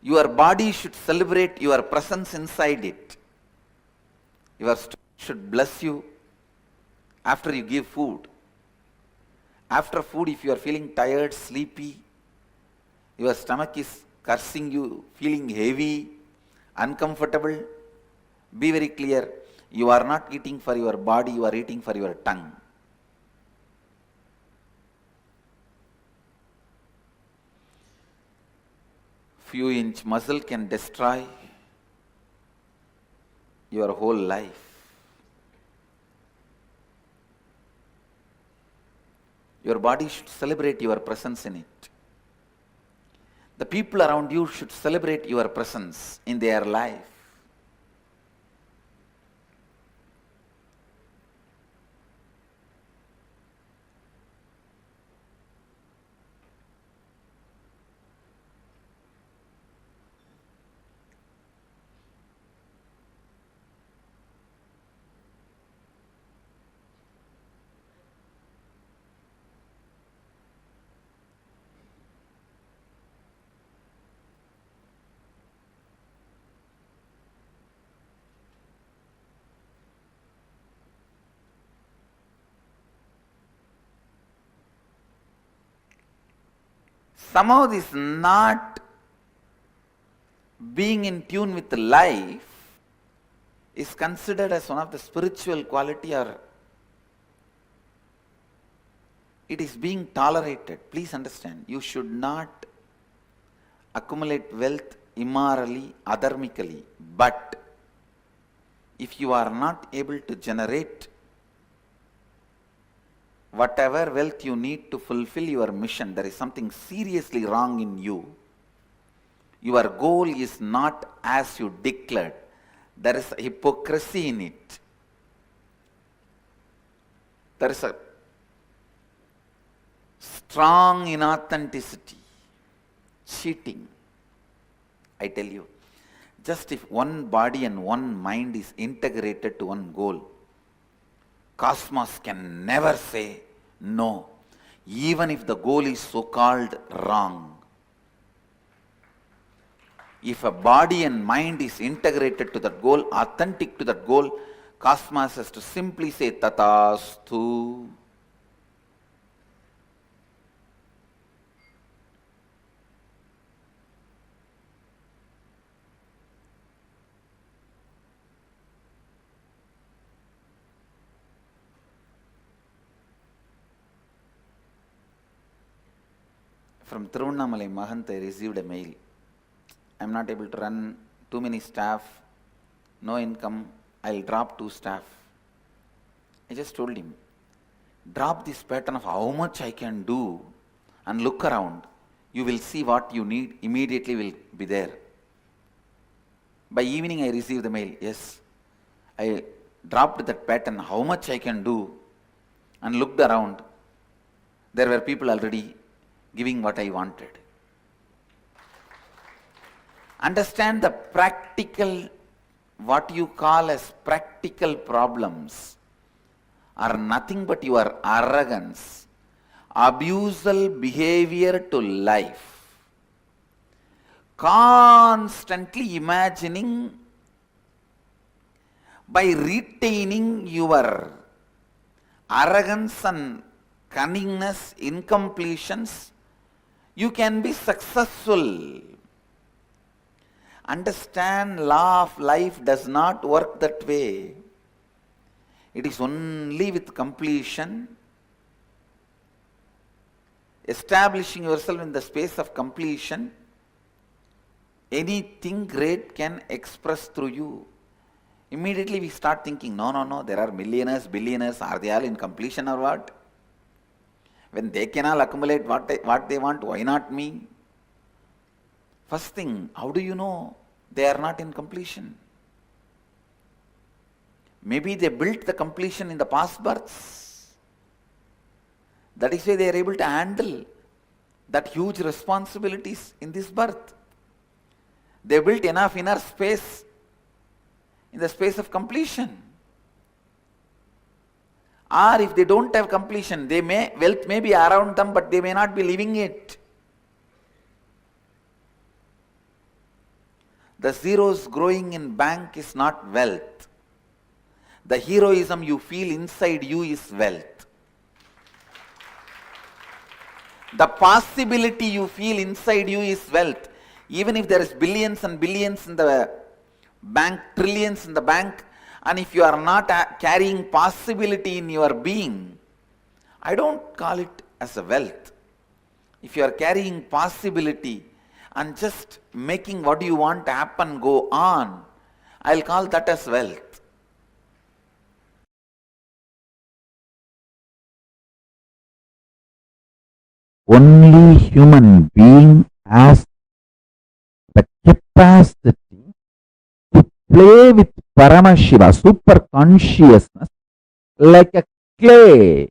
Your body should celebrate your presence inside it. Your stomach should bless you after you give food. After food, if you are feeling tired, sleepy, your stomach is cursing you, feeling heavy, uncomfortable, be very clear. You are not eating for your body, you are eating for your tongue. Few inch muscle can destroy your whole life. Your body should celebrate your presence in it. The people around you should celebrate your presence in their life. Somehow this not being in tune with life is considered as one of the spiritual quality or it is being tolerated. Please understand, you should not accumulate wealth immorally, adharmically. But if you are not able to generate whatever wealth you need to fulfill your mission, there is something seriously wrong in you. Your goal is not as you declared. There is a hypocrisy in it. There is a strong inauthenticity, cheating. I tell you, just if one body and one mind is integrated to one goal, cosmos can never say no, even if the goal is so-called wrong. If a body and mind is integrated to that goal, authentic to that goal, cosmos has to simply say Tathastu. From Tiruvannamalai Mahant, I received a mail. I am not able to run too many staff, no income, I will drop 2 staff. I just told him, drop this pattern of how much I can do and look around. You will see what you need, immediately will be there. By evening I received the mail, yes, I dropped that pattern, how much I can do, and looked around. There were people already giving what I wanted. Understand the practical, what you call as practical problems are nothing but your arrogance, abusal behavior to life, constantly imagining by retaining your arrogance and cunningness, incompletions, you can be successful. Understand, law of life does not work that way. It is only with completion, establishing yourself in the space of completion, anything great can express through you. Immediately we start thinking, no, there are millionaires, billionaires, are they all in completion or what? When they can all accumulate what they want, why not me? First thing, how do you know they are not in completion? Maybe they built the completion in the past births. That is why they are able to handle that huge responsibilities in this birth. They built enough inner space in the space of completion. Or if they don't have completion, wealth may be around them, but they may not be living it. The zeros growing in bank is not wealth. The heroism you feel inside you is wealth. The possibility you feel inside you is wealth. Even if there is billions and billions in the bank, trillions in the bank, and if you are not carrying possibility in your being, I don't call it as a wealth. If you are carrying possibility and just making what you want to happen go on, I'll call that as wealth. Only human being has the capacity to play with Paramashiva, super consciousness, like a clay.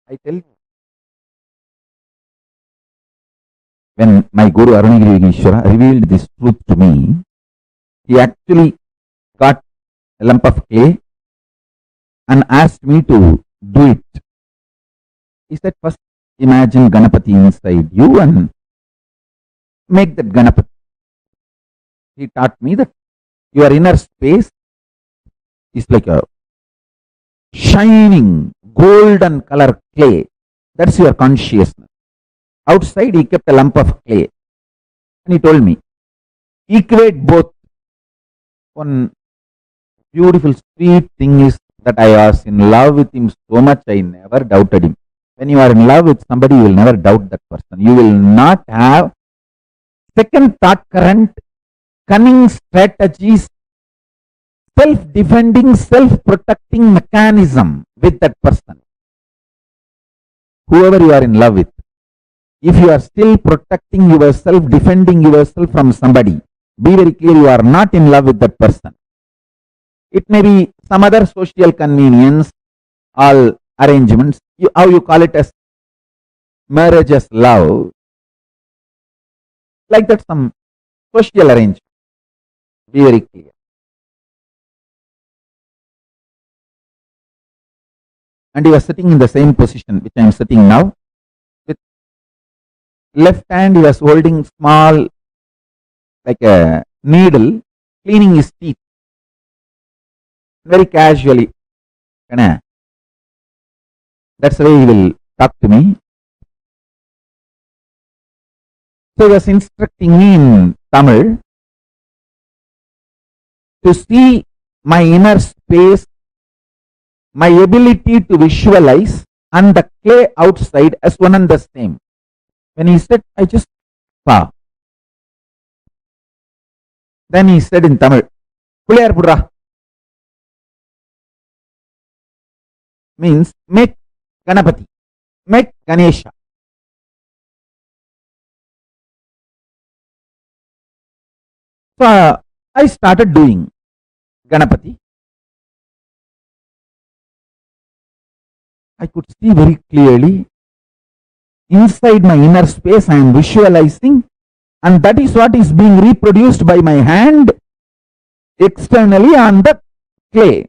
I tell you, when my Guru Arunagiri Yogeshwara revealed this truth to me, he actually got a lump of clay and asked me to do it. He said, first imagine Ganapati inside you and make that Ganapati. He taught me that your inner space is like a shining golden color clay. That's your consciousness. Outside he kept a lump of clay. And he told me, equate both. One beautiful sweet thing is that I was in love with him so much, I never doubted him. When you are in love with somebody, you will never doubt that person. You will not have second thought current, cunning strategies, self-defending, self-protecting mechanism with that person. Whoever you are in love with, if you are still protecting yourself, defending yourself from somebody, be very clear, you are not in love with that person. It may be some other social convenience, all arrangements, how you call it as marriage as love, like that, some social arrangement. Be very clear. And he was sitting in the same position which I am sitting now. With left hand, he was holding small, like a needle, cleaning his teeth. Very casually. That's the way he will talk to me. So he was instructing me in Tamil to see my inner space, my ability to visualize, and the clay outside as one and the same. When he said, I just saw. Then he said in Tamil, Puliyar Purra. Means make Ganapati, make Ganesha. So I started doing Ganapati. I could see very clearly inside my inner space I am visualizing, and that is what is being reproduced by my hand externally on the clay.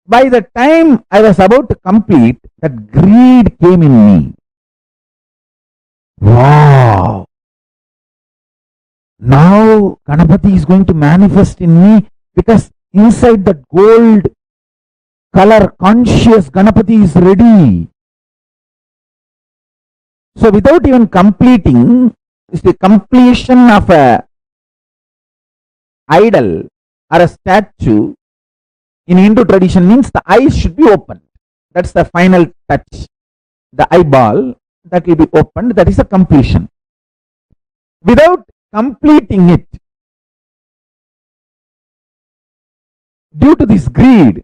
By the time I was about to complete, that greed came in me. Wow! Now Ganapati is going to manifest in me, because inside that gold color conscious Ganapati is ready. So without even completing, it's the completion of a idol or a statue in Hindu tradition means the eyes should be opened. That's the final touch. The eyeball that will be opened, that is a completion. Without completing it, due to this greed,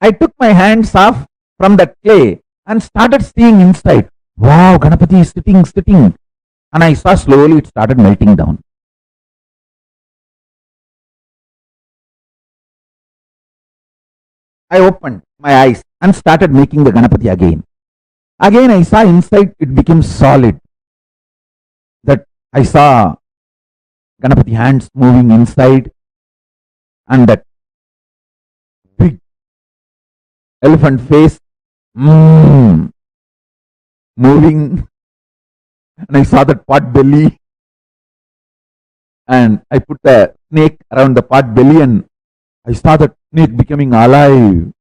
I took my hands off from the clay and started seeing inside. Wow, Ganapati is sitting. And I saw slowly it started melting down. I opened my eyes and started making the Ganapati again. Again I saw inside it became solid. That I saw Ganapati hands moving inside, and that big elephant face moving, and I saw that pot belly, and I put the snake around the pot belly, and I saw that snake becoming alive.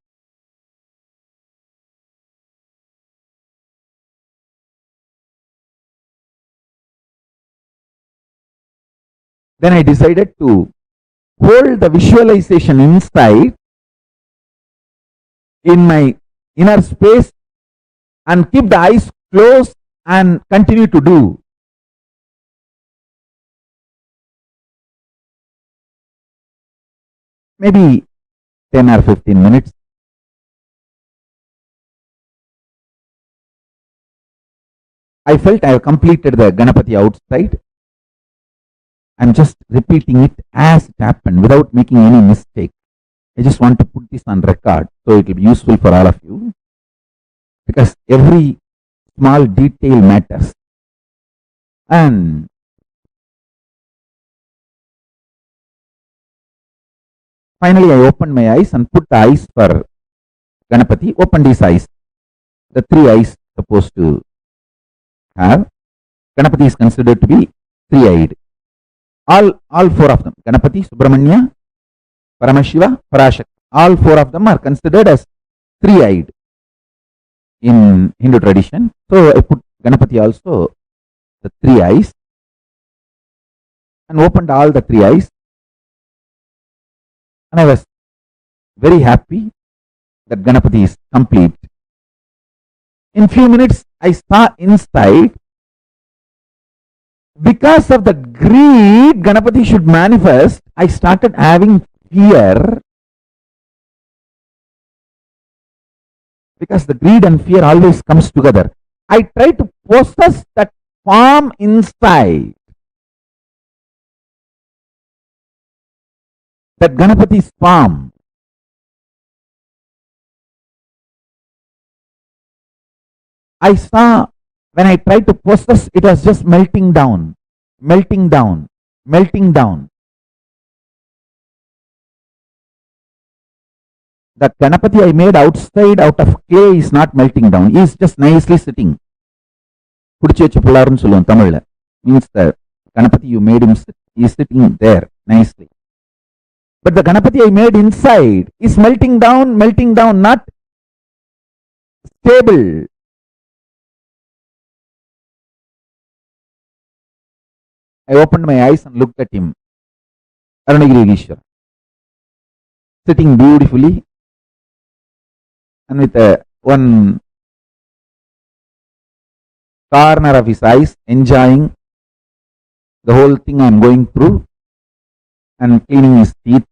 Then I decided to hold the visualization inside in my inner space and keep the eyes closed and continue to do. Maybe 10 or 15 minutes. I felt I have completed the Ganapati outside. I'm just repeating it as it happened without making any mistake. I just want to put this on record so it will be useful for all of you, because every small detail matters. And finally I opened my eyes and put the eyes for Ganapati, opened his eyes. The three eyes supposed to have. Ganapati is considered to be three-eyed. All four of them, Ganapati, Subramanya, Paramashiva, Parashakti, all four of them are considered as three-eyed in Hindu tradition. So I put Ganapati also the three eyes. and opened all the three eyes. And I was very happy that Ganapati is complete. In few minutes, I saw inside, because of the greed Ganapati should manifest, I started having fear. Because the greed and fear always comes together. I try to possess that form inside. That Ganapati's form. I saw when I tried to possess, it was just melting down, melting down, melting down. The Ganapati I made outside out of clay is not melting down. He is just nicely sitting. Means the Ganapati you made him sit, he is sitting there nicely. But the Ganapati I made inside is melting down, not stable. I opened my eyes and looked at him. Arunagiri Ishwar. Sitting beautifully and with one corner of his eyes, enjoying the whole thing I am going through and cleaning his teeth.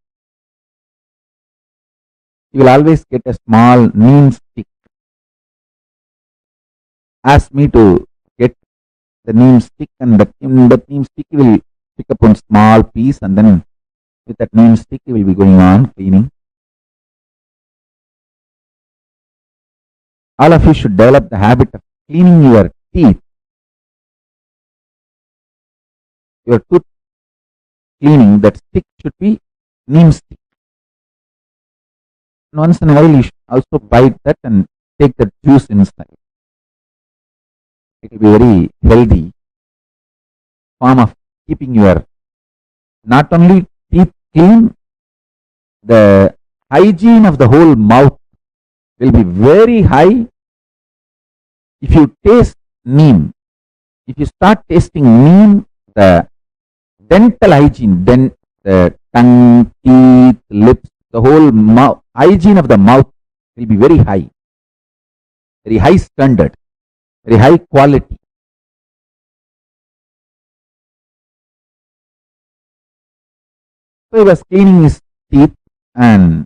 He will always get a small neem stick. Ask me to get the neem stick, and in that neem stick he will pick up one small piece, and then with that neem stick he will be going on cleaning. All of you should develop the habit of cleaning your teeth. Your tooth cleaning, that stick should be neem stick. And once in a while you should also bite that and take the juice inside. It will be very healthy form of keeping your not only teeth clean, the hygiene of the whole mouth will be very high. If you taste neem, if you start tasting neem, the dental hygiene, then the tongue, teeth, lips, the whole mouth, hygiene of the mouth will be very high standard, very high quality. So he was cleaning his teeth and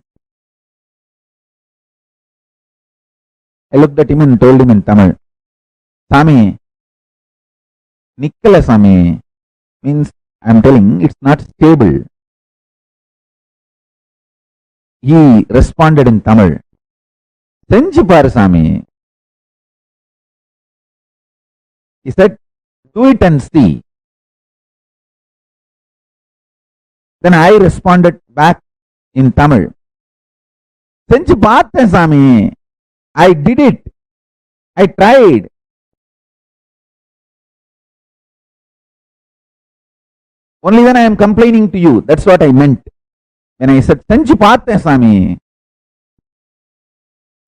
I looked at him and told him in Tamil, Sami, Nikkala Sami, means I am telling it's not stable. He responded in Tamil, Senju paru Sami. He said, do it and see. Then I responded back in Tamil, Senju paathen Sami. I did it. I tried. Only when I am complaining to you, that's what I meant. When I said, Senju paathen Sami.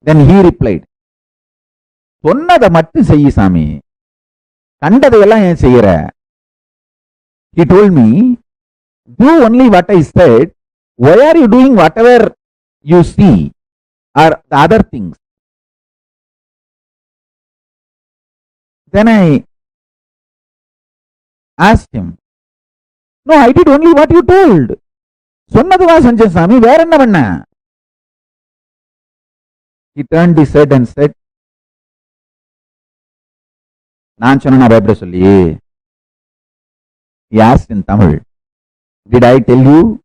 Then he replied, Sonnada mattu seyyi Sami. Kandadayella yen seyyira. He told me, do only what I said. Why are you doing whatever you see or the other things? Then I asked him, no, I did only what you told. Sonnadhuva Sanjay Swami, where enna panna? He turned his head and said, Naan sonnana Bible solli. He asked in Tamil, did I tell you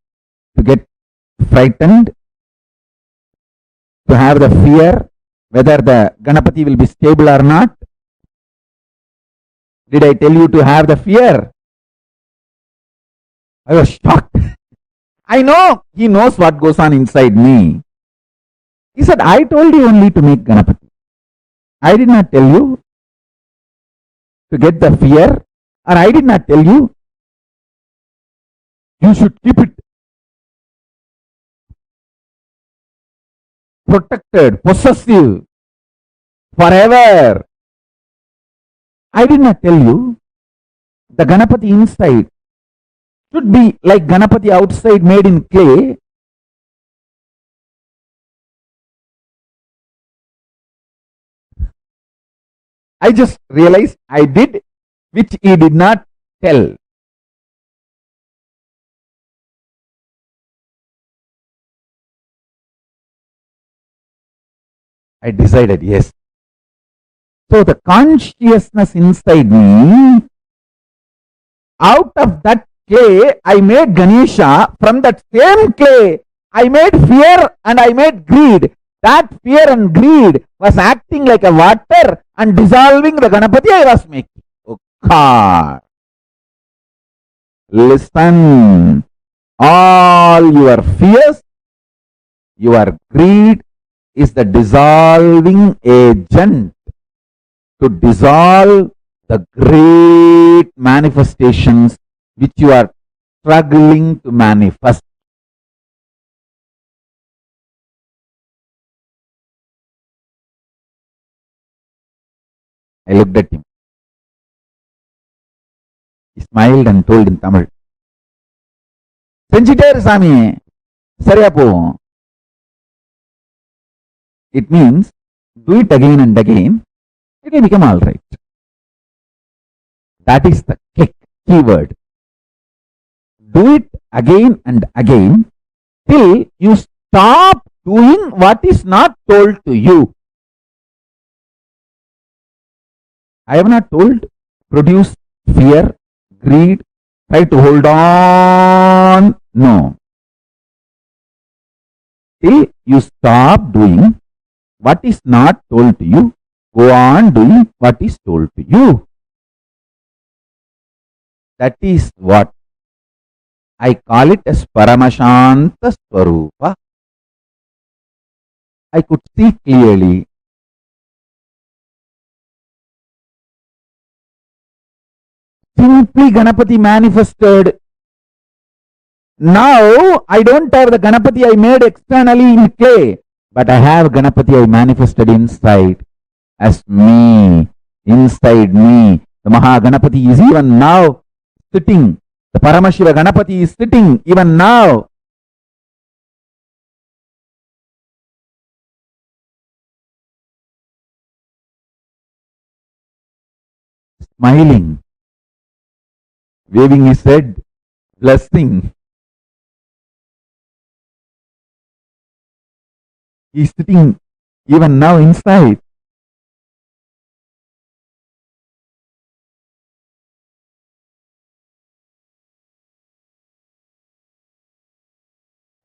to get frightened, to have the fear whether the Ganapati will be stable or not? Did I tell you to have the fear? I was shocked. I know he knows what goes on inside me. He said, I told you only to make Ganapati. I did not tell you to get the fear, or I did not tell you you should keep it protected, possessive, forever. I did not tell you the Ganapati inside should be like Ganapati outside made in clay. I just realized I did, which he did not tell. I decided, yes. So the consciousness inside me, out of that clay, I made Ganesha. From that same clay, I made fear and I made greed. That fear and greed was acting like a water and dissolving the Ganapati I was making. Oh God. Listen. All your fears, your greed is the dissolving agent to dissolve the great manifestations which you are struggling to manifest. I looked at him. He smiled and told in Tamil, செஞ்சிட்டே இரு சாமி, சரியா போகும். It means do it again and again, it will become all right. That is the keyword. Do it again and again till you stop doing what is not told to you. I have not told produce fear, greed, try to hold on. No. Till you stop doing what is not told to you, go on doing what is told to you. That is what I call it as Paramashanta Swarupa. I could see clearly. Simply Ganapati manifested. Now I don't have the Ganapati I made externally in clay, but I have Ganapati I manifested inside as me, inside me. The Maha Ganapati is even now sitting. The Paramashiva Ganapati is sitting even now. Smiling, waving his head, blessing. He is sitting even now inside.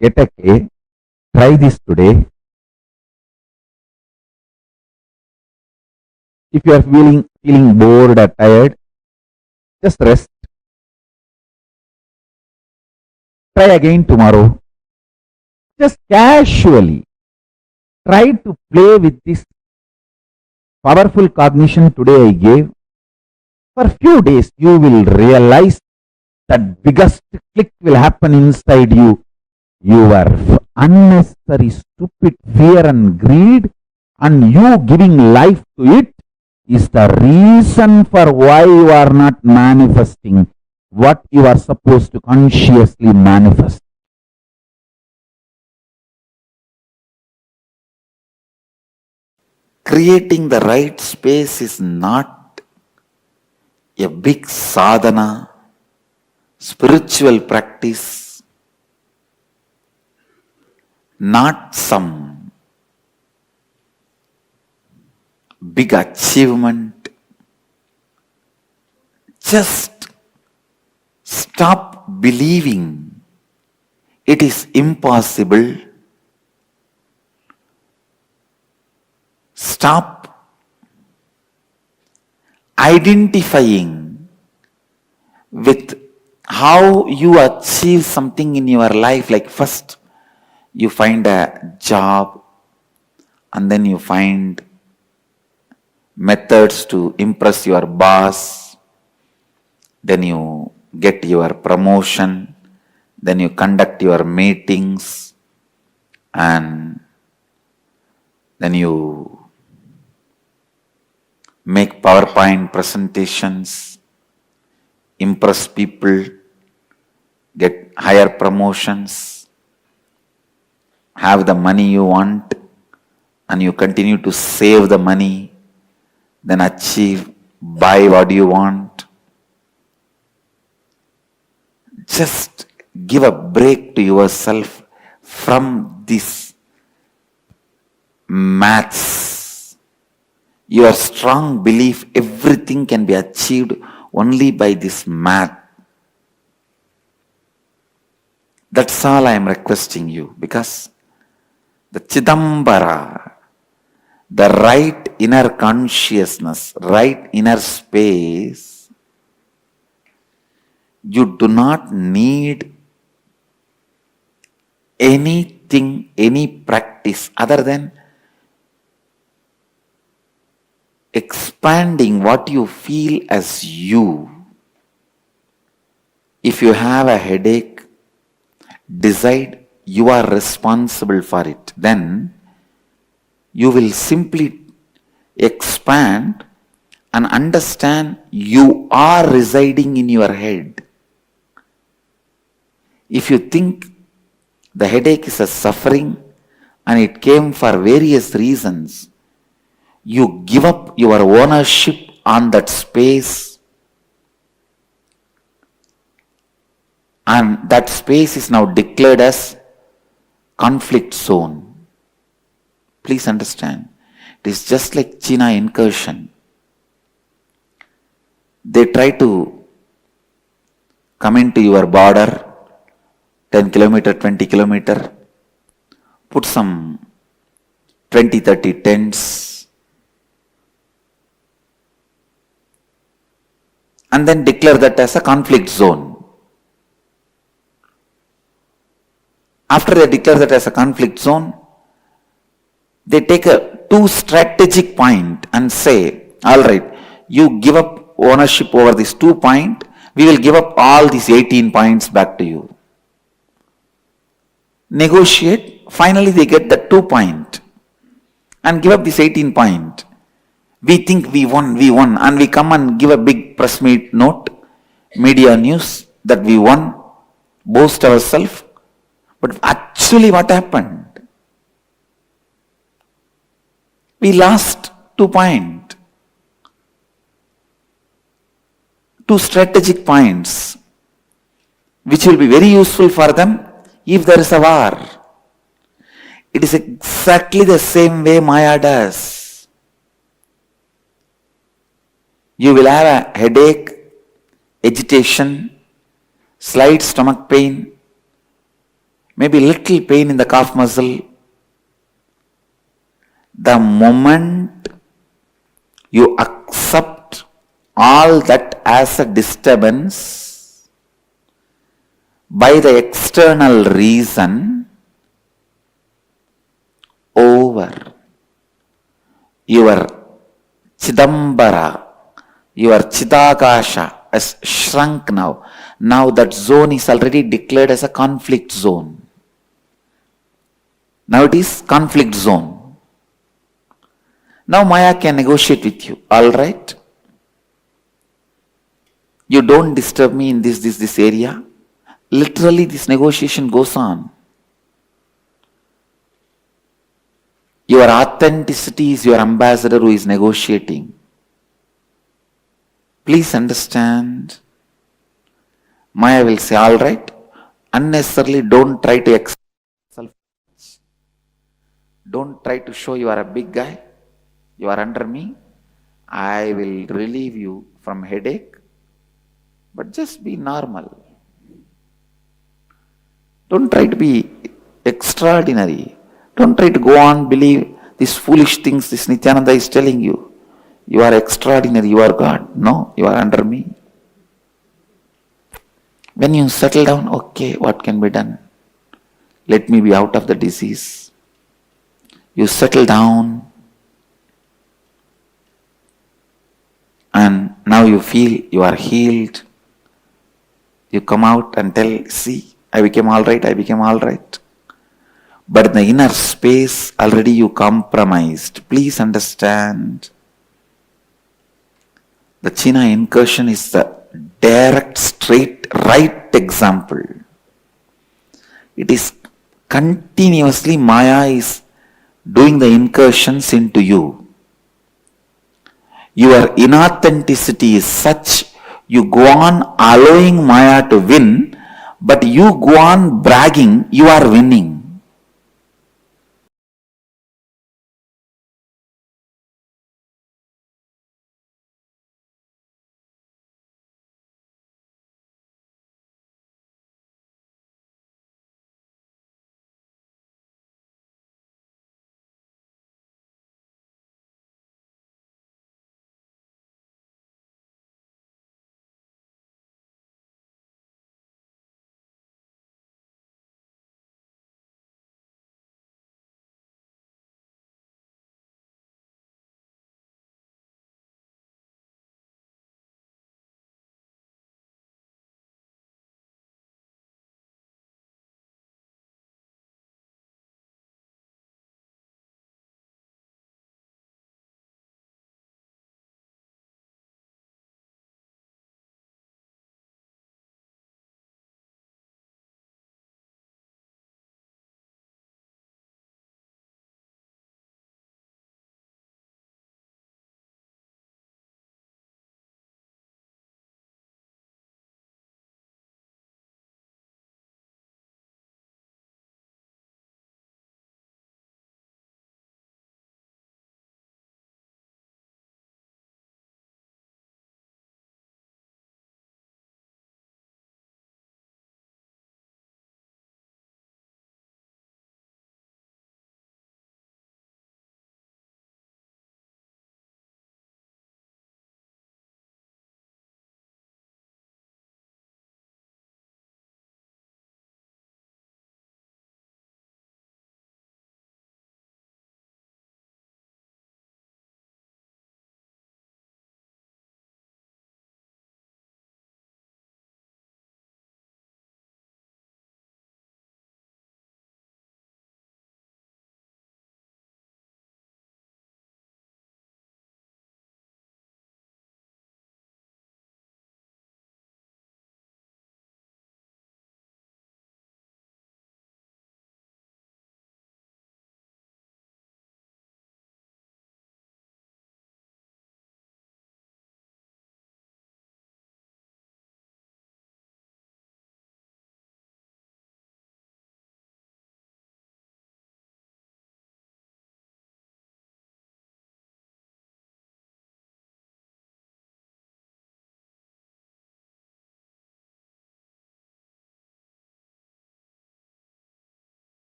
Get a K, try this today. If you are feeling bored or tired, just rest. Try again tomorrow. Just casually try to play with this powerful cognition today I gave. For a few days, you will realize that biggest click will happen inside you. Your unnecessary stupid fear and greed and you giving life to it is the reason for why you are not manifesting what you are supposed to consciously manifest. Creating the right space is not a big sadhana, spiritual practice, not some big achievement. Just stop believing it is impossible. Stop identifying with how you achieve something in your life. Like first you find a job and then you find methods to impress your boss, then you get your promotion, then you conduct your meetings, and then you make PowerPoint presentations, impress people, higher promotions, have the money you want, and you continue to save the money, then achieve, buy what you want. Just give a break to yourself from this maths. Your strong belief everything can be achieved only by this math. That's all I am requesting you, because the Chidambara, the right inner consciousness, right inner space, you do not need anything, any practice other than expanding what you feel as you. If you have a headache, decide you are responsible for it. Then you will simply expand and understand you are residing in your head. If you think the headache is a suffering and it came for various reasons, you give up your ownership on that space, and that space is now declared as conflict zone. Please understand, it is just like China incursion. They try to come into your border, 10 kilometer, 20 kilometer, put some 20, 30 tents, and then declare that as a conflict zone. After they declare that as a conflict zone, they take a two strategic point and say, all right, you give up ownership over this 2 point, we will give up all these 18 points back to you. Negotiate, finally they get the 2 point and give up this 18 point. We think we won, and we come and give a big press meet note, media news that we won, boast ourselves. But actually what happened? We lost 2 points. 2 strategic points, which will be very useful for them if there is a war. It is exactly the same way Maya does. You will have a headache, agitation, slight stomach pain, maybe little pain in the calf muscle. The moment you accept all that as a disturbance by the external reason, over. Your Chidambara, your Chidakasha has shrunk now. Now that zone is already declared as a conflict zone. Now it is conflict zone. Now Maya can negotiate with you. All right, you don't disturb me in this area. Literally this negotiation goes on. Your authenticity is your ambassador who is negotiating. Please understand. Maya will say, all right, unnecessarily don't try to exalt yourself. Don't try to show you are a big guy. You are under me. I will relieve you from headache. But just be normal. Don't try to be extraordinary. Don't try to go on believe these foolish things this Nithyananda is telling you. You are extraordinary, you are God. No, you are under me. When you settle down, okay, what can be done? Let me be out of the disease. You settle down and now you feel you are healed. You come out and tell, see, I became all right, I became all right. But in the inner space, already you compromised. Please understand. The China incursion is the direct, straight, right example. It is continuously Maya is doing the incursions into you. Your inauthenticity is such, you go on allowing Maya to win, but you go on bragging you are winning.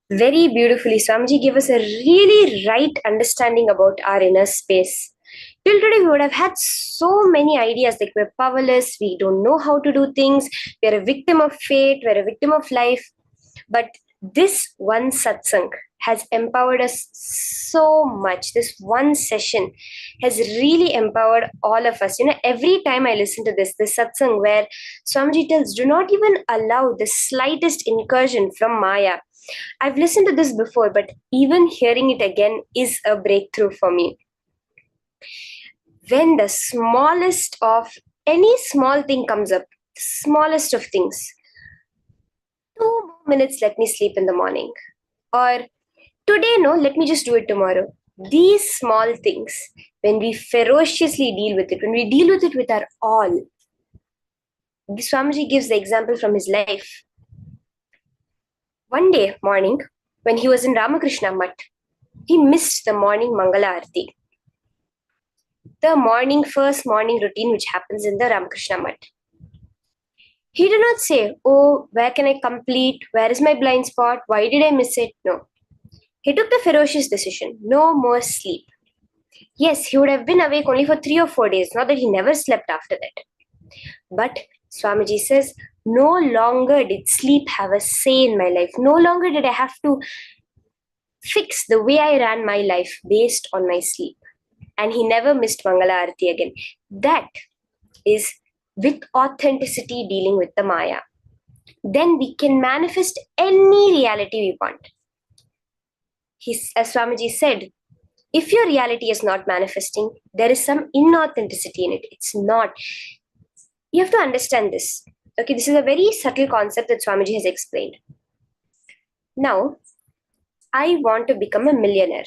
Very beautifully, Swamiji gave us a really right understanding about our inner space. Till today, we would have had so many ideas like we're powerless, we don't know how to do things, we're a victim of fate, we're a victim of life. But this one satsang has empowered us so much. This one session has really empowered all of us. Every time I listen to this satsang where Swamiji tells, do not even allow the slightest incursion from Maya. I've listened to this before, but even hearing it again is a breakthrough for me. When the smallest of any small thing comes up, the smallest of things, 2 more minutes, let me sleep in the morning. Or today, no, let me just do it tomorrow. These small things, when we ferociously deal with it, when we deal with it with our all, Swamiji gives the example from his life. One day morning, when he was in Ramakrishna Mutt, he missed the morning Mangala Arti. The first morning routine which happens in the Ramakrishna Mutt. He did not say, oh, where can I complete? Where is my blind spot? Why did I miss it? No. He took the ferocious decision, no more sleep. Yes, he would have been awake only for 3 or 4 days, not that he never slept after that. But Swamiji says, no longer did sleep have a say in my life. No longer did I have to fix the way I ran my life based on my sleep. And he never missed Mangala Arati again. That is with authenticity dealing with the Maya. Then we can manifest any reality we want. As Swamiji said, if your reality is not manifesting, there is some inauthenticity in it. It's not. You have to understand this. Okay, this is a very subtle concept that Swamiji has explained. Now, I want to become a millionaire.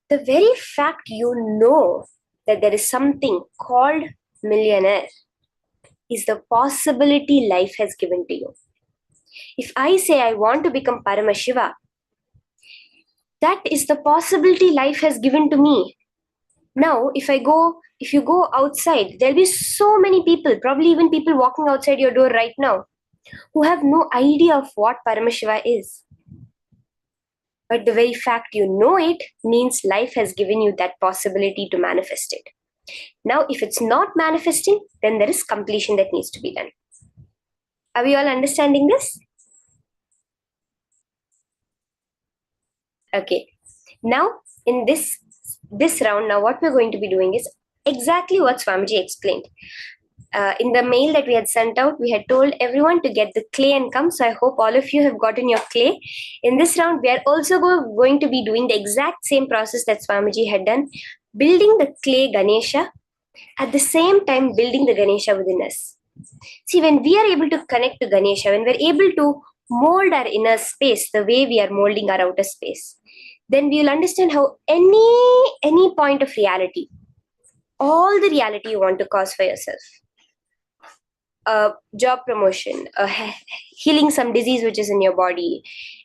The very fact you know that there is something called millionaire is the possibility life has given to you. If I say I want to become Paramashiva, that is the possibility life has given to me. Now, if you go outside, there'll be so many people, probably even people walking outside your door right now, who have no idea of what Paramashiva is. But the very fact you know it means life has given you that possibility to manifest it. Now, if it's not manifesting, then there is completion that needs to be done. Are we all understanding this? Okay. Now, in this round, now what we're going to be doing is exactly what Swamiji explained. In the mail that we had sent out, we had told everyone to get the clay and come. So I hope all of you have gotten your clay. In this round, we are also going to be doing the exact same process that Swamiji had done, building the clay Ganesha, at the same time building the Ganesha within us. See, when we are able to connect to Ganesha, when we're able to mold our inner space the way we are molding our outer space, then we will understand how any point of reality, all the reality you want to cause for yourself, a job promotion, healing some disease which is in your body,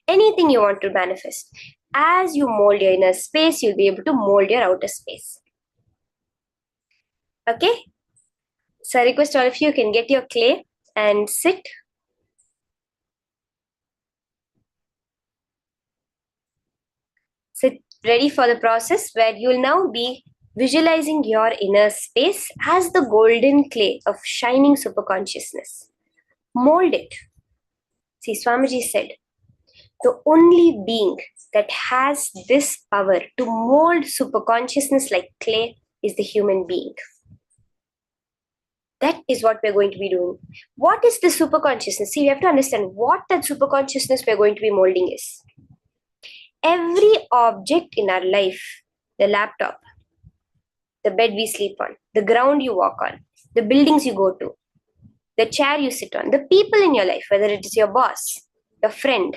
anything you want to manifest, as you mold your inner space, you'll be able to mold your outer space. Okay? So I request all of you can get your clay and sit. Sit ready for the process where you will now be visualizing your inner space as the golden clay of shining superconsciousness. Mold it. See, Swamiji said, the only being that has this power to mold superconsciousness like clay is the human being. That is what we're going to be doing. What is the superconsciousness? See, we have to understand what that superconsciousness we're going to be molding is. Every object in our life, the laptop, the bed we sleep on, the ground you walk on, the buildings you go to, the chair you sit on, the people in your life, whether it is your boss, your friend,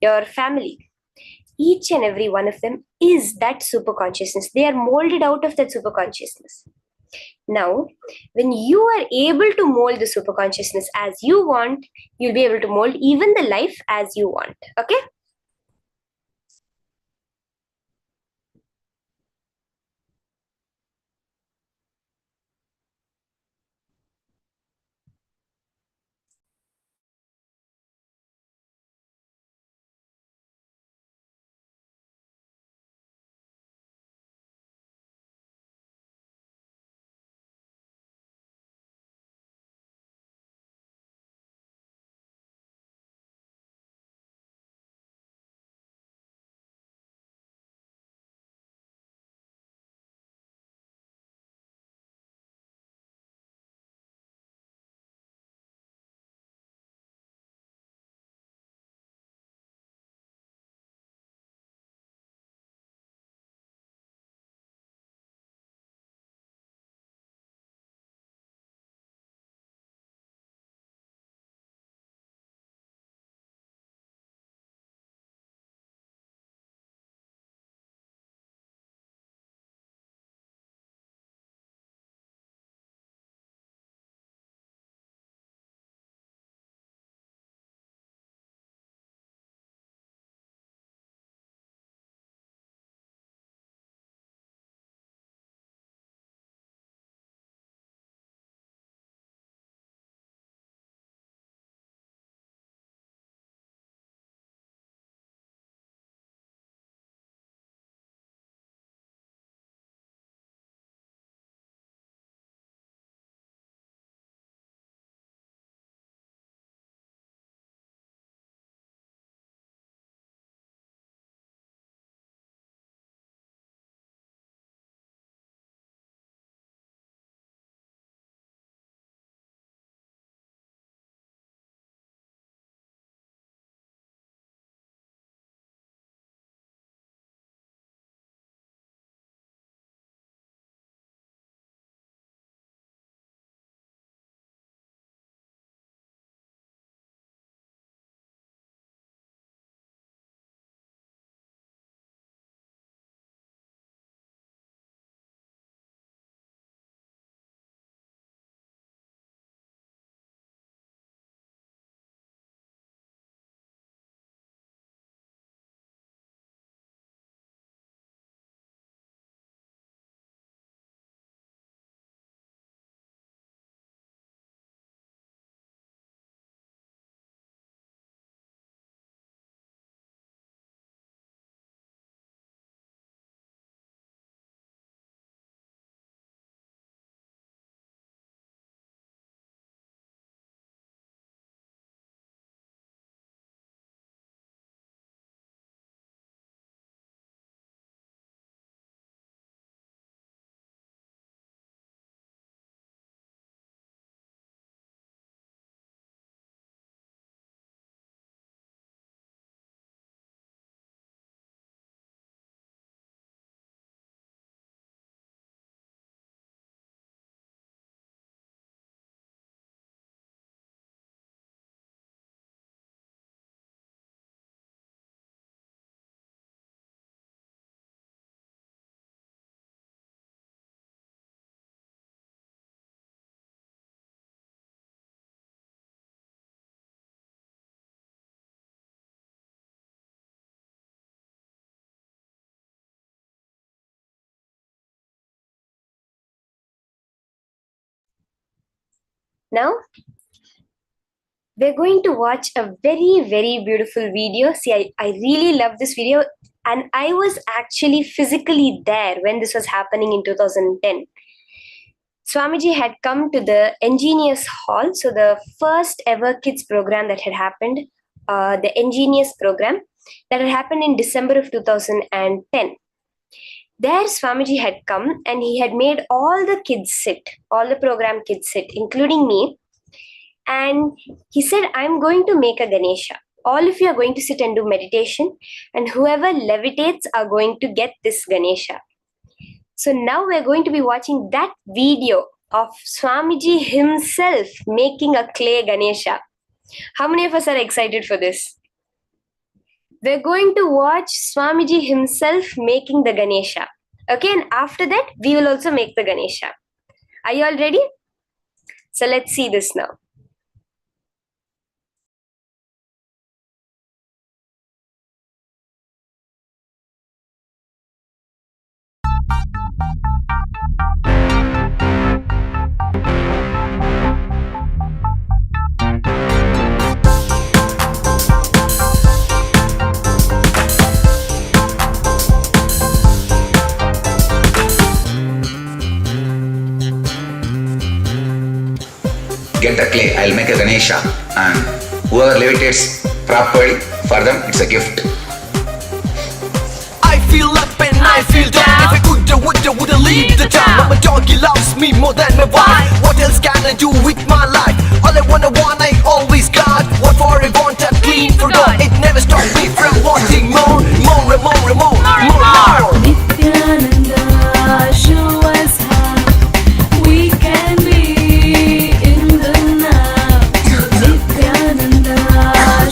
your family, each and every one of them is that superconsciousness. They are molded out of that superconsciousness. Now, when you are able to mold the superconsciousness as you want, you'll be able to mold even the life as you want. Okay? Now, we're going to watch a very, very beautiful video. See, I really love this video, and I was actually physically there when this was happening in 2010. Swamiji had come to the Engineers Hall, so the first ever kids program that had happened, the Engineers program that had happened in December of 2010. There, Swamiji had come and he had made all the kids sit, all the program kids sit, including me. And he said, I'm going to make a Ganesha. All of you are going to sit and do meditation, and whoever levitates are going to get this Ganesha. So now we're going to be watching that video of Swamiji himself making a clay Ganesha. How many of us are excited for this? We're going to watch Swamiji himself making the Ganesha. Okay, and after that, we will also make the Ganesha. Are you all ready? So let's see this now. Get the clay, I'll make a Ganesha, and whoever levitates properly, for them it's a gift. I feel up and I feel down. If I woulda leave the town. But my doggy loves me more than my wife. What else can I do with my life? All I want, I always got. What for I want, I'm clean for God. It never stops me from wanting more. Nithyananda, show us how we can be in the now. Nithyananda,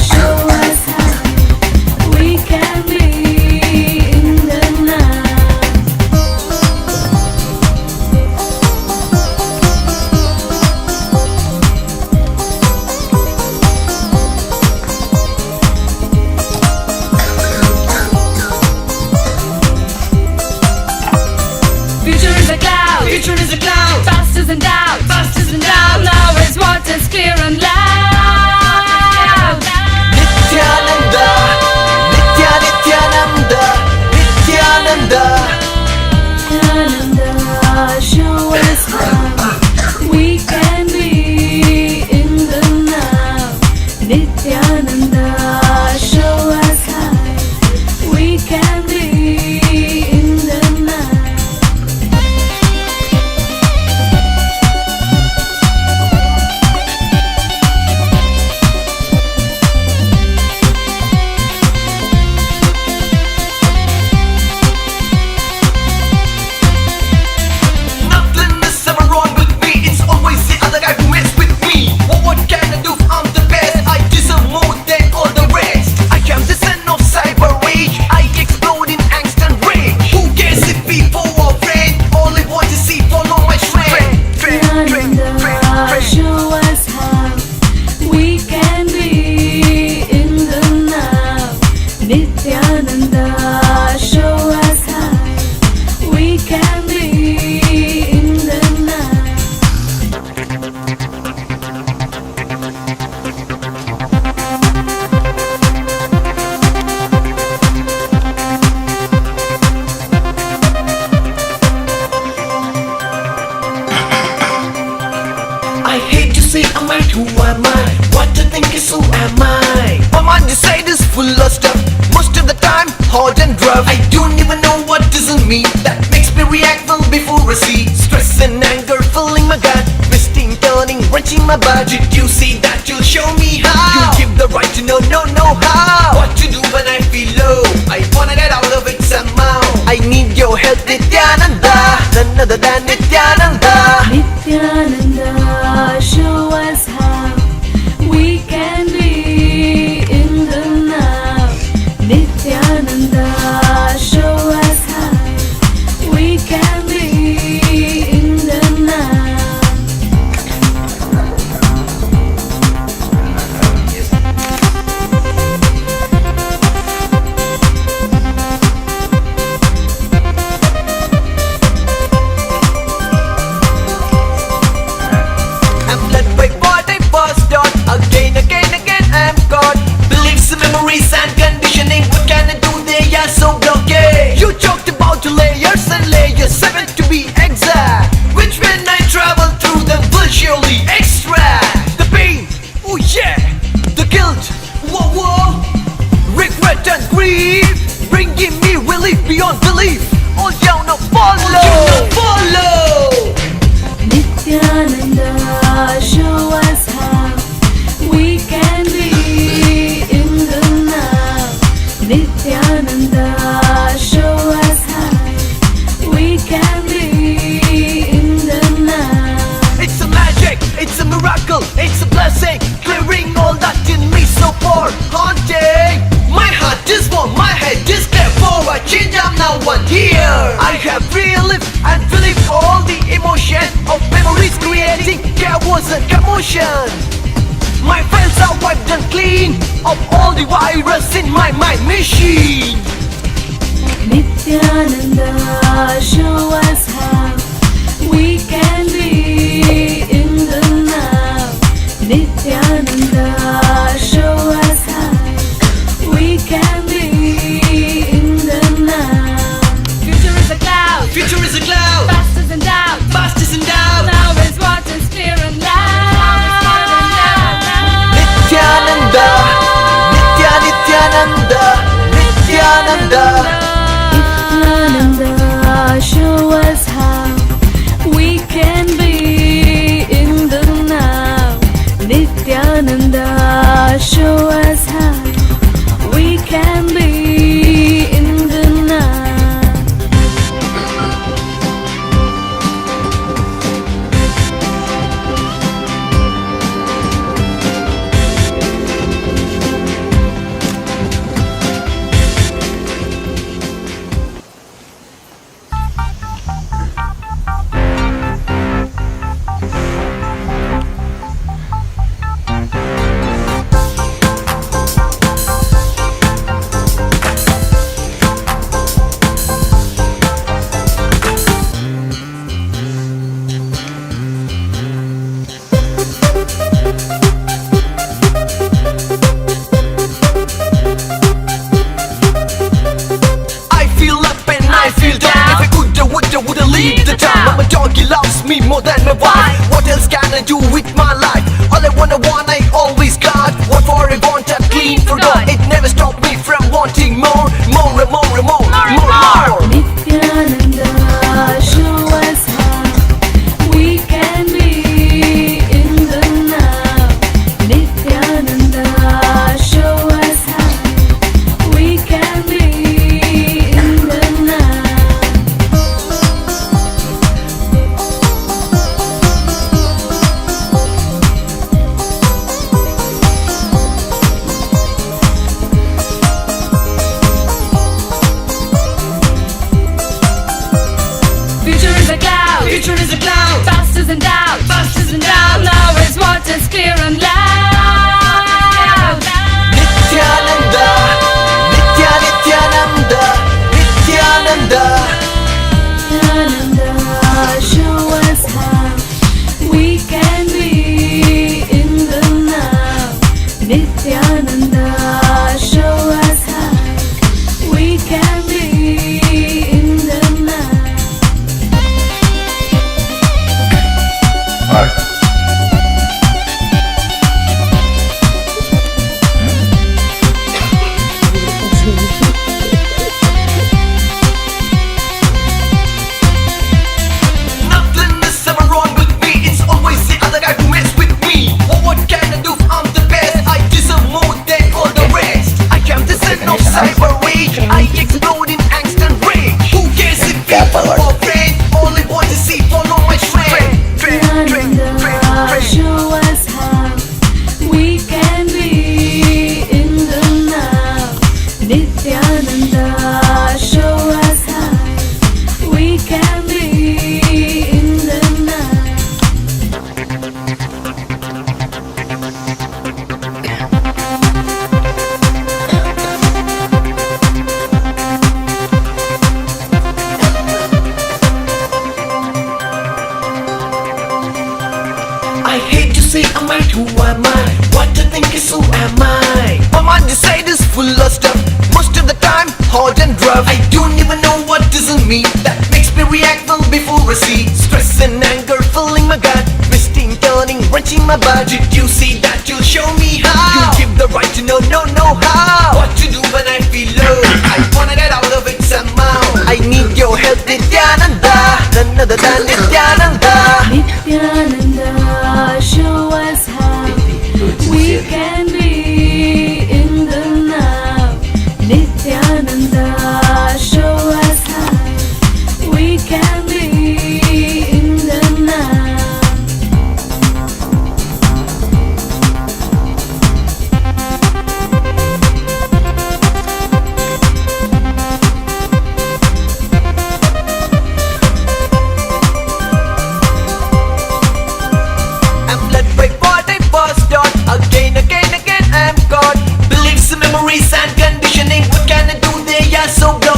show us how we can be in the now. Future is a cloud. Past is in doubt. Now is what is clear and loud. Nithyananda, Nithyananda, Nithyananda. Nithyananda, show us how we can be in the now. Nithyananda, show us how we can be in the now. Nothing is ever wrong with me. It's always the other guy who mess with me. What can I do? I'm the best. I deserve more than all the rest. I am the son of cyber rage. I explode in angst and rage. Who cares if people are friends? All I want to see, follow my trend. Nithyananda, show us how we can be in the now. Nithyananda, show us how we can be in the now. I hate to say I'm right, who am I? What I think is who am I? My mind inside is full of stuff. Most of the time, hard and rough. I don't even know what isn't me. That makes me react well before I see. Stress and anger filling my gut. Twisting, turning, wrenching my butt. Did you see that? You'll show me how. You give the right to know how. What to do when I feel low. I wanna get out of it somehow. I need your help, Nithyananda. None other than Nithyananda. Nithyananda, show us how we can be in the now. Nithyananda, show us how we can be in the now. I'm led by Nithyananda, show us how we can be in the now. It's a magic, it's a miracle, it's a blessing, clearing all that in me so far haunting. My heart is warm, my head is clear, for a change I'm now one here. I have relived and relieved all the emotion of memories creating chaos and commotion. My files are wiped and clean of all the virus in my mind machine. Nithyananda, show us how we can be in the now. Nithyananda, show us how we can be in the now. Future is a cloud, Future is a cloud, past is in doubt, past is in doubt. now is what is clear and loud. Nithyananda, Nithyananda, Nithyananda. Nithyananda, show us how we can be in the now. Nithyananda, show us how we can be in the now. I feel up and I feel down. If I woulda leave the town. But my doggy loves me more than my wife. What else can I do with my life? All I want, I always got. What for I want, I clean for God. It never stopped me from wanting more, more and more and more, more. Nithyananda, show us how we can be in the now. Nithyananda, show us how we can be in the now. Future is a cloud, Future is a cloud, past is in doubt, past is in doubt. now is what is clear and loud. Nithyananda, Nithyananda, Nithyananda. Nithyananda, show us how we can be in the now. Nithyananda, show us how we can be in the now. Nothing is ever wrong with me. It's always the other guy who mess with me. Well, what can I do? I'm the best. I deserve more than all the rest. I am the son of cyber rage. I explode in angst and rage. Who cares if people are friends? All I want to see, follow my trend. Nithyananda, show us how we can be in the now. Nithyananda, show us how we can be in the now. I hate to say I'm right, who am I? What I think is who am I? My mind inside is full of stuff. Most of the time, hard and rough. I don't even know what is in me that makes me react well before I see. Stress and anger filling my gut, twisting, turning, wrenching my butt. Did you see that? You'll show me how. You give the right to know how. What to do when I feel low. I wanna get out of it somehow. I need your help, Nithyananda. None other than Nithyananda. Nithyananda, show us how we can be in the now. Nithyananda,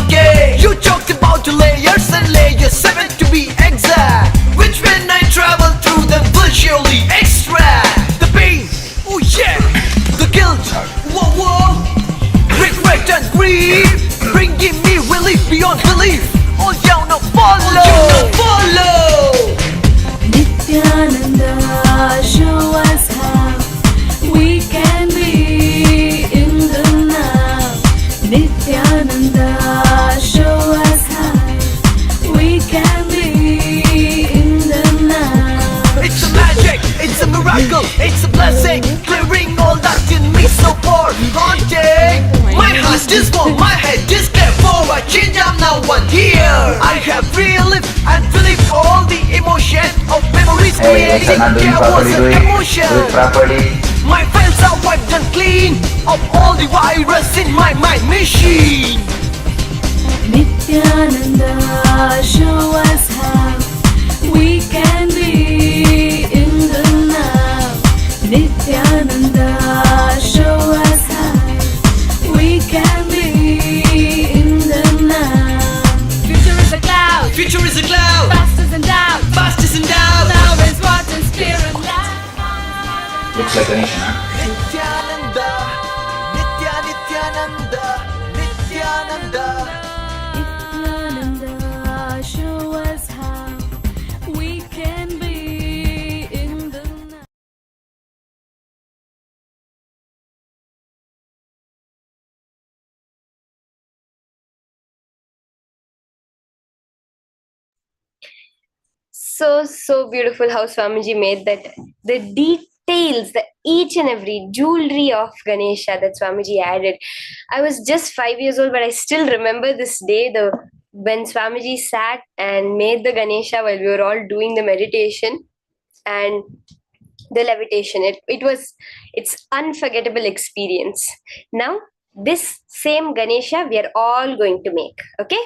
okay. You talked about layers and layers, 7 to be exact, which when I travel through them will surely extract the pain, oh yeah, the guilt, whoa whoa, regret and grief, bringing me relief beyond belief. All you now follow. Nithyananda, show us how we can be in the now. Nithyananda, show us how we can be in the now. It's a magic, it's a miracle, it's a blessing, clearing all that in me so far haunting. My heart is warm, my head is clear, for a change I'm now one here. I have relived and relieved all the emotion of memories creating chaos and emotion. My files are wiped and clean of all the virus in my mind machine. Nithyananda, show us how we can be in the now. Nithyananda, show us how we can be in the now. Future is a cloud, Future is a cloud, past is in doubt, past is in doubt. now is what is clear and loud. Looks like Ganesh, huh? Nithyananda, Nithyananda, Nithyananda. Nithyananda, show us how we can be in the now. So beautiful how Swamiji made that, the details, the each and every jewelry of Ganesha that Swamiji added. I was just 5 years old, but I still remember this day, when Swamiji sat and made the Ganesha while we were all doing the meditation and the levitation. It's unforgettable experience. Now this same Ganesha we are all going to make, okay?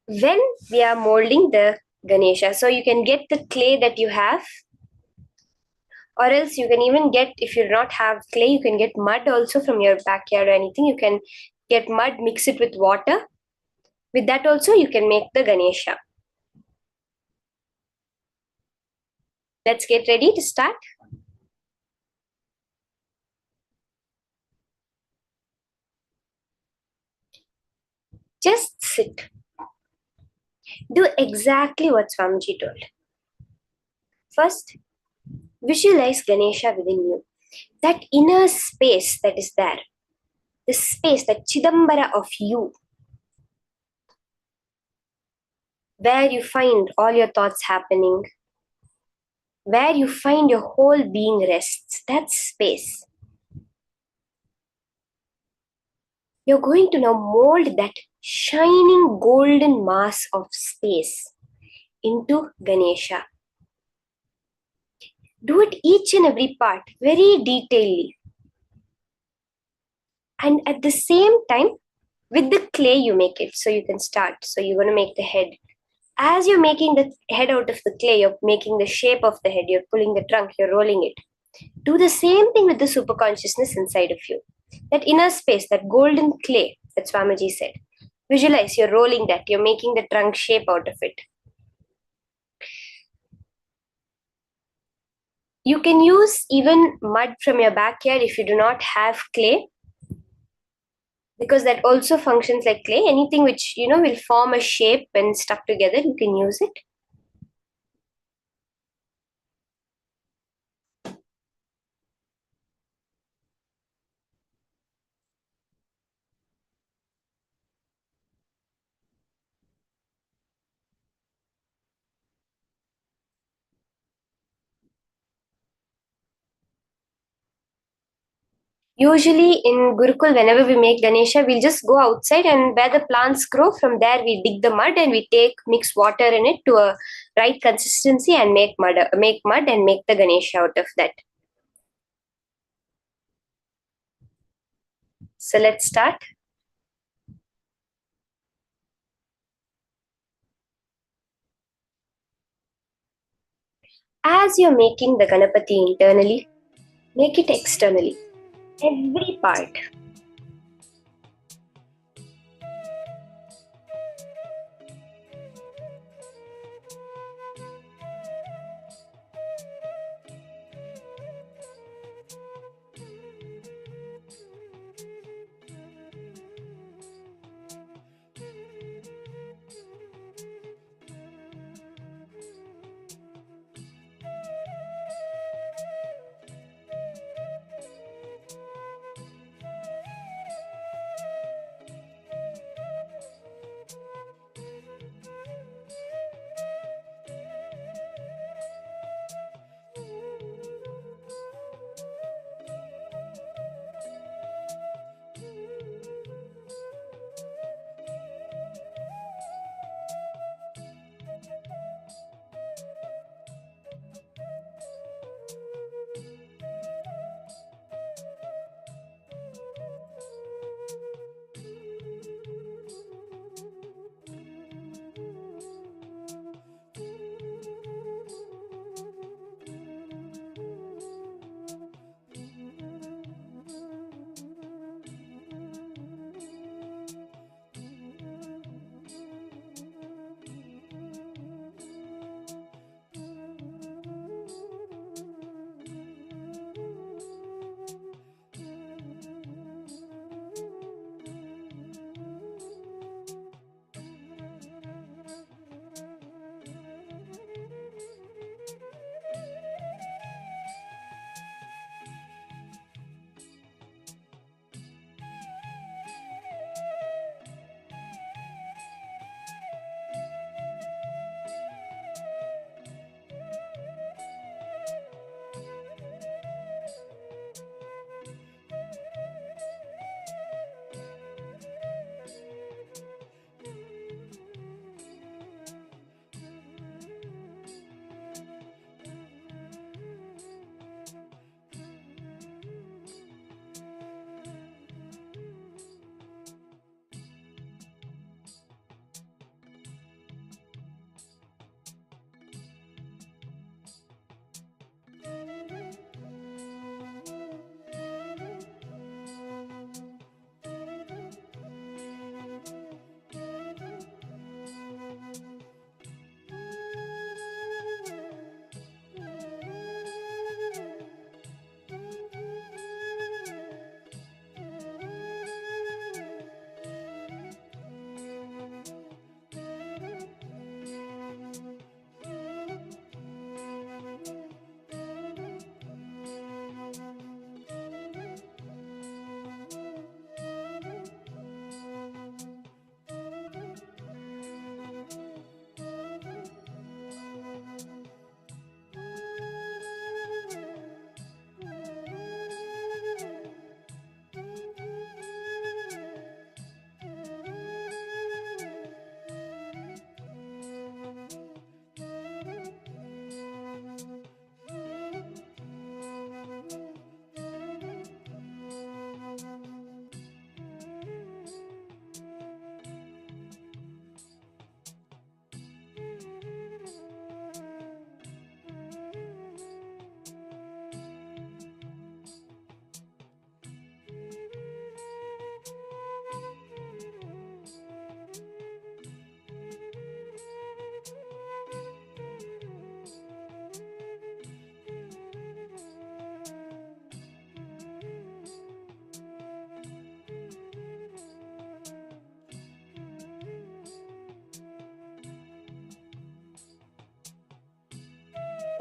When we are molding the Ganesha, so you can get the clay that you have, or else you can even get, if you do not have clay, you can get mud also from your backyard or anything. You can get mud, mix it with water. With that also you can make the Ganesha. Let's get ready to start. Just sit. Do exactly what Swamiji told. First, visualize Ganesha within you. That inner space that is there. The space, that Chidambara of you. Where you find all your thoughts happening. Where you find your whole being rests. That space. You're going to now mold that shining golden mass of space into Ganesha. Do it each and every part very detailedly. And at the same time, with the clay you make it. So you can start. So you're going to make the head. As you're making the head out of the clay, you're making the shape of the head, you're pulling the trunk, you're rolling it. Do the same thing with the super consciousness inside of you. That inner space, that golden clay that Swamiji said. Visualize, you're rolling that, you're making the trunk shape out of it. You can use even mud from your backyard if you do not have clay, because that also functions like clay. Anything which, will form a shape when stuck together, you can use it. Usually in Gurukul, whenever we make Ganesha, we'll just go outside and where the plants grow, from there we dig the mud and we mix water in it to a right consistency and make mud and make the Ganesha out of that. So let's start. As you're making the Ganapati internally, make it externally. Every part.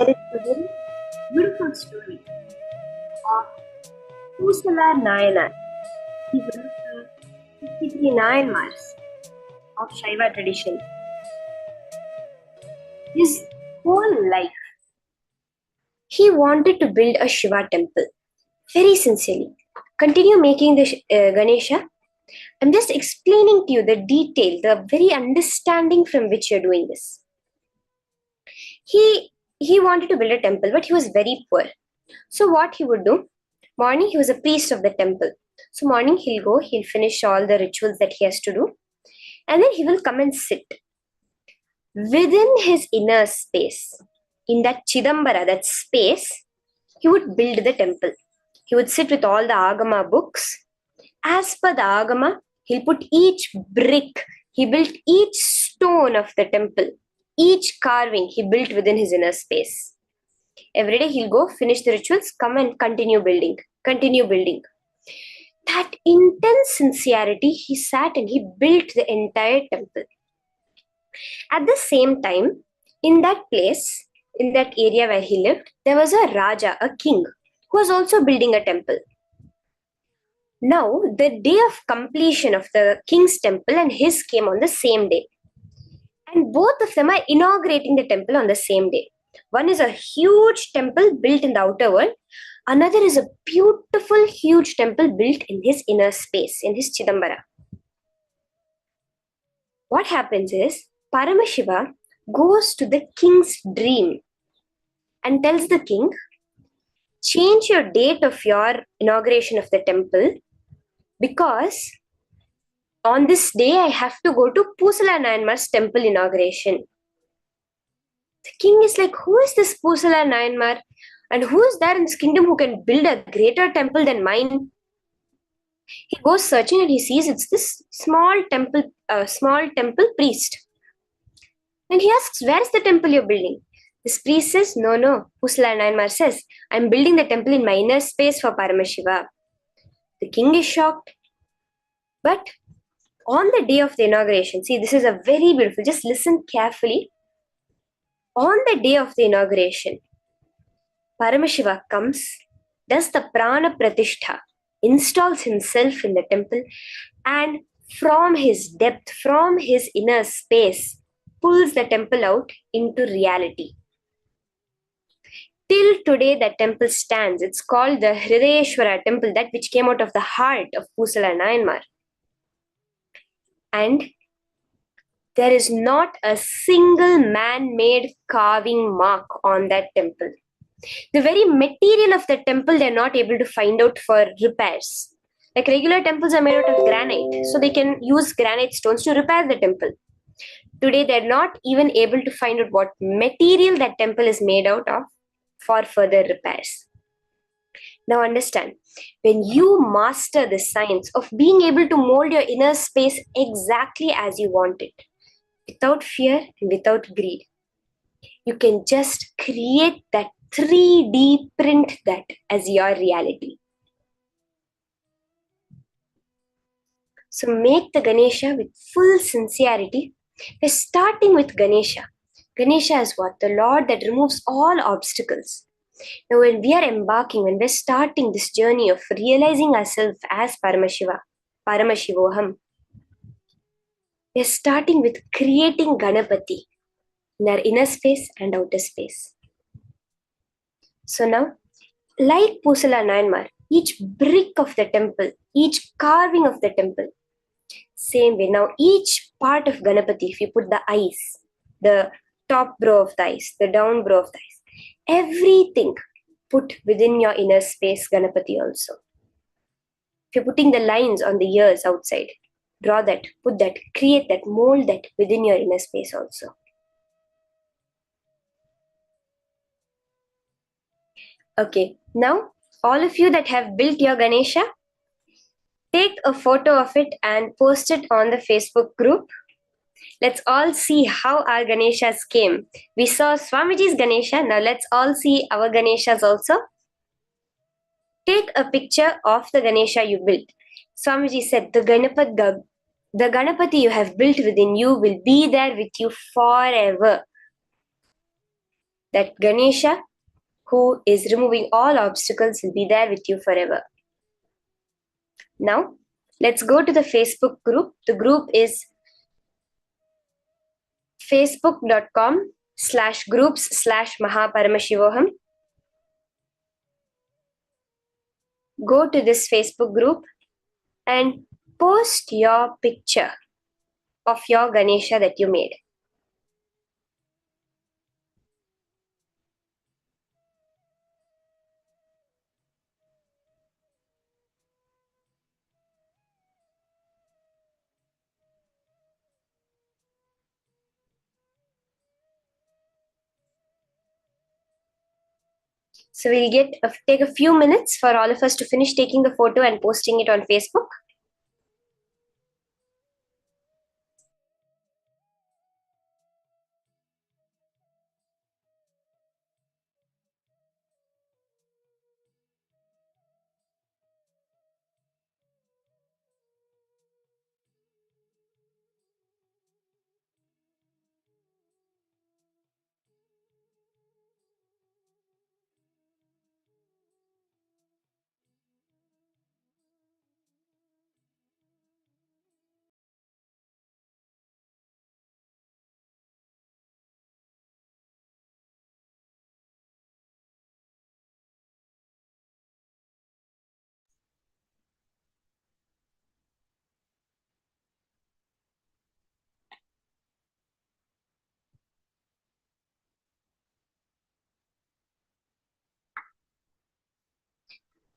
narrates to him beautiful story of Pusala Nayanar. He was 53 Nayanmars of Shaiva tradition. His whole life, he wanted to build a Shiva temple very sincerely. Continue making the Ganesha. I'm just explaining to you the detail, the very understanding from which you're doing this. He wanted to build a temple, but he was very poor. So what he would do, morning he was a priest of the temple. So morning he'll finish all the rituals that he has to do, and then he will come and sit. Within his inner space, in that Chidambara, that space, he would build the temple. He would sit with all the Agama books. As per the Agama, he'll put each brick, he built each stone of the temple, each carving he built within his inner space. Every day he'll go, finish the rituals, come and continue building. That intense sincerity, he sat and he built the entire temple. At the same time, in that place, in that area where he lived, there was a Raja, a king, who was also building a temple. Now, the day of completion of the king's temple and his came on the same day. And both of them are inaugurating the temple on the same day. One is a huge temple built in the outer world. Another is a beautiful, huge temple built in his inner space, in his Chidambara. What happens is, Paramashiva goes to the king's dream and tells the king, change your date of your inauguration of the temple, because on this day I have to go to Pusala Nayanmar's temple inauguration. The king is like, who is this Pusala Nayanmar? And who is there in this kingdom who can build a greater temple than mine? He goes searching and he sees it's this small temple priest. And he asks, where is the temple you're building? This priest says, no. Pusala Nayanmar says, I'm building the temple in my inner space for Paramashiva. The king is shocked. But on the day of the inauguration, see, this is a very beautiful, just listen carefully. On the day of the inauguration, Paramashiva comes, does the Prana Pratishtha, installs himself in the temple, and from his depth, from his inner space, pulls the temple out into reality. Till today, that temple stands. It's called the Hridayeshwara temple, that which came out of the heart of Pusala Nayanmar. And there is not a single man-made carving mark on that temple. The very material of the temple, they're not able to find out for repairs. Like regular temples are made out of granite, so they can use granite stones to repair the temple. Today, they're not even able to find out what material that temple is made out of for further repairs. Now understand, when you master the science of being able to mold your inner space exactly as you want it, without fear and without greed, you can just create that 3D print that as your reality. So make the Ganesha with full sincerity. We're starting with Ganesha. Ganesha is what? The Lord that removes all obstacles. Now when we are embarking, when we're starting this journey of realizing ourselves as Paramashivoham, we're starting with creating Ganapati in our inner space and outer space. So now, like Pusala Nayanmar, each brick of the temple, each carving of the temple, same way. Now each part of Ganapati, if you put the eyes, the top brow of the eyes, the down brow of the eyes, everything put within your inner space Ganapati also. If you're putting the lines on the ears outside, draw that, put that, create that, mold that within your inner space also. Okay, now all of you that have built your Ganesha, take a photo of it and post it on the Facebook group. Let's all see how our Ganeshas came. We saw Swamiji's Ganesha. Now let's all see our Ganeshas also. Take a picture of the Ganesha you built. Swamiji said, the Ganapati you have built within you will be there with you forever. that Ganesha, who is removing all obstacles, will be there with you forever. Now, let's go to the Facebook group. The group is facebook.com/groups/Mahaparamashivoham. Go to this Facebook group and post your picture of your Ganesha that you made. So we'll take a few minutes for all of us to finish taking the photo and posting it on Facebook.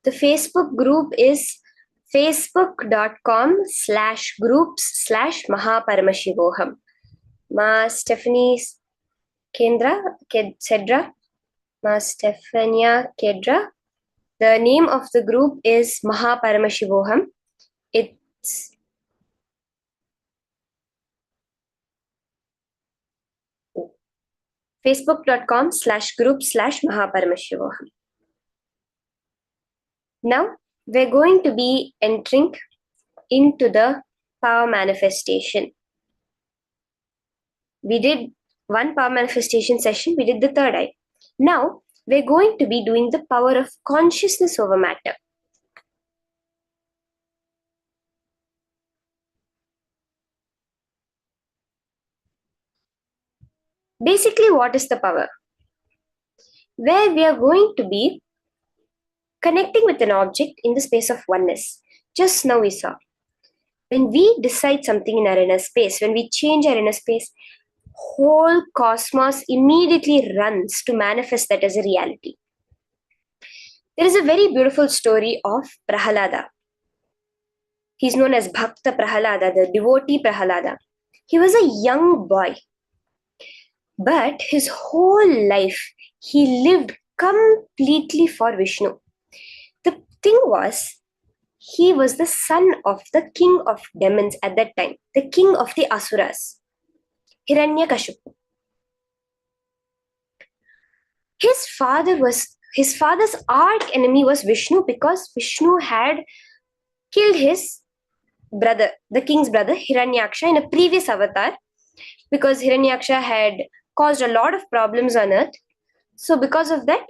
The Facebook group is facebook.com/groups/Mahaparamashivoham. Ma Stephanie Cedra. Ma Stephania Kedra. The name of the group is Mahaparamashivoham. It's facebook.com/group/Mahaparamashivoham. Now we're going to be entering into the power manifestation. We did one power manifestation session, we did the third eye. Now we're going to be doing the power of consciousness over matter. Basically, what is the power? Where we are going to be connecting with an object in the space of oneness. Just now we saw, when we decide something in our inner space, when we change our inner space, whole cosmos immediately runs to manifest that as a reality. There is a very beautiful story of Prahalada. He's known as Bhakta Prahalada, the devotee Prahalada. He was a young boy, but his whole life he lived completely for Vishnu. The thing was, he was the son of the king of demons at that time, the king of the Asuras, Hiranyakashipu. His father's arch enemy was Vishnu, because Vishnu had killed his brother, the king's brother, Hiranyaksha, in a previous avatar, because Hiranyaksha had caused a lot of problems on earth. So because of that,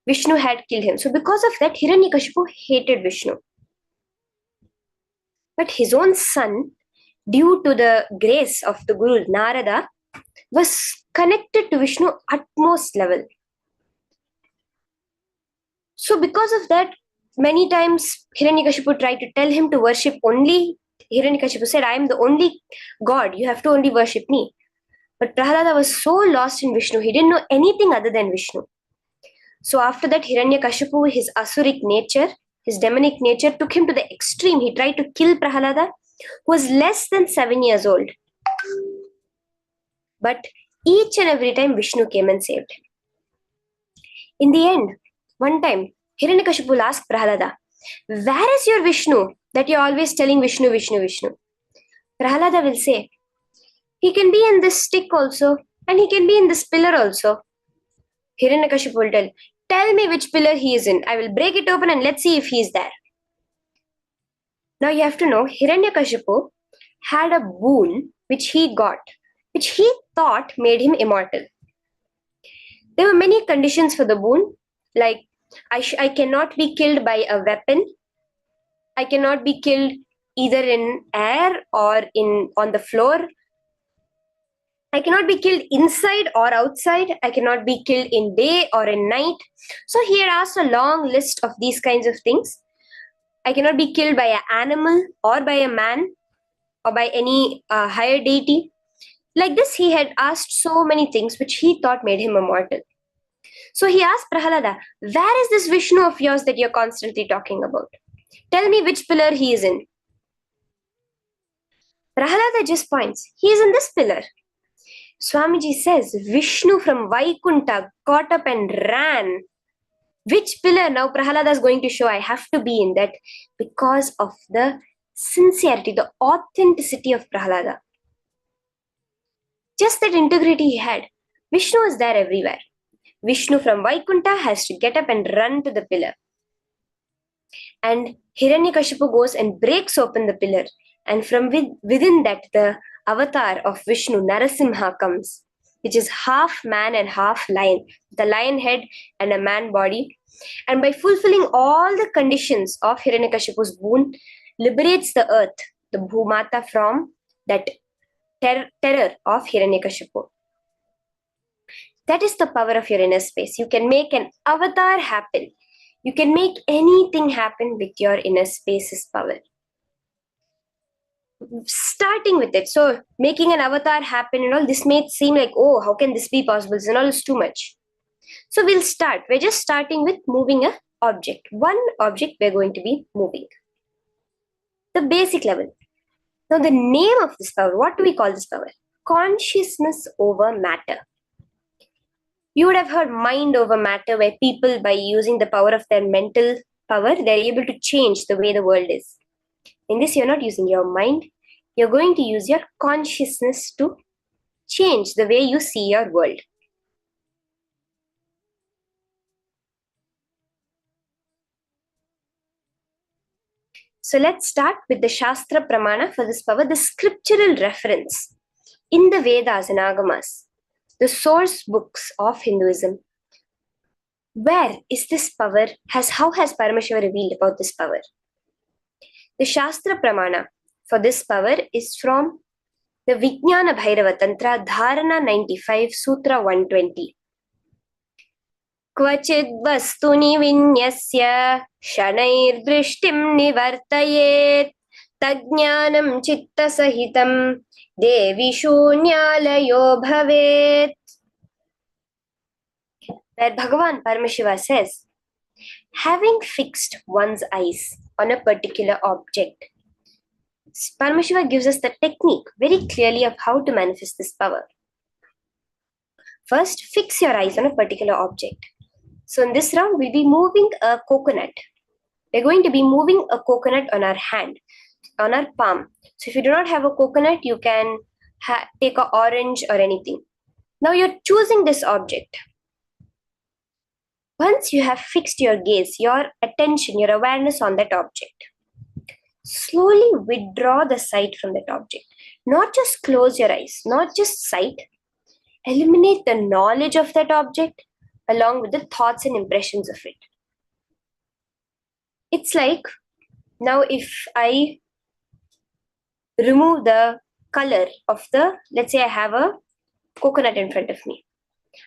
Vishnu had killed him. So because of that, Hiranyakashipu hated Vishnu. But his own son, due to the grace of the Guru Narada, was connected to Vishnu utmost level. So because of that, many times Hiranyakashipu tried to tell him to worship only. Hiranyakashipu said, I am the only God, you have to only worship me. But Prahalada was so lost in Vishnu, he didn't know anything other than Vishnu. So after that, Hiranyakashipu, his asuric nature, his demonic nature, took him to the extreme. He tried to kill Prahalada, who was less than 7 years old. But each and every time, Vishnu came and saved him. In the end, one time, Hiranyakashipu asked Prahalada, where is your Vishnu that you're always telling Vishnu, Vishnu, Vishnu? Prahalada will say, he can be in this stick also, and he can be in this pillar also. Hiranyakashipu will tell me which pillar he is in. I will break it open and let's see if he is there. Now you have to know, Hiranyakashipu had a boon which he got, which he thought made him immortal. There were many conditions for the boon, like I cannot be killed by a weapon. I cannot be killed either in air or on the floor. I cannot be killed inside or outside. I cannot be killed in day or in night. So he had asked a long list of these kinds of things. I cannot be killed by an animal or by a man or by any higher deity. Like this, he had asked so many things which he thought made him immortal. So he asked Prahalada, where is this Vishnu of yours that you're constantly talking about? Tell me which pillar he is in. Prahalada just points, he is in this pillar. Swamiji says, Vishnu from Vaikunta got up and ran. Which pillar now Prahalada is going to show I have to be in that because of the sincerity, the authenticity of Prahalada. Just that integrity he had. Vishnu is there everywhere. Vishnu from Vaikunta has to get up and run to the pillar. And Hiranyakashipu goes and breaks open the pillar. And from within that, the avatar of Vishnu, Narasimha, comes, which is half man and half lion, the lion head and a man body. And by fulfilling all the conditions of Hiranyakashipu's boon, liberates the earth, the Bhumata, from that terror of Hiranyakashipu. That is the power of your inner space. You can make an avatar happen. You can make anything happen with your inner space's power. Starting with it. So making an avatar happen and all, this may seem like, oh, how can this be possible? This and all is too much. So we'll start. We're just starting with moving an object. One object we're going to be moving. The basic level. Now the name of this power, what do we call this power? Consciousness over matter. You would have heard mind over matter, where people, by using the power of their mental power, they're able to change the way the world is. In this, you're not using your mind. You're going to use your consciousness to change the way you see your world. So let's start with the Shastra Pramana for this power, the scriptural reference in the Vedas and Agamas, the source books of Hinduism. Where is this power? How has Paramashiva revealed about this power? The Shastra Pramana for this power is from the Vijnana Bhairava Tantra, Dharana 95, Sutra 120. Kvachid vastuni vinyasya shanair drishtim nivartayet tajnanam chitta sahitam devi shunyalayo bhavet. Where Bhagavan Paramashiva says, having fixed one's eyes on a particular object, Paramashiva gives us the technique very clearly of how to manifest this power. First, fix your eyes on a particular object. So in this round, we'll be moving a coconut. We're going to be moving a coconut on our hand, on our palm. So if you do not have a coconut, you can take an orange or anything. Now you're choosing this object. Once you have fixed your gaze, your attention, your awareness on that object, slowly withdraw the sight from that object. Not just close your eyes, not just sight. Eliminate the knowledge of that object along with the thoughts and impressions of it. It's like, now if I remove the color of let's say I have a coconut in front of me.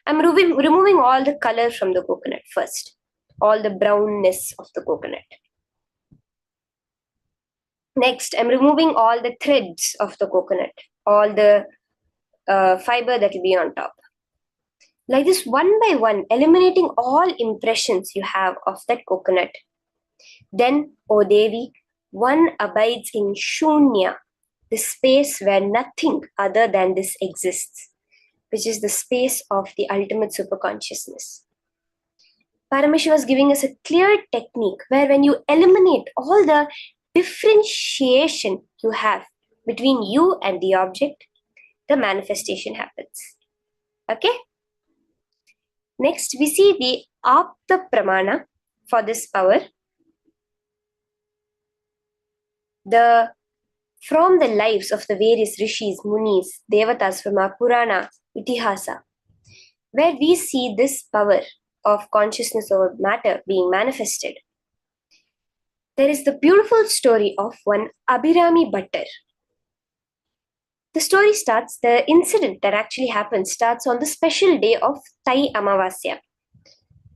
I'm removing all the color from the coconut first, all the brownness of the coconut. Next, I'm removing all the threads of the coconut, all the fiber that will be on top. Like this, one by one, eliminating all impressions you have of that coconut. Then, O Devi, one abides in Shunya, the space where nothing other than this exists, which is the space of the ultimate superconsciousness. Paramashiva is giving us a clear technique where when you eliminate all the differentiation you have between you and the object, the manifestation happens. Okay? Next, we see the Apta Pramana for this power. From the lives of the various rishis, munis, devatas from our Purana, Itihasa, where we see this power of consciousness over matter being manifested. There is the beautiful story of one Abhirami Bhattar. The story starts, the incident that actually happens starts on the special day of Tai Amavasya,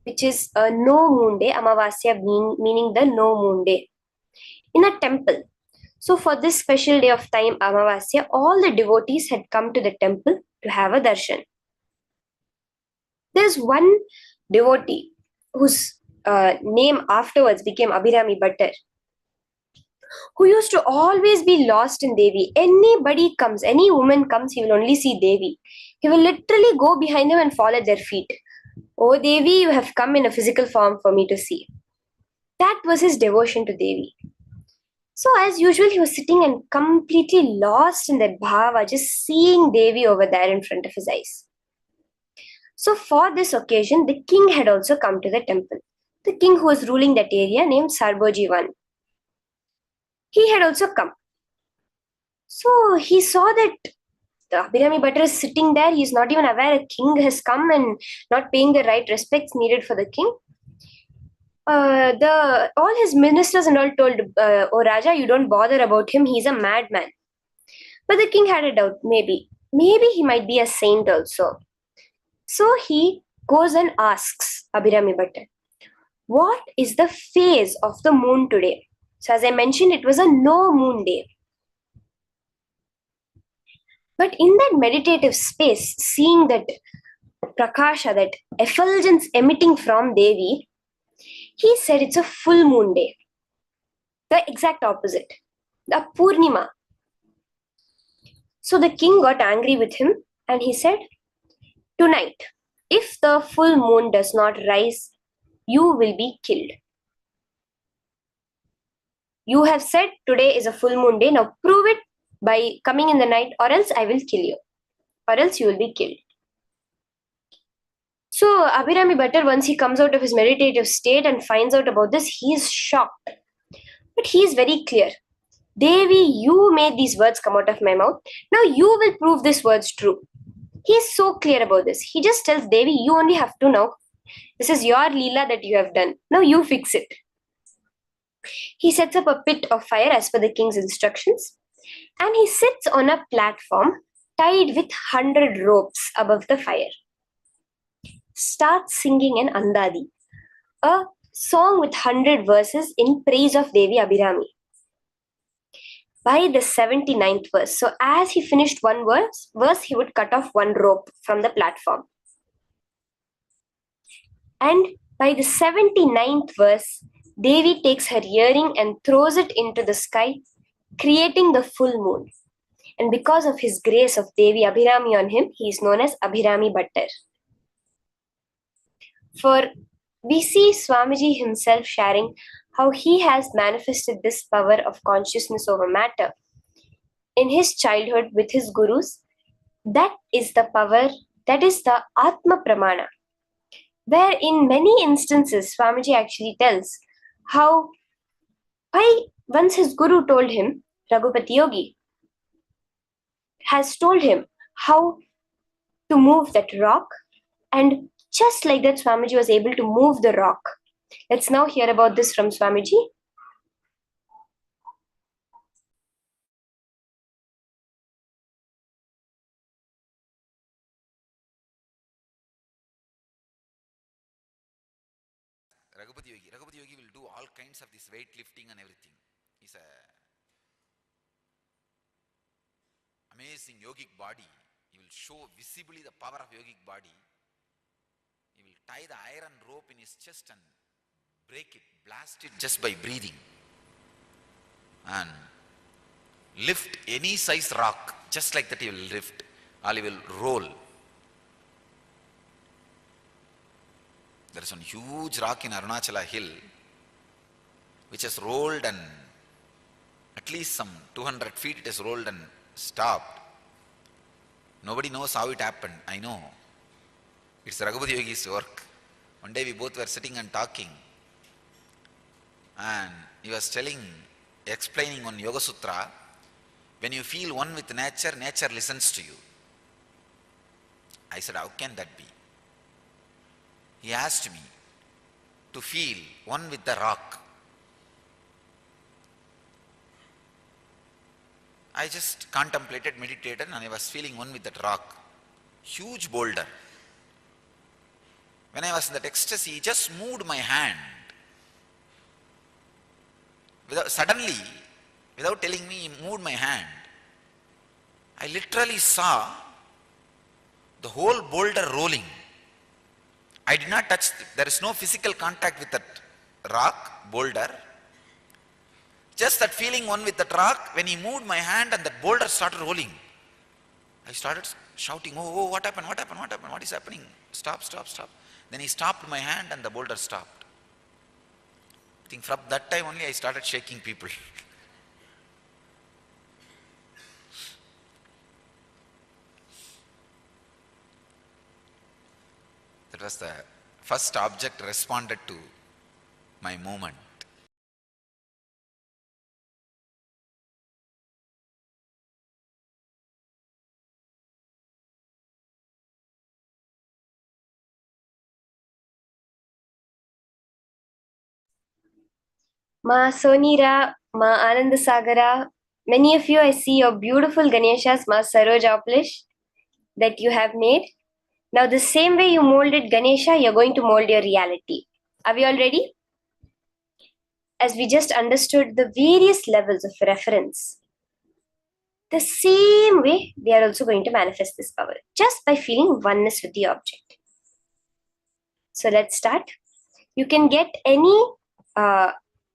which is a no moon day, Amavasya meaning the no moon day, in a temple. So for this special day of Tai Amavasya, all the devotees had come to the temple to have a darshan. There's one devotee whose name afterwards became Abhirami Bhattar, who used to always be lost in Devi. Anybody comes, any woman comes, he will only see Devi. He will literally go behind them and fall at their feet. Oh Devi, you have come in a physical form for me to see. That was his devotion to Devi. So as usual, he was sitting and completely lost in that bhava, just seeing Devi over there in front of his eyes. So for this occasion, the king had also come to the temple. The king who was ruling that area, named Sarbojivan, he had also come. So he saw that the Abhirami Bhattar is sitting there. He is not even aware a king has come and not paying the right respects needed for the king. All his ministers and all told, "Oh Raja, you don't bother about him. He's a madman." But the king had a doubt. Maybe he might be a saint also. So he goes and asks Abhirami Bhattar, "What is the phase of the moon today?" So as I mentioned, it was a no moon day. But in that meditative space, seeing that prakasha, that effulgence emitting from Devi, he said it's a full moon day. The exact opposite, the Purnima. So the king got angry with him and he said, "Tonight, if the full moon does not rise, you will be killed. You have said today is a full moon day. Now prove it by coming in the night, or else I will kill you, or else you will be killed." So Abhirami Bhattar, once he comes out of his meditative state and finds out about this, he is shocked. But he is very clear. "Devi, you made these words come out of my mouth. Now you will prove these words true." He is so clear about this. He just tells Devi, "You only have to know. This is your Leela that you have done. Now you fix it." He sets up a pit of fire as per the king's instructions, and he sits on a platform tied with 100 ropes above the fire. Starts singing an Andadi, a song with 100 verses in praise of Devi Abhirami. By the 79th verse, so as he finished one verse, he would cut off one rope from the platform. And by the 79th verse, Devi takes her earring and throws it into the sky, creating the full moon. And because of his grace of Devi Abhirami on him, he is known as Abhirami Bhattar. For we see Swamiji himself sharing how he has manifested this power of consciousness over matter in his childhood with his gurus. That is the power, that is the Atma Pramana, where in many instances Swamiji actually tells how once his guru told him, Raghupati Yogi has told him how to move that rock, and just like that Swamiji was able to move the rock. Let's now hear about this from Swamiji. Raghupati Yogi will do all kinds of this weight lifting and everything. He's a amazing yogic body. He will show visibly the power of yogic body. He will tie the iron rope in his chest and break it, blast it just by breathing. And lift any size rock, just like that he will lift, or he will roll. There is one huge rock in Arunachala hill which has rolled, and at least some 200 feet it has rolled and stopped. Nobody knows how it happened. I know. It's Raghupati Yogi's work. One day we both were sitting and talking, and he was explaining on Yoga Sutra, when you feel one with nature, nature listens to you. I said, how can that be? He asked me to feel one with the rock. I just contemplated, meditated, and I was feeling one with that rock. Huge boulder. When I was in that ecstasy, he just moved my hand. Suddenly, without telling me, he moved my hand. I literally saw the whole boulder rolling. I did not touch, there is no physical contact with that rock, boulder. Just that feeling one with that rock, when he moved my hand and that boulder started rolling, I started shouting, oh, what happened, what happened, what happened, what is happening? Stop, stop, stop. Then he stopped my hand and the boulder stopped. I think from that time only I started shaking people. That was the first object responded to my movement. Ma Sonira, Ma Anandasagara, many of you I see your beautiful Ganeshas, Ma Sarojaplish, that you have made. Now the same way you molded Ganesha, you're going to mold your reality. Are we all ready? As we just understood the various levels of reference, the same way they are also going to manifest this power, just by feeling oneness with the object. So let's start. You can get any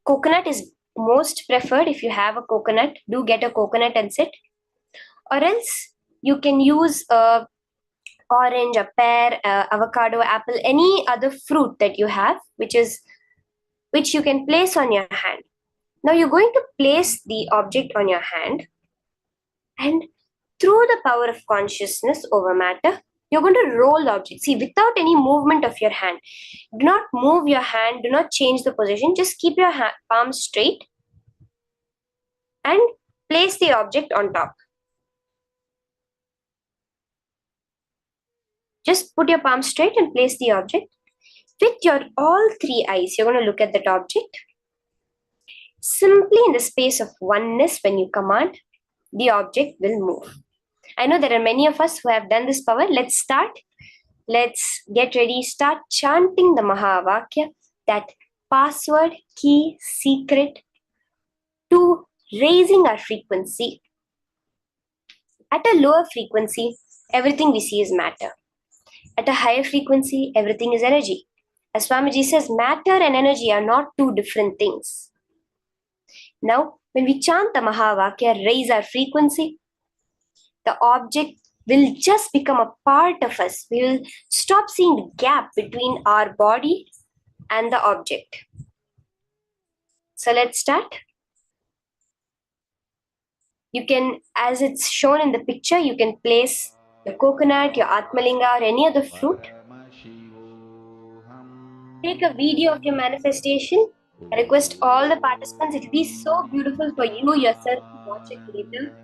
coconut is most preferred. If you have a coconut, do get a coconut and sit. Or else you can use a orange, a pear, avocado, apple, any other fruit that you have, which you can place on your hand. Now you're going to place the object on your hand, and through the power of consciousness over matter, you're going to roll the object. See, without any movement of your hand. Do not move your hand, do not change the position, just keep your palm straight and place the object on top. Just put your palm straight and place the object. With your all three eyes, you're going to look at that object. Simply in the space of oneness, when you command, the object will move. I know there are many of us who have done this power. Let's start. Let's get ready. Start chanting the Mahavakya, that password, key, secret to raising our frequency. At a lower frequency, everything we see is matter. At a higher frequency, everything is energy. As Swamiji says, matter and energy are not two different things. Now, when we chant the Mahavakya, raise our frequency, the object will just become a part of us. We will stop seeing the gap between our body and the object. So let's start. You can, as it's shown in the picture, you can place your coconut, your Atmalinga, or any other fruit. Take a video of your manifestation. I request all the participants, it will be so beautiful for you yourself to watch it later.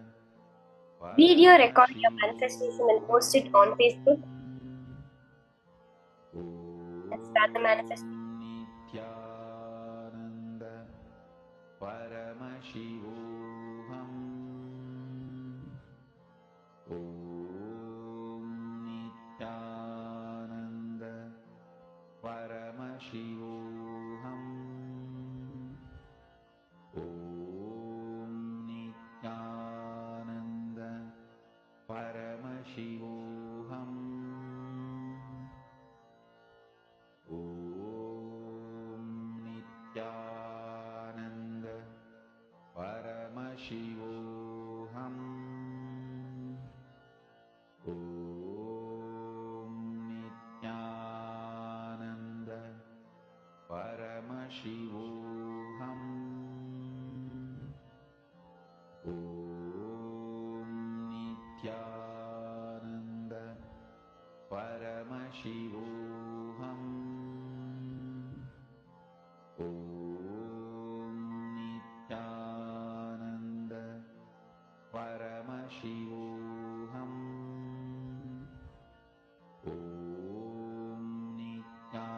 Video record your manifestation and post it on Facebook. Let's start the manifestation. Paramashivoham. Om Nithyananda Paramashivoham. Om Nithyananda Paramashivoham. Om Nithyananda Paramashivoham. Om Nithyananda Paramashivoham. Om Nithyananda Paramashivoham. Om Nithyananda Paramashivoham. Om Nithyananda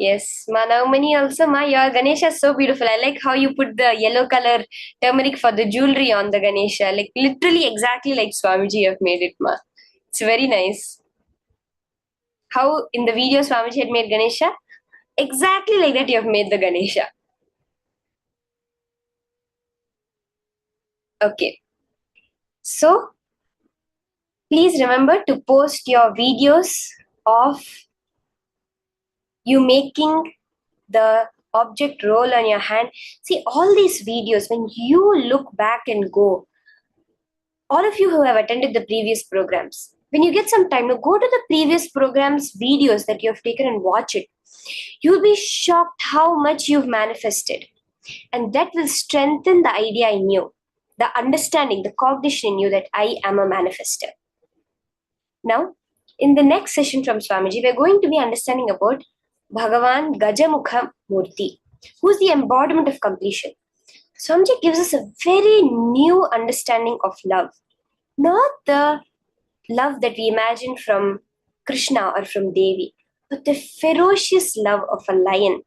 Yes, Ma Navamani also, Ma, your Ganesha is so beautiful. I like how you put the yellow color turmeric for the jewelry on the Ganesha. Like literally exactly like Swamiji have made it, Ma. It's very nice. How in the video Swamiji had made Ganesha? Exactly like that you have made the Ganesha. Okay. So, please remember to post your videos of you making the object roll on your hand. See, all these videos, when you look back and go, all of you who have attended the previous programs, when you get some time, now go to the previous programs videos that you have taken and watch it. You'll be shocked how much you've manifested. And that will strengthen the idea in you, the understanding, the cognition in you that I am a manifester. Now, in the next session from Swamiji, we're going to be understanding about Bhagavan Gajamukha Murti, who's the embodiment of completion. Swamiji gives us a very new understanding of love. Not the love that we imagine from Krishna or from Devi, but the ferocious love of a lion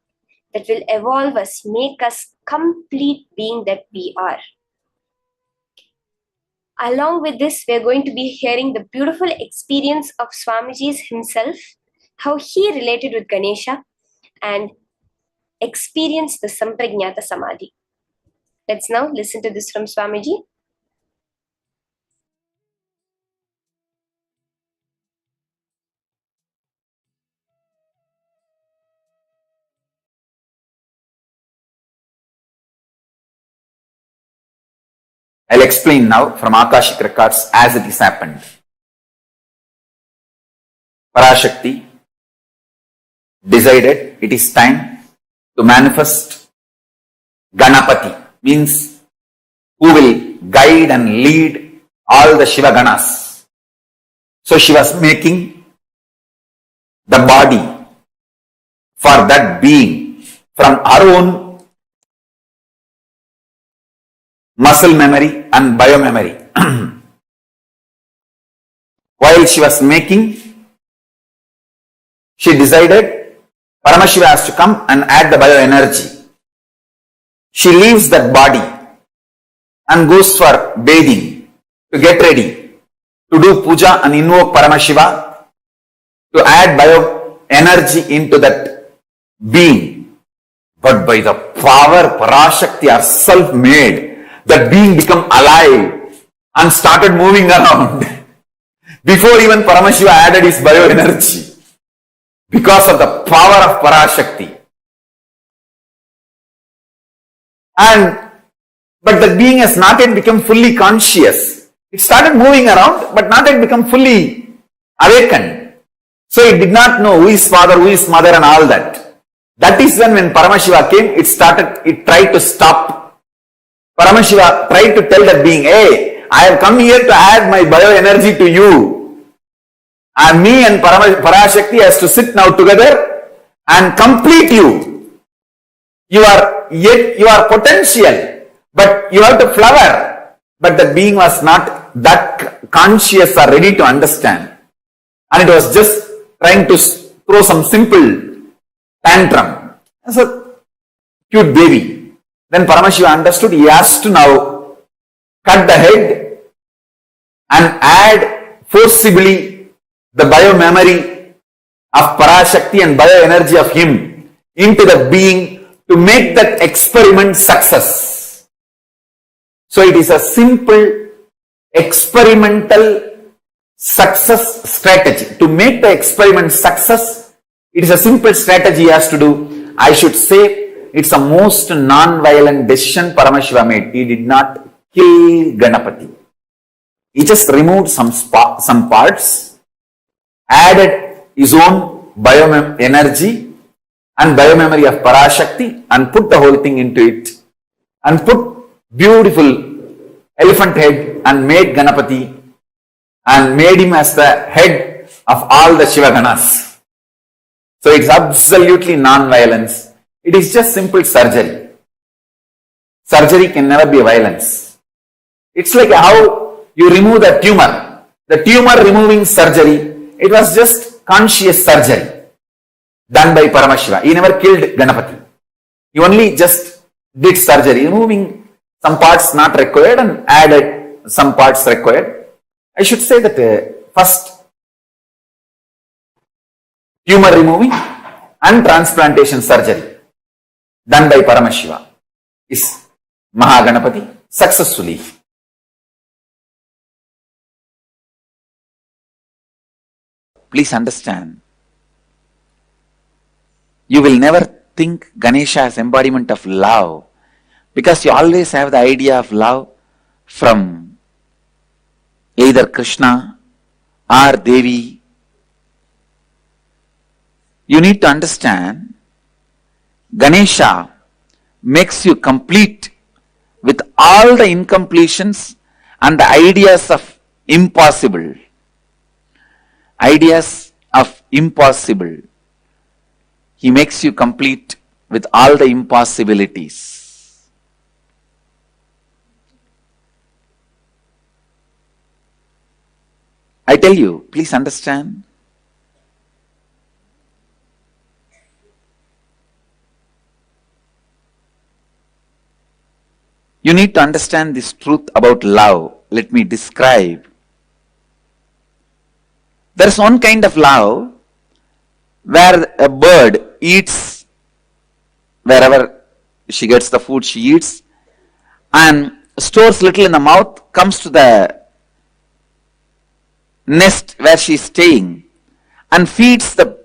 that will evolve us, make us complete being that we are. Along with this, we're going to be hearing the beautiful experience of Swamiji's himself, how he related with Ganesha and experienced the Samprajnata Samadhi. Let's now listen to this from Swamiji. I'll explain now from Akashic records as it is happened. Parashakti decided it is time to manifest Ganapati, means who will guide and lead all the Shiva Ganas. So she was making the body for that being from her own muscle memory and biomemory. While she was making, she decided Paramashiva has to come and add the bioenergy. She leaves that body and goes for bathing to get ready to do puja and invoke Paramashiva to add bioenergy into that being. But by the power Parashakti herself made, that being become alive and started moving around before even Paramashiva added his bioenergy, because of the power of Parashakti. But the being has not yet become fully conscious. It started moving around, but not yet become fully awakened. So it did not know who is father, who is mother and all that. That is when Paramashiva came, it tried to stop. Paramashiva tried to tell that being, hey, I have come here to add my bioenergy to you. And me and Parashakti has to sit now together and complete you. You are potential, but you have to flower. But the being was not that conscious or ready to understand. And it was just trying to throw some simple tantrum. As a cute baby. Then Paramashiva understood he has to now cut the head and add forcibly the biomemory of Parashakti and bioenergy of him into the being to make that experiment success. So it is a simple experimental success strategy. To make the experiment success, it is a simple strategy he has to do. I should say, it's a most non-violent decision Paramashiva made. He did not kill Ganapati. He just removed some parts, added his own bioenergy and biomemory of Parashakti and put the whole thing into it and put beautiful elephant head and made Ganapati and made him as the head of all the Shiva Ganas. So it's absolutely non-violence. It is just simple surgery. Surgery can never be violence. It's like how you remove the tumor. The tumor removing surgery, it was just conscious surgery. done by Paramashiva. He never killed Ganapati. He only just did surgery, removing some parts not required and added some parts required. I should say that first tumor removing and transplantation surgery done by Paramashiva is Mahaganapati successfully. Please understand, you will never think Ganesha as embodiment of love, because you always have the idea of love from either Krishna or Devi. You need to understand, Ganesha makes you complete with all the incompletions and the ideas of impossible. Ideas of impossible. He makes you complete with all the impossibilities. I tell you, please understand. You need to understand this truth about love. Let me describe. There is one kind of love where a bird eats wherever she gets the food she eats and stores little in the mouth, comes to the nest where she is staying and feeds the,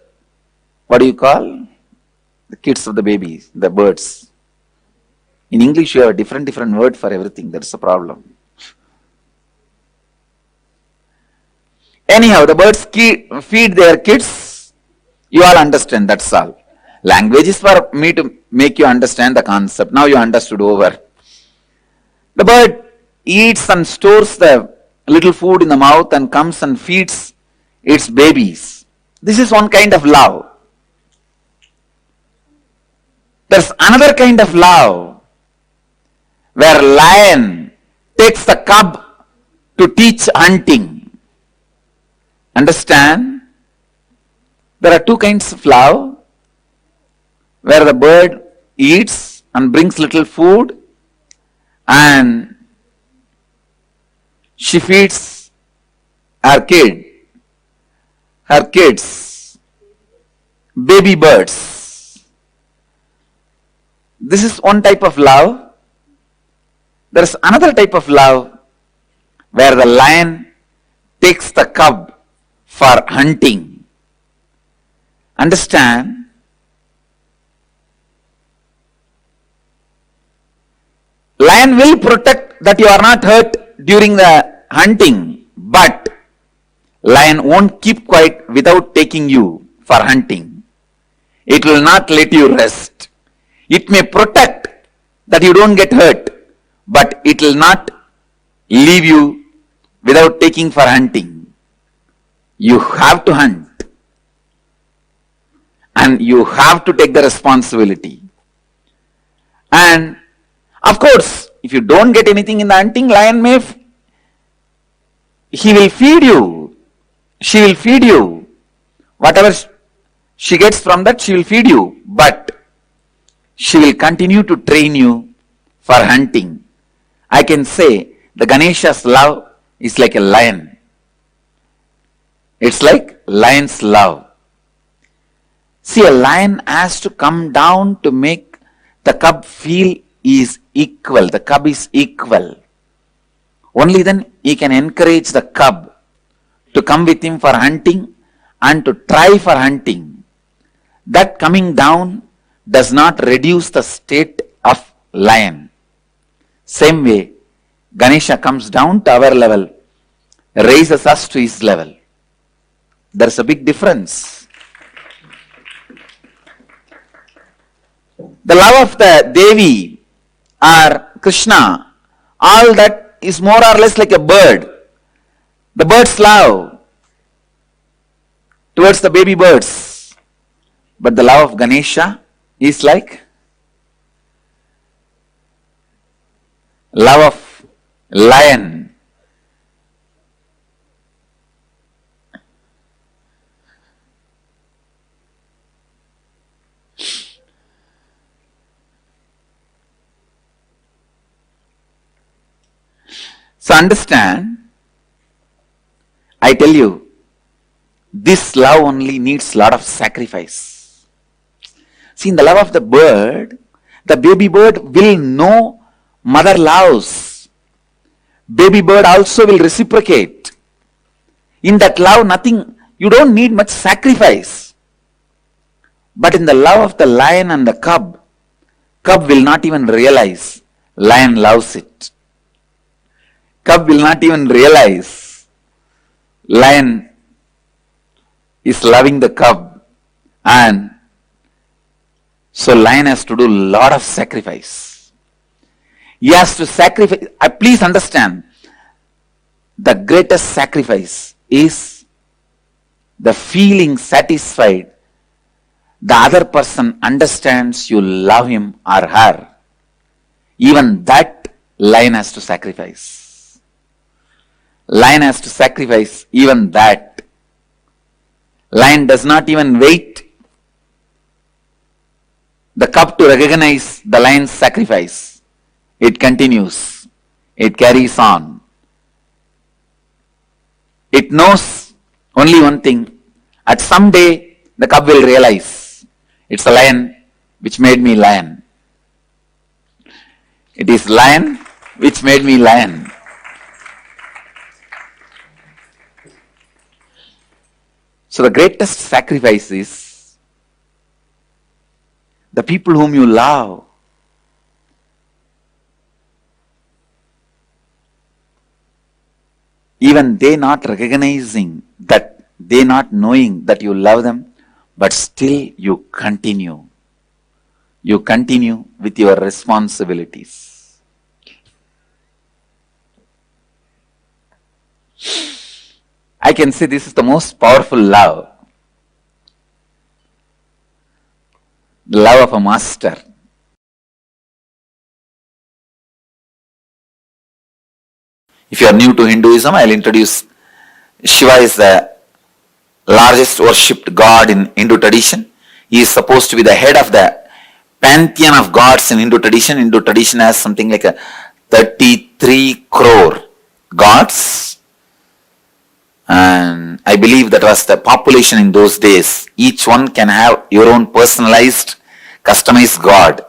what do you call? The kids of the babies, the birds. In English you have a different word for everything. That's the problem. Anyhow, the birds feed their kids. You all understand, that's all. Language is for me to make you understand the concept. Now you understood over. The bird eats and stores the little food in the mouth and comes and feeds its babies. This is one kind of love. There's another kind of love where lion takes the cub to teach hunting. Understand? There are two kinds of love where the bird eats and brings little food and she feeds her kids, baby birds. This is one type of love. There is another type of love where the lion takes the cub for hunting. Understand? Lion will protect that you are not hurt during the hunting, but lion won't keep quiet without taking you for hunting. It will not let you rest. It may protect that you don't get hurt, but it will not leave you without taking for hunting. You have to hunt. And you have to take the responsibility. And of course, if you don't get anything in the hunting, lion may, he will feed you. She will feed you. Whatever she gets from that, she will feed you. But she will continue to train you for hunting. I can say the Ganesha's love is like a lion. It's like lion's love. See, a lion has to come down to make the cub feel he is equal. The cub is equal. Only then he can encourage the cub to come with him for hunting and to try for hunting. That coming down does not reduce the state of lion. Same way, Ganesha comes down to our level, raises us to his level. There's a big difference. The love of the Devi or Krishna, all that is more or less like a bird. The bird's love towards the baby birds. But the love of Ganesha is like love of lion. understand, I tell you, this love only needs a lot of sacrifice. See, in the love of the bird, the baby bird will know mother loves. Baby bird also will reciprocate. In that love, nothing, you don't need much sacrifice. But in the love of the lion and the cub, cub will not even realize lion loves it. Cub will not even realize lion is loving the cub, and so lion has to do a lot of sacrifice. He has to sacrifice. Please understand, the greatest sacrifice is the feeling satisfied. The other person understands you love him or her. Even that lion has to sacrifice. Lion has to sacrifice even that. Lion does not even wait the cub to recognize the lion's sacrifice. It continues. It carries on. It knows only one thing. At some day, the cub will realize it's a lion which made me lion. It is lion which made me lion. So the greatest sacrifice is the people whom you love. Even they not recognizing that, they not knowing that you love them, but still you continue. You continue with your responsibilities. I can say this is the most powerful love. The love of a master. If you are new to Hinduism, I will introduce Shiva is the largest worshipped god in Hindu tradition. He is supposed to be the head of the pantheon of gods in Hindu tradition. Hindu tradition has something like a 33 crore gods. And I believe that was the population in those days. Each one can have your own personalized, customized god.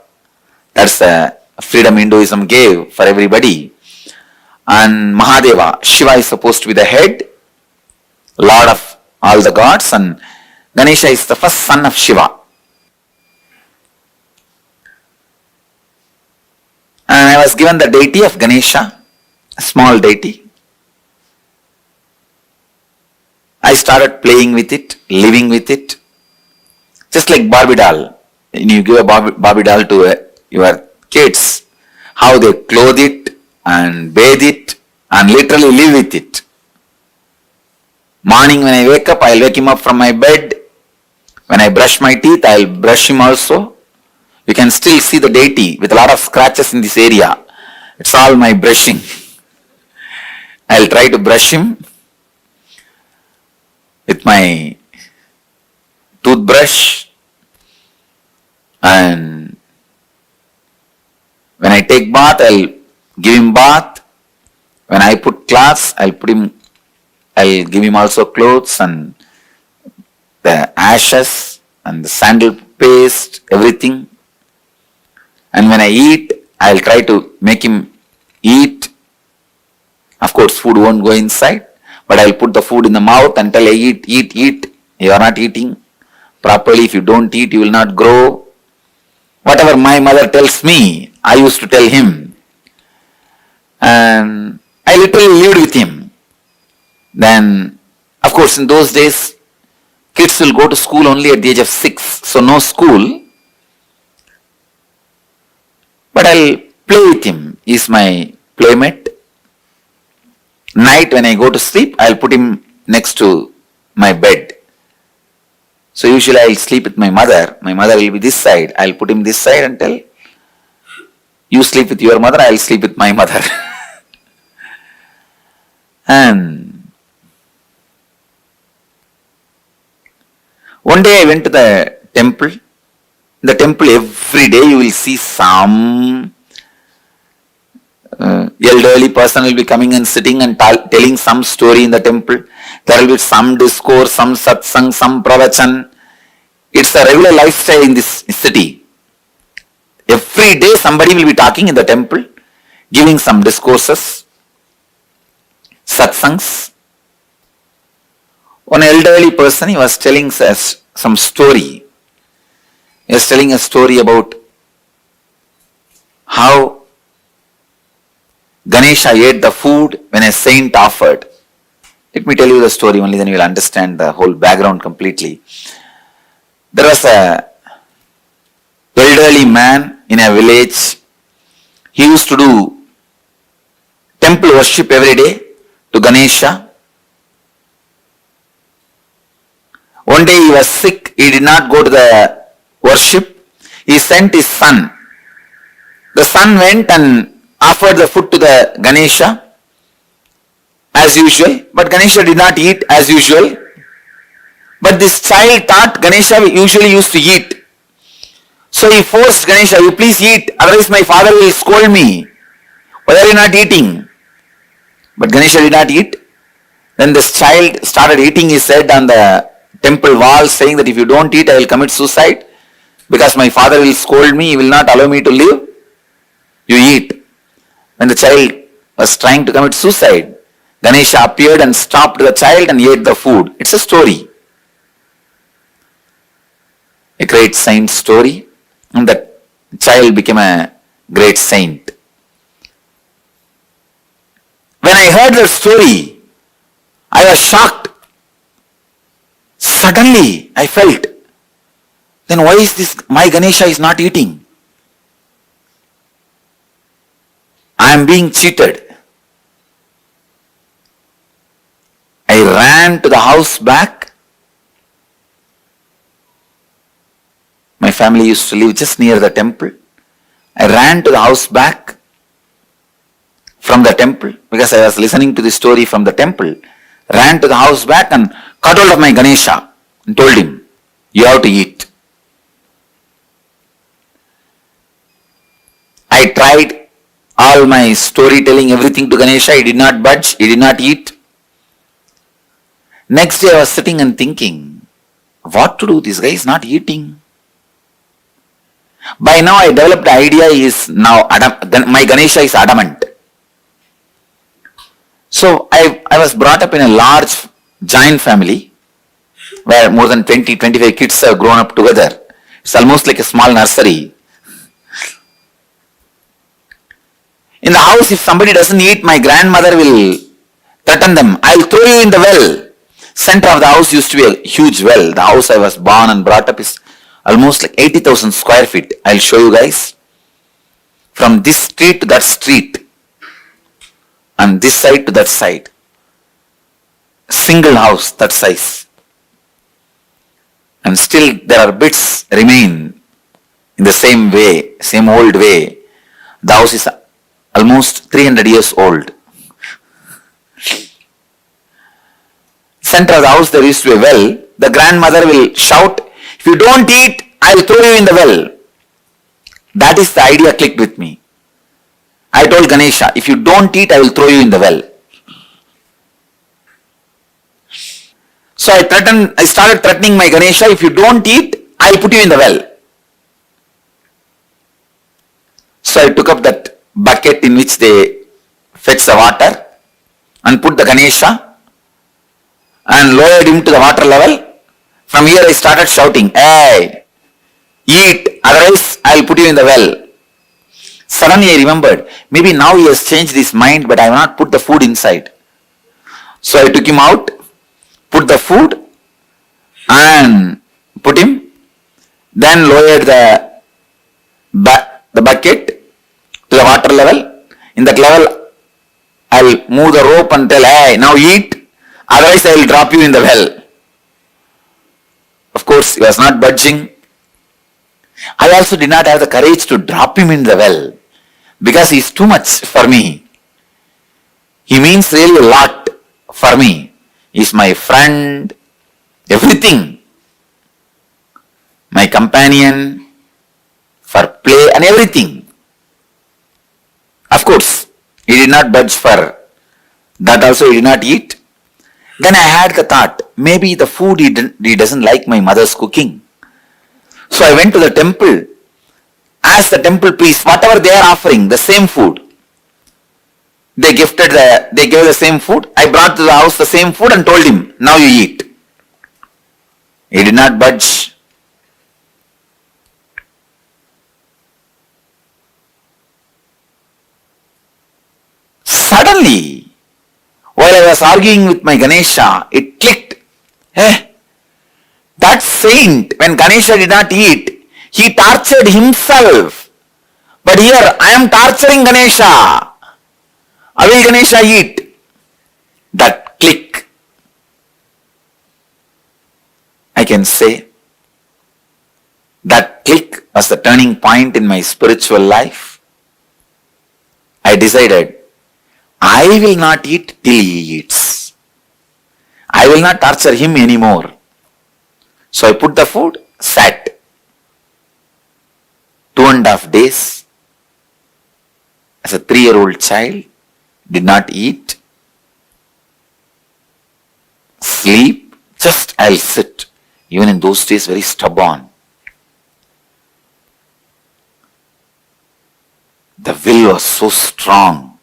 That's the freedom Hinduism gave for everybody. And Mahadeva, Shiva is supposed to be the head, lord of all the gods, and Ganesha is the first son of Shiva. And I was given the deity of Ganesha, a small deity. I started playing with it, living with it. Just like Barbie doll. When you give a Barbie doll to your kids, how they clothe it and bathe it and literally live with it. Morning when I wake up, I'll wake him up from my bed. When I brush my teeth, I'll brush him also. You can still see the deity with a lot of scratches in this area. It's all my brushing. I'll try to brush him with my toothbrush, and when I take bath, I'll give him bath. When I put clothes, I'll give him also clothes and the ashes and the sandal paste, everything. And when I eat, I'll try to make him eat. Of course, food won't go inside, but I'll put the food in the mouth and tell, eat, eat, eat. You are not eating properly. If you don't eat, you will not grow. Whatever my mother tells me, I used to tell him. And I literally lived with him. Then, of course, in those days, kids will go to school only at the age of 6. So no school. But I'll play with him. He's my playmate. Night when I go to sleep, I'll put him next to my bed. So usually I'll sleep with my mother. My mother will be this side. I'll put him this side and tell, you sleep with your mother, I'll sleep with my mother. And one day I went to the temple. In the temple every day you will see some elderly person will be coming and sitting and telling some story in the temple. There will be some discourse, some satsang, some pravachan. It's a regular lifestyle in this city. Every day somebody will be talking in the temple, giving some discourses, satsangs. One elderly person, he was telling us some story. He was telling a story about how Ganesha ate the food when a saint offered. Let me tell you the story only, then you will understand the whole background completely. There was a elderly man in a village. He used to do temple worship every day to Ganesha. One day he was sick, he did not go to the worship. He sent his son. The son went and offered the food to the Ganesha as usual, but Ganesha did not eat as usual. But this child thought Ganesha usually used to eat. So he forced Ganesha, you please eat, otherwise my father will scold me. Why are you not eating? But Ganesha did not eat. Then this child started eating his head on the temple wall, saying that if you don't eat, I will commit suicide because my father will scold me, he will not allow me to live. You eat. When the child was trying to commit suicide, Ganesha appeared and stopped the child and ate the food. It's a story. A great saint story. And that child became a great saint. When I heard that story, I was shocked. Suddenly, I felt, then why is this, my Ganesha is not eating? I am being cheated. I ran to the house back. My family used to live just near the temple. I ran to the house back from the temple because I was listening to the story from the temple. Ran to the house back and caught hold of my Ganesha and told him, you have to eat. I tried all my storytelling, everything to Ganesha. He did not budge. He did not eat. Next day I was sitting and thinking, what to do? This guy is not eating. By now I developed the idea is now my Ganesha is adamant. So I was brought up in a large giant family where more than 20-25 kids have grown up together. It's almost like a small nursery. In the house, if somebody doesn't eat, my grandmother will threaten them. I'll throw you in the well. Center of the house used to be a huge well. The house I was born and brought up is almost like 80,000 square feet. I'll show you guys. From this street to that street. And this side to that side. Single house that size. And still there are bits remain in the same way, same old way. The house is almost 300 years old. Center of the house there used to be a well. The grandmother will shout, if you don't eat, I'll throw you in the well. That is the idea clicked with me. I told Ganesha, if you don't eat, I will throw you in the well. So I started threatening my Ganesha, if you don't eat, I'll put you in the well. So I took up that bucket in which they fetch the water and put the Ganesha and lowered him to the water level. From here I started shouting, hey, eat, otherwise I'll put you in the well. Suddenly I remembered, maybe now he has changed his mind, but I have not put the food inside. So I took him out, put the food and put him, then lowered the bucket to the water level. In that level, I'll move the rope and tell, hey, now eat, otherwise I will drop you in the well. Of course, he was not budging. I also did not have the courage to drop him in the well because he is too much for me. He means really a lot for me. He is my friend, everything. My companion, for play and everything. Of course, He did not budge for that also he did not eat. Then I had the thought, maybe the food he doesn't like my mother's cooking. So I went to the temple, asked the temple priest, whatever they are offering, the same food. They gave the same food. I brought to the house the same food and told him, now you eat. He did not budge. Suddenly, while I was arguing with my Ganesha, it clicked. That saint, when Ganesha did not eat, he tortured himself. But here, I am torturing Ganesha. How will Ganesha eat? That click. I can say, that click was the turning point in my spiritual life. I decided, I will not eat till he eats. I will not torture him anymore. So I put the food, sat. 2.5 days. As a 3-year-old child, did not eat, sleep, just I'll sit. Even in those days, very stubborn. The will was so strong.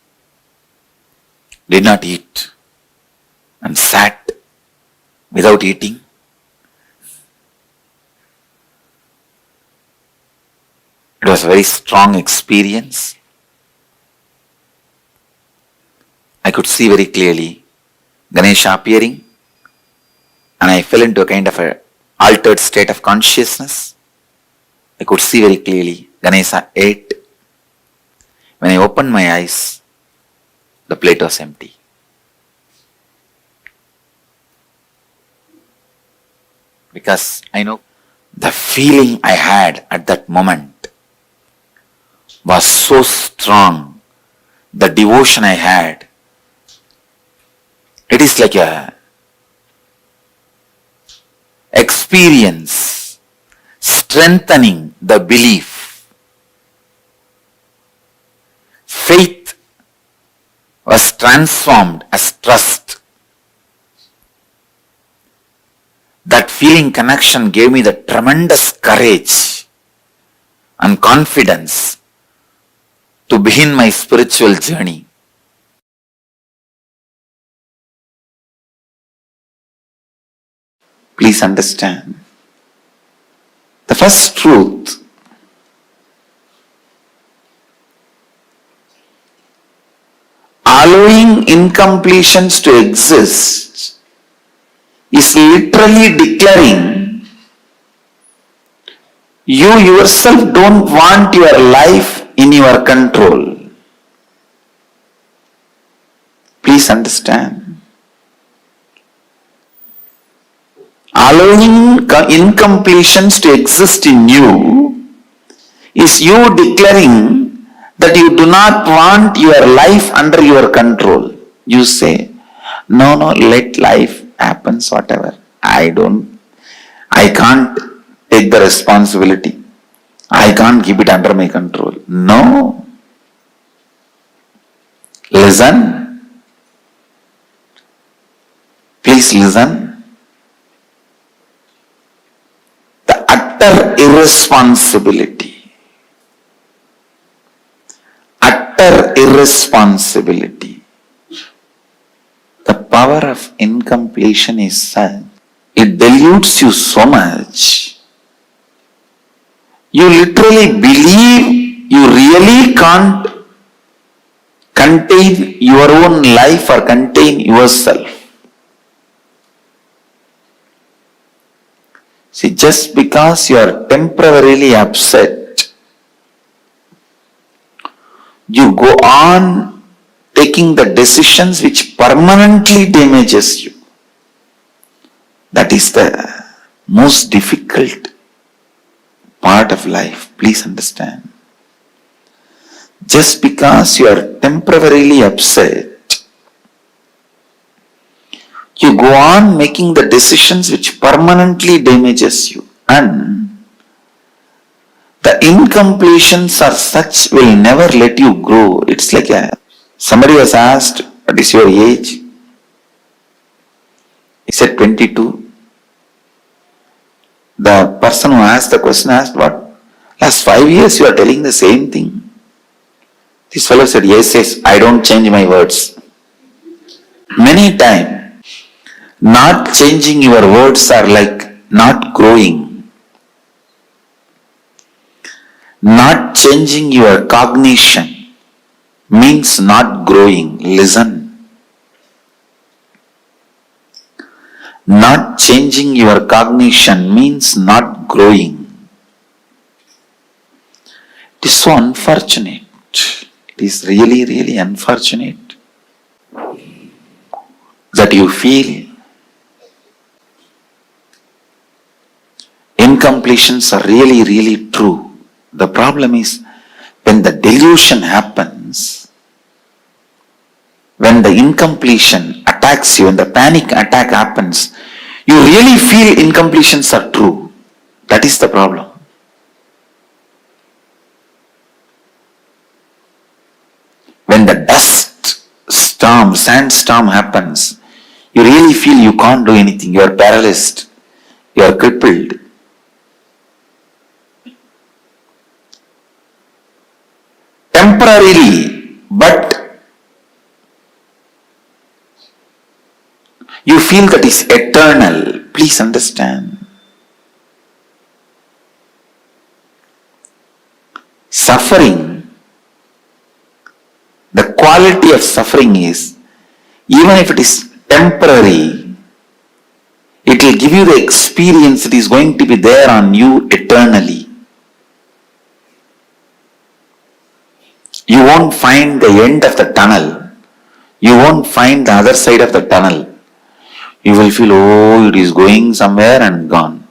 Did not eat and sat without eating. It was a very strong experience. I could see very clearly Ganesha appearing, and I fell into a kind of an altered state of consciousness. I could see very clearly Ganesha ate. When I opened my eyes, the plate was empty. Because I know the feeling I had at that moment was so strong. The devotion I had, it is like a experience strengthening the belief. Faith was transformed as trust. That feeling connection gave me the tremendous courage and confidence to begin my spiritual journey. Please understand, the first truth, allowing incompletions to exist is literally declaring you yourself don't want your life in your control. Please understand. Allowing incompletions to exist in you is you declaring that you do not want your life under your control. You say, no, let life happen, whatever. I can't take the responsibility. I can't keep it under my control. No. Listen. Please listen. The utter irresponsibility. Utter irresponsibility. The power of incompletion is such, it dilutes you so much. You literally believe you really can't contain your own life or contain yourself. See, just because you are temporarily upset, you go on taking the decisions which permanently damages you. That is the most difficult part of life. Please understand. Just because you are temporarily upset, you go on making the decisions which permanently damages you, and the incompletions are such will never let you grow. It's like Somebody was asked, what is your age? He said 22. The person who asked the question asked, what? Last 5 years you are telling the same thing. This fellow said, yes, I don't change my words. Many times, not changing your words are like not growing. Not changing your cognition means not growing. Listen. Not changing your cognition means not growing. It is so unfortunate. It is really, really unfortunate that you feel incompletions are really, really true. The problem is when the delusion happens, when the incompletion attacks you, when the panic attack happens, you really feel incompletions are true. That is the problem. When the dust storm, sandstorm happens, you really feel you can't do anything. You are paralyzed. You are crippled. Temporarily, but you feel that is eternal. Please understand. Suffering, the quality of suffering is, even if it is temporary, it will give you the experience that is going to be there on you eternally. You won't find the end of the tunnel. You won't find the other side of the tunnel. You will feel, oh, it is going somewhere and gone.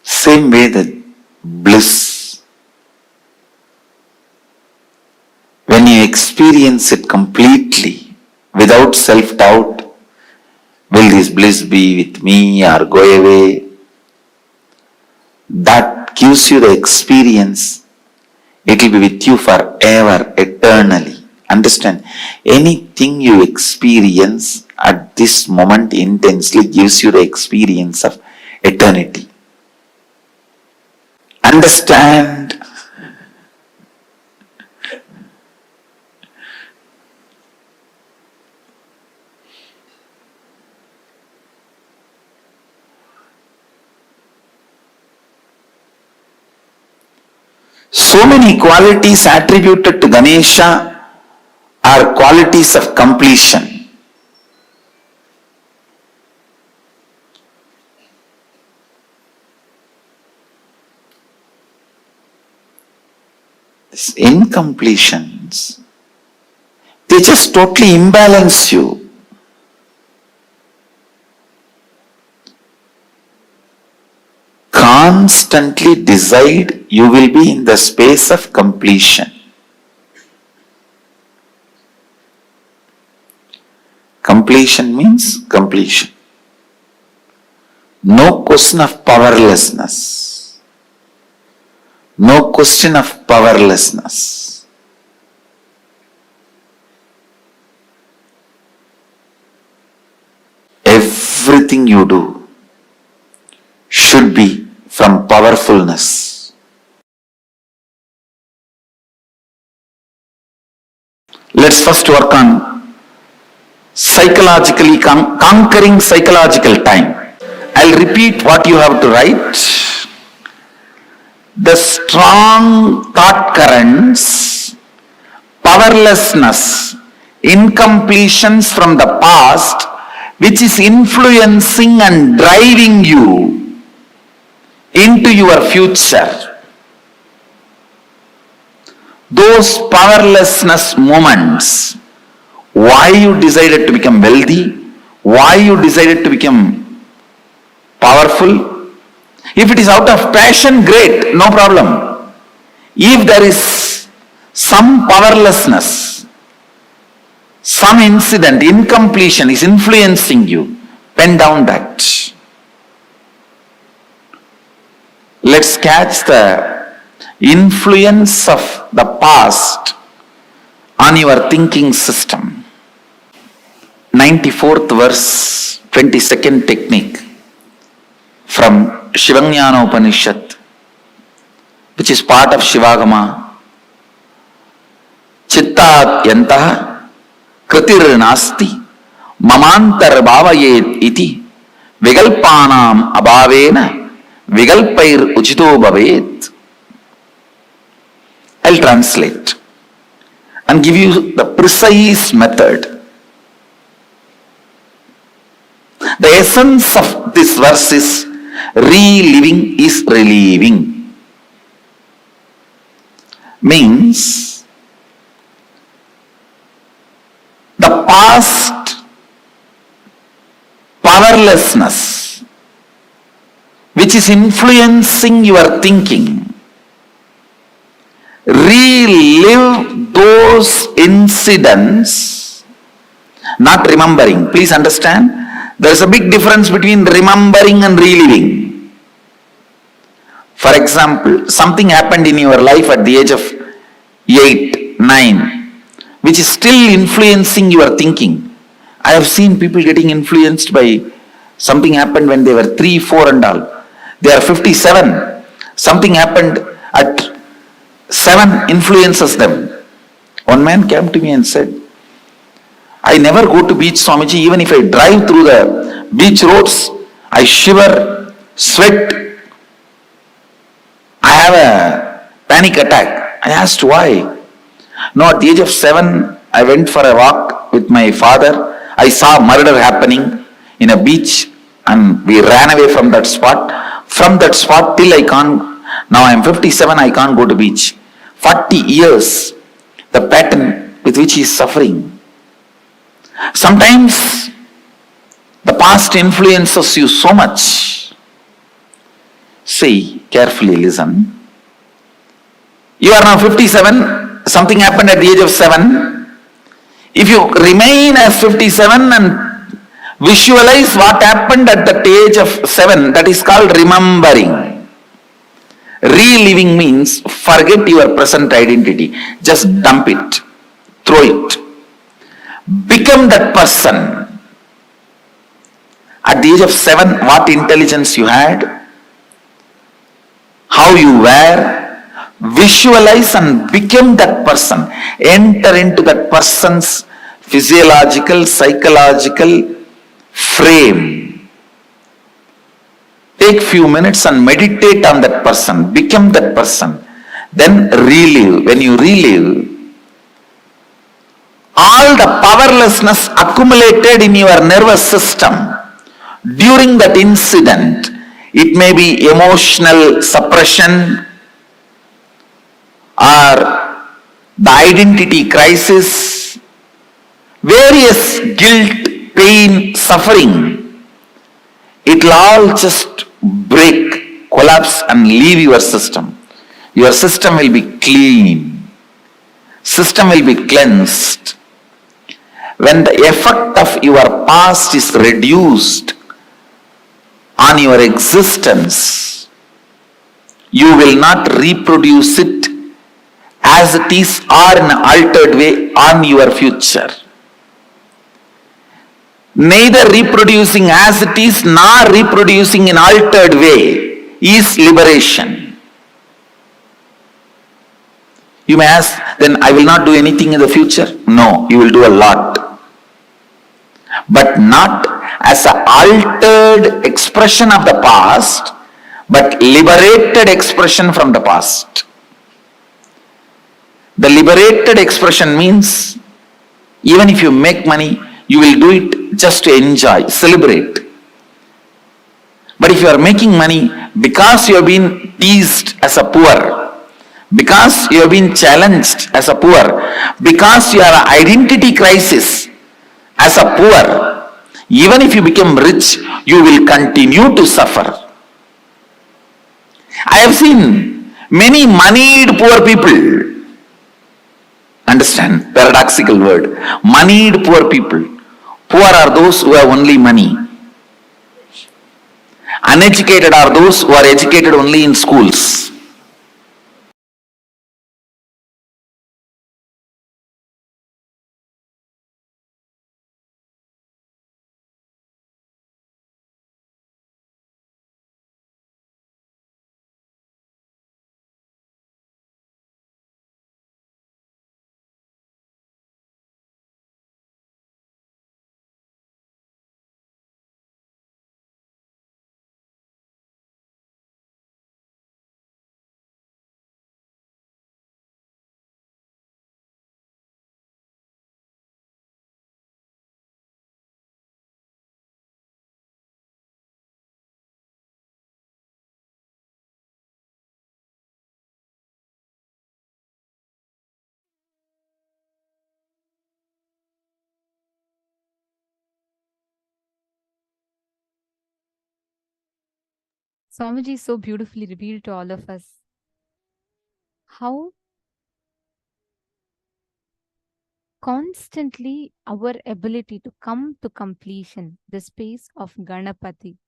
Same way the bliss. When you experience it completely, without self-doubt, will this bliss be with me or go away? That gives you the experience. It will be with you forever, eternally. Understand? Anything you experience at this moment intensely gives you the experience of eternity. Understand? So many qualities attributed to Ganesha are qualities of completion. These incompletions, they just totally imbalance you. Constantly decide you will be in the space of completion. Completion means completion. No question of powerlessness. No question of powerlessness. Everything you do should be from powerfulness. Let's first work on psychologically conquering psychological time. I'll repeat what you have to write. The strong thought currents, powerlessness, incompletions from the past, which is influencing and driving you into your future. Those powerlessness moments, why you decided to become wealthy, why you decided to become powerful. If it is out of passion, great, no problem. If there is some powerlessness, some incident, incompletion is influencing you, pen down that. Let's catch the influence of the past on your thinking system. 94th verse, 22nd technique from Shivanyana Upanishad, which is part of Shivagama. Chittat yantah kritir nasti mamantar bhavayet iti vigalpanam abhavena vigalpair uchito bhavet. I'll translate and give you the precise method. The essence of this verse is reliving is relieving. Means the past powerlessness which is influencing your thinking, relive those incidents, not remembering. Please understand, there is a big difference between remembering and reliving. For example, something happened in your life at the age of 8, 9, which is still influencing your thinking. I have seen people getting influenced by something happened when they were 3, 4 and all. They are 57. Something happened at 7 influences them. One man came to me and said, I never go to beach, Swamiji. Even if I drive through the beach roads, I shiver, sweat. I have a panic attack. I asked why. No, at the age of 7, I went for a walk with my father. I saw murder happening in a beach and we ran away from that spot. From that spot till I can't, now I am 57, I can't go to beach. 40 years, the pattern with which he is suffering. Sometimes the past influences you so much. See, carefully listen. You are now 57, something happened at the age of 7. If you remain as 57 and visualize what happened at the age of 7, that is called remembering. Reliving means forget your present identity. Just dump it, throw it. Become that person. At the age of 7, what intelligence you had, how you were, visualize and become that person. Enter into that person's physiological, psychological frame. Take few minutes and meditate on that person. Become that person. Then relive. When you relive, all the powerlessness accumulated in your nervous system during that incident, it may be emotional suppression or the identity crisis, various guilt, pain, suffering, it will all just break, collapse and leave your system. Your system will be clean. System will be cleansed. When the effect of your past is reduced on your existence, you will not reproduce it as it is or in an altered way on your future. Neither reproducing as it is nor reproducing in altered way is liberation. You may ask, then I will not do anything in the future. No, you will do a lot. But not as an altered expression of the past, but liberated expression from the past. The liberated expression means even if you make money, you will do it just to enjoy, celebrate. But if you are making money because you have been teased as a poor, because you have been challenged as a poor, because you have an identity crisis as a poor, even if you become rich, you will continue to suffer. I have seen many moneyed poor people. Understand, paradoxical word. Moneyed poor people. Poor are those who have only money. Uneducated are those who are educated only in schools. Swamiji so beautifully revealed to all of us how constantly our ability to come to completion, the space of Ganapati,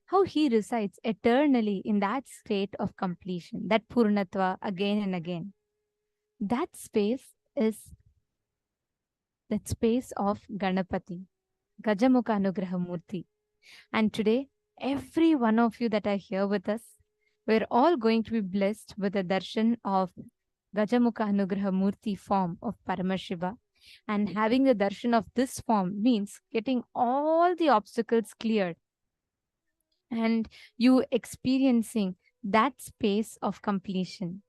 how he resides eternally in that state of completion, that Purnatva again and again. That space is that space of Ganapati, Gajamukha Anugraha Murti. And today, every one of you that are here with us, we're all going to be blessed with the darshan of Gajamukha Anugraha Murti form of Paramashiva. And having the darshan of this form means getting all the obstacles cleared and you experiencing that space of completion.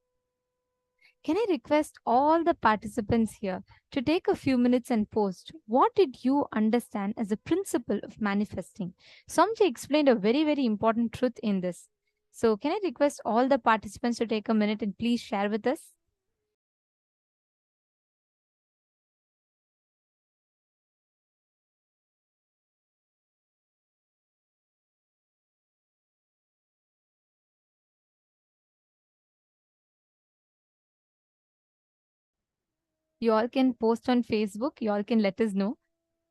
Can I request all the participants here to take a few minutes and post what did you understand as a principle of manifesting? Somji explained a very, very important truth in this. So can I request all the participants to take a minute and please share with us? You all can post on Facebook. You all can let us know.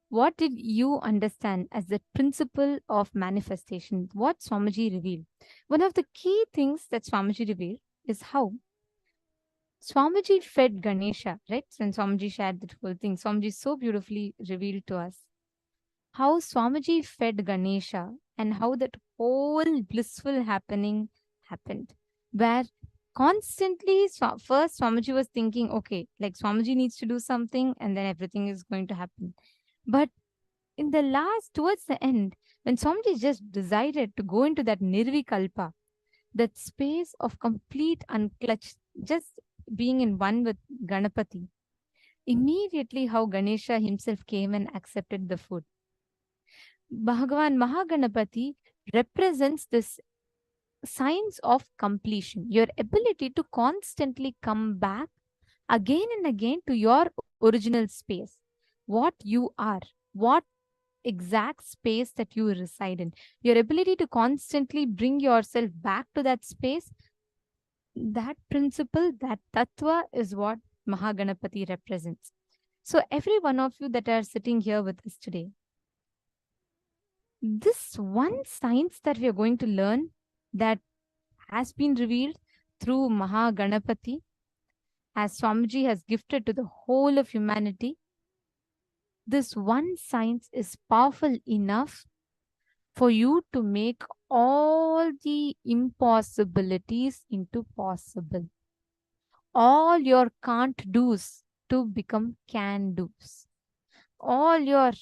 What did you understand as the principle of manifestation? What Swamiji revealed? One of the key things that Swamiji revealed is how Swamiji fed Ganesha, right? When Swamiji shared that whole thing, Swamiji so beautifully revealed to us how Swamiji fed Ganesha and how that whole blissful happening happened. Where constantly, first Swamiji was thinking, okay, like Swamiji needs to do something and then everything is going to happen. But in the last, towards the end, when Swamiji just decided to go into that Nirvikalpa, that space of complete unclutched, just being in one with Ganapati, immediately how Ganesha himself came and accepted the food. Bhagavan Mahaganapati represents this signs of completion, your ability to constantly come back again and again to your original space, what you are, what exact space that you reside in, your ability to constantly bring yourself back to that space. That principle, that tattva is what Mahaganapati represents. So every one of you that are sitting here with us today, this one science that we are going to learn that has been revealed through Mahaganapati, as Swamiji has gifted to the whole of humanity, this one science is powerful enough for you to make all the impossibilities into possible. All your can't do's to become can do's. All your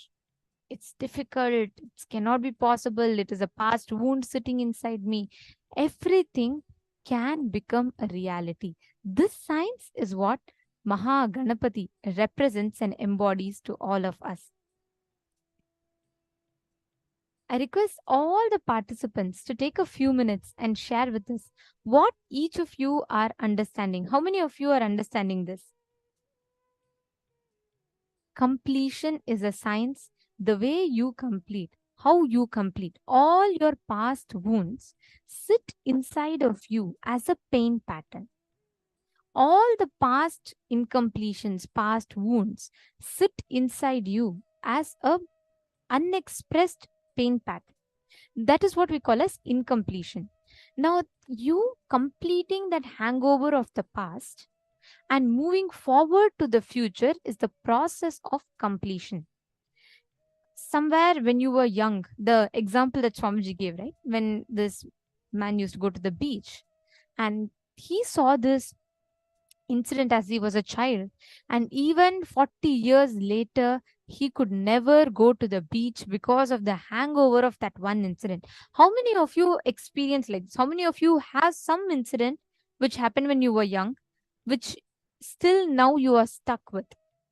it's difficult, it cannot be possible, it is a past wound sitting inside me. Everything can become a reality. This science is what Mahaganapati represents and embodies to all of us. I request all the participants to take a few minutes and share with us what each of you are understanding. How many of you are understanding this? Completion is a science. The way you complete, how you complete, all your past wounds sit inside of you as a pain pattern. All the past incompletions, past wounds sit inside you as a unexpressed pain pattern. That is what we call as incompletion. Now, you completing that hangover of the past and moving forward to the future is the process of completion. Somewhere when you were young, the example that Swamiji gave, right? When this man used to go to the beach and he saw this incident as he was a child, and even 40 years later, he could never go to the beach because of the hangover of that one incident. How many of you experience like this? How many of you have some incident which happened when you were young, which still now you are stuck with?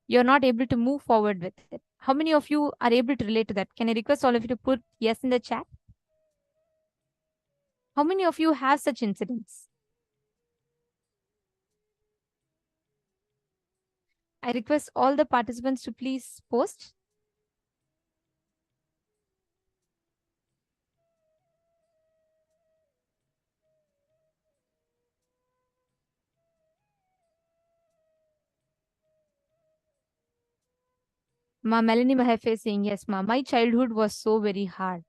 You're not able to move forward with it. How many of you are able to relate to that? Can I request all of you to put yes in the chat? How many of you have such incidents? I request all the participants to please post. Ma Melanie Mahefe is saying, yes, ma, my childhood was so very hard.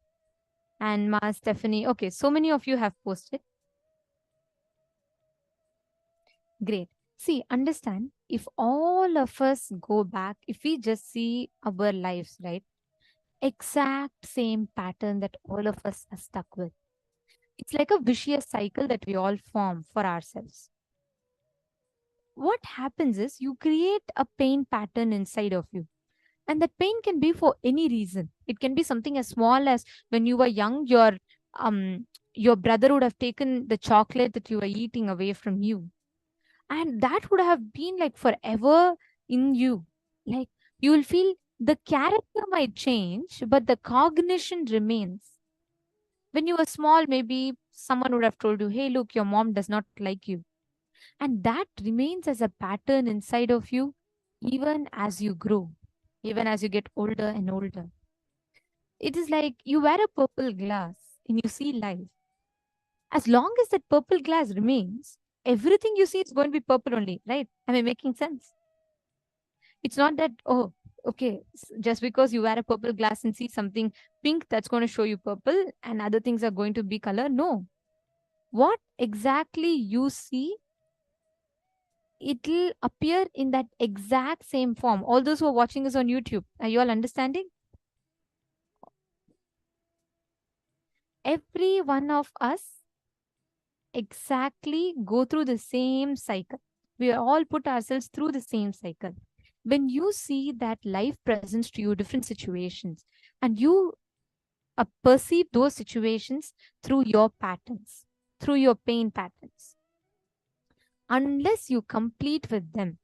And ma Stephanie, okay, so many of you have posted. Great. See, understand, if all of us go back, if we just see our lives, right? Exact same pattern that all of us are stuck with. It's like a vicious cycle that we all form for ourselves. What happens is you create a pain pattern inside of you. And that pain can be for any reason. It can be something as small as when you were young, your brother would have taken the chocolate that you were eating away from you. And that would have been like forever in you. Like you will feel the character might change, but the cognition remains. When you were small, maybe someone would have told you, hey, look, your mom does not like you. And that remains as a pattern inside of you, even as you grow, even as you get older and older. It is like you wear a purple glass and you see life. As long as that purple glass remains, everything you see is going to be purple only, right? Am I making sense? It's not that, oh, okay, just because you wear a purple glass and see something pink, that's going to show you purple and other things are going to be color. No. What exactly you see, it'll appear in that exact same form. All those who are watching us on YouTube, are you all understanding? Every one of us exactly go through the same cycle. We all put ourselves through the same cycle. When you see that life presents to you different situations and you perceive those situations through your patterns, through your pain patterns, unless you complete with them,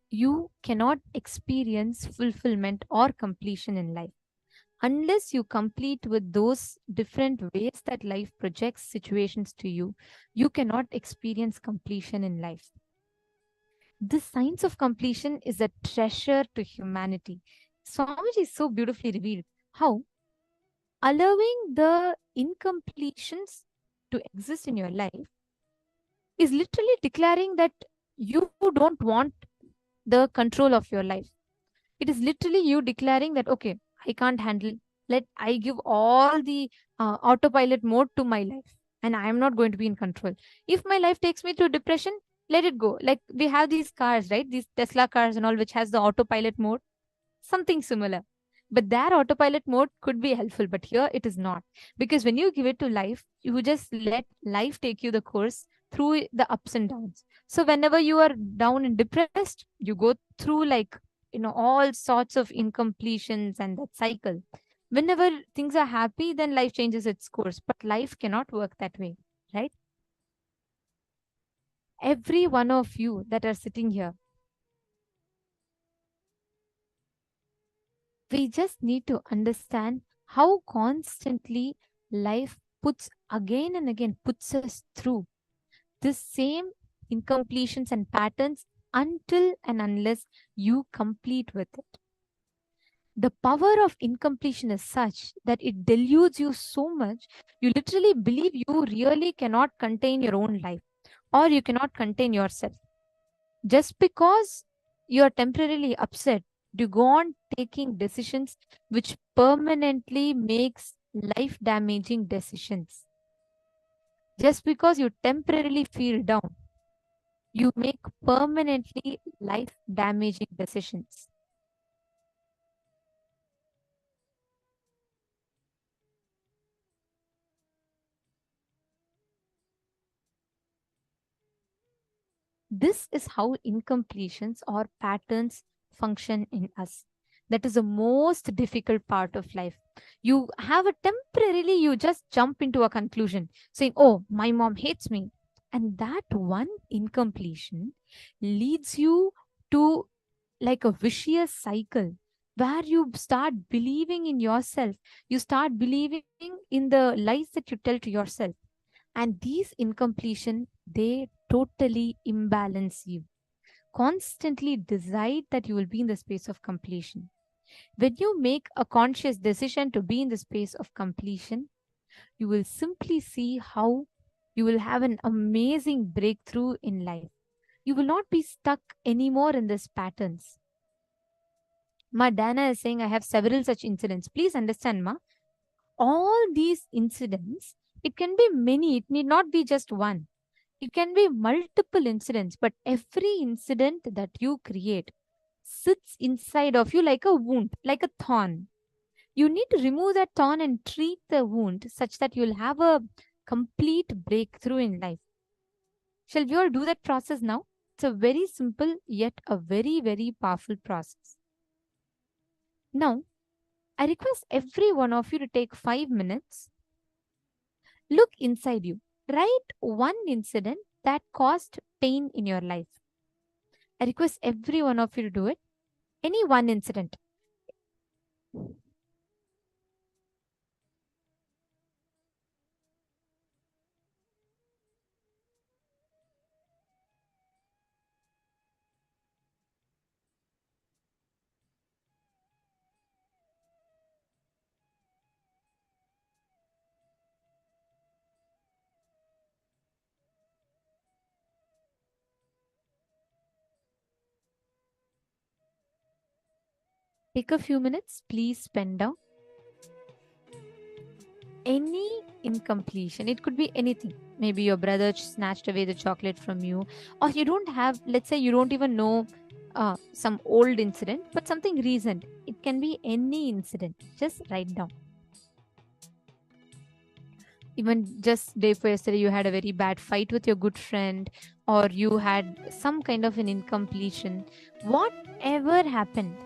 you cannot experience fulfillment or completion in life. Unless you complete with those different ways that life projects situations to you, you cannot experience completion in life. This science of completion is a treasure to humanity. Swamiji is so beautifully revealed how allowing the incompletions to exist in your life is literally declaring that you don't want the control of your life. It is literally you declaring that, okay, I can't handle, let I give all the autopilot mode to my life and I am not going to be in control. If my life takes me to depression, let it go. Like we have these cars, right? These Tesla cars and all, which has the autopilot mode, something similar. But their autopilot mode could be helpful, but here it is not. Because when you give it to life, you just let life take you the course through the ups and downs. So whenever you are down and depressed, you go through like, all sorts of incompletions and that cycle. Whenever things are happy, then life changes its course. But life cannot work that way, right? Every one of you that are sitting here, we just need to understand how constantly life puts again and again puts us through this same incompletions and patterns until and unless you complete with it. The power of incompletion is such that it deludes you so much, you literally believe you really cannot contain your own life or you cannot contain yourself. Just because you are temporarily upset, you go on taking decisions which permanently makes life damaging decisions. Just because you temporarily feel down, you make permanently life damaging decisions. This is how incompletions or patterns function in us. That is the most difficult part of life. You have a temporarily, you just jump into a conclusion saying, oh, my mom hates me. And that one incompletion leads you to like a vicious cycle where you start believing in yourself. You start believing in the lies that you tell to yourself. And these incompletion, they totally imbalance you. Constantly decide that you will be in the space of completion. When you make a conscious decision to be in the space of completion, you will simply see how you will have an amazing breakthrough in life. You will not be stuck anymore in these patterns. Ma Dana is saying, I have several such incidents. Please understand, Ma. All these incidents, it can be many, it need not be just one. It can be multiple incidents, but every incident that you create sits inside of you like a wound, like a thorn. You need to remove that thorn and treat the wound such that you'll have a complete breakthrough in life. Shall we all do that process now? It's a very simple yet a very, very powerful process. Now, I request every one of you to take 5 minutes. Look inside you. Write one incident that caused pain in your life. I request every one of you to do it. Any one incident. Take a few minutes. Please pen down any incompletion. It could be anything. Maybe your brother snatched away the chocolate from you, or you don't have, let's say, you don't even know some old incident, but something recent. It can be any incident. Just write down. Even just day for yesterday, you had a very bad fight with your good friend, or you had some kind of an incompletion. Whatever happened,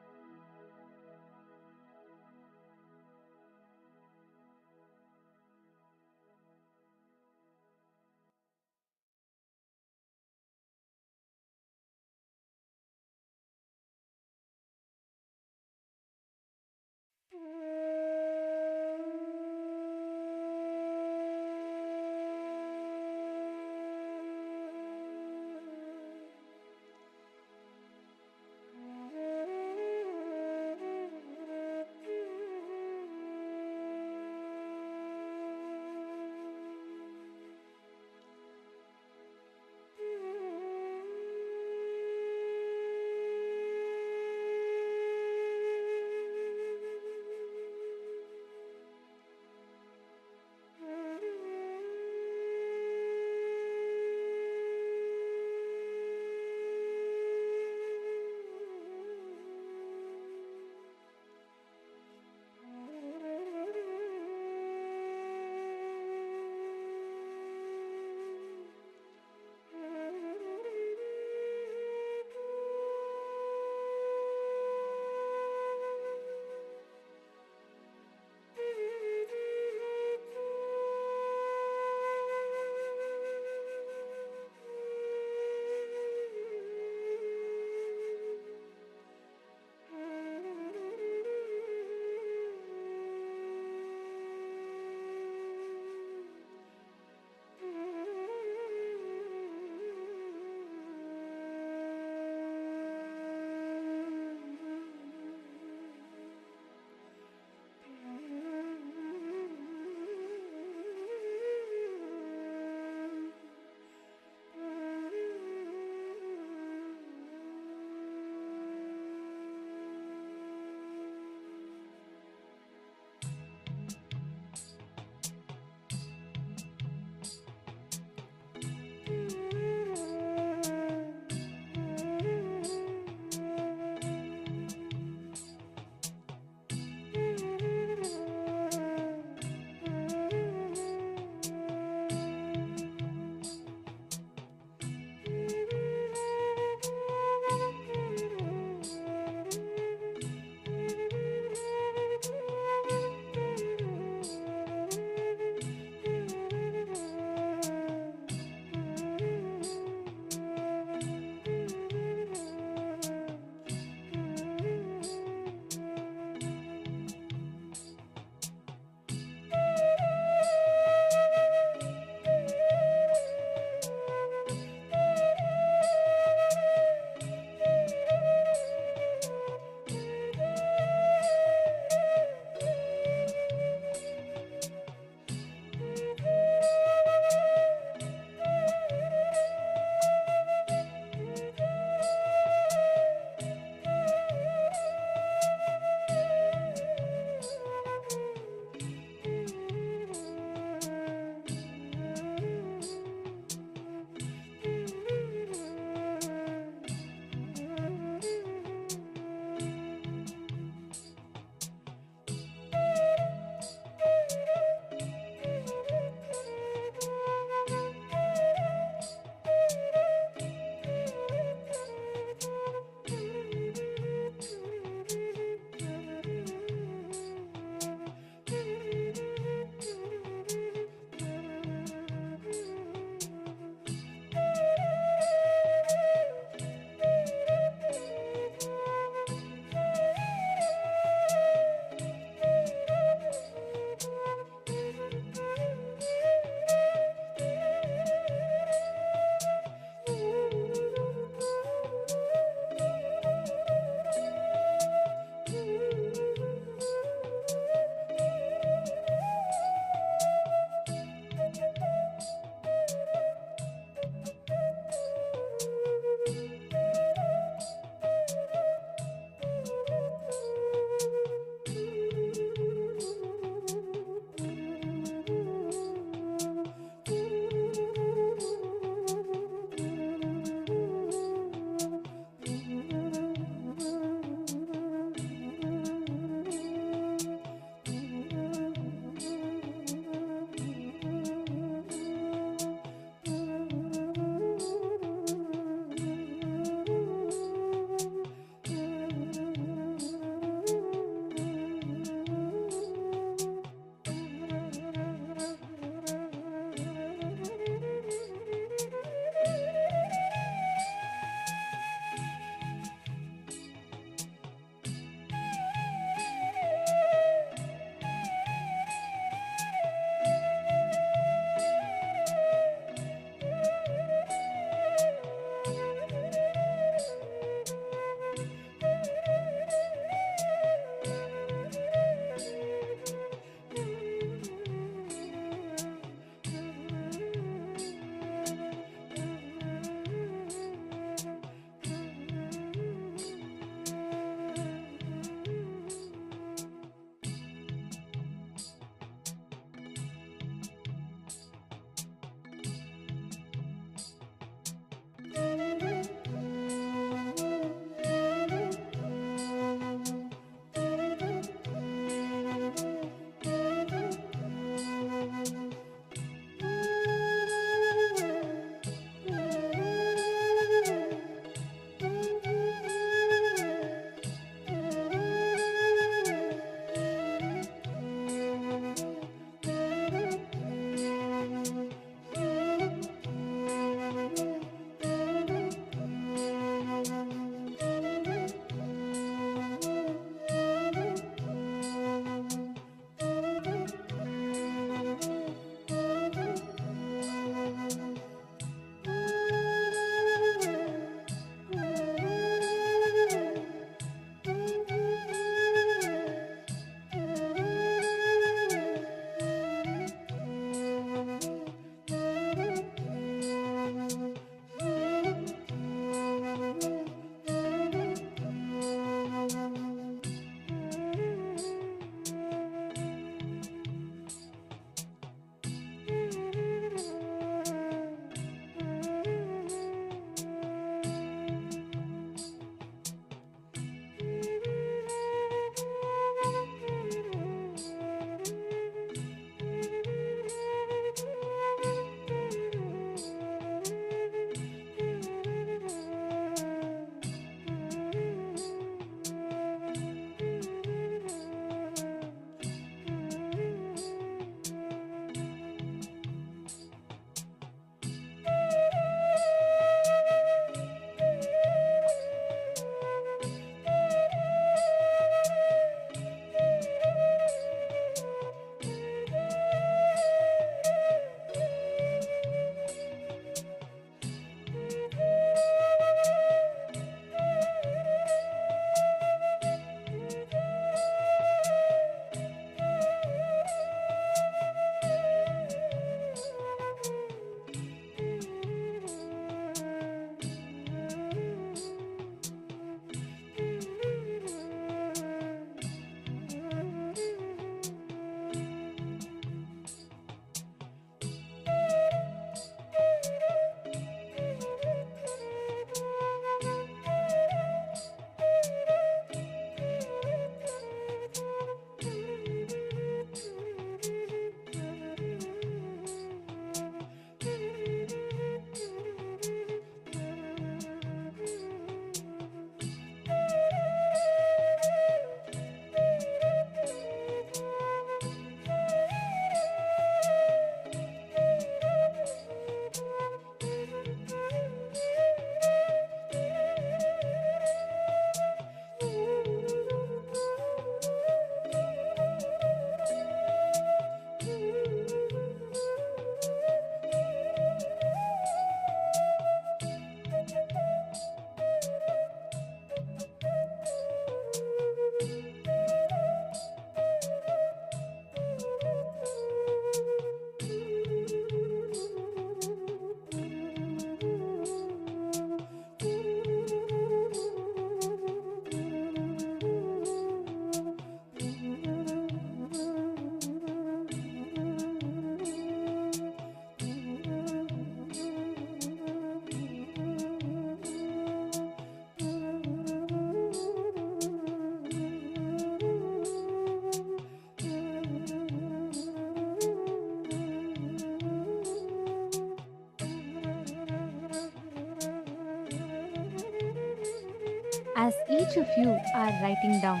as each of you are writing down,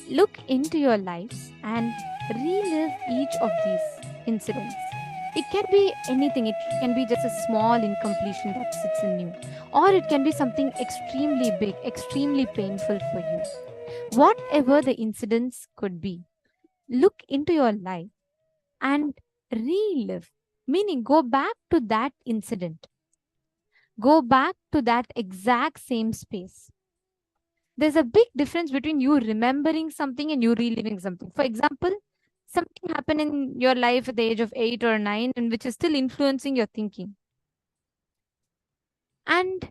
look into your lives and relive each of these incidents. It can be anything. It can be just a small incompletion that sits in you, or it can be something extremely big, extremely painful for you. Whatever the incidents could be, look into your life and relive, meaning go back to that incident, go back to that exact same space. There's a big difference between you remembering something and you reliving something. For example, something happened in your life at the age of 8 or 9 and which is still influencing your thinking. And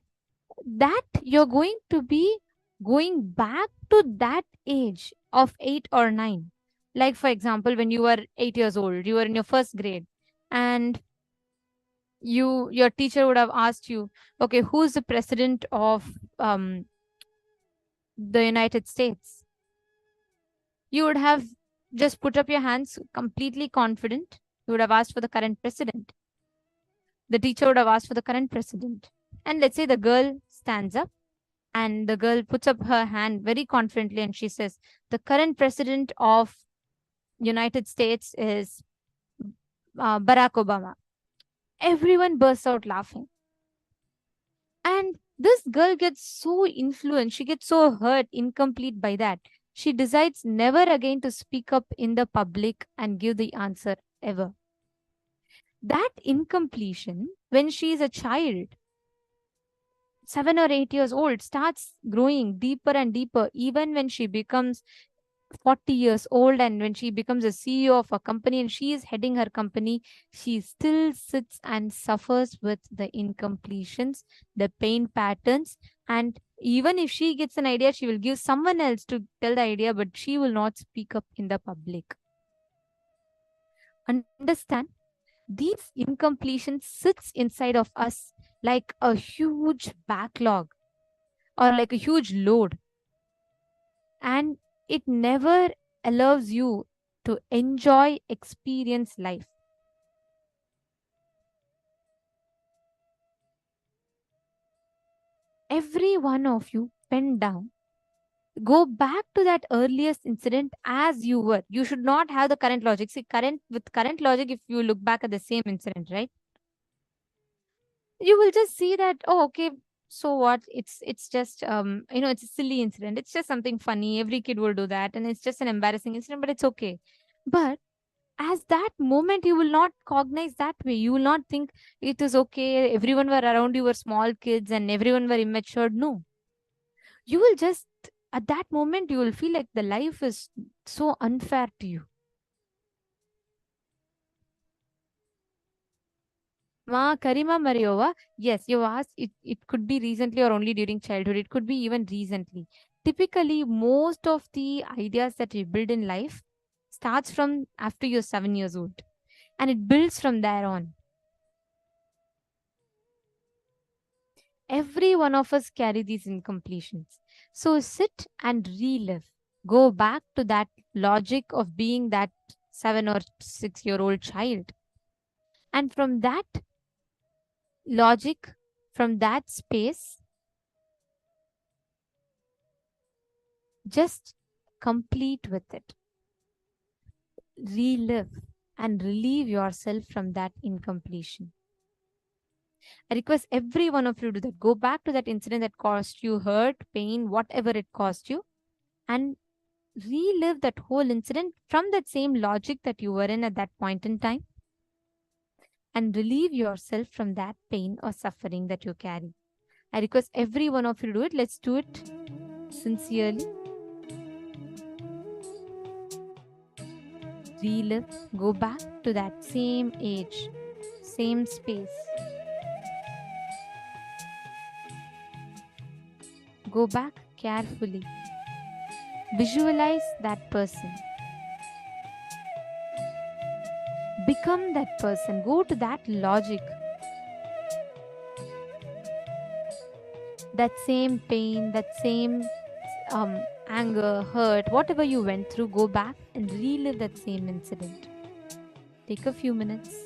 that you're going to be going back to that age of 8 or 9. Like, for example, when you were 8 years old, you were in your first grade, and your teacher would have asked you, okay, who's the president of the United States? You would have just put up your hands completely confident. You would have asked for the current president. The teacher would have asked for the current president. And let's say the girl stands up and the girl puts up her hand very confidently and she says, the current president of United States is Barack Obama. Everyone bursts out laughing. And this girl gets so influenced, she gets so hurt, incomplete by that. She decides never again to speak up in the public and give the answer ever. That incompletion, when she is a child, 7 or 8 years old, starts growing deeper and deeper, even when she becomes 40 years old and when she becomes a CEO of a company and she is heading her company, she still sits and suffers with the incompletions, the pain patterns. And even if she gets an idea, she will give someone else to tell the idea, but she will not speak up in the public. Understand? These incompletions sits inside of us like a huge backlog or like a huge load. And it never allows you to enjoy, experience life. Every one of you, pen down. Go back to that earliest incident as you were. You should not have the current logic. See, with current logic, if you look back at the same incident, right? You will just see that, oh, okay, so what? It's just it's a silly incident. It's just something funny. Every kid will do that, and it's just an embarrassing incident, but it's okay. But as that moment, you will not cognize that way. You will not think it is okay. Everyone were around you were small kids and everyone were immature. No. You will just, at that moment, you will feel like the life is so unfair to you. Ma Karima Mariova, yes, you asked, it could be recently or only during childhood. It could be even recently. Typically, most of the ideas that we build in life starts from after you're 7 years old. And it builds from there on. Every one of us carry these incompletions. So sit and relive. Go back to that logic of being that 7 or 6-year-old child. And from that logic, from that space, just complete with it. Relive and relieve yourself from that incompletion. I request every one of you to do that. Go back to that incident that caused you hurt, pain, whatever it caused you, and relive that whole incident from that same logic that you were in at that point in time, and relieve yourself from that pain or suffering that you carry. I request every one of you to do it. Let's do it sincerely. Relive, go back to that same age, same space. Go back carefully. Visualize that person. Become that person. Go to that logic. That same pain, that same anger, hurt, whatever you went through, go back and relive that same incident. Take a few minutes.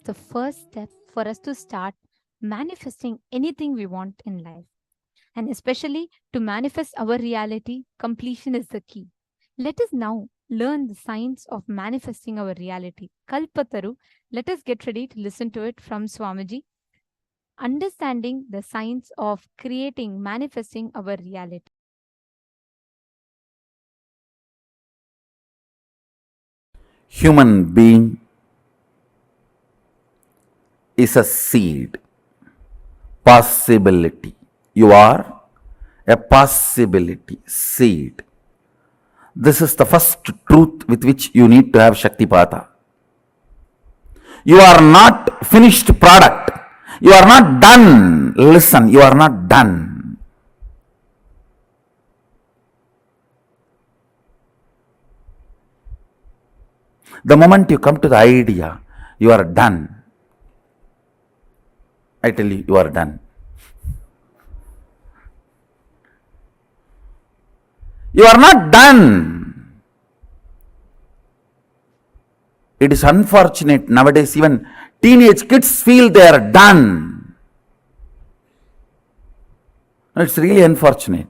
is the first step for us to start manifesting anything we want in life. And especially to manifest our reality, completion is the key. Let us now learn the science of manifesting our reality. Kalpataru, let us get ready to listen to it from Swamiji. Understanding the science of creating, manifesting our reality. Human being is a seed, possibility. You are a possibility, seed. This is the first truth with which you need to have Shaktipata. You are not finished product. You are not done. Listen, you are not done. The moment you come to the idea, you are done. I tell you, you are done. You are not done. It is unfortunate nowadays, even teenage kids feel they are done. It's really unfortunate.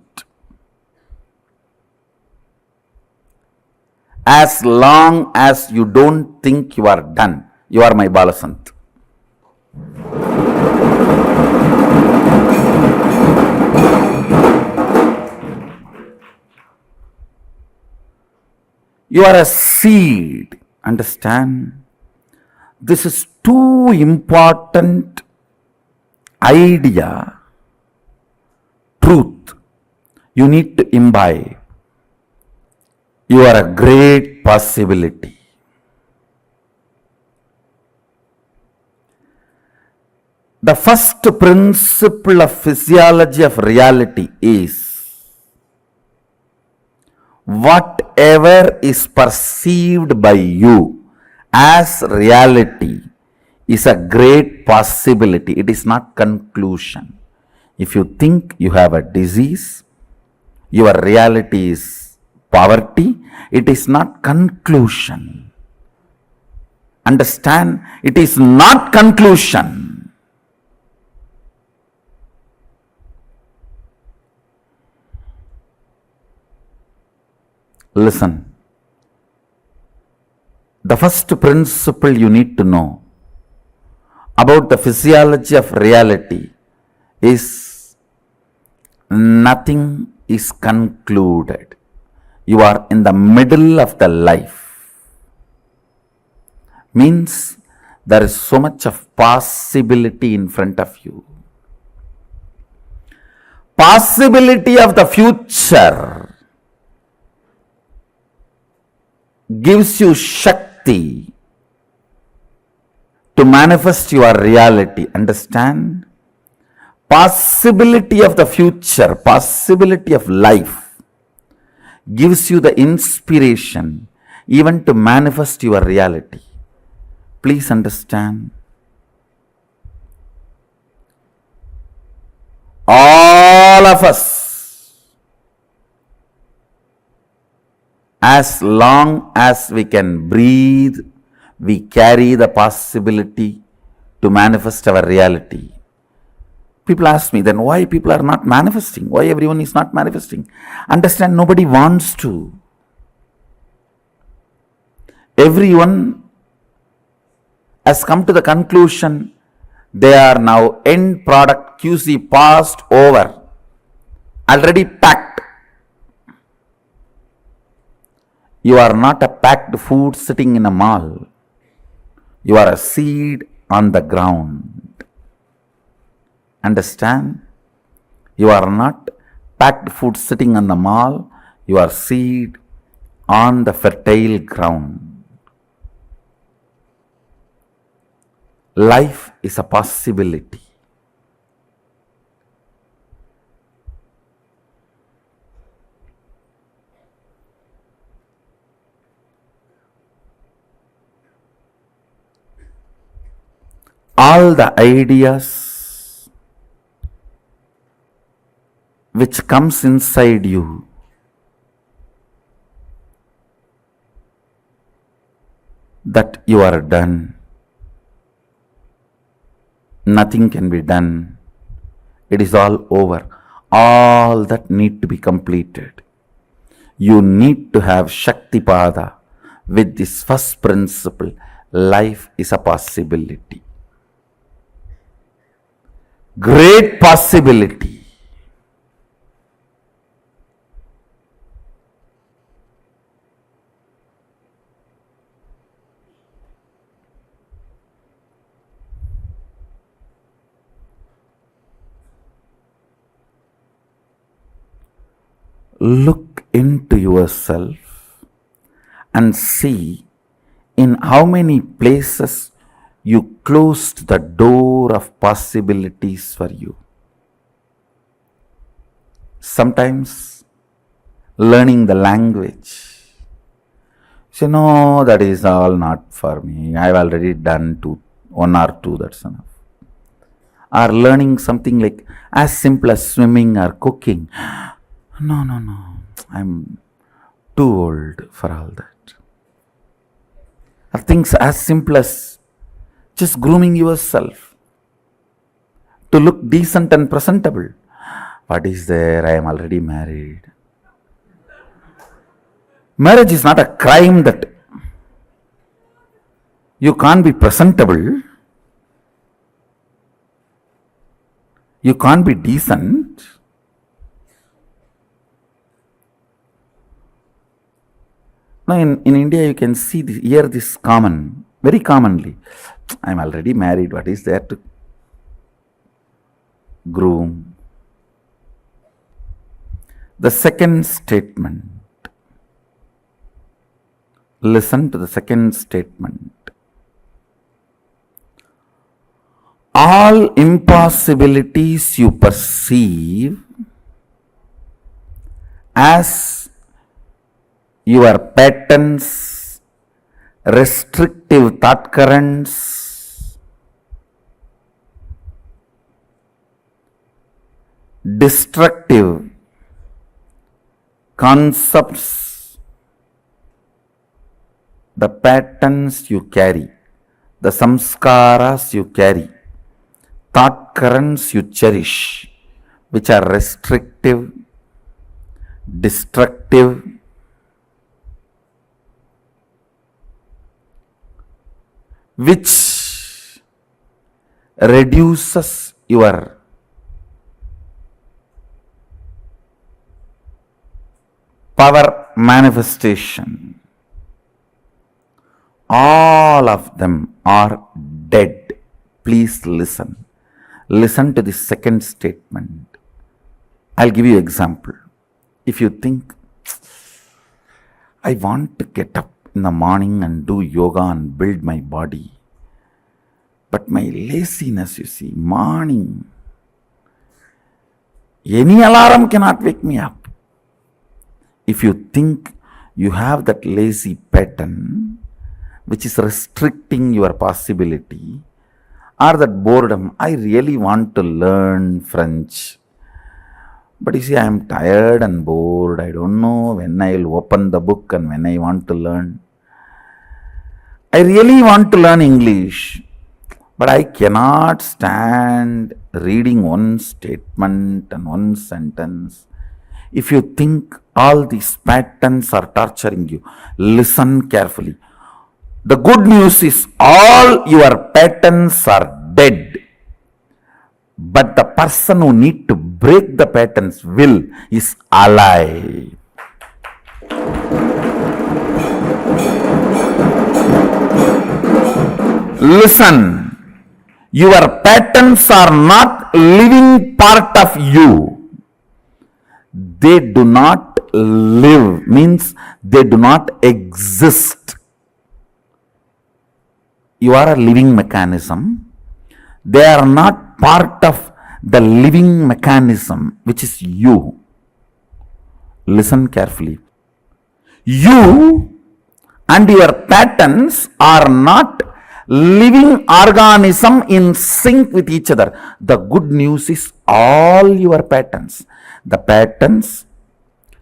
As long as you don't think you are done, you are my Balasant. You are a seed. Understand? This is too important idea, truth. You need to imbibe. You are a great possibility. The first principle of physiology of reality is whatever is perceived by you as reality is a great possibility. It is not conclusion. If you think you have a disease, your reality is poverty, it is not conclusion. Understand? It is not conclusion. Listen. The first principle you need to know about the physiology of reality is nothing is concluded. You are in the middle of the life. Means there is so much of possibility in front of you. Possibility of the future gives you Shakti to manifest your reality. Understand? Possibility of the future, possibility of life gives you the inspiration even to manifest your reality. Please understand. All of us, as long as we can breathe, we carry the possibility to manifest our reality. People ask me, then why people are not manifesting? Why everyone is not manifesting? Understand, nobody wants to. Everyone has come to the conclusion they are now end product QC passed over, already packed. You are not a packed food sitting in a mall. You are a seed on the ground. Understand? You are not packed food sitting on the mall. You are seed on the fertile ground. Life is a possibility. All the ideas which comes inside you that you are done, nothing can be done. It is all over. All that need to be completed. You need to have Shaktipada with this first principle. Life is a possibility. Great possibility. Look into yourself and see in how many places you closed the door of possibilities for you. Sometimes learning the language. So, no, that is all not for me. I've already done one or two, that's enough. Or learning something like as simple as swimming or cooking. No, I'm too old for all that. Or things as simple as just grooming yourself to look decent and presentable. What is there? I am already married. Marriage is not a crime that you can't be presentable. You can't be decent. Now in India you can see this, hear this very commonly. I am already married. What is there to groom? The second statement. Listen to the second statement. All impossibilities you perceive as your patterns, restrictive thought currents, destructive concepts, the patterns you carry, the samskaras you carry, thought currents you cherish, which are restrictive, destructive, which reduces your power manifestation. All of them are dead. Please listen. Listen to the second statement. I'll give you an example. If you think, I want to get up in the morning and do yoga and build my body, but my laziness, you see, morning, any alarm cannot wake me up. If you think you have that lazy pattern which is restricting your possibility, or that boredom, I really want to learn French, but you see, I am tired and bored. I don't know when I will open the book and when I want to learn. I really want to learn English, but I cannot stand reading one statement and one sentence. If you think all these patterns are torturing you, listen carefully. The good news is all your patterns are dead. But the person who need to break the patterns will is alive. Listen, your patterns are not living part of you. They do not live, means they do not exist. You are a living mechanism. They are not part of the living mechanism, which is you. Listen carefully. You and your patterns are not living organism in sync with each other. The good news is all your patterns. The patterns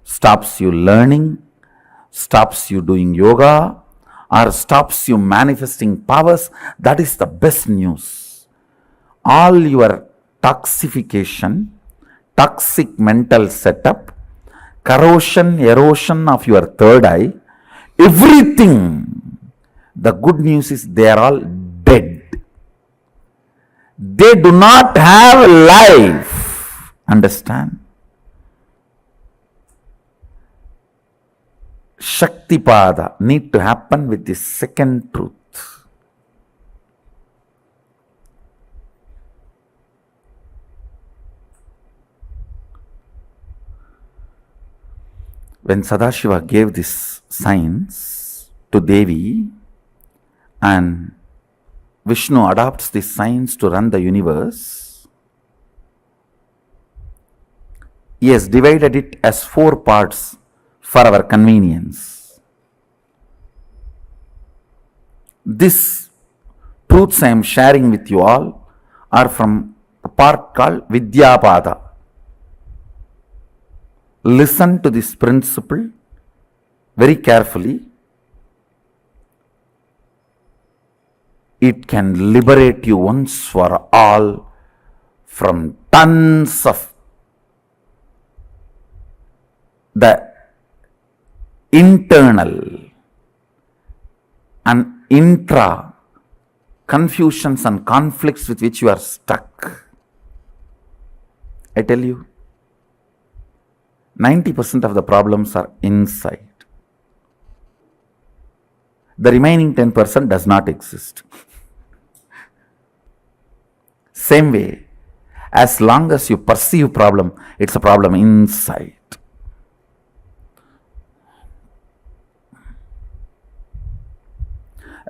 stops you learning, stops you doing yoga, or stops you manifesting powers. That is the best news. all your toxification, toxic mental setup, corrosion, erosion of your third eye, everything. The good news is they are all dead. They do not have life. Understand? Shaktipada need to happen with the second truth. When Sadashiva gave this science to Devi and Vishnu adopts this science to run the universe, he has divided it as 4 parts for our convenience. These truths I am sharing with you all are from the part called Vidyapada. Listen to this principle very carefully. It can liberate you once for all from tons of the internal and intra confusions and conflicts with which you are stuck. I tell you, 90% of the problems are inside. The remaining 10% does not exist. Same way, as long as you perceive problem, it's a problem inside.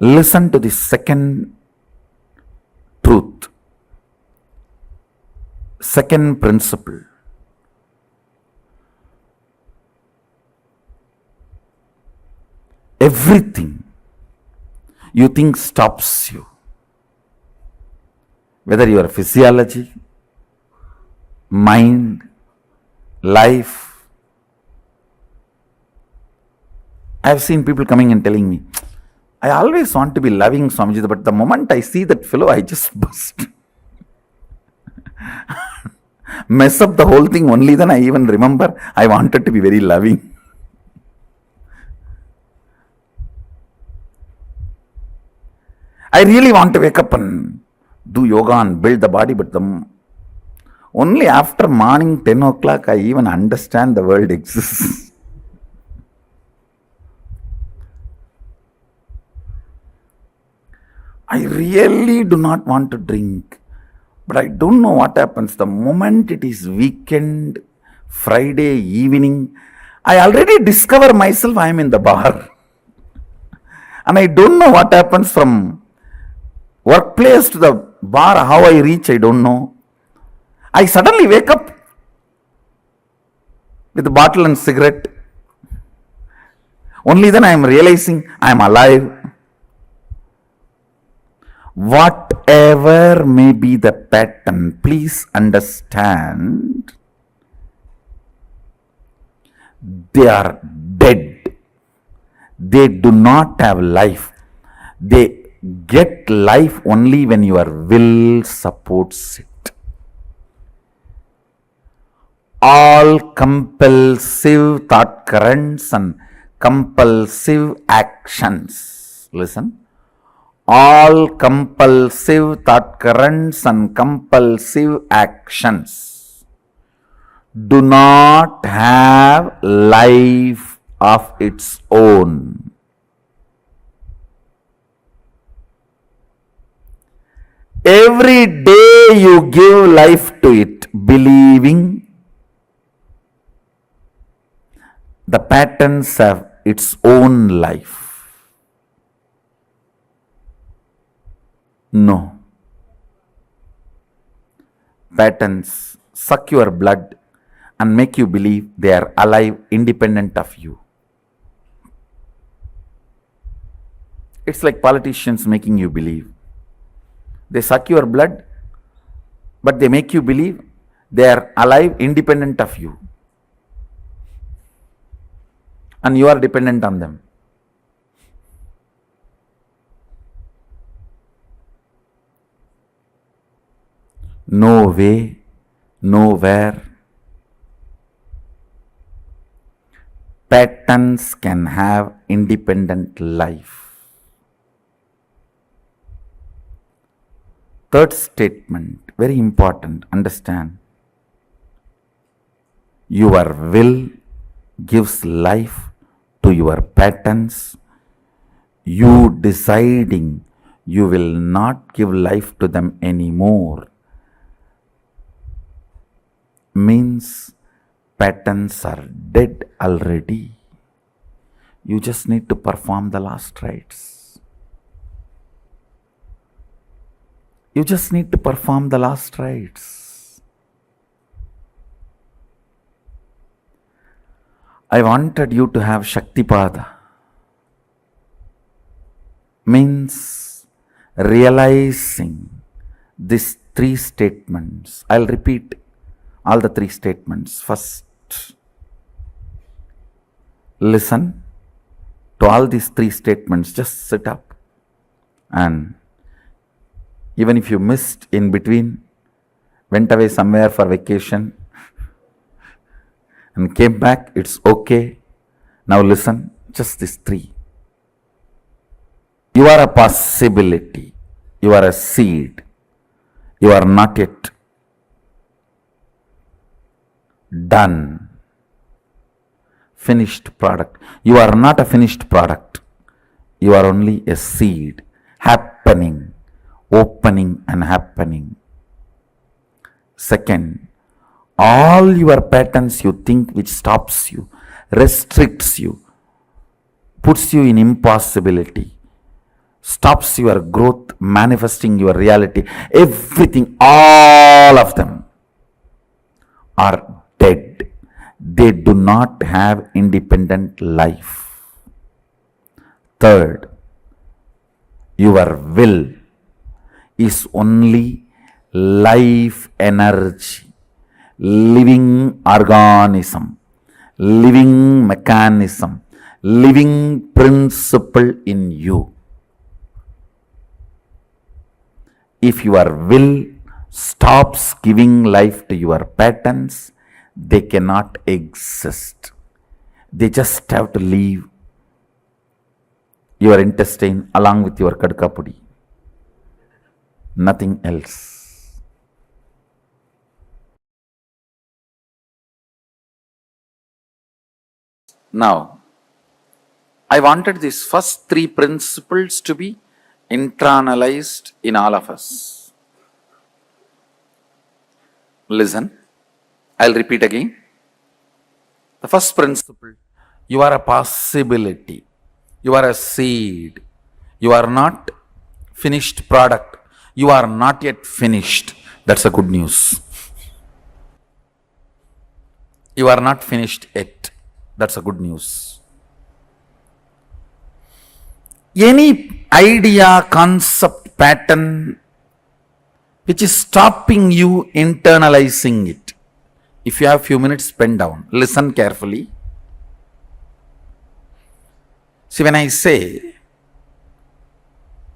Listen to the second truth, second principle. Everything you think stops you, whether your physiology, mind, life. I have seen people coming and telling me, I always want to be loving Swamiji, but the moment I see that fellow, I just bust. Mess up the whole thing, only then I even remember I wanted to be very loving. I really want to wake up and do yoga and build the body, but only after morning 10 o'clock I even understand the world exists. I really do not want to drink, but I don't know what happens. The moment it is weekend, Friday evening, I already discover myself I am in the bar. And I don't know what happens from workplace to the bar, how I reach, I don't know. I suddenly wake up with a bottle and cigarette. Only then I am realizing I am alive. Whatever may be the pattern, please understand, they are dead. They do not have life. They get life only when your will supports it. All compulsive thought currents and compulsive actions, listen, all compulsive thought currents and compulsive actions do not have life of its own. Every day you give life to it, believing the patterns have its own life. No. Patterns suck your blood and make you believe they are alive, independent of you. It's like politicians making you believe. They suck your blood, but they make you believe they are alive, independent of you. And you are dependent on them. no way, nowhere. Patterns can have independent life. Third statement, very important, understand. Your will gives life to your patterns. You deciding you will not give life to them anymore means patterns are dead already. You just need to perform the last rites. You just need to perform the last rites. I wanted you to have Shaktipada. Means realizing these three statements. I'll repeat all the three statements. First, listen to all these three statements. Just sit up, and even if you missed in between, went away somewhere for vacation and came back, it's okay. Now listen, just these three. You are a possibility. You are a seed. You are not yet done. Finished product. You are not a finished product. You are only a seed happening, opening and happening. Second, all your patterns you think which stops you, restricts you, puts you in impossibility, stops your growth, manifesting your reality, everything, all of them are dead. They do not have independent life. Third, your will is only life energy, living organism, living mechanism, living principle in you. If your will stops giving life to your patterns, they cannot exist. They just have to leave your intestine along with your kadkapudi. Nothing else. Now, I wanted these first three principles to be internalized in all of us. Listen, I'll repeat again. The first principle, you are a possibility. You are a seed. You are not finished product. You are not yet finished. That's a good news. You are not finished yet. That's a good news. Any idea, concept, pattern which is stopping you internalizing it. If you have few minutes, spend down. Listen carefully. See, when I say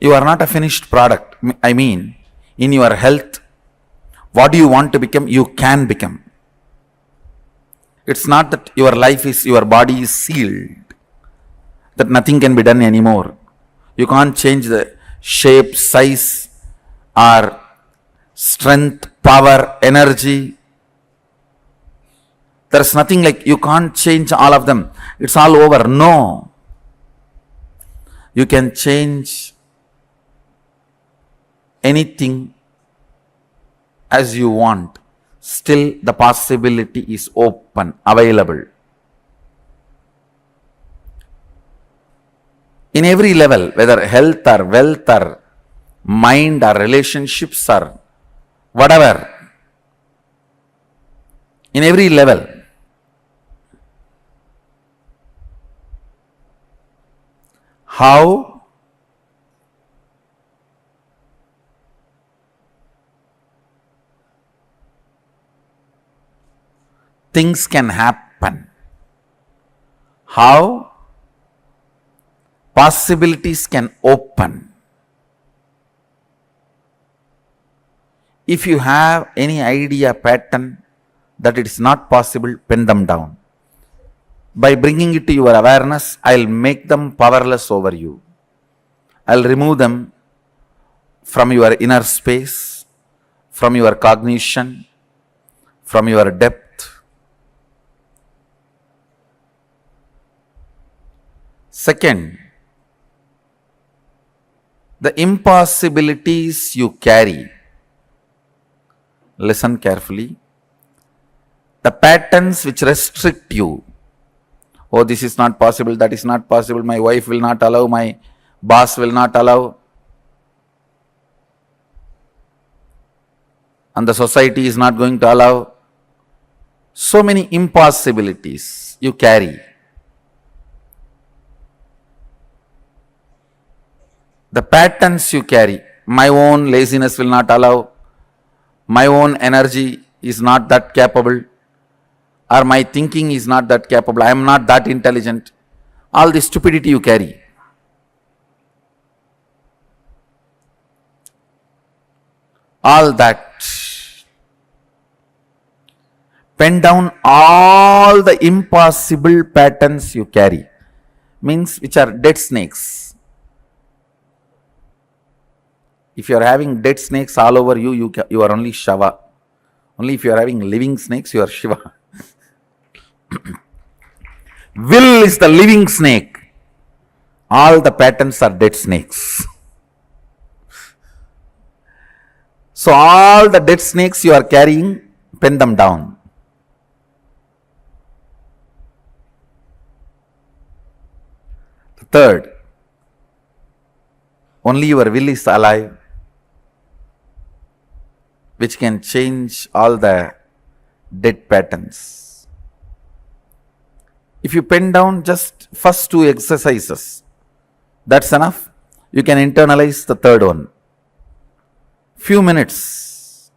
you are not a finished product, I mean, in your health, what do you want to become? You can become. It's not that your life is, your body is sealed, that nothing can be done anymore. You can't change the shape, size, or strength, power, energy. There's nothing like you can't change all of them. It's all over. No. You can change anything as you want. Still, the possibility is open, available. In every level, whether health or wealth or mind or relationships or whatever, in every level, how things can happen, how possibilities can open If you have any idea, pattern that it is not possible, pen them down. By bringing it to your awareness, I'll make them powerless over you. I'll remove them from your inner space, from your cognition, from your depth. Second, the impossibilities you carry. Listen carefully. The patterns which restrict you. Oh, this is not possible, that is not possible, my wife will not allow, my boss will not allow, and the society is not going to allow. So many impossibilities you carry. The patterns you carry. My own laziness will not allow, my own energy is not that capable, or my thinking is not that capable, I am not that intelligent. All the stupidity you carry. All that. Pen down all the impossible patterns you carry. Means which are dead snakes. If you are having dead snakes all over you, you are only Shava. Only if you are having living snakes, you are Shiva. Will is the living snake. All the patterns are dead snakes. So all the dead snakes you are carrying, pen them down. Third, only your will is alive, which can change all the dead patterns. If you pen down just first two exercises, that's enough. You can internalize the third one. Few minutes.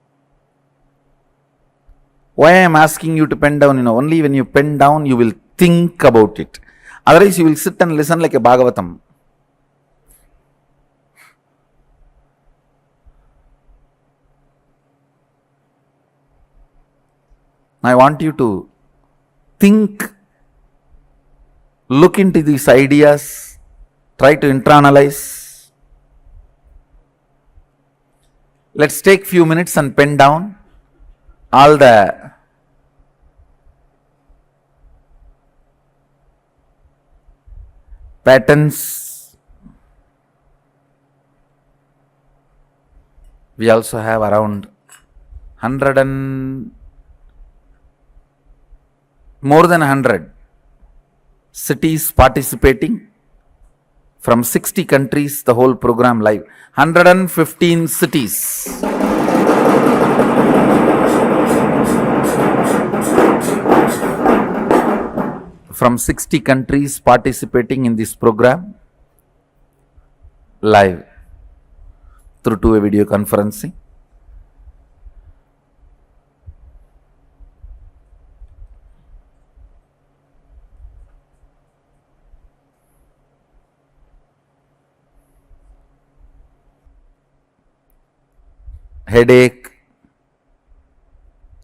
Why I am asking you to pen down? Only when you pen down, you will think about it. Otherwise, you will sit and listen like a Bhagavatam. I want you to think, look into these ideas, try to internalize. Let's take few minutes and pen down all the patterns. We also have around 100 and more than 100 cities participating from 60 countries, the whole program live. 115 cities. From 60 countries participating in this program live through two-way video conferencing. Headache,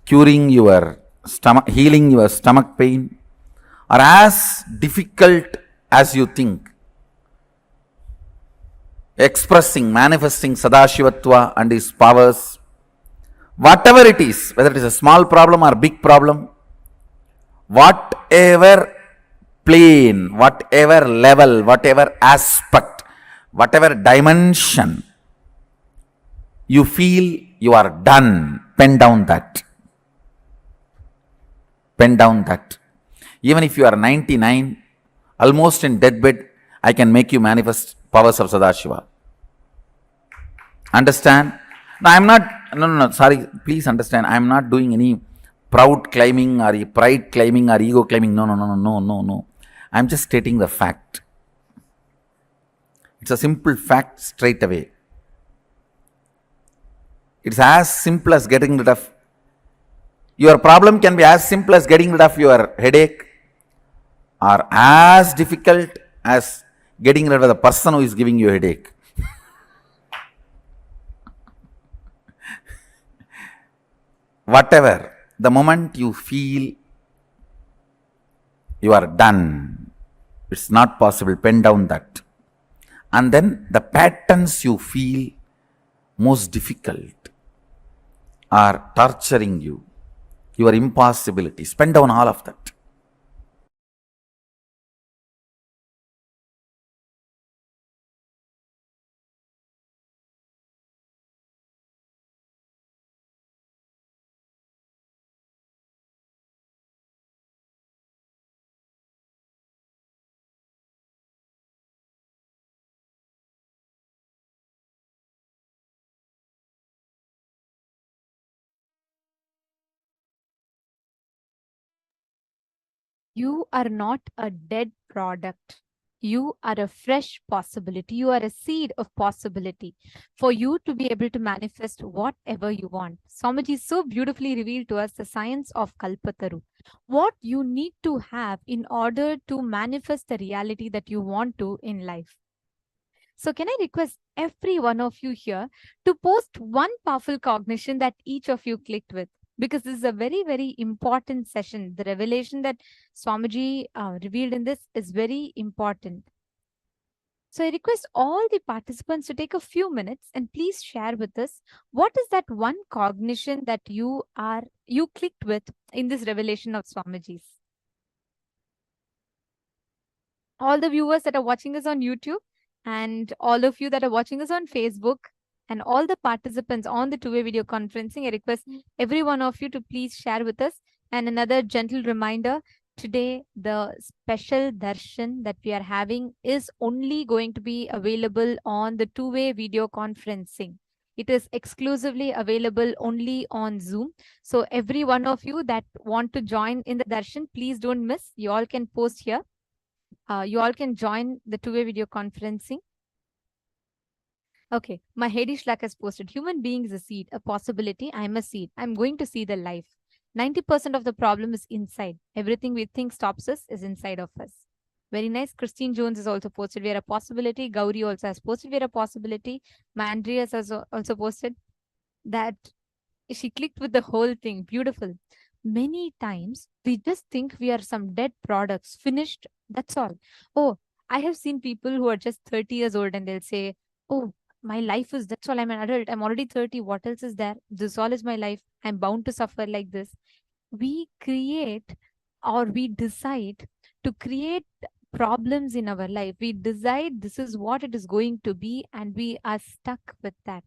curing your stomach, healing your stomach pain are as difficult as you think. Expressing, manifesting Sadashivatva and his powers, whatever it is, whether it is a small problem or big problem, whatever plane, whatever level, whatever aspect, whatever dimension, you feel you are done, pen down that. Pen down that. Even if you are 99, almost in deathbed, I can make you manifest powers of Sadashiva. Understand? No, I am not, no, sorry, please understand, I am not doing any proud claiming or pride claiming or ego claiming. No. I am just stating the fact. It's a simple fact straight away. It's as simple as getting rid of, your problem can be as simple as getting rid of your headache, or as difficult as getting rid of the person who is giving you a headache. whatever, the moment you feel you are done, it's not possible, pen down that. And then the patterns you feel most difficult are torturing you, your impossibilities, pen down all of that. You are not a dead product. You are a fresh possibility. You are a seed of possibility for you to be able to manifest whatever you want. Swamiji so beautifully revealed to us the science of Kalpataru. What you need to have in order to manifest the reality that you want to in life. So can I request every one of you here to post one powerful cognition that each of you clicked with? Because this is a very, very important session. The revelation that Swamiji revealed in this is very important. So I request all the participants to take a few minutes and please share with us what is that one cognition that you clicked with in this revelation of Swamiji's. All the viewers that are watching us on YouTube and all of you that are watching us on Facebook and all the participants on the two-way video conferencing, I request every one of you to please share with us. And another gentle reminder, today the special darshan that we are having is only going to be available on the two-way video conferencing. It is exclusively available only on Zoom. So every one of you that want to join in the darshan, please don't miss. You all can post here. You all can join the two-way video conferencing. Okay, my Hedi Shlak has posted, human being is a seed, a possibility. I'm a seed. I'm going to see the life. 90% of the problem is inside. Everything we think stops us is inside of us. Very nice. Christine Jones has also posted, we're a possibility. Gauri also has posted, we're a possibility. Mandrias has also posted that she clicked with the whole thing. Beautiful. Many times we just think we are some dead products, finished. That's all. Oh, I have seen people who are just 30 years old and they'll say, oh, my life is, that's all, I'm an adult. I'm already 30. What else is there? This all is my life. I'm bound to suffer like this. We create or we decide to create problems in our life. We decide this is what it is going to be and we are stuck with that.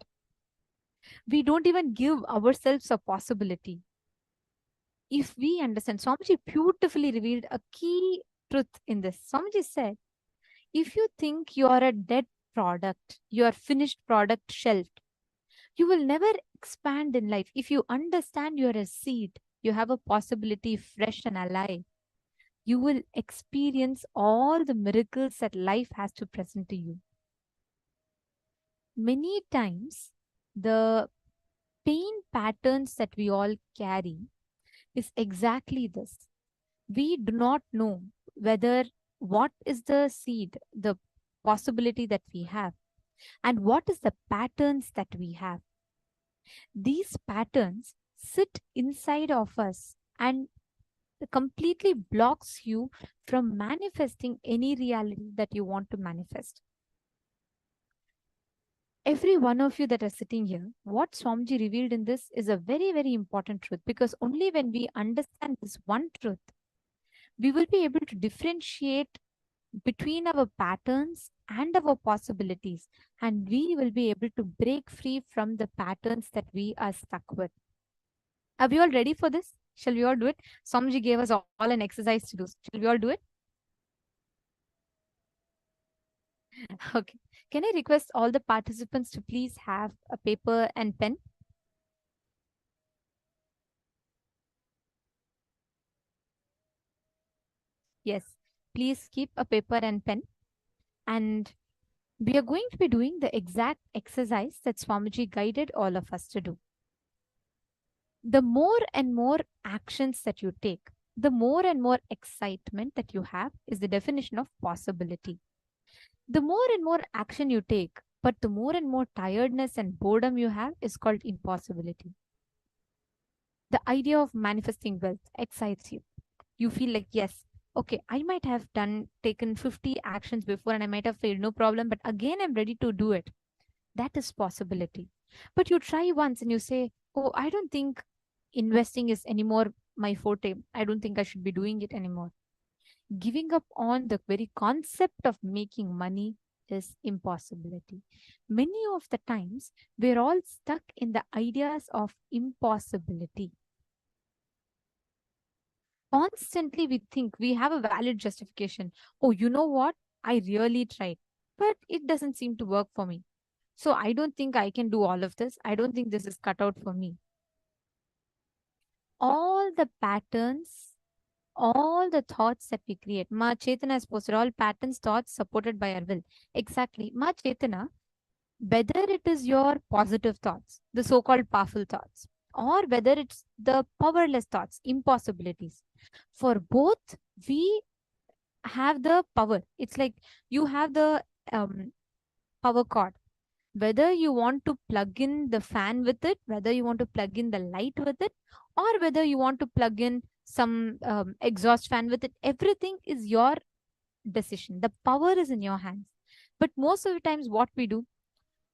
We don't even give ourselves a possibility. If we understand, Swamiji beautifully revealed a key truth in this. Swamiji said, if you think you are a dead product, your finished product shelved, you will never expand in life. If you understand you are a seed, you have a possibility fresh and alive, you will experience all the miracles that life has to present to you. Many times, the pain patterns that we all carry is exactly this. We do not know whether what is the seed, the possibility that we have, and what is the patterns that we have. These patterns sit inside of us and completely blocks you from manifesting any reality that you want to manifest. Every one of you that are sitting here, what Swamiji revealed in this is a very, very important truth, because only when we understand this one truth, we will be able to differentiate between our patterns and our possibilities, and we will be able to break free from the patterns that we are stuck with. Are we all ready for this? Shall we all do it? Swamiji gave us all an exercise to do. Shall we all do it? Okay. Can I request all the participants to please have a paper and pen? Yes. Please keep a paper and pen. And we are going to be doing the exact exercise that Swamiji guided all of us to do. The more and more actions that you take, the more and more excitement that you have is the definition of possibility. The more and more action you take, but the more and more tiredness and boredom you have is called impossibility. The idea of manifesting wealth excites you. You feel like, yes, okay, I might have taken 50 actions before and I might have failed, no problem, but again, I'm ready to do it. That is possibility. But you try once and you say, oh, I don't think investing is anymore my forte. I don't think I should be doing it anymore. Giving up on the very concept of making money is impossibility. Many of the times, we're all stuck in the ideas of impossibility. Constantly, we think we have a valid justification. Oh, you know what? I really tried, but it doesn't seem to work for me. So I don't think I can do all of this. I don't think this is cut out for me. All the patterns, all the thoughts that we create. Ma Chetana has posted all patterns, thoughts supported by our will. Exactly. Ma Chetana, whether it is your positive thoughts, the so-called powerful thoughts, or whether it's the powerless thoughts, impossibilities, for both, we have the power. It's like you have the power cord. Whether you want to plug in the fan with it, whether you want to plug in the light with it, or whether you want to plug in some exhaust fan with it, everything is your decision. The power is in your hands. But most of the times, what we do,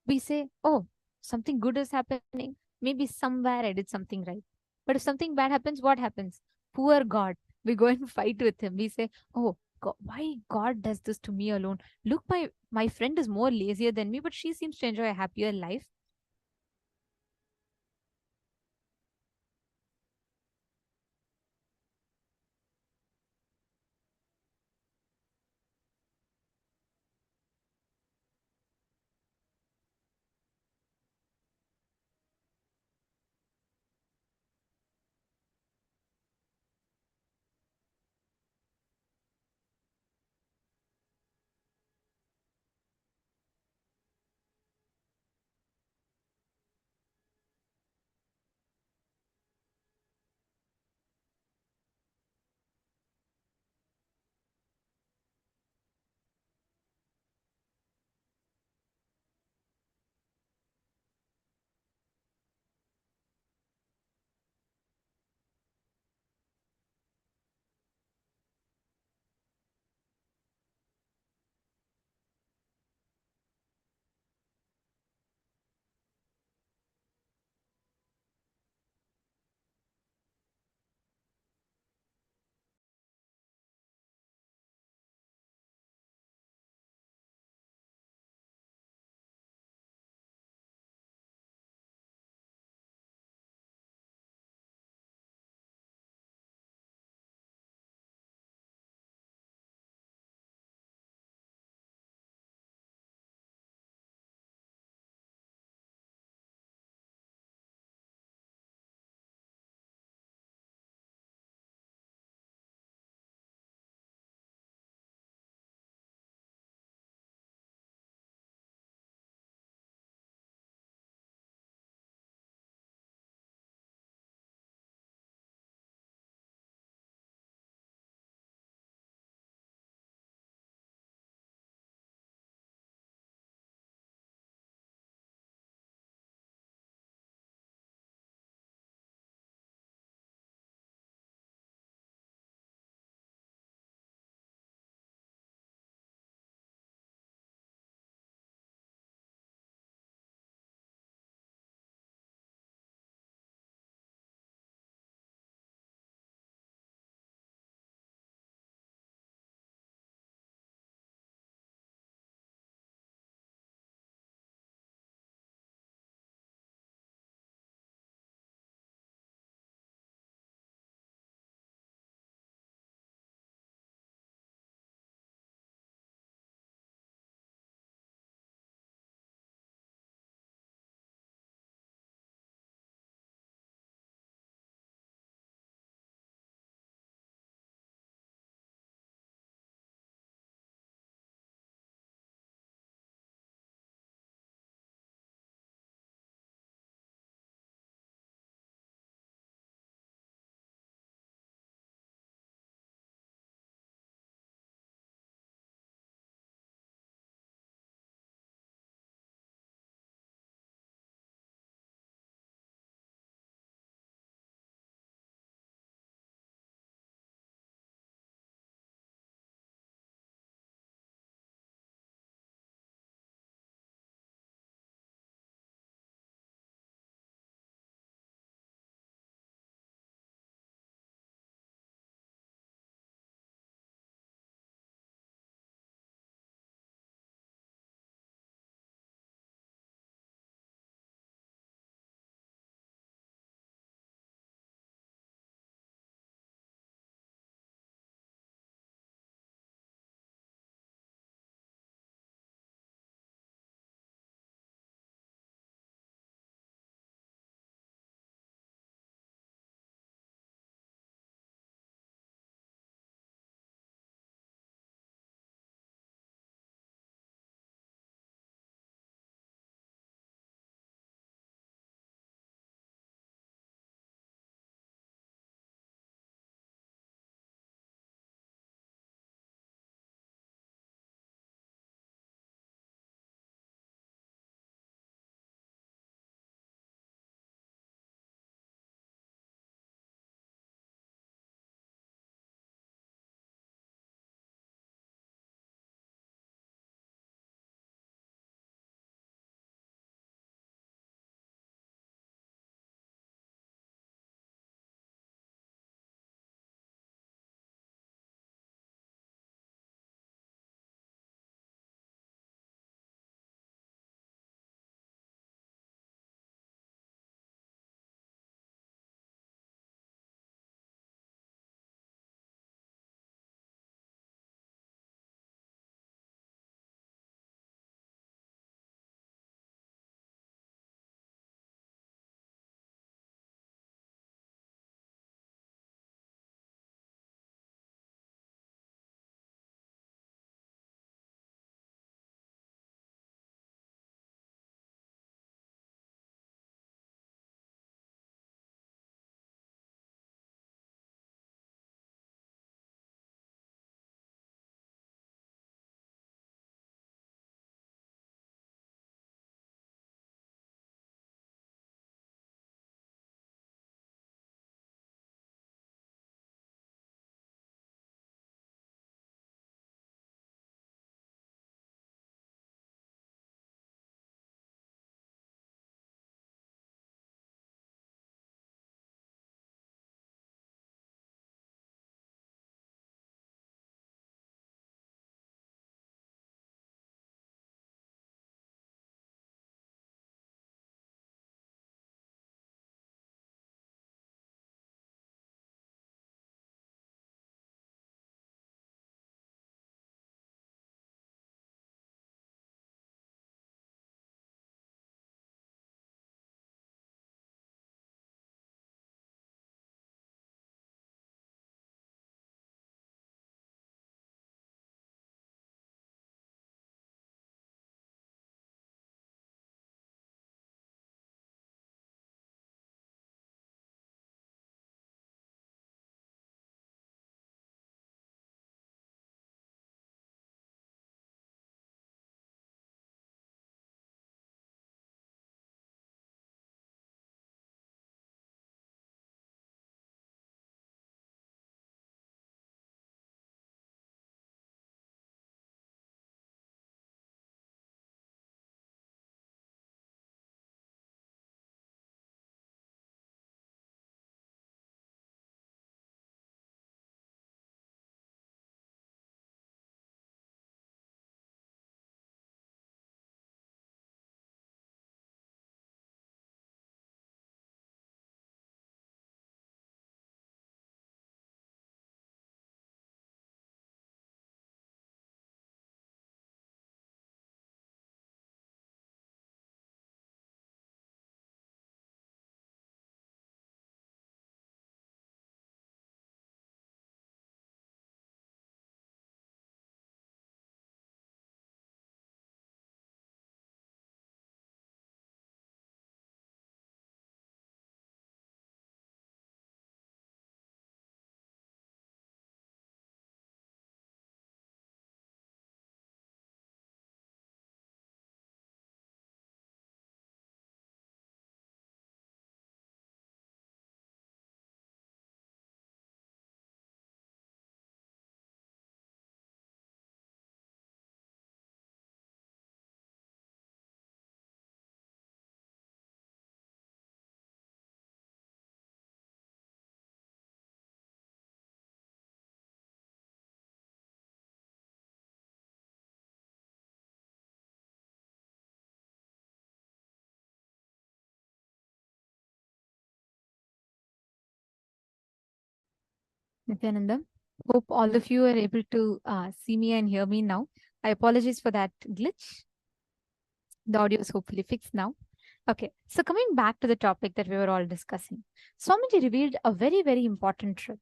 we say, oh, something good is happening. Maybe somewhere I did something right. But if something bad happens, what happens? Poor God. We go and fight with him. We say, oh, God, why God does this to me alone? Look, my friend is more lazier than me, but she seems to enjoy a happier life. Nithyananda. Hope all of you are able to see me and hear me now. I apologize for that glitch. The audio is hopefully fixed now. Okay, so coming back to the topic that we were all discussing, Swamiji revealed a very, very important truth.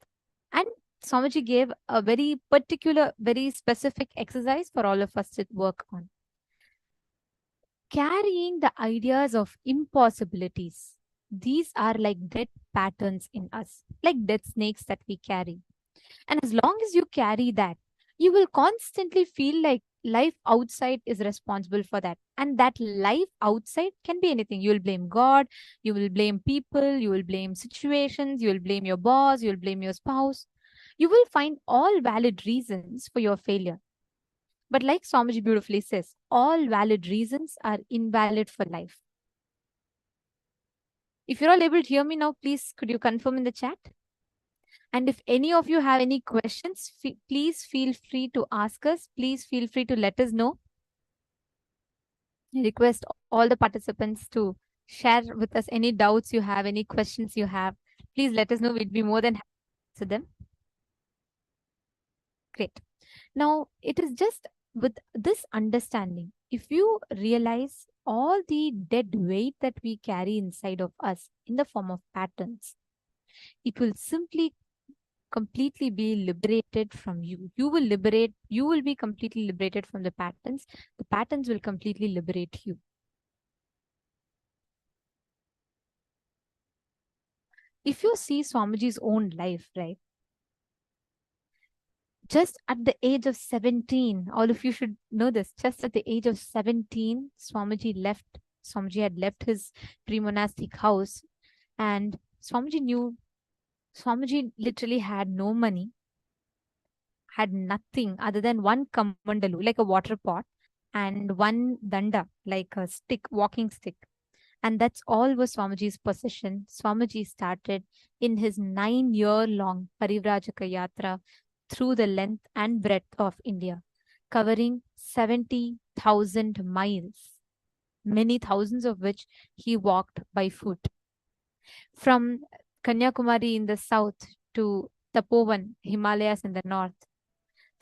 And Swamiji gave a very particular, very specific exercise for all of us to work on. Carrying the ideas of impossibilities. These are like dead patterns in us, like dead snakes that we carry. And as long as you carry that, you will constantly feel like life outside is responsible for that. And that life outside can be anything. You will blame God, you will blame people, you will blame situations, you will blame your boss, you will blame your spouse. You will find all valid reasons for your failure. But like Swamiji beautifully says, all valid reasons are invalid for life. If you're all able to hear me now, please could you confirm in the chat? And if any of you have any questions, please feel free to ask us. Please feel free to let us know. I request all the participants to share with us any doubts you have, any questions you have. Please let us know. We'd be more than happy to answer them. Great. Now, it is just with this understanding, if you realize all the dead weight that we carry inside of us in the form of patterns, it will simply completely be liberated from you. You will be completely liberated from the patterns. The patterns will completely liberate you. If you see Swamiji's own life, right? Just at the age of 17, all of you should know this, just at the age of 17, Swamiji had left his pre-monastic house, and Swamiji literally had no money, had nothing other than one kamandalu, like a water pot, and one danda, like a stick, walking stick. And that's all was Swamiji's possession. Swamiji started in his 9-year-long Parivrajaka Yatra through the length and breadth of India, covering 70,000 miles, many thousands of which he walked by foot. From Kanyakumari in the south to Tapovan, Himalayas in the north,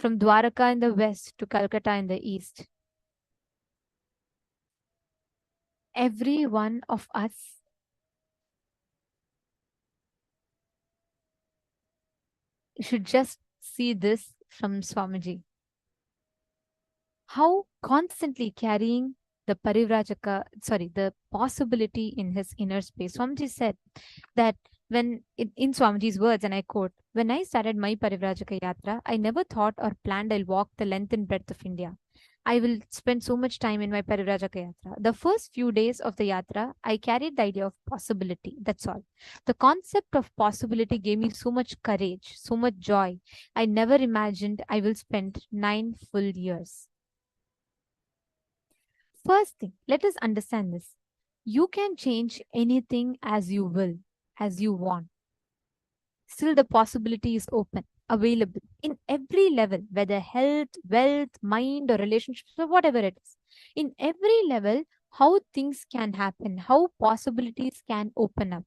from Dwaraka in the west to Calcutta in the east. Every one of us should just see this from Swamiji. How constantly carrying the the possibility in his inner space. Swamiji said that when, in Swamiji's words, and I quote, "When I started my Parivrajaka Yatra, I never thought or planned I'll walk the length and breadth of India. I will spend so much time in my Parivrajaka Yatra. The first few days of the Yatra, I carried the idea of possibility. That's all. The concept of possibility gave me so much courage, so much joy. I never imagined I will spend 9 full years." First thing, let us understand this. You can change anything as you will, as you want. Still, the possibility is open, available in every level, whether health, wealth, mind, or relationships, or whatever it is. In every level, how things can happen, how possibilities can open up.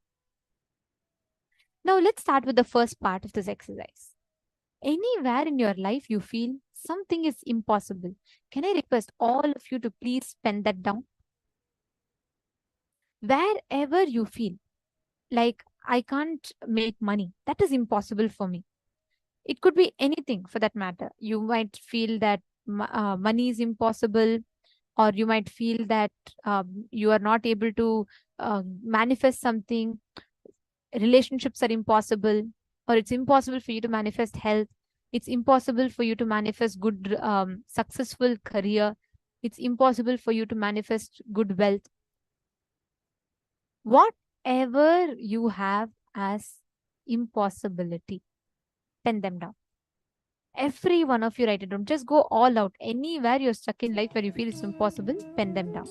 Now, let's start with the first part of this exercise. Anywhere in your life you feel something is impossible, can I request all of you to please pen that down? Wherever you feel like I can't make money, that is impossible for me. It could be anything for that matter. You might feel that money is impossible, or you might feel that you are not able to manifest something. Relationships are impossible, or it's impossible for you to manifest health. It's impossible for you to manifest good, successful career. It's impossible for you to manifest good wealth. Whatever you have as impossibility, pen them down. Every one of you write it down. Just go all out. Anywhere you're stuck in life where you feel it's impossible, pen them down.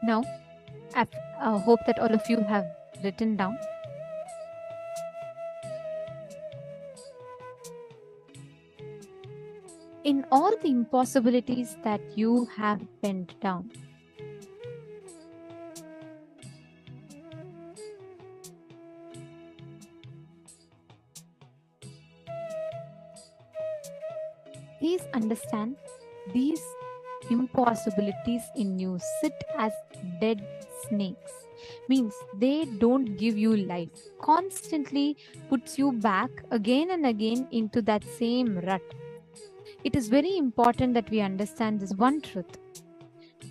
Now, I hope that all of you have written down. In all the impossibilities that you have penned down, please understand these impossibilities in you sit as dead snakes. Means they don't give you life. Constantly puts you back again and again into that same rut. It is very important that we understand this one truth.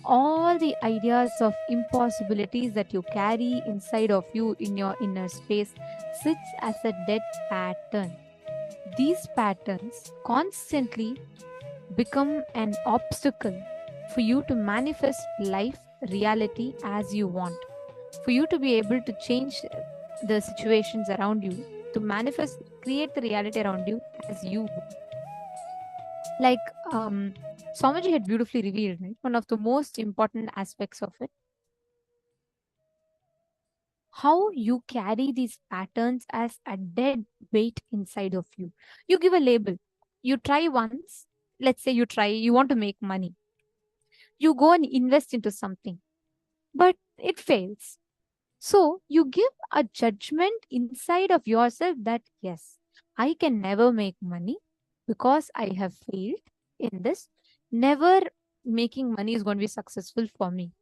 All the ideas of impossibilities that you carry inside of you in your inner space sits as a dead pattern. These patterns constantly become an obstacle for you to manifest life, reality as you want, for you to be able to change the situations around you, to manifest, create the reality around you as you want. Like Swamiji had beautifully revealed, right? One of the most important aspects of it, how you carry these patterns as a dead weight inside of you. You give a label, you try once, let's say you want to make money, you go and invest into something, but it fails. So you give a judgment inside of yourself that yes, I can never make money because I have failed in this. Never making money is going to be successful for me.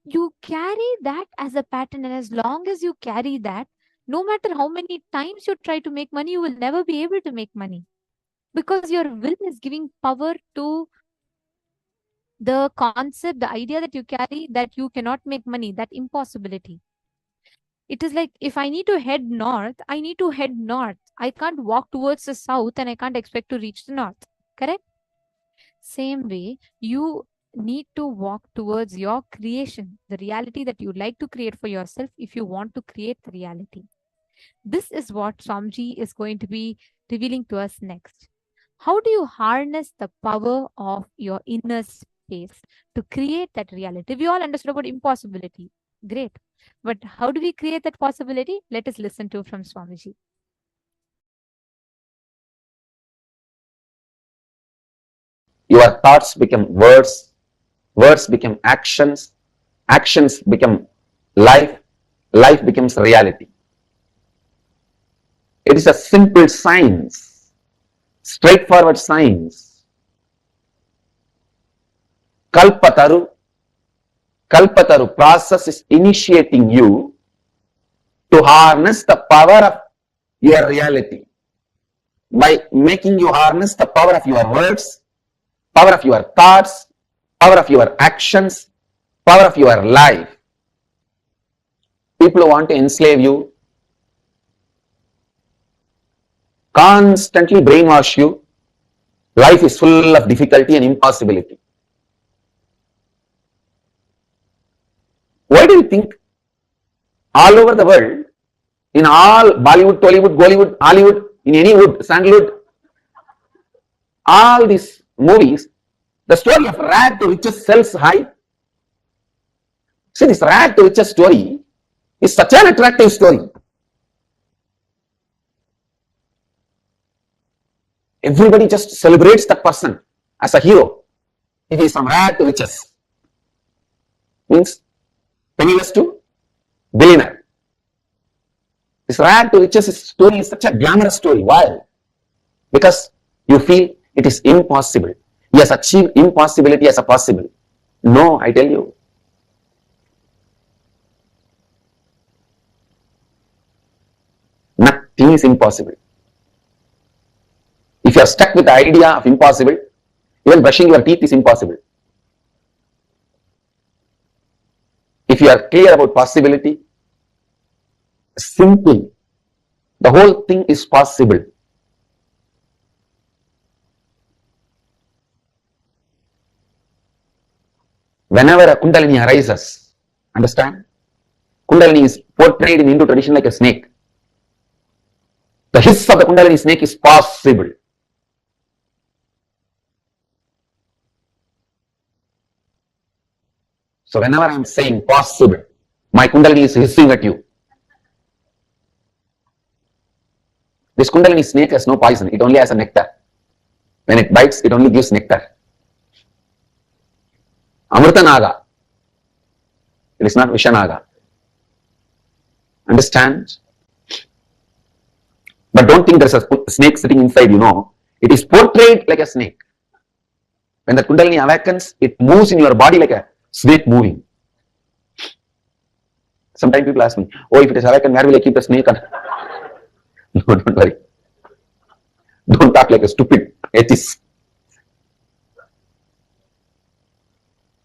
You carry that as a pattern, and as long as you carry that, no matter how many times you try to make money, you will never be able to make money, because your will is giving power to the concept, the idea that you carry, that you cannot make money, that impossibility. It is like, if I need to head north, I need to head north. I can't walk towards the south and I can't expect to reach the north. Correct? Same way, you need to walk towards your creation, the reality that you like to create for yourself if you want to create the reality. This is what Swamiji is going to be revealing to us next. How do you harness the power of your inner space to create that reality? We all understood about impossibility. Great. But how do we create that possibility? Let us listen to from Swamiji. Your thoughts become words, words become actions, actions become life, life becomes reality. It is a simple science, straightforward science. Kalpataru process is initiating you to harness the power of your reality by making you harness the power of your words, power of your thoughts, power of your actions, power of your life. People who want to enslave you, constantly brainwash you. Life is full of difficulty and impossibility. Why do you think all over the world, in all Bollywood, Tollywood, Gollywood, Hollywood, in any wood, sandalwood, all these movies, the story of rag to riches sells high? See, this rag to riches story is such an attractive story. Everybody just celebrates that person as a hero. If he is from rag to riches, means penniless to billionaire. This rag to riches story is such a glamorous story. Why? Because you feel it is impossible. He has achieved impossibility as a possible. No, I tell you. Nothing is impossible. If you are stuck with the idea of impossible, even brushing your teeth is impossible. If you are clear about possibility, simply, the whole thing is possible. Whenever a Kundalini arises, understand? Kundalini is portrayed in Hindu tradition like a snake. The hiss of the Kundalini snake is possible. So whenever I am saying possible, my Kundalini is hissing at you. This Kundalini snake has no poison, it only has a nectar. When it bites, it only gives nectar. Amrita Naga. It is not Vishanaga. Understand? But don't think there's a snake sitting inside, It is portrayed like a snake. When the Kundalini awakens, it moves in your body like a snake moving. Sometimes people ask me, oh, if it is awakened, where will I keep the snake? No, don't worry. Don't talk like a stupid atheist.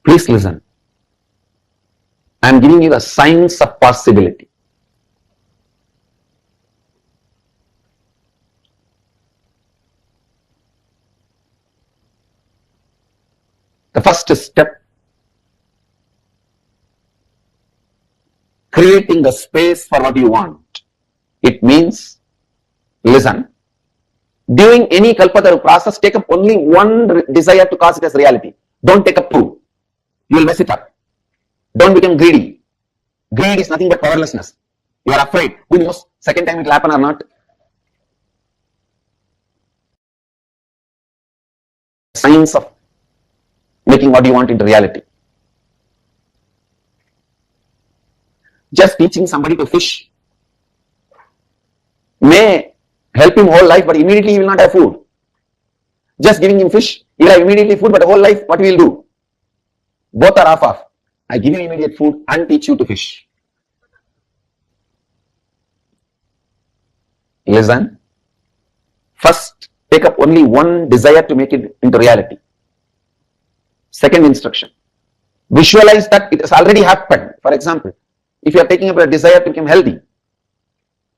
Please listen. I am giving you the science of possibility. The first step, creating a space for what you want. It means, listen, during any kalpataru process, take up only one desire to cause it as reality. Don't take up two. You will mess it up. Don't become greedy. Greed is nothing but powerlessness. You are afraid. Who knows second time it will happen or not? Science of making what you want into reality. Just teaching somebody to fish may help him whole life, but immediately he will not have food. Just giving him fish, he will have immediately food, but whole life, what he will do? Both are off. I give you immediate food and teach you to fish. Listen. First, take up only one desire to make it into reality. Second instruction, visualize that it has already happened. For example, if you are taking up a desire to become healthy,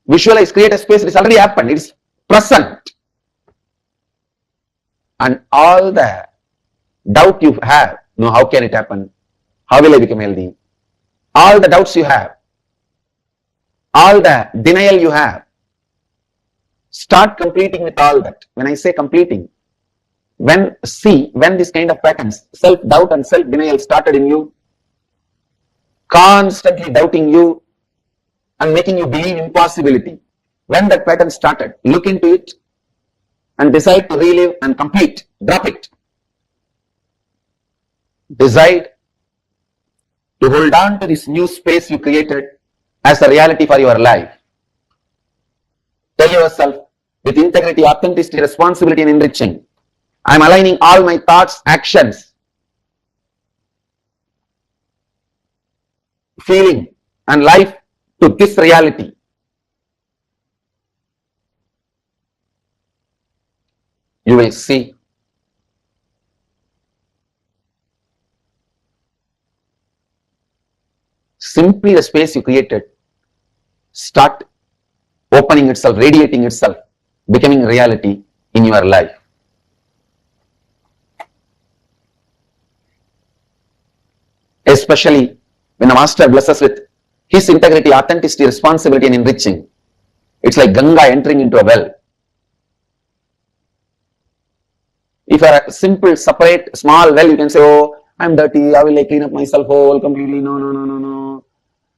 visualize, create a space, it has already happened, it is present. And all the doubt you have, how can it happen? How will I become healthy? All the doubts you have, all the denial you have, start completing with all that. When I say completing, when this kind of patterns, self-doubt and self-denial started in you, constantly doubting you and making you believe impossibility, when that pattern started, look into it and decide to relive and complete, drop it. Decide to hold on to this new space you created as a reality for your life. Tell yourself with integrity, authenticity, responsibility and enriching, I am aligning all my thoughts, actions, feeling and life to this reality. You will see simply the space you created start opening itself, radiating itself, becoming reality in your life. Especially when a master blesses with his integrity, authenticity, responsibility and enriching. It's like Ganga entering into a well. If you are a simple, separate, small well, you can say, oh, I'm dirty, how will I clean up myself whole completely? No.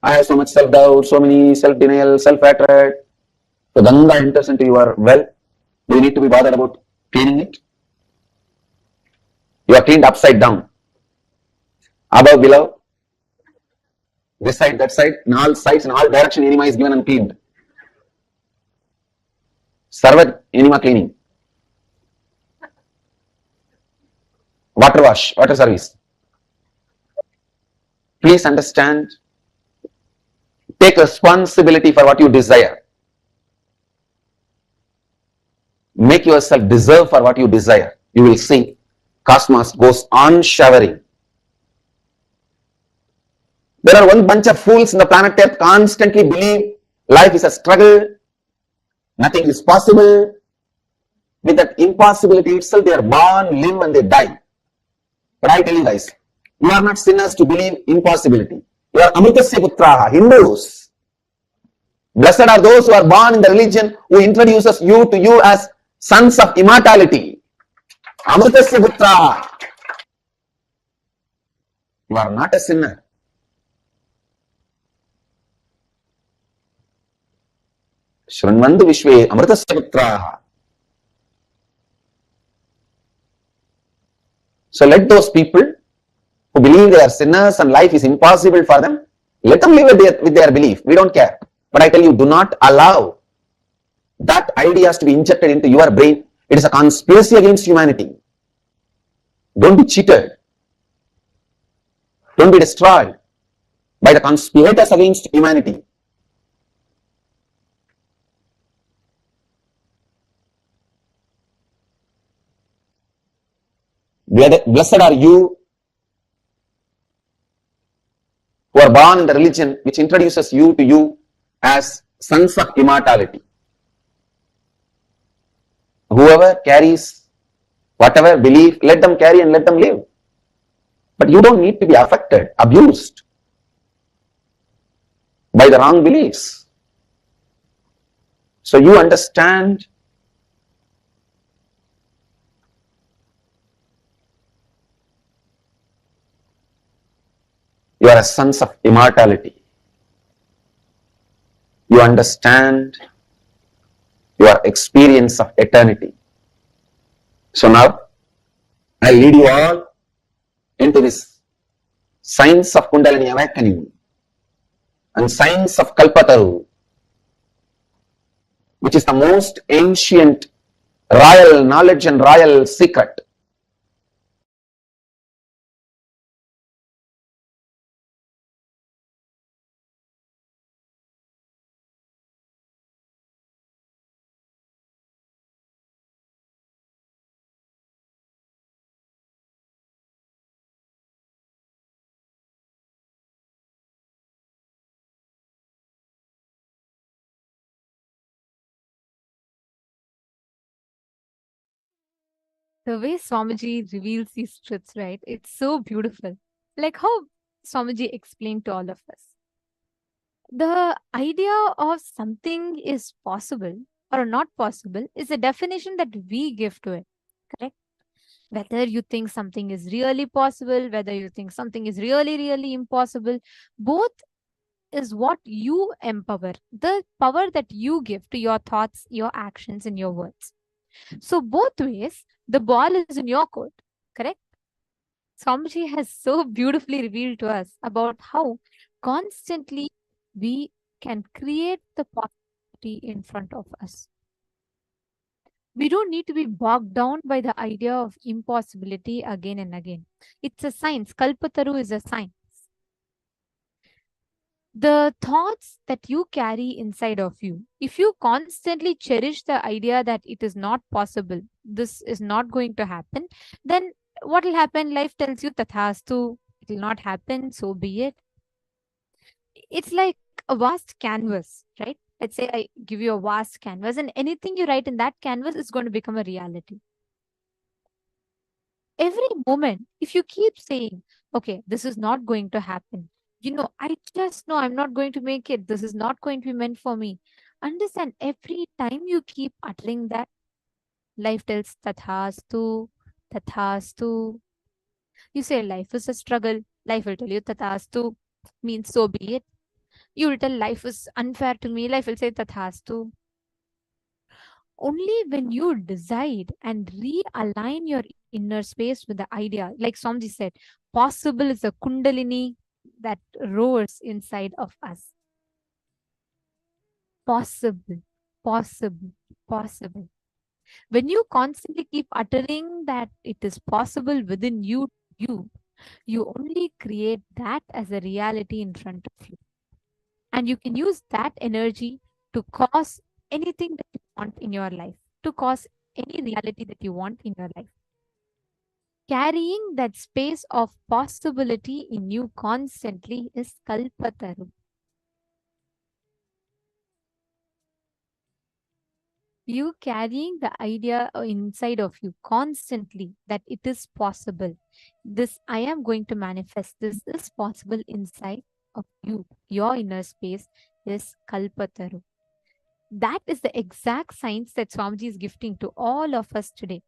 I have so much self-doubt, so many self-denial, self-hatred. So Ganga enters into your well. Do you need to be bothered about cleaning it? You are cleaned upside down. Above, below, this side, that side, in all sides, in all direction, enema is given and cleaned. Sarvat enema cleaning. Water wash, water service. Please understand, take responsibility for what you desire. Make yourself deserve for what you desire. You will see cosmos goes on showering. There are one bunch of fools in the planet Earth constantly believe life is a struggle, nothing is possible. With that impossibility itself, they are born, live and they die. But I tell you guys, you are not sinners to believe impossibility. You are Amritasya Putraha, Hindus. Blessed are those who are born in the religion who introduces you to you as sons of immortality. Amritasya Putraha. You are not a sinner. Shranvandu Vishwe Amritasya Putraha. So let those people who believe they are sinners and life is impossible for them, let them live with their belief. We don't care. But I tell you, do not allow that ideas to be injected into your brain. It is a conspiracy against humanity. Don't be cheated. Don't be destroyed by the conspirators against humanity. Blessed are you who are born in the religion which introduces you to you as sons of immortality. Whoever carries whatever belief, let them carry and let them live. But you don't need to be affected, abused by the wrong beliefs. So you understand you are a sons of immortality. You understand your experience of eternity. So now I lead you all into this science of Kundalini awakening and science of Kalpataru, which is the most ancient royal knowledge and royal secret. The way Swamiji reveals these truths, right? It's so beautiful. Like how Swamiji explained to all of us. The idea of something is possible or not possible is a definition that we give to it, correct? Whether you think something is really possible, whether you think something is really, really impossible, both is what you empower, the power that you give to your thoughts, your actions, and your words. So, both ways, the ball is in your court, correct? Swamiji has so beautifully revealed to us about how constantly we can create the possibility in front of us. We don't need to be bogged down by the idea of impossibility again and again. It's a science. Kalpataru is a science. The thoughts that you carry inside of you, if you constantly cherish the idea that it is not possible, this is not going to happen, then what will happen? Life tells you tathastu, it will not happen, so be it. It's like a vast canvas, right? Let's say I give you a vast canvas, and anything you write in that canvas is going to become a reality. Every moment, if you keep saying, okay, this is not going to happen, I just know I'm not going to make it, this is not going to be meant for me. Understand, every time you keep uttering that, life tells tathastu, tathastu. You say life is a struggle, life will tell you tathastu, means so be it. You will tell life is unfair to me, life will say tathastu. Only when you decide and realign your inner space with the idea, like Swamiji said, possible is a kundalini that roars inside of us. Possible, possible, possible. When you constantly keep uttering that it is possible within you, you only create that as a reality in front of you. And you can use that energy to cause anything that you want in your life, to cause any reality that you want in your life. Carrying that space of possibility in you constantly is Kalpataru. You carrying the idea inside of you constantly that it is possible. This I am going to manifest. This is possible inside of you. Your inner space is Kalpataru. That is the exact science that Swamiji is gifting to all of us today.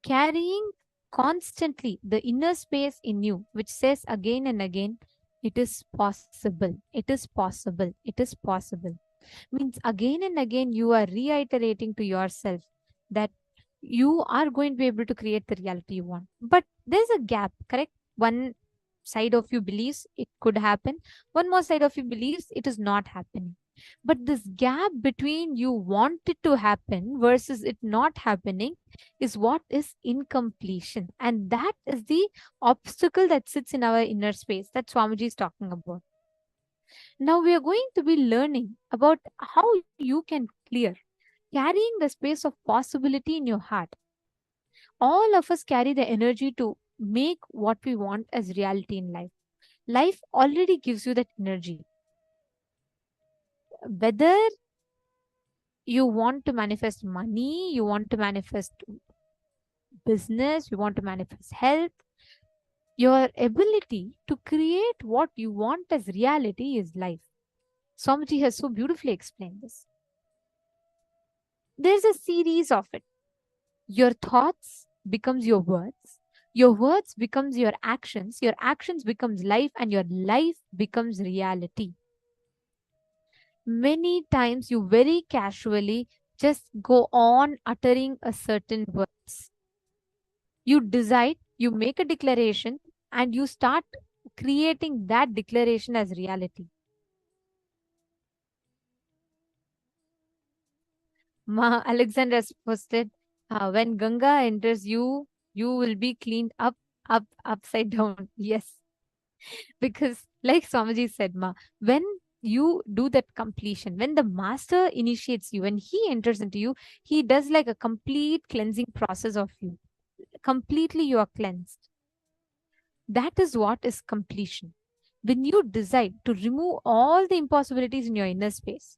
Carrying constantly the inner space in you, which says again and again, it is possible, it is possible, it is possible. Means again and again you are reiterating to yourself that you are going to be able to create the reality you want. But there's a gap, correct? One side of you believes it could happen, one more side of you believes it is not happening. But this gap between you want it to happen versus it not happening is what is incompletion. And that is the obstacle that sits in our inner space that Swamiji is talking about. Now we are going to be learning about how you can clear carrying the space of possibility in your heart. All of us carry the energy to make what we want as reality in life. Life already gives you that energy. Whether you want to manifest money, you want to manifest business, you want to manifest health, your ability to create what you want as reality is life. Swamiji has so beautifully explained this. There's a series of it. Your thoughts becomes your words becomes your actions becomes life, and your life becomes reality. Many times you very casually just go on uttering a certain words. You decide, you make a declaration, and you start creating that declaration as reality. Ma Alexander has posted, when Ganga enters you, you will be cleaned up, upside down. Yes. Because like Swamiji said, Ma, when you do that completion, when the master initiates you, when he enters into you, he does like a complete cleansing process of you. Completely you are cleansed. That is what is completion. When you decide to remove all the impossibilities in your inner space,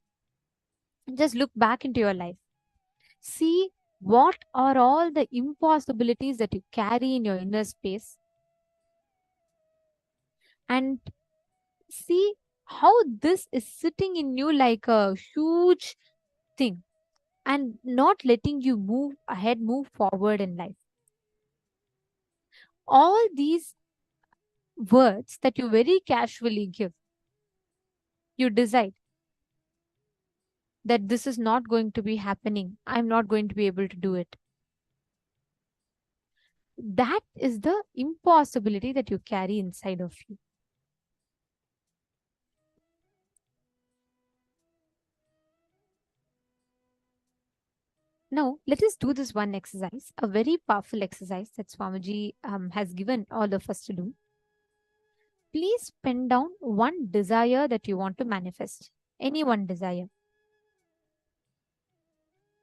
just look back into your life. See what are all the impossibilities that you carry in your inner space, and see how this is sitting in you like a huge thing and not letting you move ahead, move forward in life. All these words that you very casually give, you decide that this is not going to be happening. I'm not going to be able to do it. That is the impossibility that you carry inside of you. Now, let us do this one exercise, a very powerful exercise that Swamiji has given all of us to do. Please pen down one desire that you want to manifest, any one desire.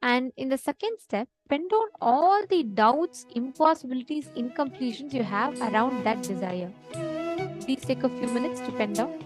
And in the second step, pen down all the doubts, impossibilities, incompletions you have around that desire. Please take a few minutes to pen down.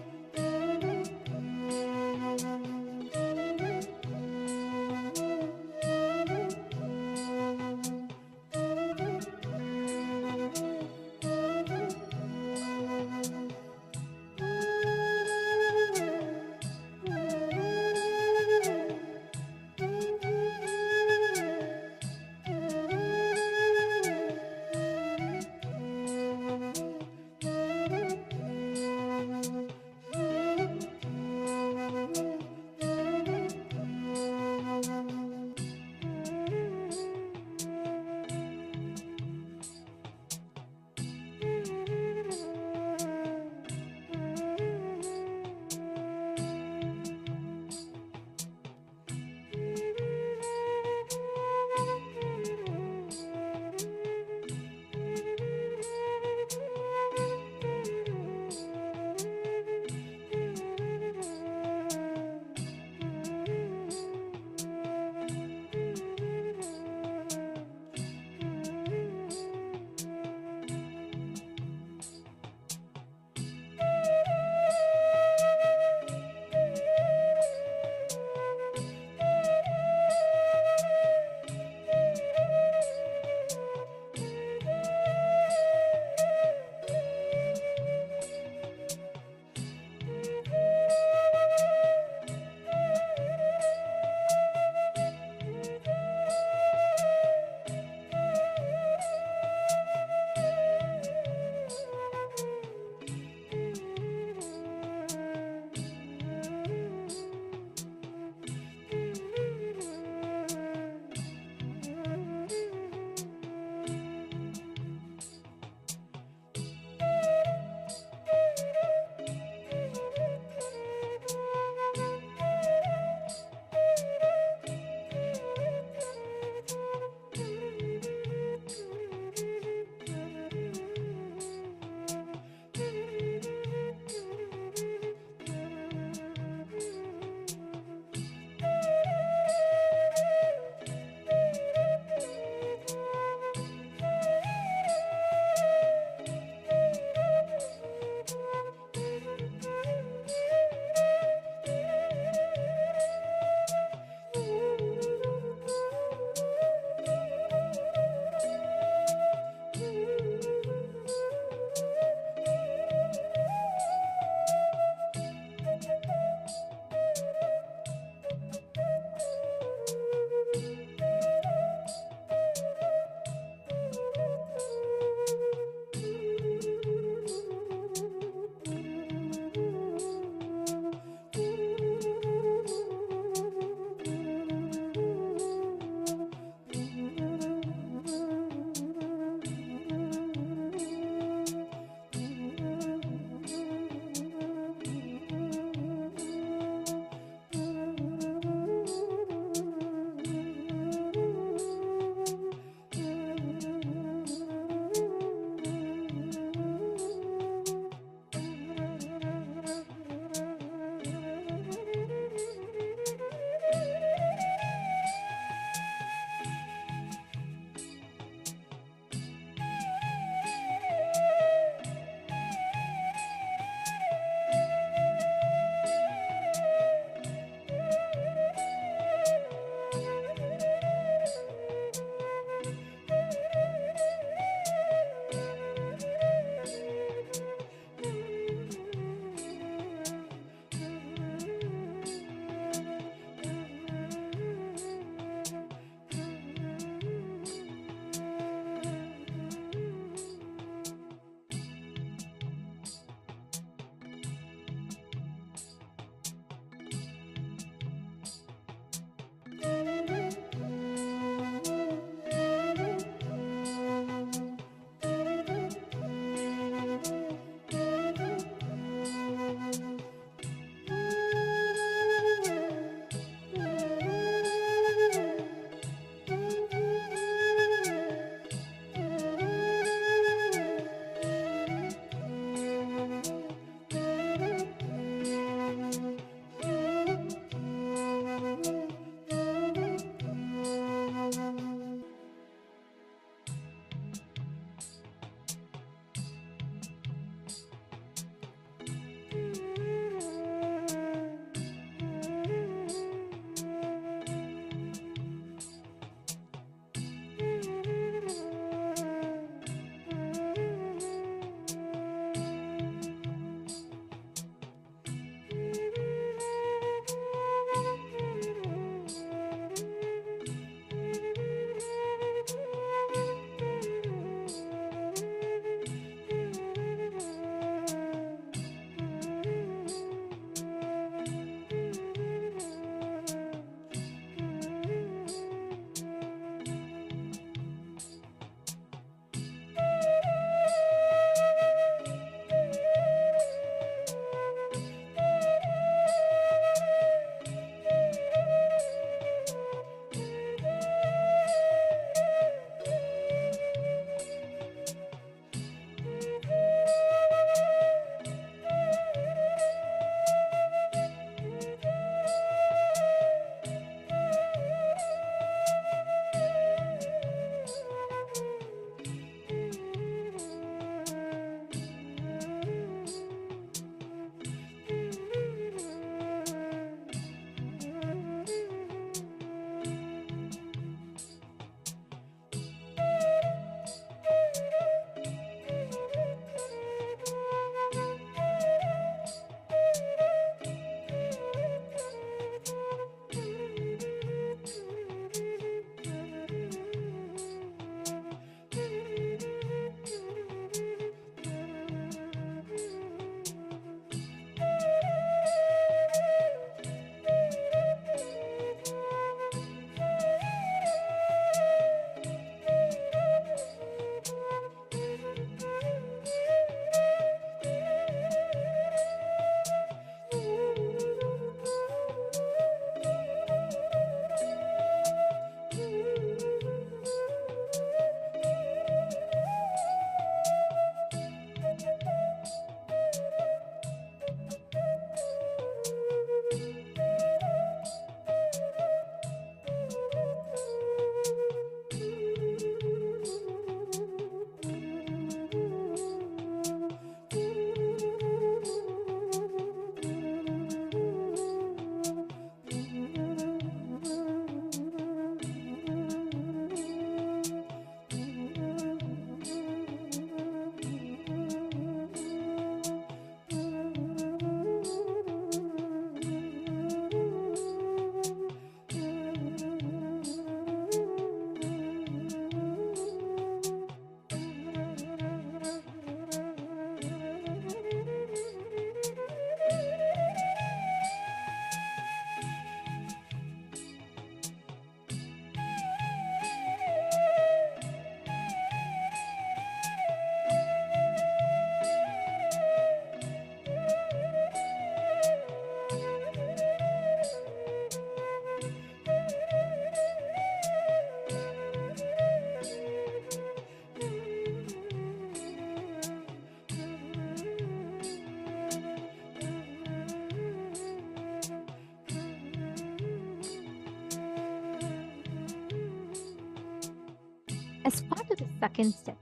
as part of the second step,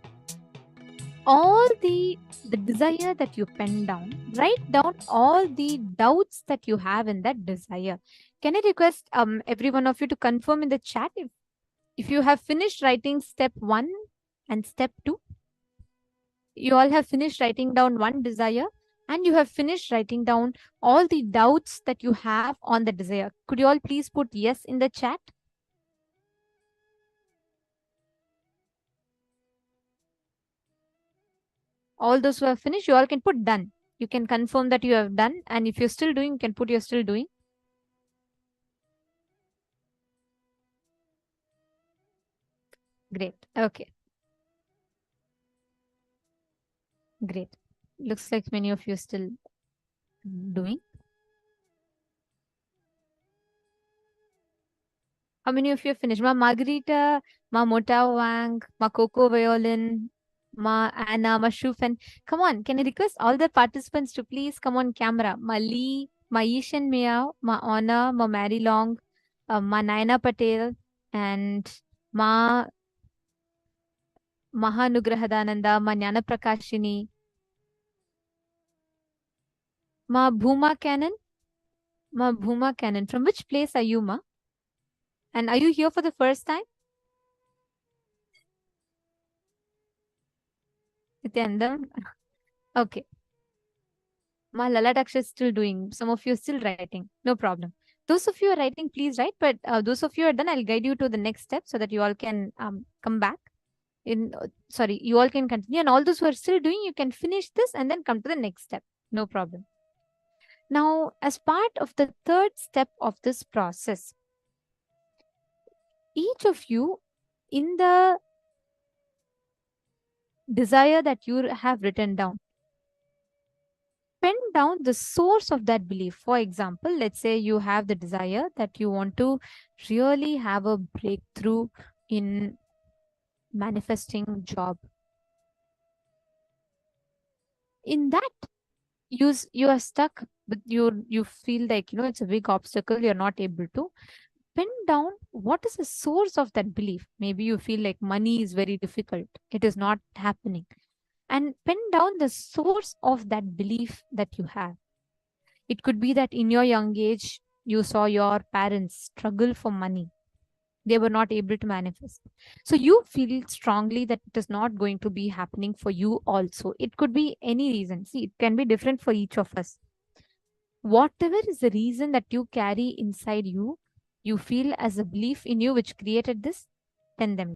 all the desire that you pen down, write down all the doubts that you have in that desire. Can I request every one of you to confirm in the chat if you have finished writing step 1 and step 2? You all have finished writing down one desire and you have finished writing down all the doubts that you have on the desire. Could you all please put yes in the chat? All those who have finished, you all can put done. You can confirm that you have done, and if you're still doing, you can put you're still doing. Great. Okay. Great. Looks like many of you are still doing. How many of you have finished? Ma Margarita, Ma Mota Wang, Ma Coco Violin, Ma Anna, Ma Shufen. Come on, can I request all the participants to please come on camera? Ma Lee, Ma Yishan Meow, Ma Ona, Ma Mary Long, Ma Naina Patel, and Ma Mahanugrahadananda, Ma Jnana Prakashini, Ma Bhuma Cannon, Ma Bhuma Cannon. From which place are you, Ma? And are you here for the first time? Nithyananda? Okay. Ma Lalataksha is still doing. Some of you are still writing. No problem. Those of you are writing, please write. But those of you are done, I'll guide you to the next step so that you all can come back. Sorry, you all can continue. And all those who are still doing, you can finish this and then come to the next step. No problem. Now, as part of the third step of this process, each of you in the desire that you have written down, pen down the source of that belief. For example, let's say you have the desire that you want to really have a breakthrough in manifesting job. In that, you are stuck, but you feel like it's a big obstacle. You're not able to pin down what is the source of that belief. Maybe you feel like money is very difficult. It is not happening. And pin down the source of that belief that you have. It could be that in your young age, you saw your parents struggle for money. They were not able to manifest. So you feel strongly that it is not going to be happening for you also. It could be any reason. See, it can be different for each of us. Whatever is the reason that you carry inside you, you feel as a belief in you which created this, pen them.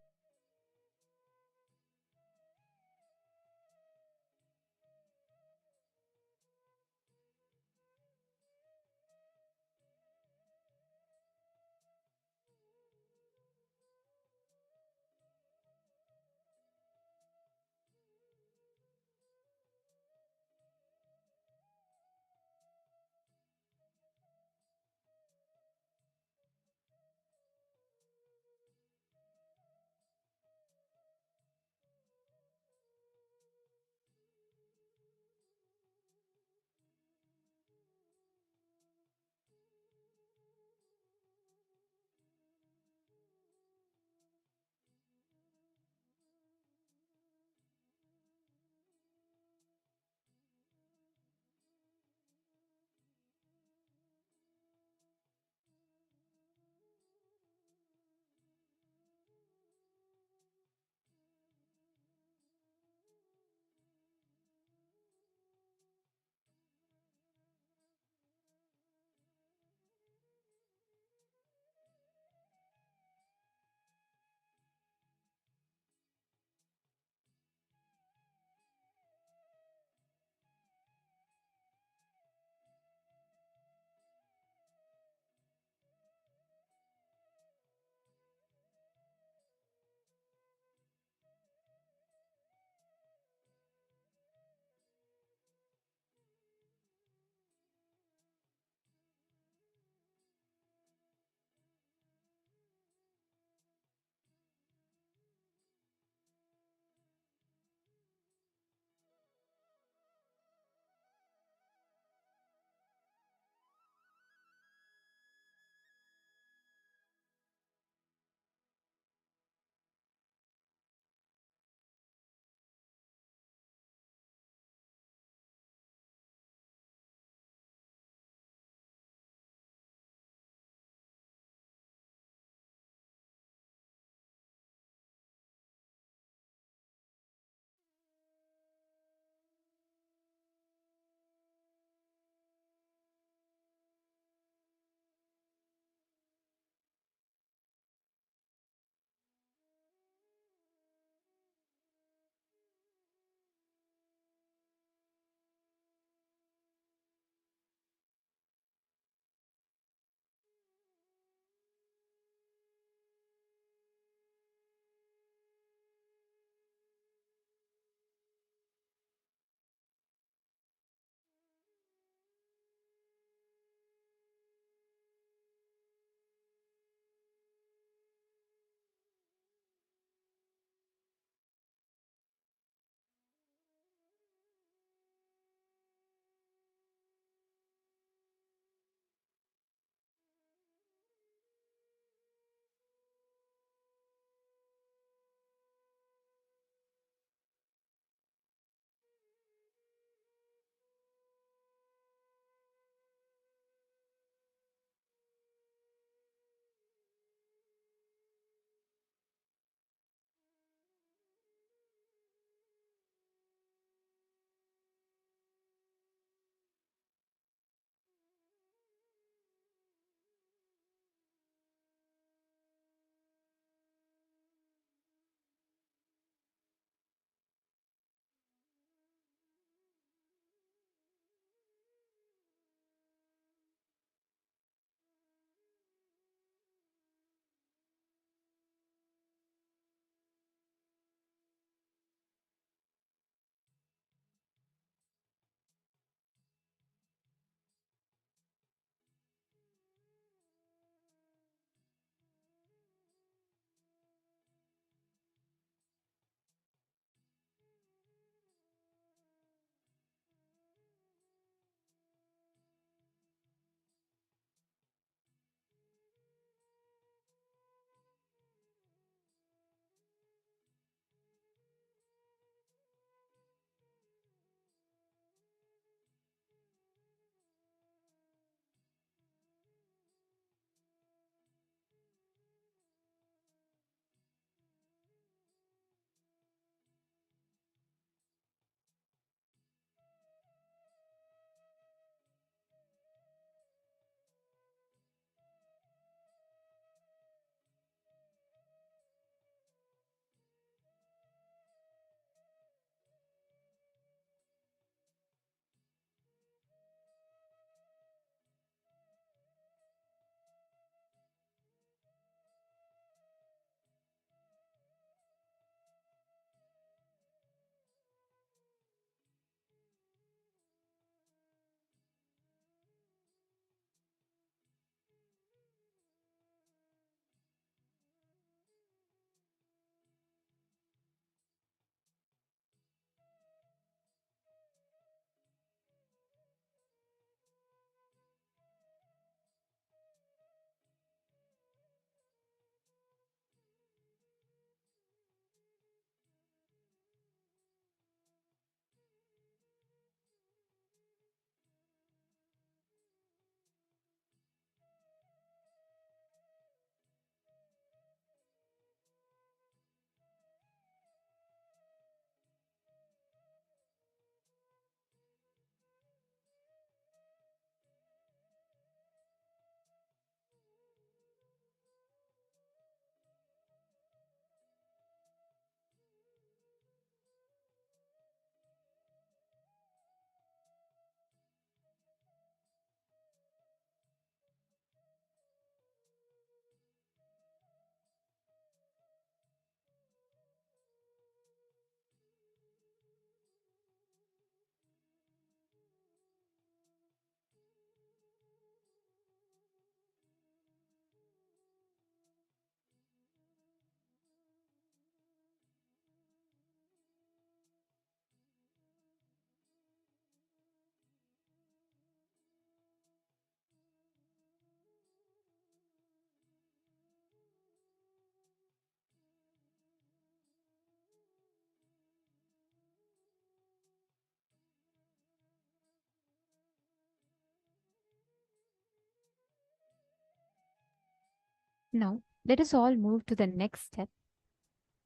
Now, let us all move to the next step,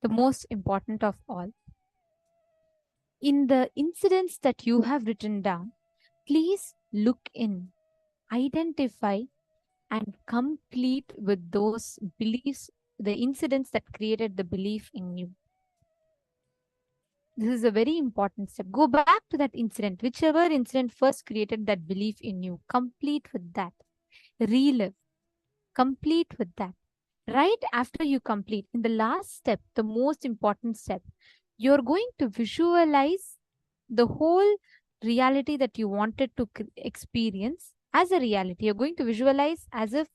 the most important of all. In the incidents that you have written down, please look in, identify, and complete with those beliefs, the incidents that created the belief in you. This is a very important step. Go back to that incident, whichever incident first created that belief in you. Complete with that. Relive. Complete with that. Right after you complete, in the last step, the most important step, you're going to visualize the whole reality that you wanted to experience as a reality. You're going to visualize as if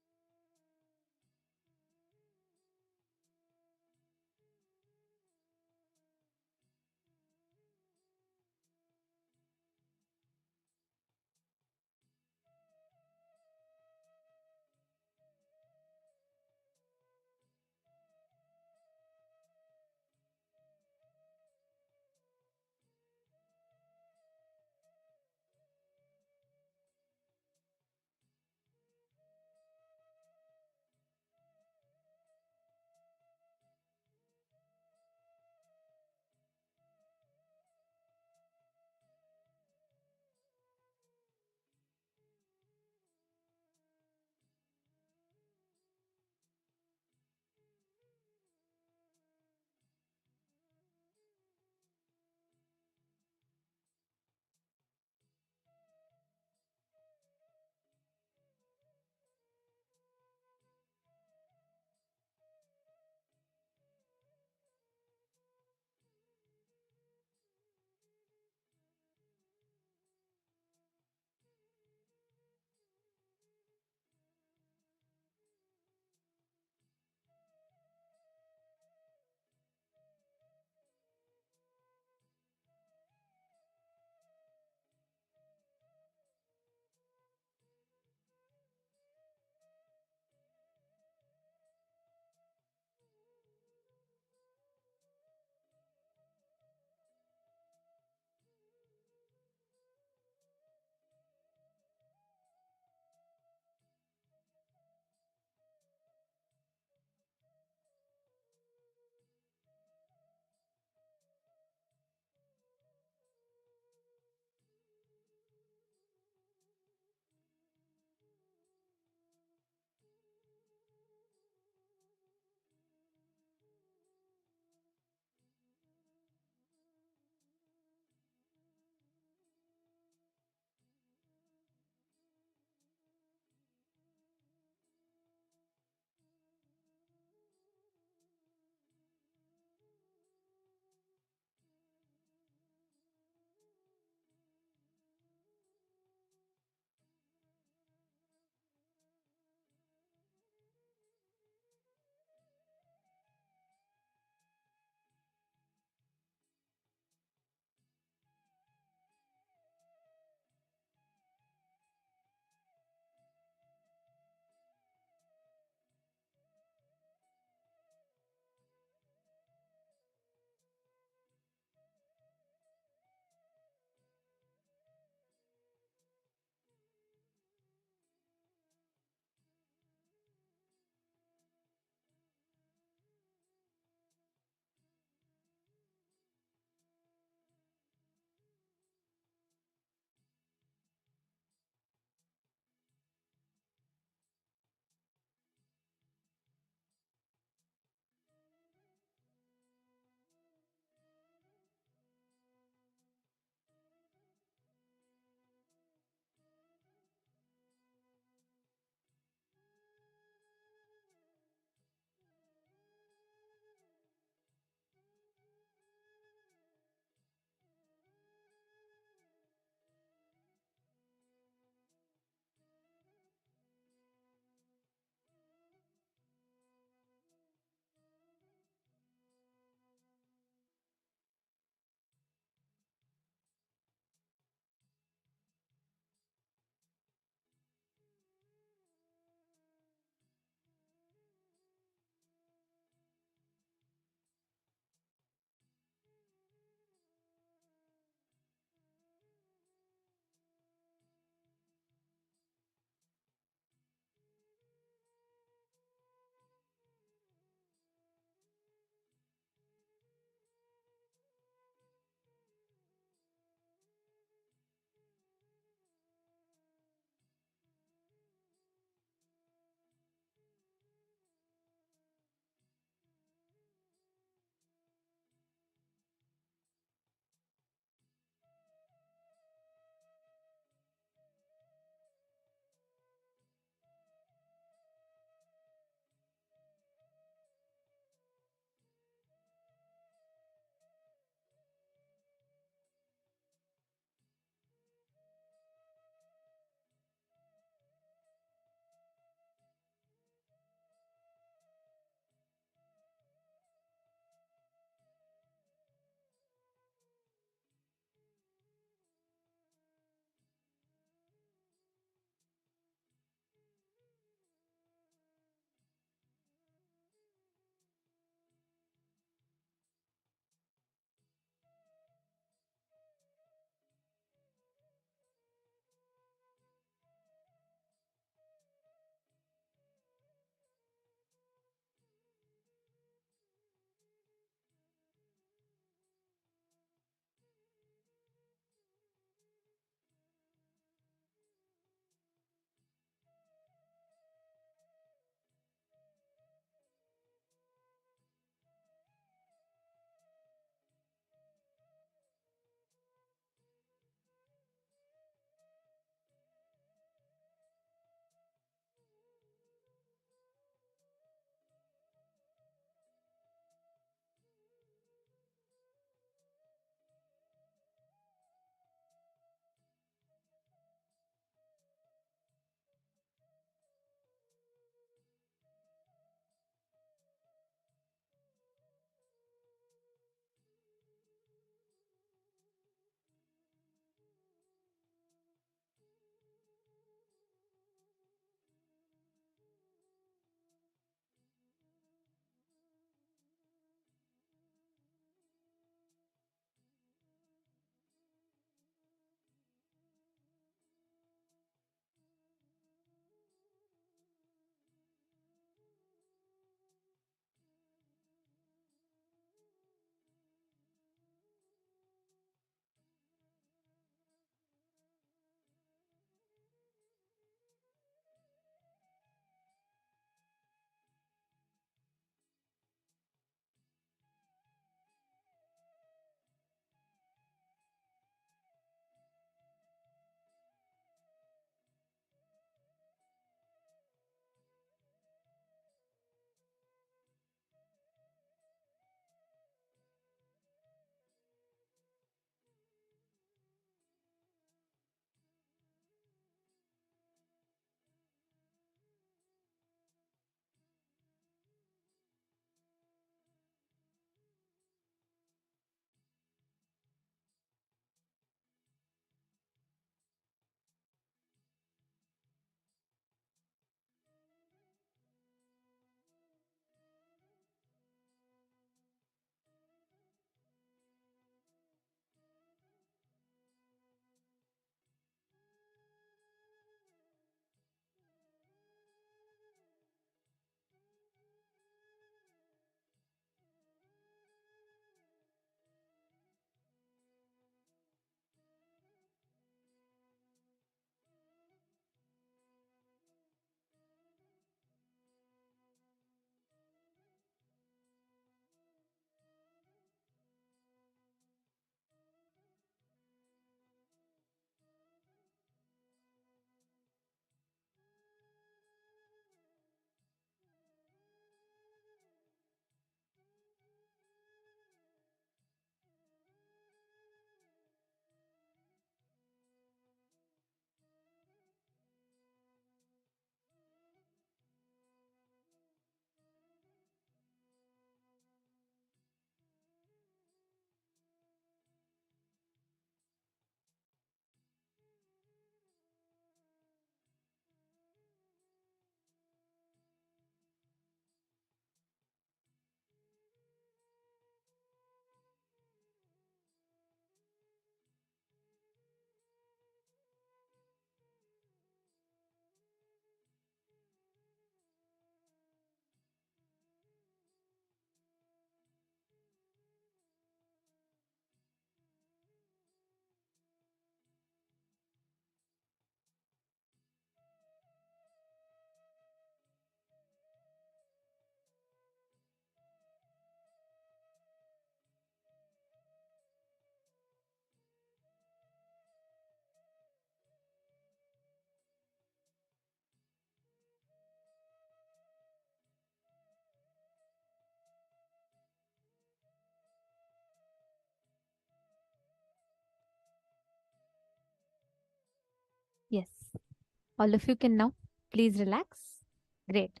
All of you can now please relax. Great.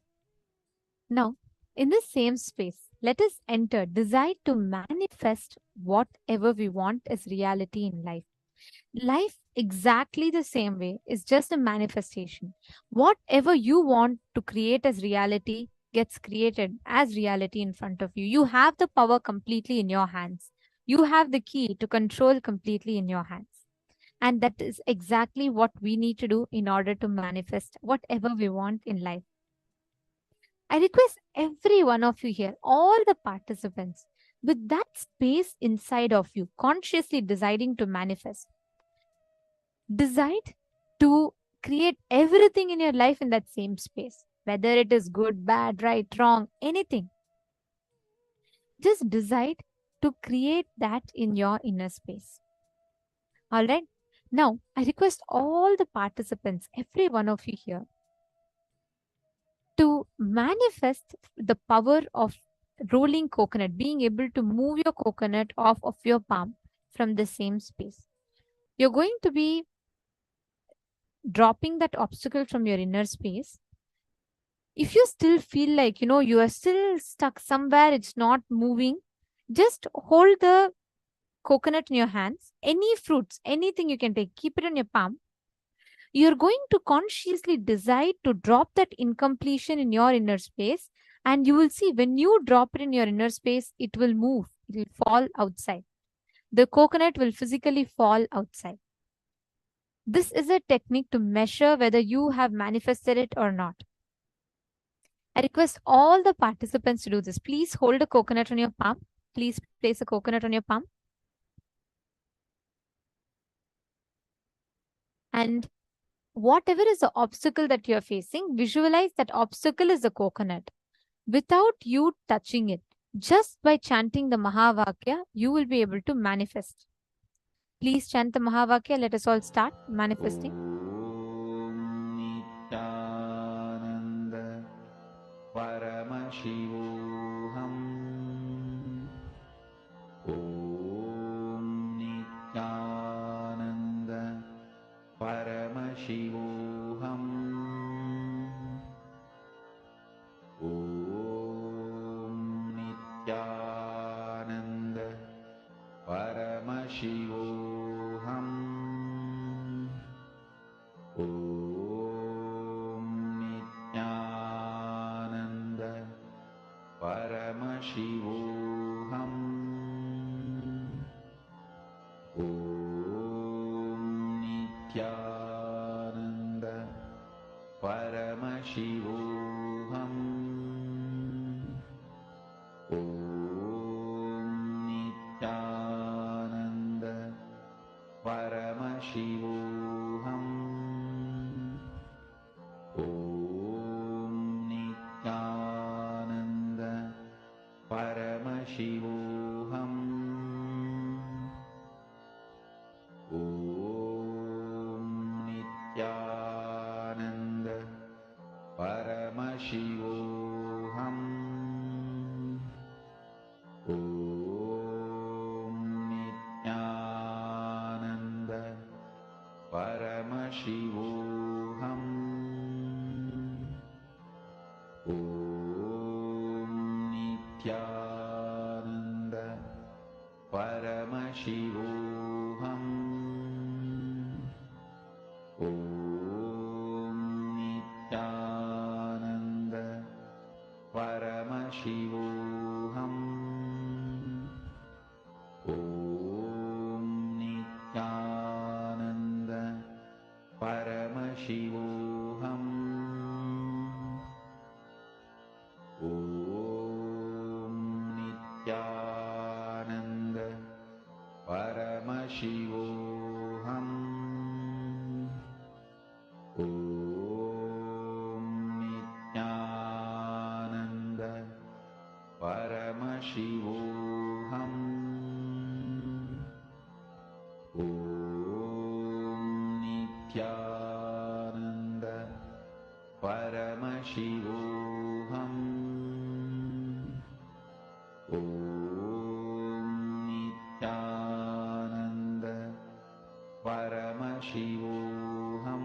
Now, in the same space, let us enter, decide to manifest whatever we want as reality in life. Life, exactly the same way, is just a manifestation. Whatever you want to create as reality gets created as reality in front of you. You have the power completely in your hands. You have the key to control completely in your hands. And that is exactly what we need to do in order to manifest whatever we want in life. I request every one of you here, all the participants, with that space inside of you, consciously deciding to manifest, decide to create everything in your life in that same space, whether it is good, bad, right, wrong, anything. Just decide to create that in your inner space. All right. Now, I request all the participants, every one of you here, to manifest the power of rolling coconut, being able to move your coconut off of your palm from the same space. You're going to be dropping that obstacle from your inner space. If you still feel like, you are still stuck somewhere, it's not moving, just hold the coconut in your hands. Any fruits, anything you can take, keep it on your palm. You're going to consciously decide to drop that incompletion in your inner space. And you will see when you drop it in your inner space, it will move, it will fall outside. The coconut will physically fall outside. This is a technique to measure whether you have manifested it or not. I request all the participants to do this. Please hold a coconut on your palm. Please place a coconut on your palm. And whatever is the obstacle that you're facing, visualize that obstacle is a coconut. Without you touching it, just by chanting the Mahavakya, you will be able to manifest. Please chant the Mahavakya. Let us all start manifesting. Nithyananda Paramashivoham. Om Nithyananda Paramashivoham. Om Nithyananda Paramashivoham. Om Nithyananda Paramashivoham. Om Nithyananda Paramashivoham. Om Nithyananda Paramashivoham. Om Nithyananda Paramashivoham. Om Nithyananda Paramashivoham. Om Nithyananda Paramashivoham. Om Nithyananda Paramashivoham. Om Nithyananda Paramashivoham. Om Nithyananda Paramashivoham. Om Nithyananda Paramashivoham. Om Nithyananda Paramashivoham. Om Nithyananda Paramashivoham. Om Nithyananda Paramashivoham.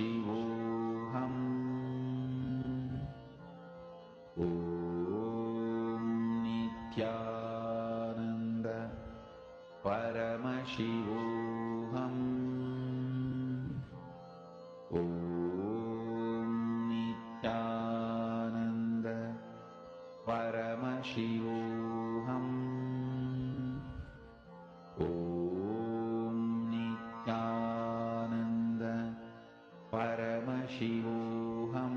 Paramashivoham. Om Nithyananda Paramashivoham. Om Nithyananda Paramashivoham. Om Nithyananda Paramashivoham.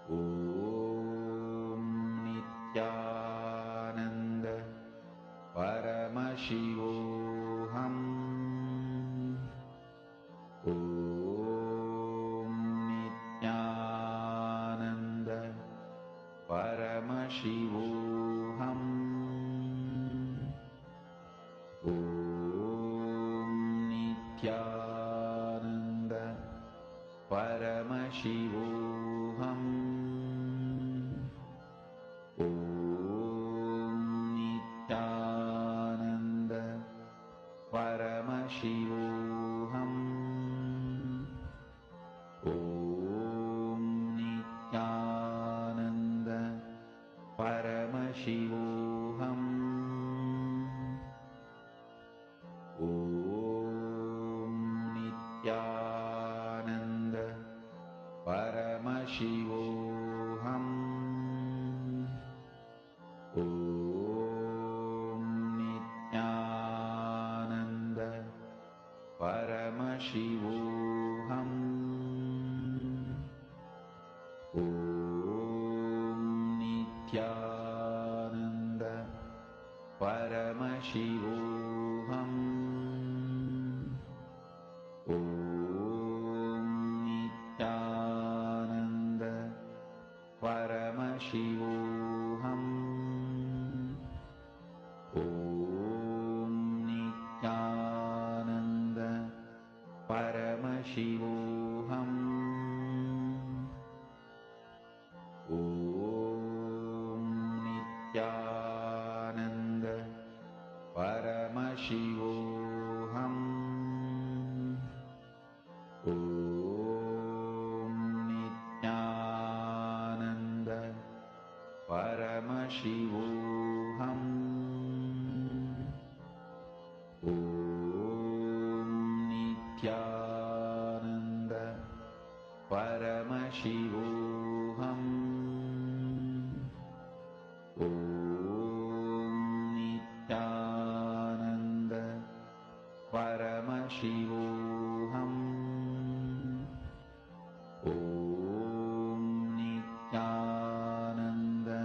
Om Nithyananda Paramashivoham. Om Nithyananda Paramashivoham. Om Nithyananda Paramashivoham. Om Nithyananda Paramashivoham. Om Nithyananda Paramashivoham. Om Nithyananda Paramashivoham. Om Nithyananda Paramashivoham. Om Nithyananda Paramashivoham. Om Nithyananda Paramashivoham. Om Nithyananda Paramashivoham. Om Nithyananda Paramashivoham. Om Nithyananda Paramashivoham. Om Nithyananda Paramashivoham. Om Nithyananda Paramashivoham. Om Nithyananda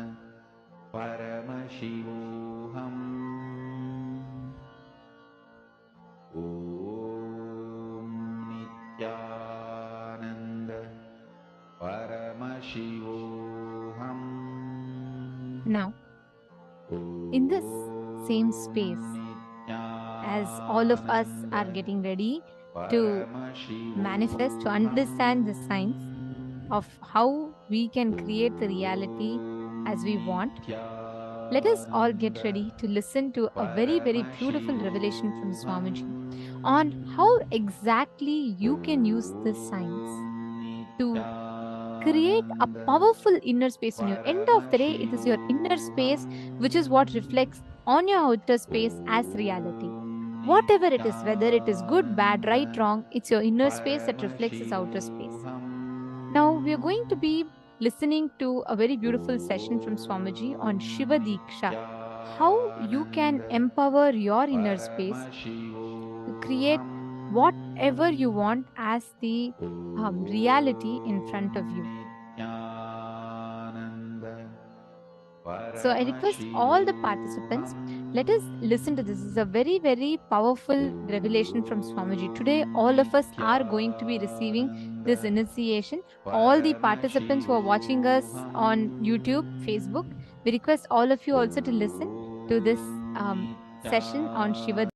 Paramashivoham. Om Nithyananda Paramashivoham. Now, in this same space, as all of us are getting ready to manifest, to understand the science of how we can create the reality as we want, let us all get ready to listen to a very, very beautiful revelation from Swamiji on how exactly you can use this science to create a powerful inner space in you. End of the day, it is your inner space which is what reflects on your outer space as reality. Whatever it is, whether it is good, bad, right, wrong, it's your inner space that reflects its outer space. Now, we are going to be listening to a very beautiful session from Swamiji on Shiva Deeksha, how you can empower your inner space to create whatever you want as the reality in front of you. So I request all the participants, let us listen to this. This is a very, very powerful revelation from Swamiji. Today, all of us are going to be receiving this initiation. All the participants who are watching us on YouTube, Facebook, we request all of you also to listen to this session on Shiva.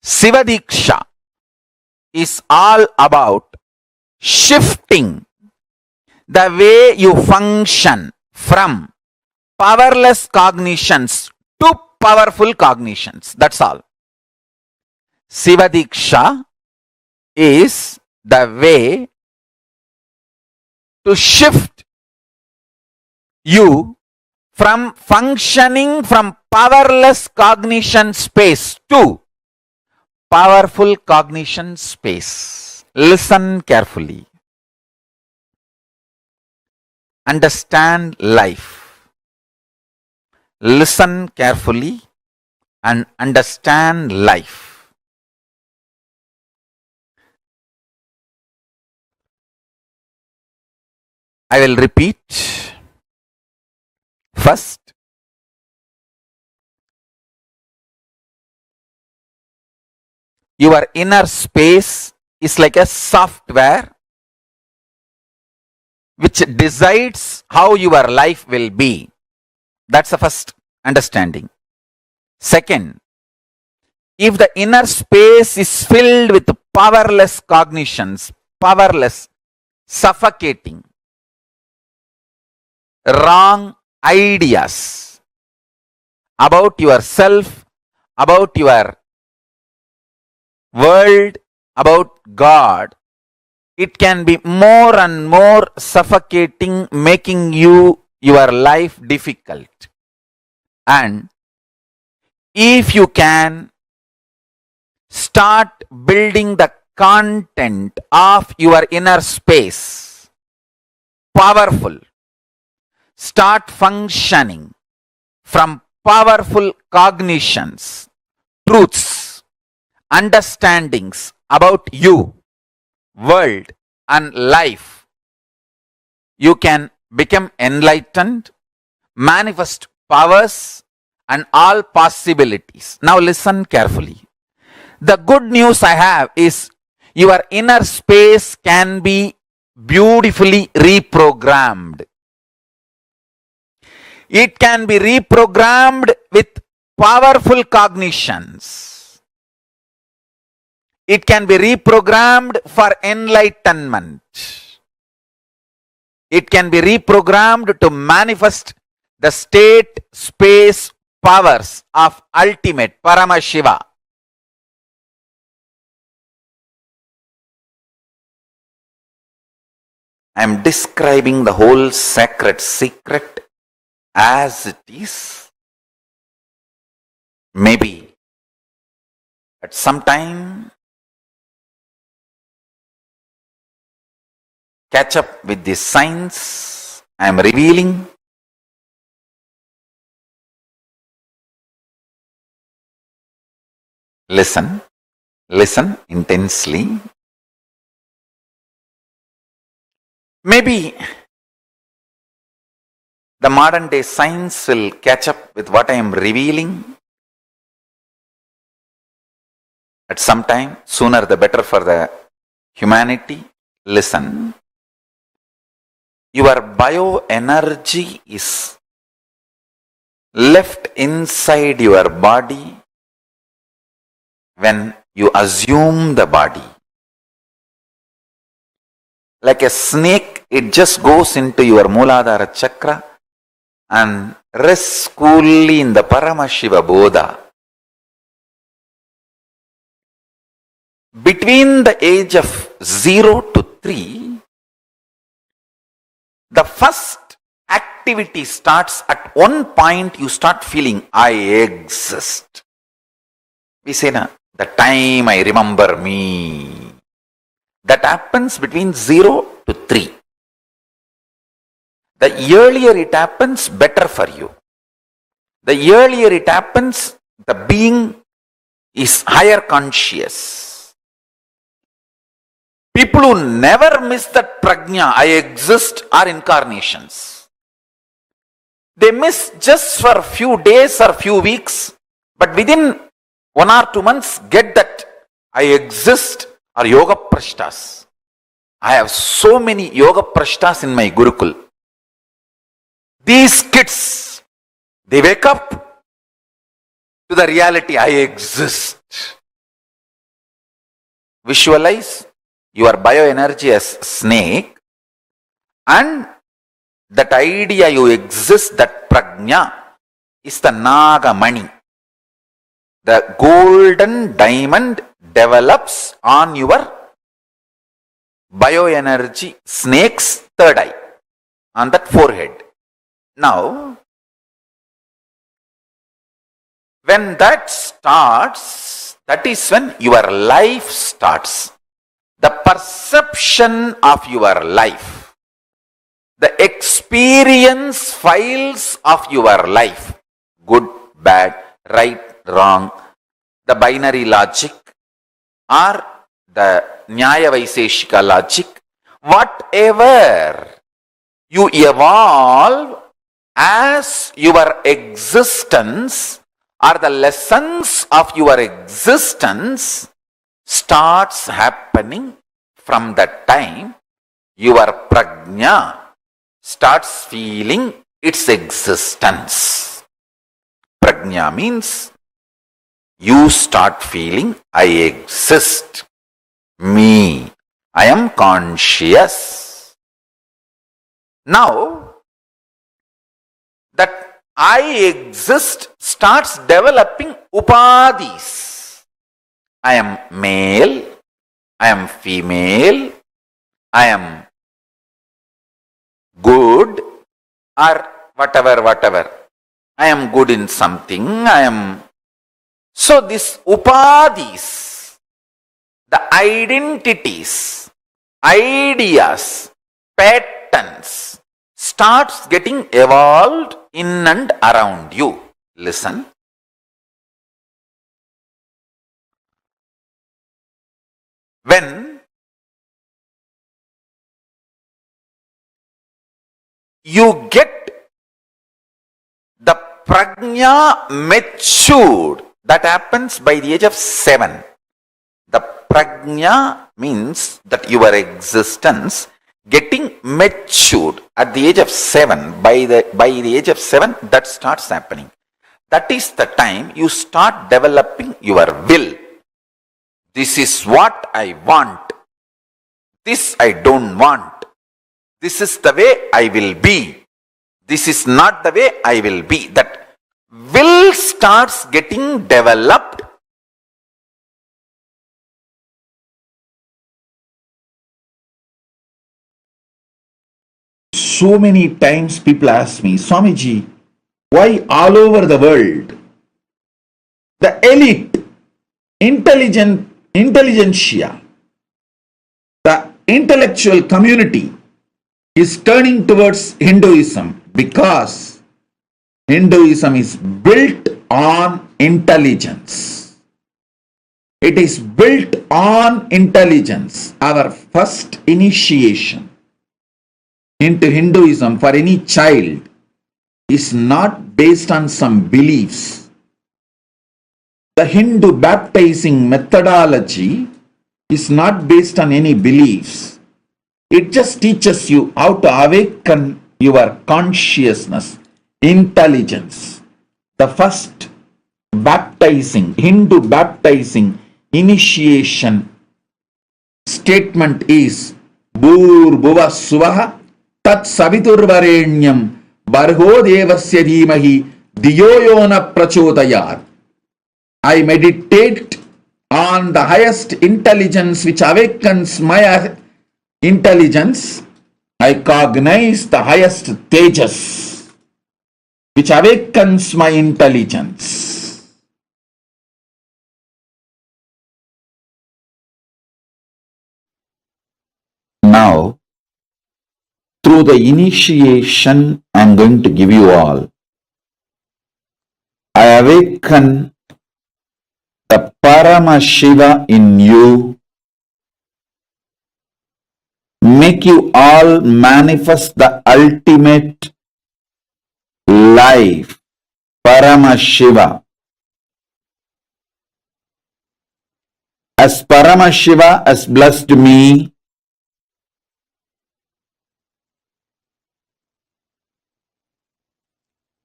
Shiva Diksha is all about shifting the way you function from powerless cognitions to powerful cognitions. That's all. Siva Diksha is the way to shift you from functioning from powerless cognition space to powerful cognition space. Listen carefully. Understand life. Listen carefully and understand life. I will repeat. First, your inner space is like a software which decides how your life will be. That's the first understanding. Second, if the inner space is filled with powerless cognitions, powerless, suffocating, wrong ideas about yourself, about your world, about God, it can be more and more suffocating, making your life difficult. And if you can start building the content of your inner space, powerful, start functioning from powerful cognitions, truths, understandings about you, world and life, you can become enlightened, manifest powers and all possibilities. Now listen carefully. The good news I have is your inner space can be beautifully reprogrammed. It can be reprogrammed with powerful cognitions. It can be reprogrammed for enlightenment. It can be reprogrammed to manifest the state, space, powers of ultimate Paramashiva. I am describing the whole sacred secret as it is. Maybe at some time catch up with the signs I am revealing. Listen, listen intensely. Maybe the modern day science will catch up with what I am revealing at some time. Sooner the better for the humanity. Listen. Your bioenergy is left inside your body when you assume the body. Like a snake, it just goes into your Mooladhara chakra and rests coolly in the Paramashiva Bodha. Between the age of 0 to 3, the first activity starts at one point. You start feeling, I exist. We say, na, the time I remember me. That happens between 0 to 3. The earlier it happens, better for you. The earlier it happens, the being is higher conscious. People who never miss that prajna, I exist, are incarnations. They miss just for a few days or few weeks, but within 1 or 2 months, get that I exist, are yoga prashtas. I have so many yoga prashtas in my Gurukul. These kids, they wake up to the reality, I exist. Visualize your bioenergy as snake, and that idea you exist, that prajna, is the Nagamani. The golden diamond develops on your bioenergy snake's third eye, on that forehead. Now, when that starts, that is when your life starts. The perception of your life, the experience files of your life, good, bad, right, wrong, the binary logic or the Nyaya Vaiseshika logic, whatever you evolve as your existence or the lessons of your existence starts happening from that time your prajna starts feeling its existence. Prajna means you start feeling I exist, me, I am conscious. Now, that I exist starts developing upadhis. I am male, I am female, I am good, or whatever. I am good in something, I am. So this upadhis, the identities, ideas, patterns starts getting evolved in and around you. Listen. When you get the prajna matured, that happens by the age of 7. The prajna means that your existence getting matured at the age of 7. By the age of 7, that starts happening. That is the time you start developing your will. This is what I want. This I don't want. This is the way I will be. This is not the way I will be. That will starts getting developed. So many times people ask me, Swamiji, why all over the world the elite, intelligentsia, the intellectual community is turning towards Hinduism? Because Hinduism is built on intelligence. It is built on intelligence. Our first initiation into Hinduism for any child is not based on some beliefs. The Hindu baptizing methodology is not based on any beliefs. It just teaches you how to awaken your consciousness, intelligence. The first baptizing, Hindu baptizing initiation statement is Bhur-bhuva suvaha tat saviturvarenyam barho devasya dhimahi diyo yona prachodayat. I meditate on the highest intelligence which awakens my intelligence. I cognize the highest tejas which awakens my intelligence. Now, through the initiation I am going to give you all, I awaken the Paramashiva in you, make you all manifest the ultimate life, Paramashiva. As Paramashiva has blessed me,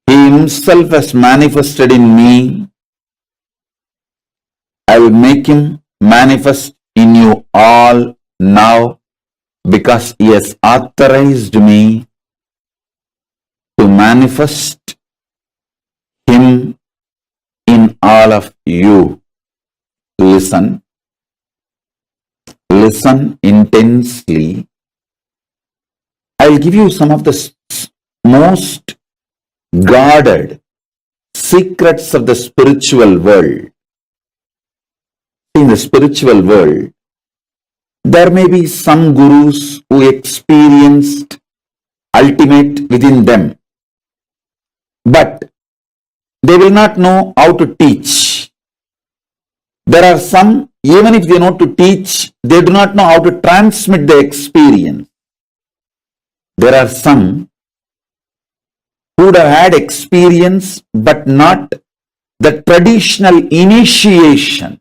He Himself has manifested in me, I will make Him manifest in you all now, because He has authorized me to manifest all of you listen intensely. I'll give you some of the most guarded secrets of the spiritual world. In the spiritual world, there may be some gurus who experienced ultimate within them, but they will not know how to teach. There are some, even if they know to teach, they do not know how to transmit the experience. There are some who would have had experience but not the traditional initiation.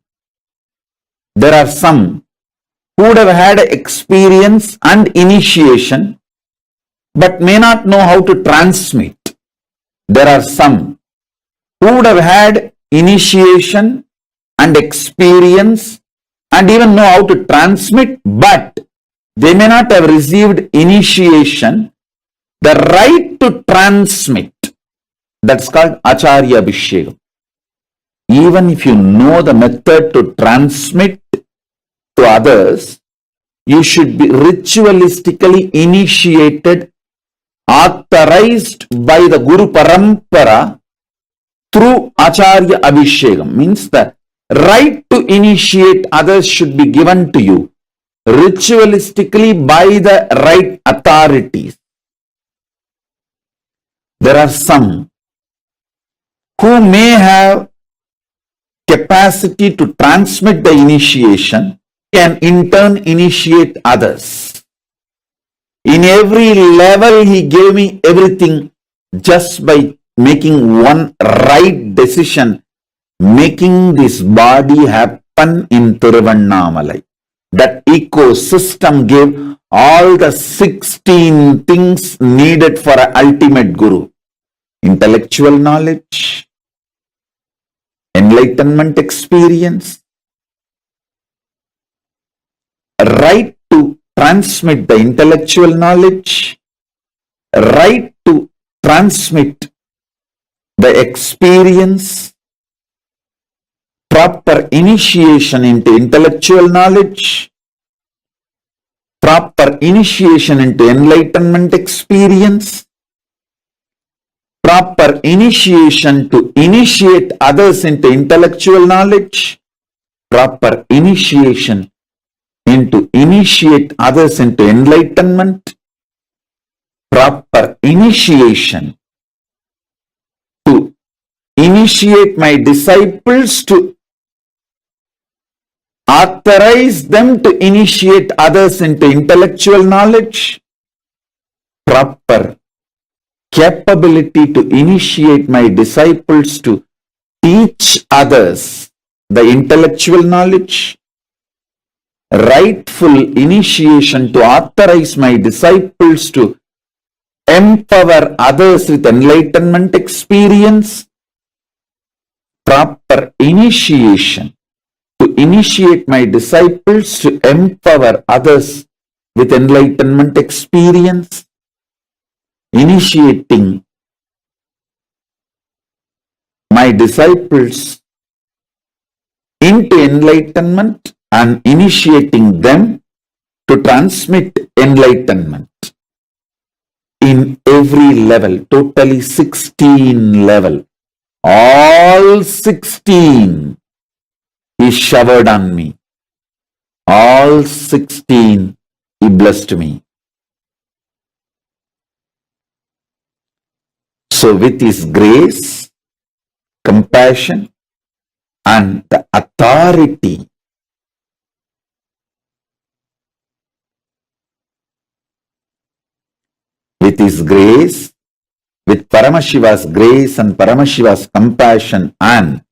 There are some who would have had experience and initiation but may not know how to transmit. There are some who would have had initiation and experience and even know how to transmit, but they may not have received initiation, the right to transmit. That's called Acharya Abhishekam. Even if you know the method to transmit to others, you should be ritualistically initiated, authorized by the Guru Parampara through Acharya Abhishekam. Means the right to initiate others should be given to you ritualistically by the right authorities. There are some who may have capacity to transmit the initiation, can in turn initiate others. In every level, he gave me everything just by making one right decision, making this body happen in Tiruvannamalai. That ecosystem gave all the 16 things needed for an ultimate guru. Intellectual knowledge, enlightenment experience, right to transmit the intellectual knowledge, right to transmit the experience, proper initiation into intellectual knowledge, proper initiation into enlightenment experience, proper initiation to initiate others into intellectual knowledge, proper initiation into initiate others into enlightenment, proper initiation to initiate my disciples to authorize them to initiate others into intellectual knowledge, proper capability to initiate my disciples to teach others the intellectual knowledge, rightful initiation to authorize my disciples to empower others with enlightenment experience, proper initiation to initiate my disciples to empower others with enlightenment experience, initiating my disciples into enlightenment and initiating them to transmit enlightenment in every level, totally 16 level. All 16 he showered on me. All 16 he blessed me. So with his grace, compassion and the authority, with his grace, with Paramashiva's grace and Paramashiva's compassion and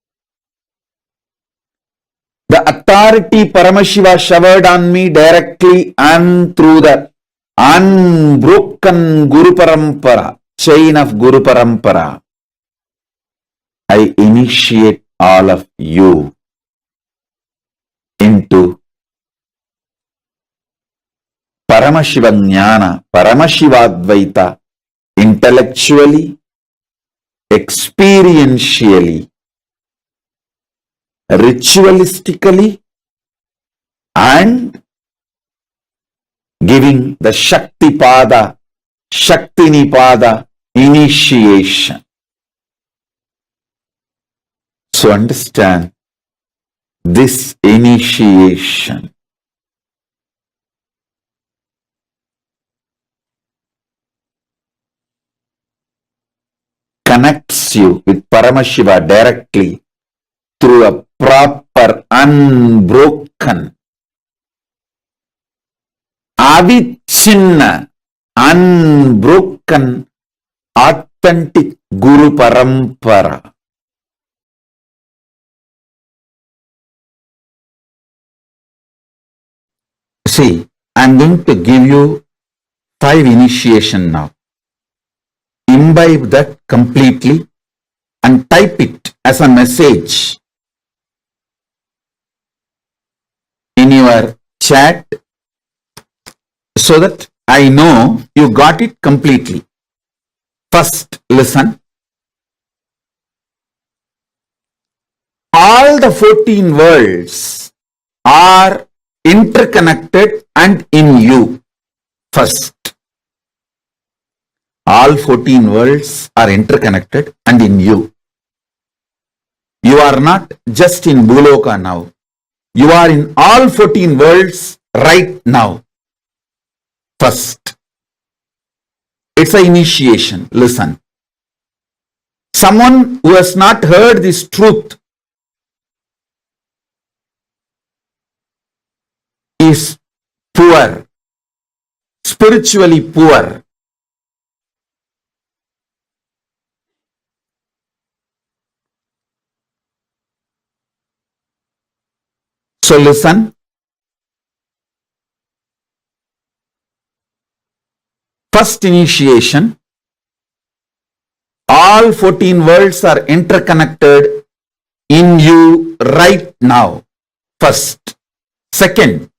the authority Paramashiva showered on me directly and through the unbroken Guru Parampara, chain of Guru Parampara, I initiate all of you into Paramashiva Jnana, Paramashivadvaita, intellectually, experientially, ritualistically and giving the Shaktipada, Shaktinipada initiation. So understand this initiation connects you with Paramashiva directly through a proper, unbroken, avichinna, unbroken, authentic Guru Parampara. See, I'm going to give you 5 initiation now. Imbibe that completely and type it as a message in your chat so that I know you got it completely. First, listen. All the 14 worlds are interconnected and in you. First, all 14 worlds are interconnected and in you. You are not just in Bhuloka now. You are in all 14 worlds right now. First, it's an initiation. Listen. Someone who has not heard this truth is poor, spiritually poor. So listen. First initiation. All 14 worlds are interconnected in you right now. First. Second,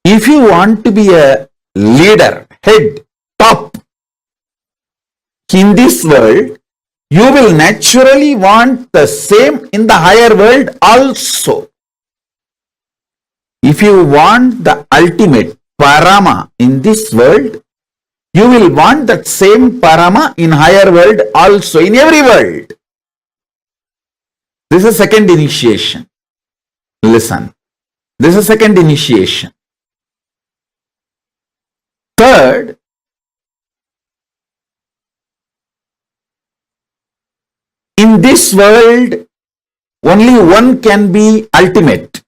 if you want to be a leader, head, top in this world, you will naturally want the same in the higher world also. If you want the ultimate Parama in this world, you will want that same Parama in higher world also, in every world. This is second initiation. Listen. This is second initiation. Third, in this world, only one can be ultimate.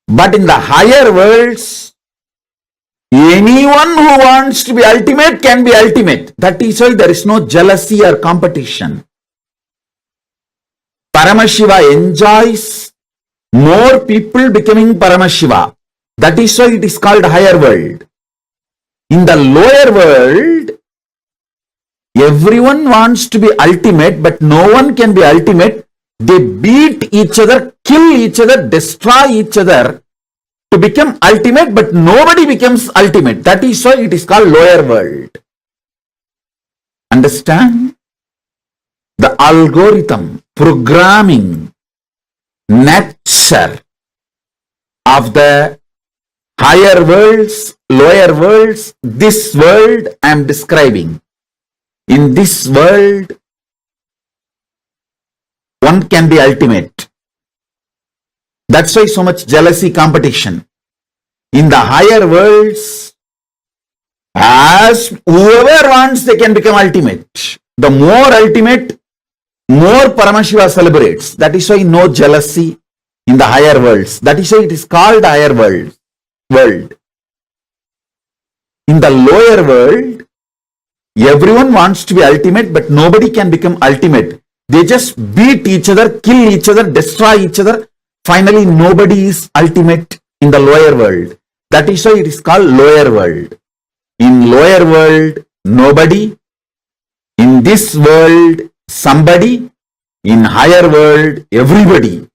But in the higher worlds, anyone who wants to be ultimate can be ultimate. That is why there is no jealousy or competition. Paramashiva enjoys more people becoming Paramashiva. That is why it is called higher world. In the lower world, everyone wants to be ultimate, but no one can be ultimate. They beat each other, kill each other, destroy each other to become ultimate, but nobody becomes ultimate. That is why it is called lower world. Understand? The algorithm, programming, nature of the higher worlds, lower worlds, this world I am describing. In this world, one can be ultimate. That's why so much jealousy, competition. In the higher worlds, as whoever wants, they can become ultimate. The more ultimate, more Paramashiva celebrates. That is why no jealousy in the higher worlds. That is why it is called higher world. In the lower world, everyone wants to be ultimate, but nobody can become ultimate. They just beat each other, kill each other, destroy each other. Finally, nobody is ultimate in the lower world. That is why it is called lower world. In lower world, nobody. In this world, somebody. In higher world, everybody.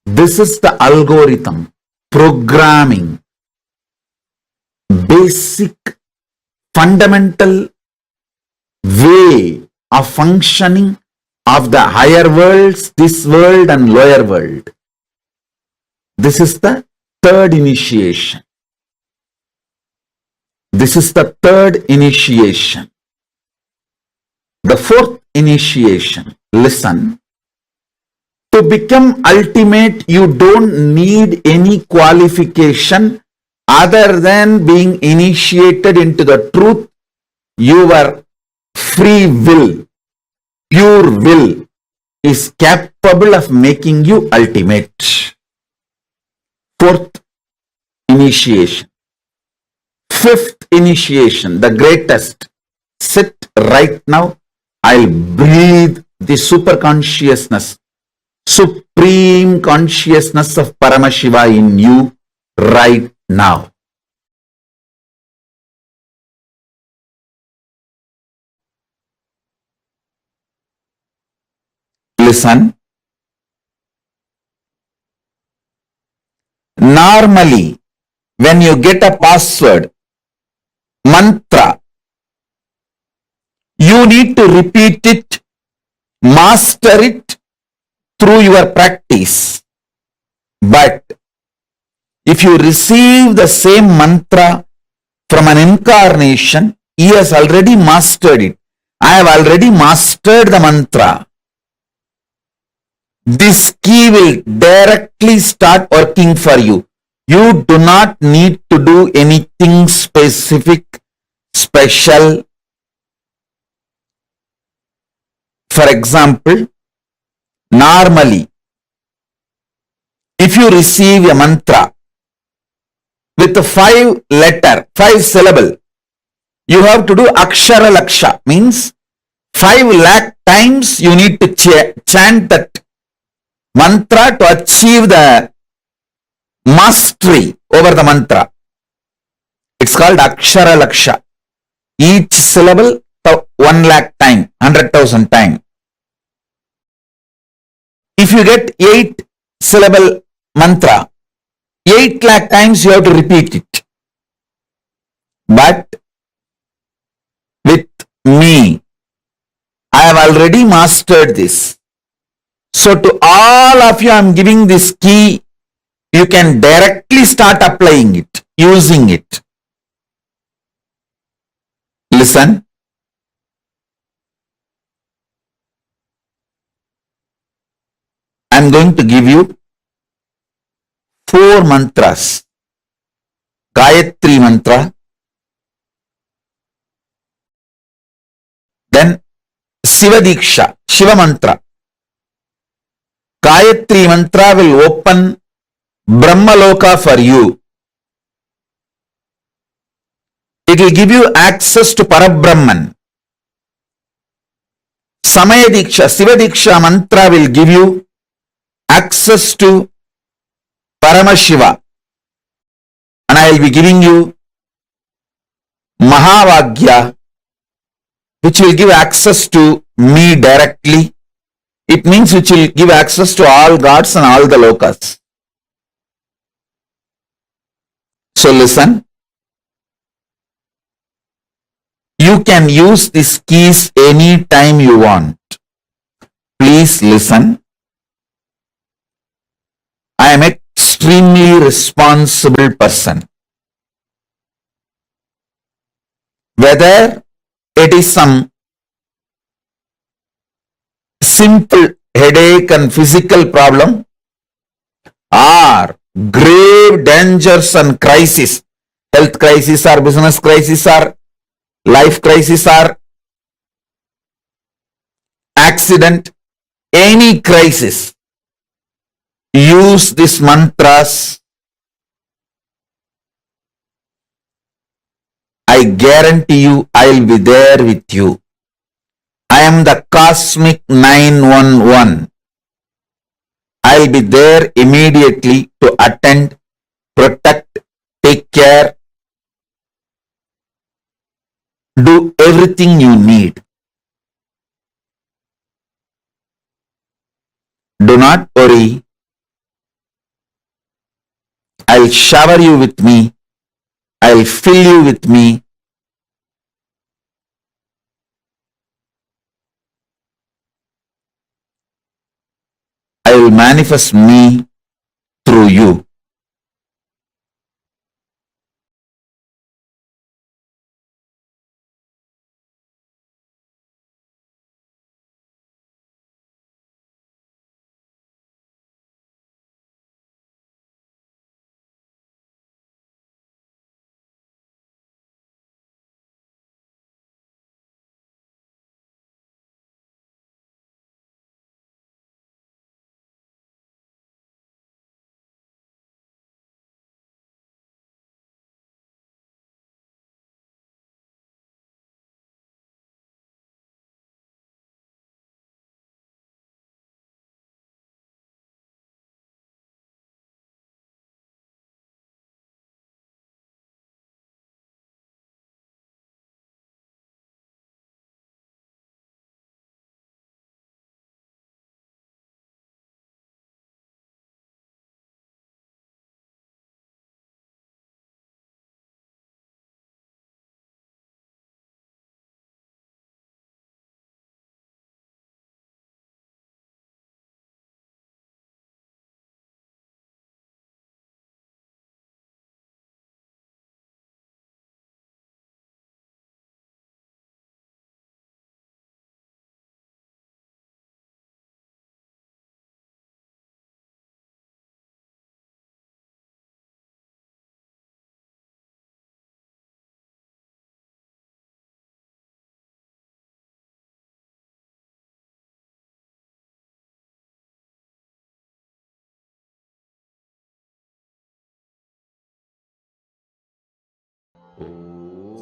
This is the algorithm, programming, basic, fundamental way of functioning of the higher worlds, this world and lower world. This is the third initiation. This is the third initiation. The fourth initiation, listen. To become ultimate, you don't need any qualification other than being initiated into the truth. Your free will, pure will, is capable of making you ultimate. Fourth initiation. Fifth initiation, the greatest. Sit right now. I'll breathe the super consciousness, supreme consciousness of Paramashiva in you right now. Listen. Normally, when you get a password, mantra, you need to repeat it, master it through your practice. But if you receive the same mantra from an incarnation, he has already mastered it. I have already mastered the mantra. This key will directly start working for you. You do not need to do anything specific, special. For example, normally, if you receive a mantra with a 5 syllable, you have to do akshara laksha, means 5 lakh times you need to chant that mantra to achieve the mastery over the mantra. It's called akshara laksha. Each syllable 1 lakh time, 100,000 time. If you get 8 syllable mantra, 8 lakh times you have to repeat it. But with me, I have already mastered this. So to all of you, I am giving this key. You can directly start applying it, using it. Listen. I am going to give you 4 mantras. Gayatri mantra. Then Shiva deeksha, Shiva mantra. Gayatri mantra will open Brahmaloka for you. It will give you access to Parabrahman. Samaya deeksha, Shiva deeksha mantra will give you access to Paramashiva. And I will be giving you Mahavagya, which will give access to me directly. It means which will give access to all gods and all the lokas. So listen. You can use these keys any time you want. Please listen. I am an extremely responsible person. Whether it is some simple headache and physical problem, or grave dangers and crisis, health crisis or business crisis or life crisis or accident, any crisis, use these mantras. I guarantee you I will be there with you. I am the cosmic 911. I will be there immediately to attend, protect, take care, do everything you need. Do not worry. I'll shower you with me. I'll fill you with me. I will manifest me through you.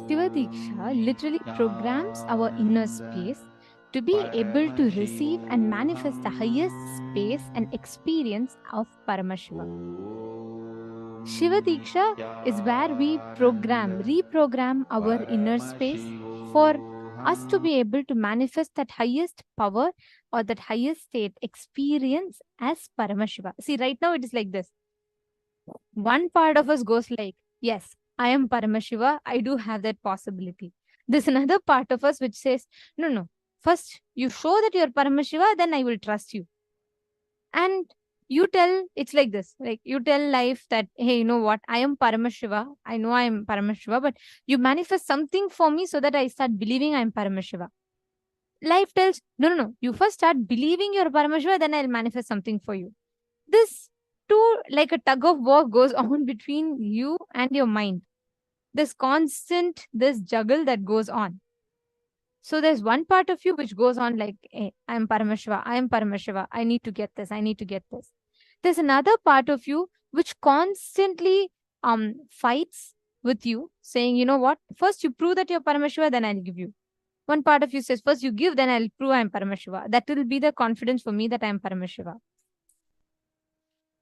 Shiva Diksha literally programs our inner space to be able to receive and manifest the highest space and experience of Paramashiva. Shiva Diksha is where we reprogram our inner space for us to be able to manifest that highest power or that highest state experience as Paramashiva. See, right now it is like this. One part of us goes like, yes, I am Paramashiva. I do have that possibility. There's another part of us which says, no, no. First, you show that you're Paramashiva, then I will trust you. And you tell, it's like this, like you tell life that, hey, you know what? I am Paramashiva. I know I am Paramashiva, but you manifest something for me so that I start believing I'm Paramashiva. Life tells, no, no, no. You first start believing you're Paramashiva, then I'll manifest something for you. This like a tug of war goes on between you and your mind. This juggle that goes on. So there's one part of you which goes on like, hey, I'm Paramashiva, I need to get this, I need to get this. There's another part of you which constantly fights with you, saying, you know what, first you prove that you're Paramashiva, then I'll give you. One part of you says, first you give, then I'll prove I'm Paramashiva. That will be the confidence for me that I'm Paramashiva.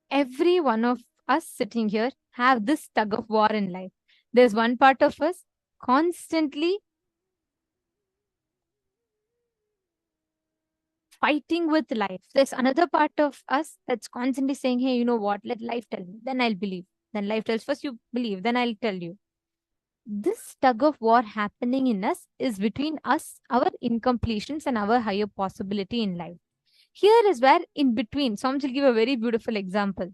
Every one of us sitting here have this tug of war in life. There's one part of us constantly fighting with life. There's another part of us that's constantly saying, hey, you know what? Let life tell me. Then I'll believe. Then life tells, first you believe, then I'll tell you. This tug of war happening in us is between us, our incompletions, and our higher possibility in life. Here is where in between, Swami will give a very beautiful example.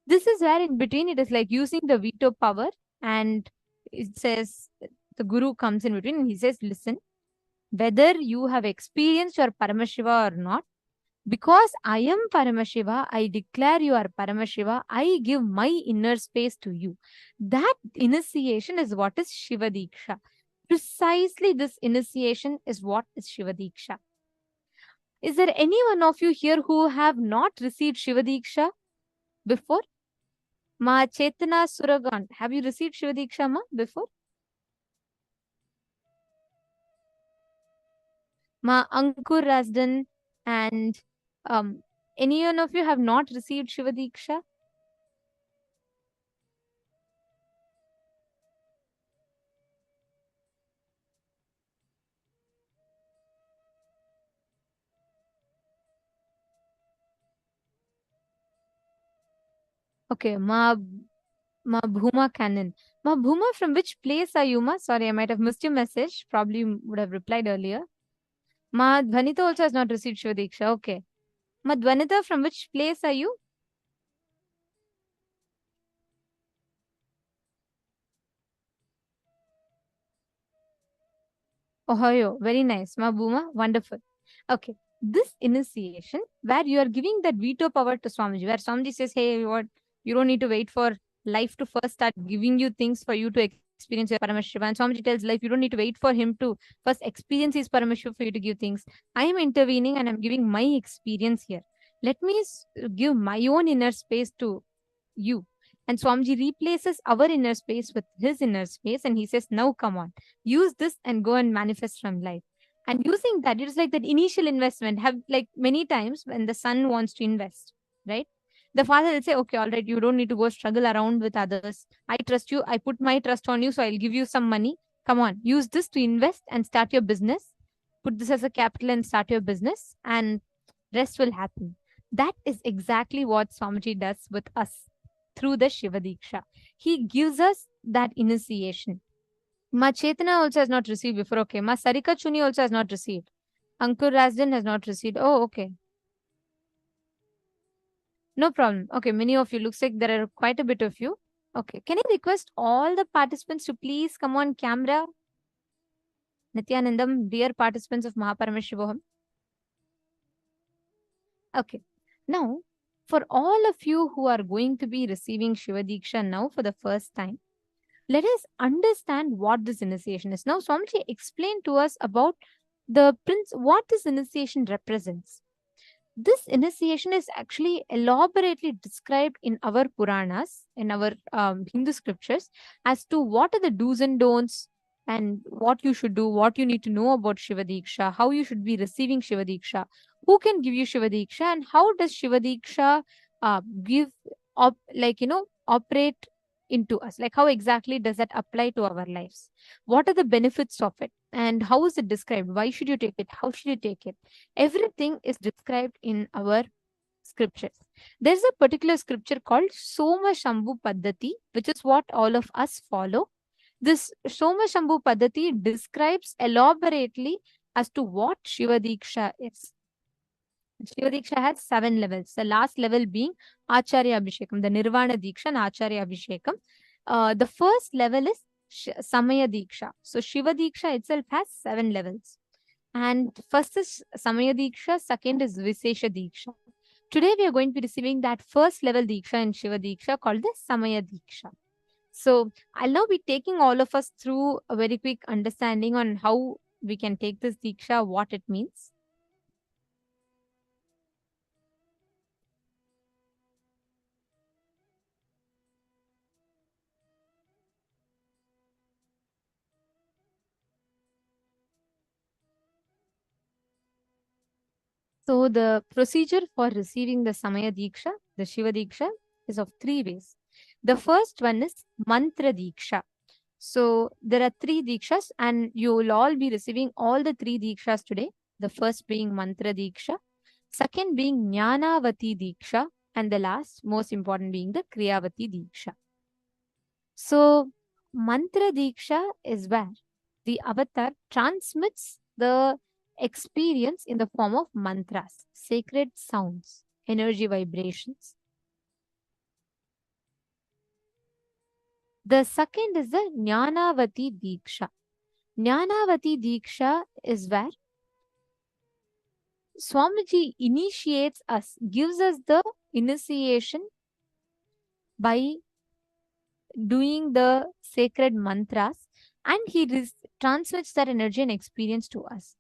This is where in between it is like using the veto power, and it says the guru comes in between and he says, listen, whether you have experienced your Paramashiva or not, because I am Paramashiva, I declare you are Paramashiva, I give my inner space to you. That initiation is what is Shiva Diksha. Precisely this initiation is what is Shiva Diksha. Is there any one of you here who have not received Shiva Diksha before? Ma Chetana Suragan, have you received Shiva Diksha ma before? Ma Ankur Rasdan and any one of you have not received Shiva Diksha? Okay, Ma Bhuma Cannon. Ma Bhuma, from which place are you, ma? Sorry, I might have missed your message. Probably would have replied earlier. Ma Dhanita also has not received Shiva Diksha. Okay. Madhvanita, from which place are you? Ohio, very nice. Mabuma, wonderful. Okay, this initiation where you are giving that veto power to Swamiji, where Swamiji says, hey, what you don't need to wait for life to first start giving you things for you to experience your Paramashiva. And Swamiji tells life, you don't need to wait for him to first experience his Paramashiva for you to give things. I am intervening and I'm giving my experience here. Let me give my own inner space to you. And Swamiji replaces our inner space with his inner space. And he says, now come on, use this and go and manifest from life. And using that, it is like that initial investment. Have like many times when the son wants to invest, right? The father will say, okay, all right, you don't need to go struggle around with others. I trust you. I put my trust on you. So I'll give you some money. Come on, use this to invest and start your business. Put this as a capital and start your business, and rest will happen. That is exactly what Swamiji does with us through the Shiva Diksha. He gives us that initiation. Ma Chetana also has not received before. Okay. Ma Sarika Chuni also has not received. Ankur Rasdan has not received. Oh, okay. No problem. Okay. Many of you, looks like there are quite a bit of you. Okay. Can I request all the participants to please come on camera? Nithyanandam, dear participants of Paramashivoham. Okay. Now, for all of you who are going to be receiving Shiva Diksha now for the first time, let us understand what this initiation is. Now, Swamiji explained to us about the prince, what this initiation represents. This initiation is actually elaborately described in our Puranas, in our Hindu scriptures, as to what are the do's and don'ts and what you should do, what you need to know about Shiva Diksha, how you should be receiving Shiva Diksha, who can give you Shiva Diksha, and how does Shiva Diksha operate into us? Like, how exactly does that apply to our lives? What are the benefits of it? And how is it described? Why should you take it? How should you take it? Everything is described in our scriptures. There's a particular scripture called Soma Shambhu Paddhati, which is what all of us follow. This Soma Shambhu Paddhati describes elaborately as to what Shiva Diksha is. Shiva Diksha has 7 levels. The last level being Acharya Abhishekam, the Nirvana Diksha and Acharya Abhishekam. The first level is Samaya Diksha. So Shiva Diksha itself has 7 levels. And first is Samaya Diksha, second is Visesha Diksha. Today we are going to be receiving that first level Diksha in Shiva Diksha called the Samaya Diksha. So I'll now be taking all of us through a very quick understanding on how we can take this Diksha, what it means. So the procedure for receiving the Samaya Diksha, the Shiva Diksha, is of 3 ways. The first one is Mantra Diksha. So there are 3 Dikshas and you will all be receiving all the 3 Dikshas today. The first being Mantra Diksha, second being Jnanavati Diksha, and the last, most important, being the Kriyavati Diksha. So Mantra Diksha is where the avatar transmits the experience in the form of mantras, sacred sounds, energy vibrations. The second is the Jnanavati Diksha. Jnanavati Diksha is where Swamiji initiates us, gives us the initiation by doing the sacred mantras, and he transmits that energy and experience to us.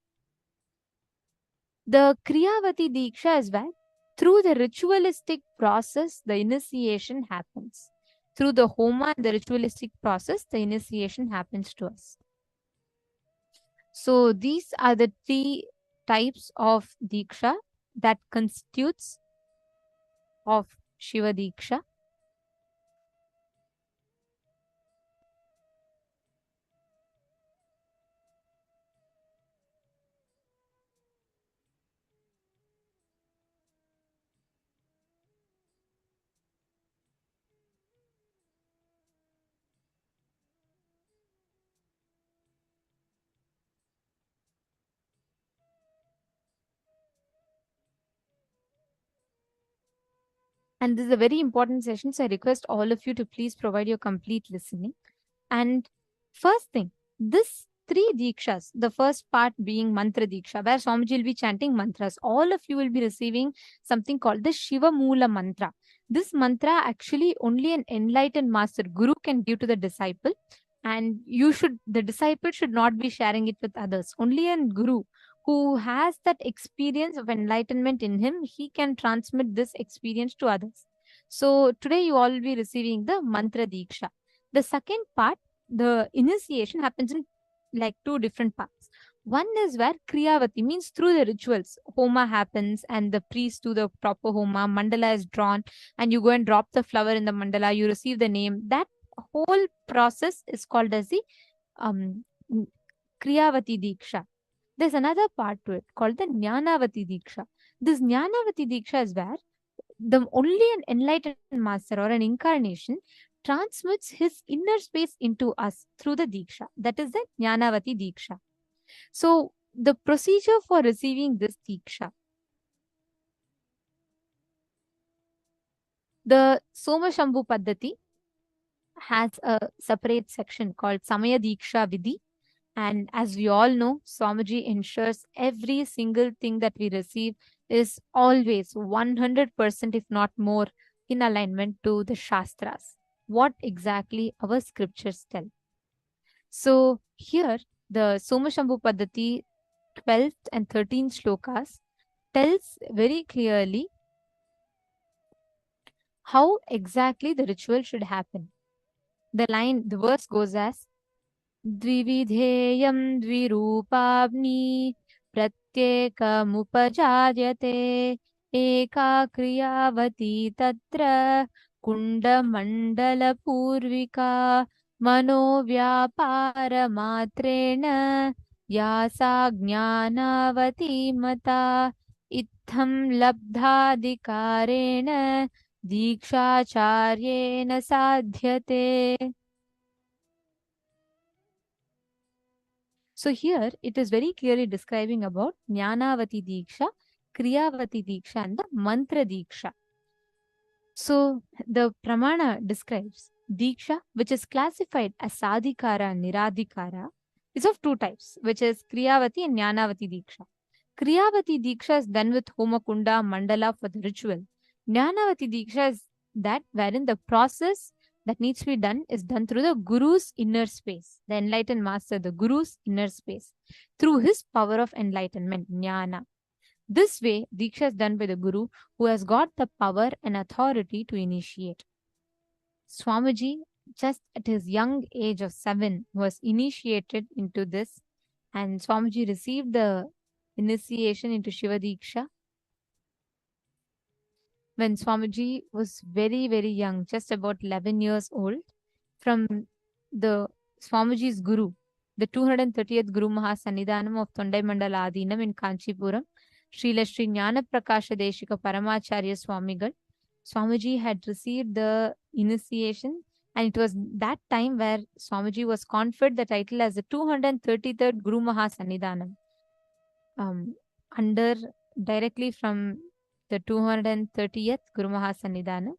The Kriyavati Diksha is where through the ritualistic process, the initiation happens. Through the Homa and the ritualistic process, the initiation happens to us. So these are the 3 types of Diksha that constitutes of Shiva Diksha. And this is a very important session, so I request all of you to please provide your complete listening. And first thing, this 3 deekshas, the first part being mantra deeksha, where Swamiji will be chanting mantras. All of you will be receiving something called the Shiva Moola mantra. This mantra actually only an enlightened master, guru, can give to the disciple. And the disciple should not be sharing it with others. Only a guru who has that experience of enlightenment in him, he can transmit this experience to others. So today you all will be receiving the mantra deeksha. The second part, the initiation, happens in like 2 different parts. One is where Kriyavati, means through the rituals, Homa happens and the priest do the proper Homa, mandala is drawn, and you go and drop the flower in the mandala, you receive the name. That whole process is called as the Kriyavati Diksha. There's another part to it called the Jnanavati Diksha. This Jnanavati Diksha is where only an enlightened master or an incarnation transmits his inner space into us through the Diksha. That is the Jnanavati Diksha. So the procedure for receiving this Diksha, the Soma Shambhu Paddhati has a separate section called Samaya Diksha Vidhi. And as we all know, Swamiji ensures every single thing that we receive is always 100%, if not more, in alignment to the Shastras, what exactly our scriptures tell. So here, the Somashambhu Paddhati 12th and 13th shlokas tells very clearly how exactly the ritual should happen. The verse goes as Dvividheyam dvirupavni pratyekamupajadyate eka kriyavati tatra kundamandala purvika manovyaparamatrena yasa jnanavati mata itham labdhadikarena dikshacharyena sadhyate. So here it is very clearly describing about Jnanavati Diksha, Kriyavati Diksha and the Mantra Diksha. So the Pramana describes Diksha, which is classified as Sadhikara and Niradhikara, is of 2 types, which is Kriyavati and Jnanavati Diksha. Kriyavati Diksha is done with Homakunda, Mandala for the ritual. Jnanavati Diksha is that wherein the process that needs to be done is done through the Guru's inner space, the enlightened master, the Guru's inner space, through his power of enlightenment, Jnana. This way, Diksha is done by the Guru who has got the power and authority to initiate. Swamiji, just at his young age of 7, was initiated into this, and Swamiji received the initiation into Shiva Diksha when Swamiji was very, very young, just about 11 years old, from the Swamiji's Guru, the 230th Guru Mahasannidhanam of Tondai Mandala Adinam in Kanchipuram, Srila Sri Jnana Prakasha Deshika Paramacharya Swamigal. Swamiji had received the initiation, and it was that time where Swamiji was conferred the title as the 233rd Guru Mahasannidhanam, under directly from the 230th Guru Mahasannidhanam.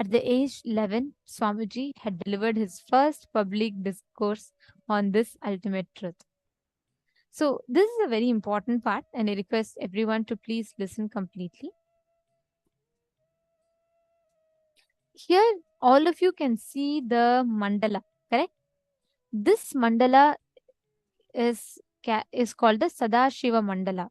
At the age 11, Swamiji had delivered his first public discourse on this ultimate truth. So this is a very important part, and I request everyone to please listen completely. Here, all of you can see the mandala, correct? This mandala is called the Sadashiva Mandala.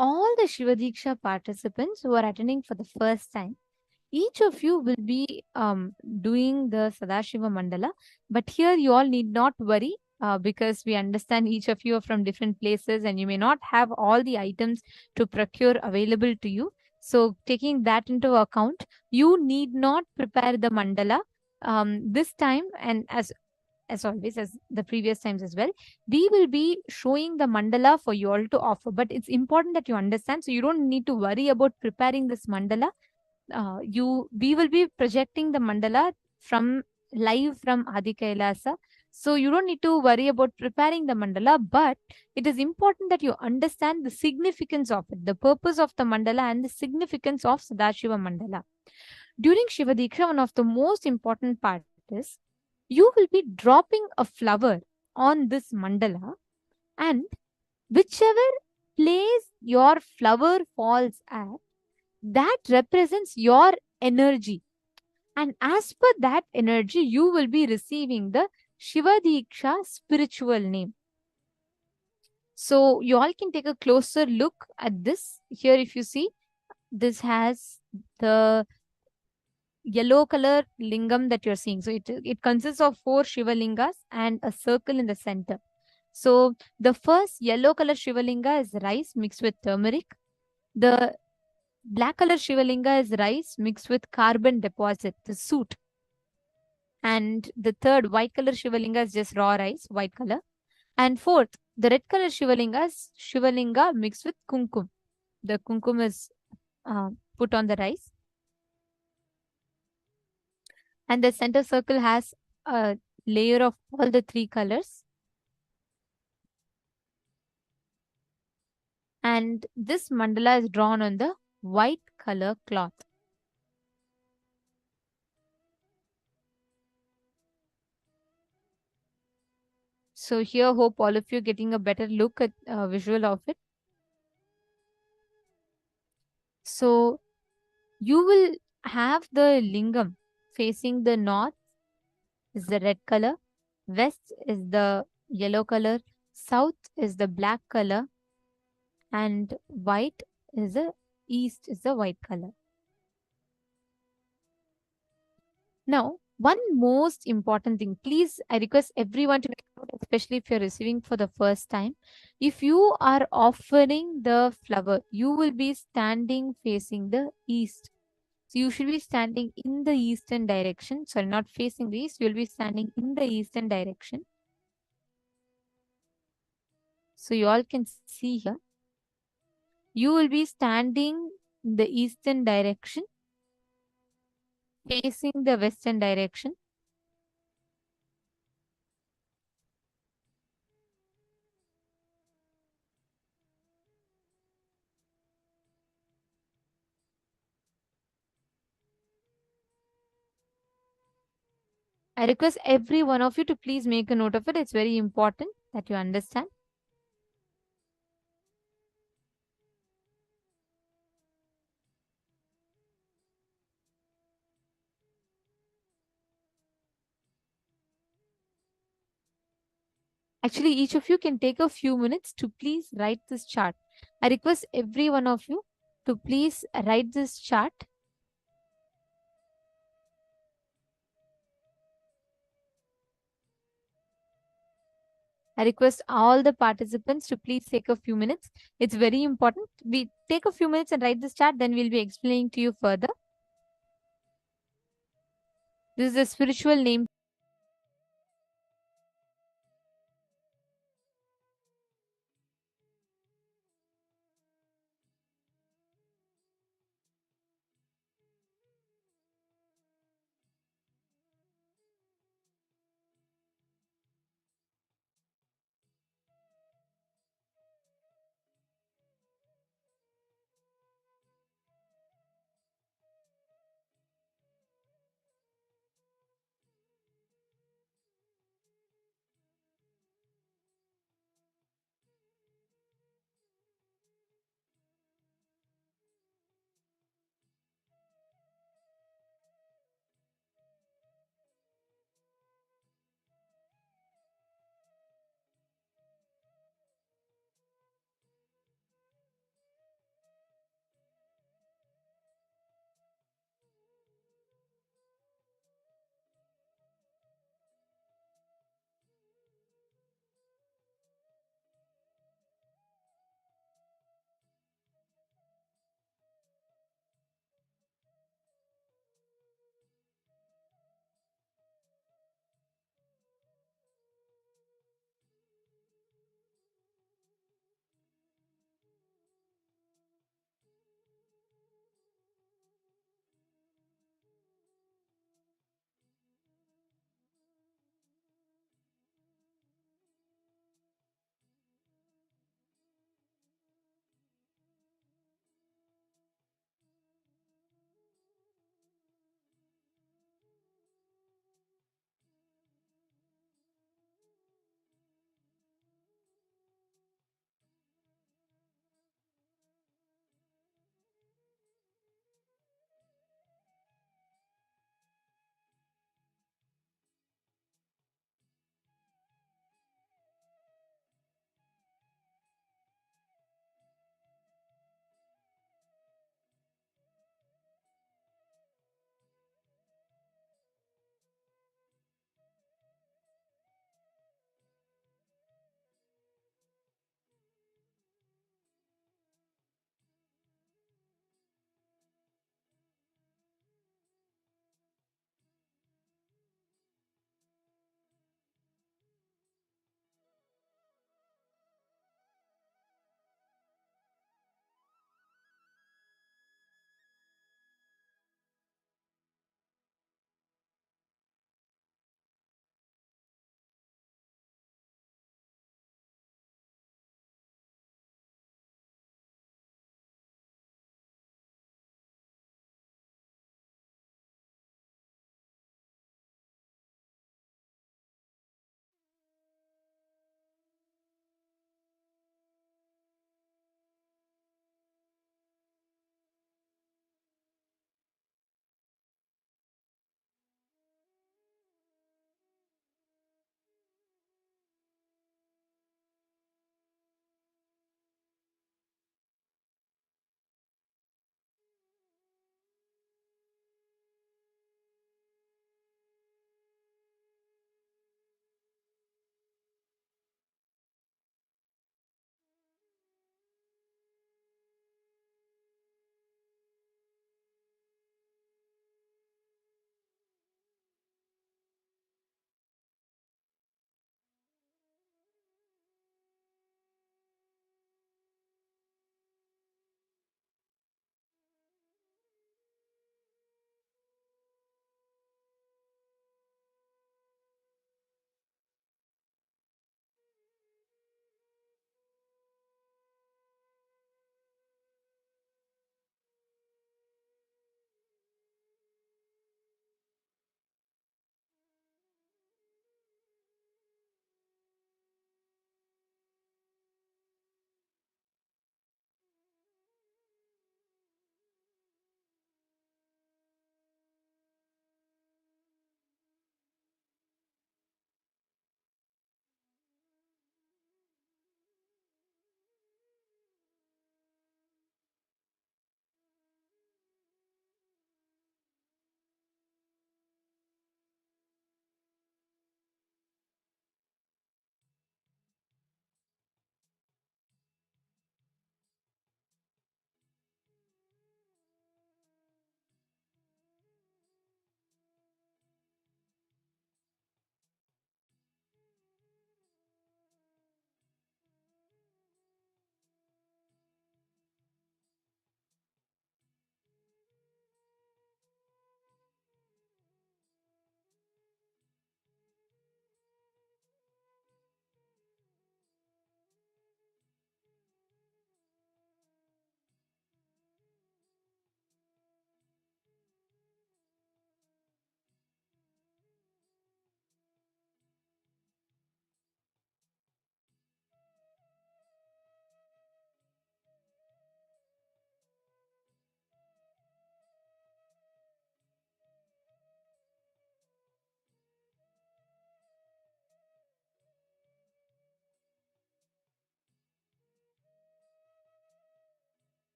All the Shiva Diksha participants who are attending for the first time, each of you will be doing the Sadashiva Mandala, but here you all need not worry. because we understand each of you are from different places and you may not have all the items to procure available to you. So taking that into account, you need not prepare the mandala this time, and as always, as the previous times as well, we will be showing the mandala for you all to offer. But it's important that you understand, so you don't need to worry about preparing this mandala. We will be projecting the mandala from live from Adi Kailasa. So you don't need to worry about preparing the mandala, but it is important that you understand the significance of it, the purpose of the mandala and the significance of Sadashiva mandala. During Shiva Diksha, one of the most important part is you will be dropping a flower on this mandala, and whichever place your flower falls at, that represents your energy. And as per that energy, you will be receiving the Shiva Diksha spiritual name. So you all can take a closer look at this. Here, if you see, this has the yellow color lingam that you're seeing. So it consists of 4 Shiva lingas and a circle in the center. So the first yellow color Shiva linga is rice mixed with turmeric. The black color Shiva linga is rice mixed with carbon deposit, the soot. And the third white color Shiva linga is just raw rice, white color. And fourth, the red color Shiva linga is Shiva linga mixed with kumkum. The kumkum is put on the rice. And the center circle has a layer of all the 3 colors. And this mandala is drawn on the white color cloth. So here, hope all of you getting a better look at visual of it. So you will have the lingam facing the north is the red color, west is the yellow color, south is the black color, and white is the east is the white color. Now, one most important thing, please, I request everyone to make note, especially if you're receiving for the first time. If you are offering the flower, you will be standing facing the east. So you should be standing in the eastern direction. Sorry, not facing the east. You will be standing in the eastern direction. So you all can see here. You will be standing in the eastern direction, facing the western direction. I request every one of you to please make a note of it. It's very important that you understand. Actually, each of you can take a few minutes to please write this chart. I request every one of you to please write this chart. I request all the participants to please take a few minutes. It's very important. We take a few minutes and write this chart, then we'll be explaining to you further. This is a spiritual name.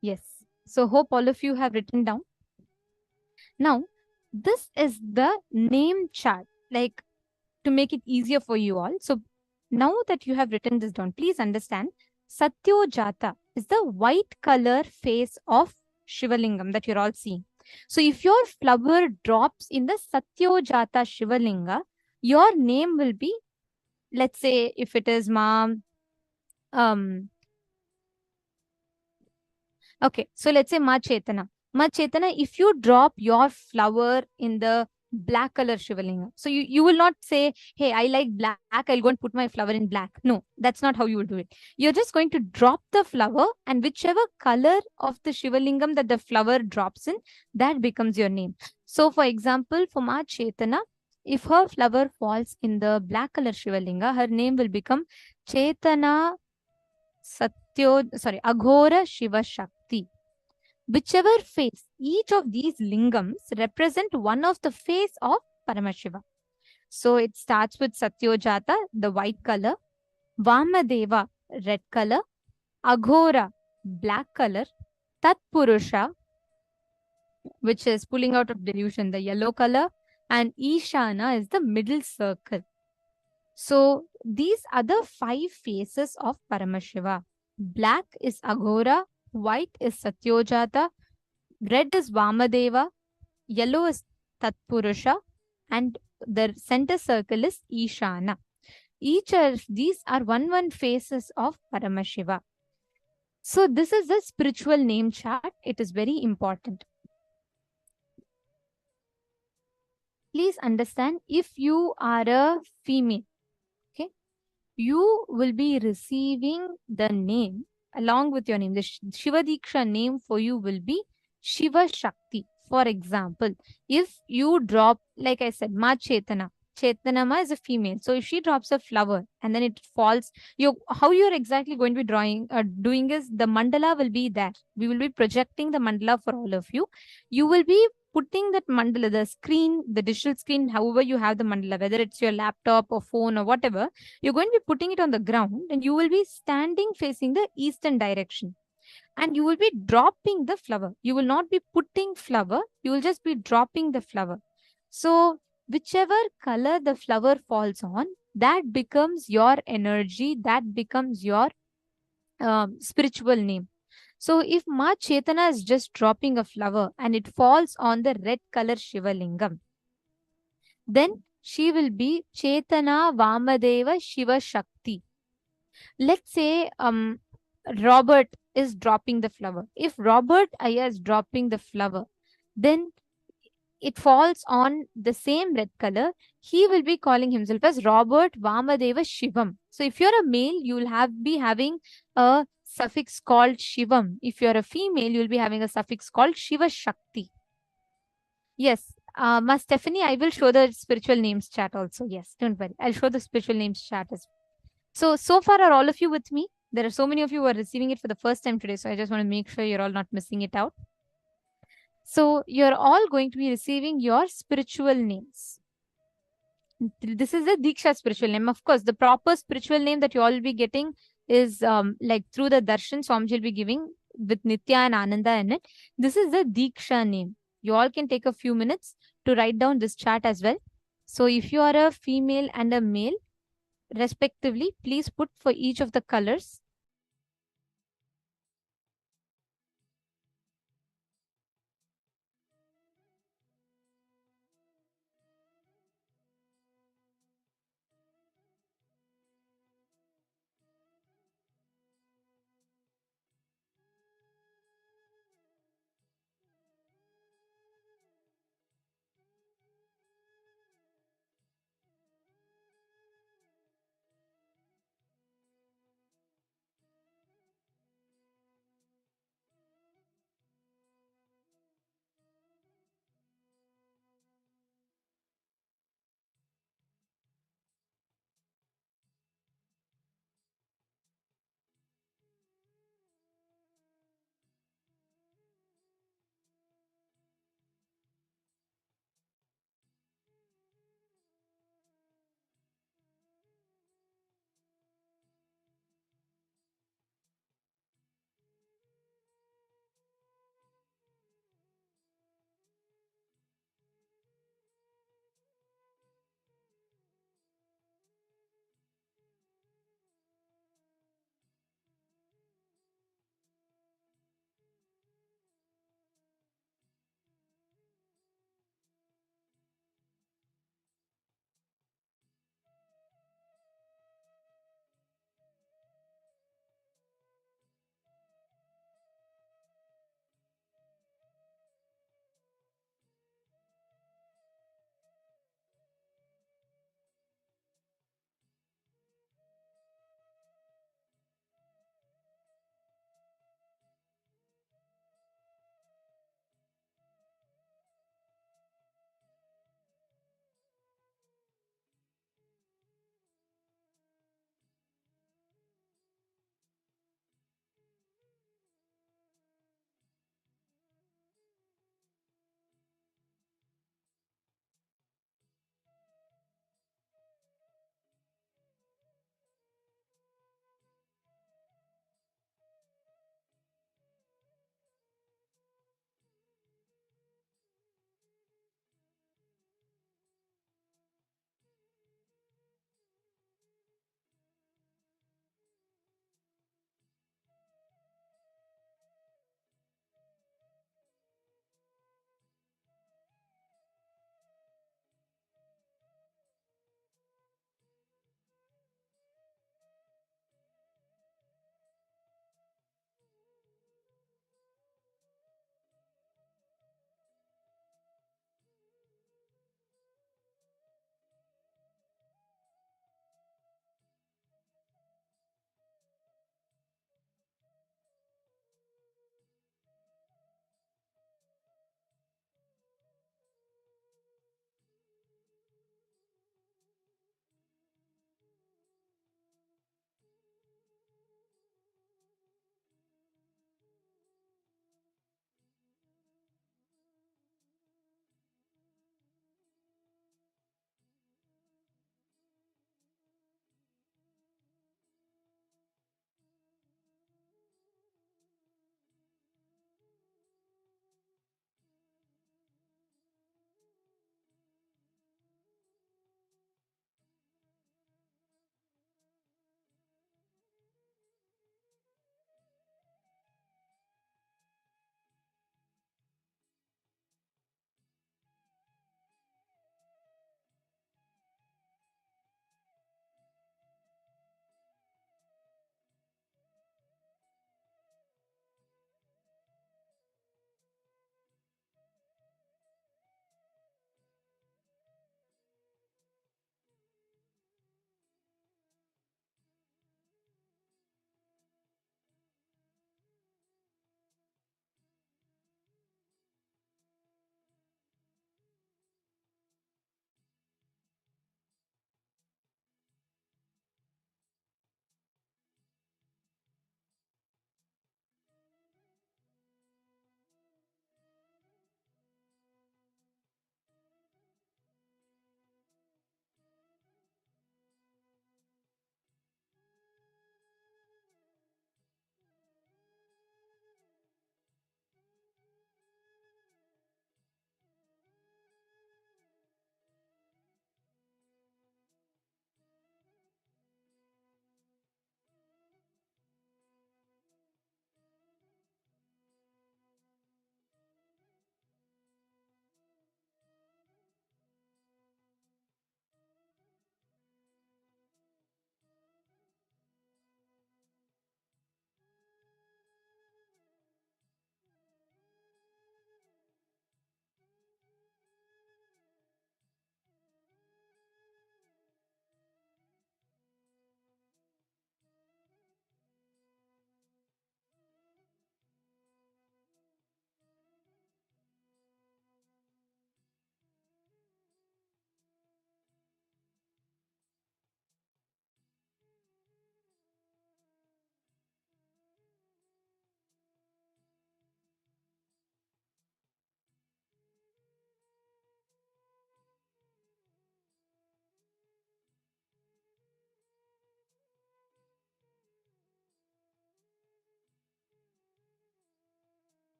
Yes. So hope all of you have written down. Now, this is the name chart, like to make it easier for you all. So now that you have written this down, please understand Satyojata is the white color face of Shivalingam that you're all seeing. So if your flower drops in the Satyojata Shivalinga, your name will be, let's say if it is um okay, so let's say Ma Chetana. Ma Chetana, if you drop your flower in the black color Shivalinga, so you will not say, hey, I like black, I'll go and put my flower in black. No, that's not how you will do it. You're just going to drop the flower, and whichever color of the Shivalingam that the flower drops in, that becomes your name. So for example, for Ma Chetana, if her flower falls in the black color Shivalinga, her name will become Chetana Aghora Shiva Shakti. Whichever face, each of these lingams represent one of the face of Paramashiva. So it starts with Satyojata, the white color, Vamadeva, red color, Aghora, black color, Tatpurusha, which is pulling out of delusion, the yellow color, and Ishana is the middle circle. So these are the 5 faces of Paramashiva. Black is Aghora, white is Satyojata, red is Vamadeva, yellow is Tatpurusha, and the center circle is Ishana. Each of these are one faces of Paramashiva. So this is the spiritual name chart. It is very important. Please understand, if you are a female, okay, you will be receiving the name along with your name. The Shiva Deeksha name for you will be Shiva Shakti. For example, if you drop, like I said, Ma Chetana. Chetanama is a female. So if she drops a flower and then it falls, how you're exactly going to be doing is the mandala will be there. We will be projecting the mandala for all of you. You will be putting that mandala, the screen, the digital screen, however you have the mandala, whether it's your laptop or phone or whatever, you're going to be putting it on the ground and you will be standing facing the eastern direction. And you will be dropping the flower. You will not be putting flower. You will just be dropping the flower. So whichever color the flower falls on, that becomes your energy. That becomes your spiritual name. So if Ma Chetana is just dropping a flower and it falls on the red color Shiva Lingam, then she will be Chetana Vamadeva Shiva Shakti. Let's say Robert is dropping the flower. If Robert Aya is dropping the flower, then it falls on the same red color. He will be calling himself as Robert Vamadeva Shivam. So if you're a male, you will be having a suffix called Shivam. If you're a female, you'll be having a suffix called Shiva Shakti. Yes, Ma Stephanie, I will show the spiritual names chat also. Yes, don't worry. I'll show the spiritual names chat as well. So far, are all of you with me? There are so many of you who are receiving it for the first time today. So I just want to make sure you're all not missing it out. So you're all going to be receiving your spiritual names. This is the Deeksha spiritual name. Of course, the proper spiritual name that you all will be getting is like through the darshan, Swamiji will be giving with Nitya and Ananda in it. This is the Deeksha name. You all can take a few minutes to write down this chart as well. So if you are a female and a male, respectively, please put for each of the colors.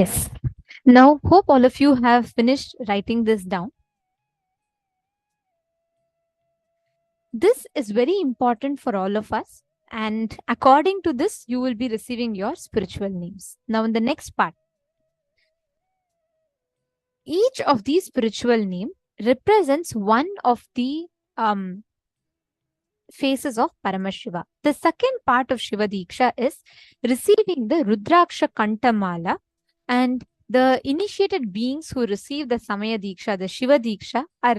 Yes. Now, hope all of you have finished writing this down. This is very important for all of us. And according to this, you will be receiving your spiritual names. Now, in the next part, each of these spiritual name represents one of the phases of Paramashiva. The second part of Shiva Diksha is receiving the Rudraksha Kantamala, and the initiated beings who receive the Samaya Diksha, the Shiva Diksha, are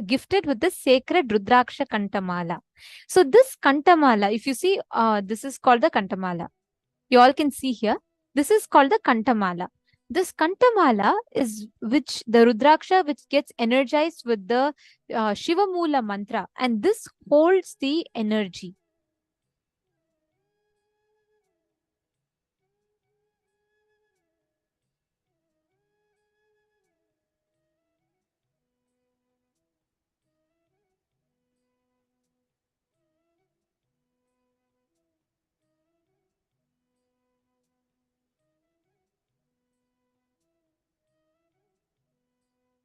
gifted with the sacred Rudraksha Kantamala. So this Kantamala, if you see, this is called the Kantamala. You all can see here. This is called the Kantamala. This Kantamala is which the Rudraksha which gets energized with the Shiva Mula mantra, and this holds the energy.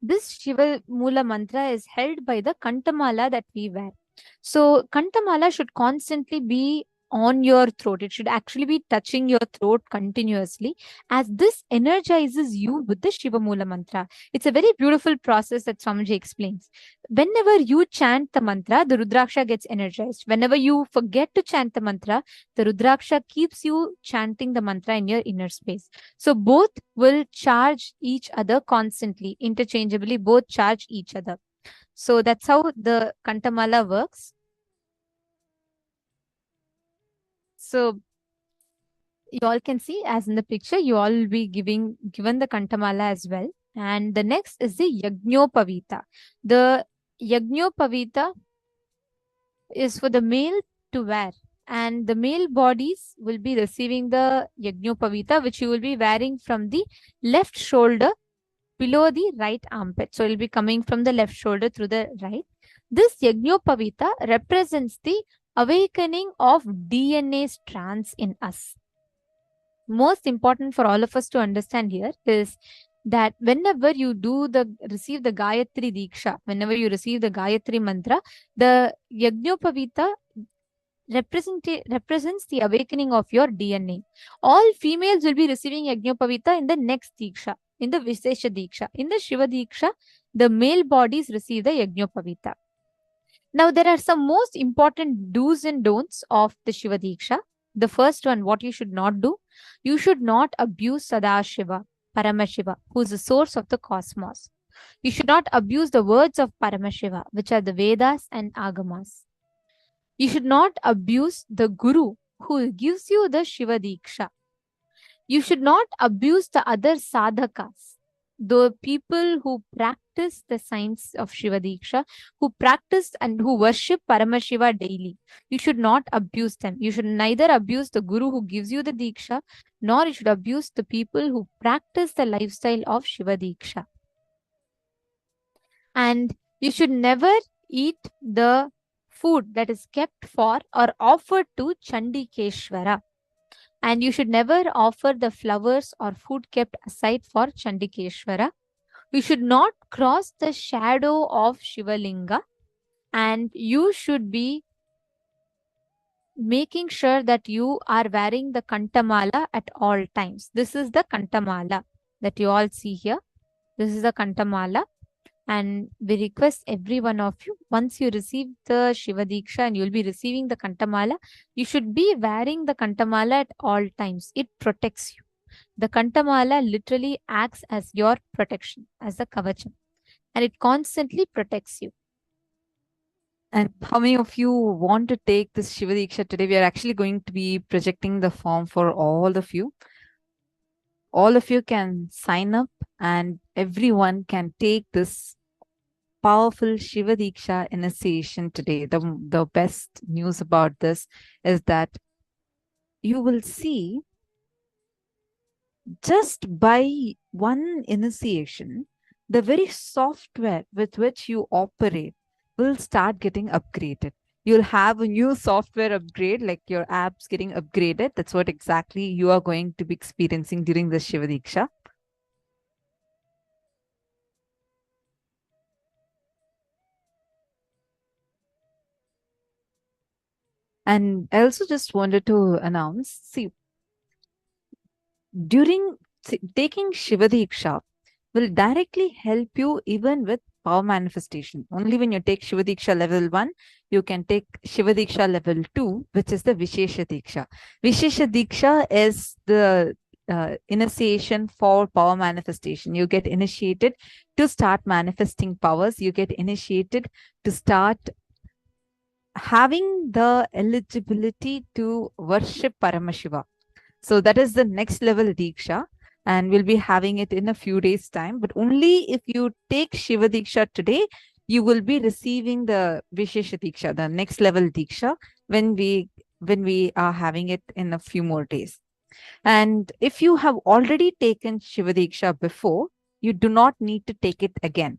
This Shiva Mula mantra is held by the Kantamala that we wear. So Kantamala should constantly be on your throat. It should actually be touching your throat continuously, as this energizes you with the Shiva Mula mantra. It's a very beautiful process that Swamiji explains. Whenever you chant the mantra, the Rudraksha gets energized. Whenever you forget to chant the mantra, the Rudraksha keeps you chanting the mantra in your inner space. So both will charge each other constantly, interchangeably, both charge each other. So that's how the Kantamala works. So you all can see, as in the picture, you all will be given the Kantamala as well. And the next is the Yagnopavita. The Yagnopavita is for the male to wear, and the male bodies will be receiving the Yagnopavita, which you will be wearing from the left shoulder below the right armpit. So it will be coming from the left shoulder through the right. This Yagnopavita represents the awakening of DNA strands in us. Most important for all of us to understand here is that whenever you receive the Gayatri Deeksha, whenever you receive the Gayatri mantra, the Yagnopavita represents the awakening of your DNA. All females will be receiving Yagnopavita in the next Deeksha, in the Vishesha Deeksha. In the Shiva Deeksha, the male bodies receive the Yagnopavita. Now, there are some most important do's and don'ts of the Shiva Deeksha. The first one, what you should not do. You should not abuse Sadashiva, Paramashiva, who is the source of the cosmos. You should not abuse the words of Paramashiva, which are the Vedas and Agamas. You should not abuse the Guru who gives you the Shiva Diksha. You should not abuse the other sadhakas, the people who practice the science of Shiva Diksha, who practice and who worship Paramashiva daily. You should not abuse them. You should neither abuse the Guru who gives you the Diksha, nor you should abuse the people who practice the lifestyle of Shiva Diksha. And you should never eat the food that is kept for or offered to Chandikeshwara. And you should never offer the flowers or food kept aside for Chandikeshwara. You should not cross the shadow of Shivalinga. And you should be making sure that you are wearing the Kantamala at all times. This is the Kantamala that you all see here. This is the Kantamala. And we request every one of you, once you receive the Shiva Diksha and you will be receiving the Kantamala, you should be wearing the Kantamala at all times. It protects you. The Kantamala literally acts as your protection, as the Kavacham. And it constantly protects you. And how many of you want to take this Shiva Diksha today? We are actually going to be projecting the form for all of you. All of you can sign up and everyone can take this powerful Shiva Diksha initiation today. The best news about this is that you will see, just by one initiation, the very software with which you operate will start getting upgraded. You'll have a new software upgrade, like your apps getting upgraded. That's what exactly you are going to be experiencing during the Shiva Diksha. And I also just wanted to announce, see, taking Shiva Diksha will directly help you even with power manifestation. Only when you take Shiva Diksha level 1, you can take Shiva Diksha level 2, which is the Vishesha Diksha. Vishesha Diksha is the initiation for power manifestation. You get initiated to start manifesting powers. You get initiated to start having the eligibility to worship Paramashiva. So that is the next level Deeksha, and we'll be having it in a few days' time. But only if you take Shiva Deeksha today, you will be receiving the Vishesha Deeksha, the next level Deeksha, when we are having it in a few more days. And if you have already taken Shiva Deeksha before, you do not need to take it again.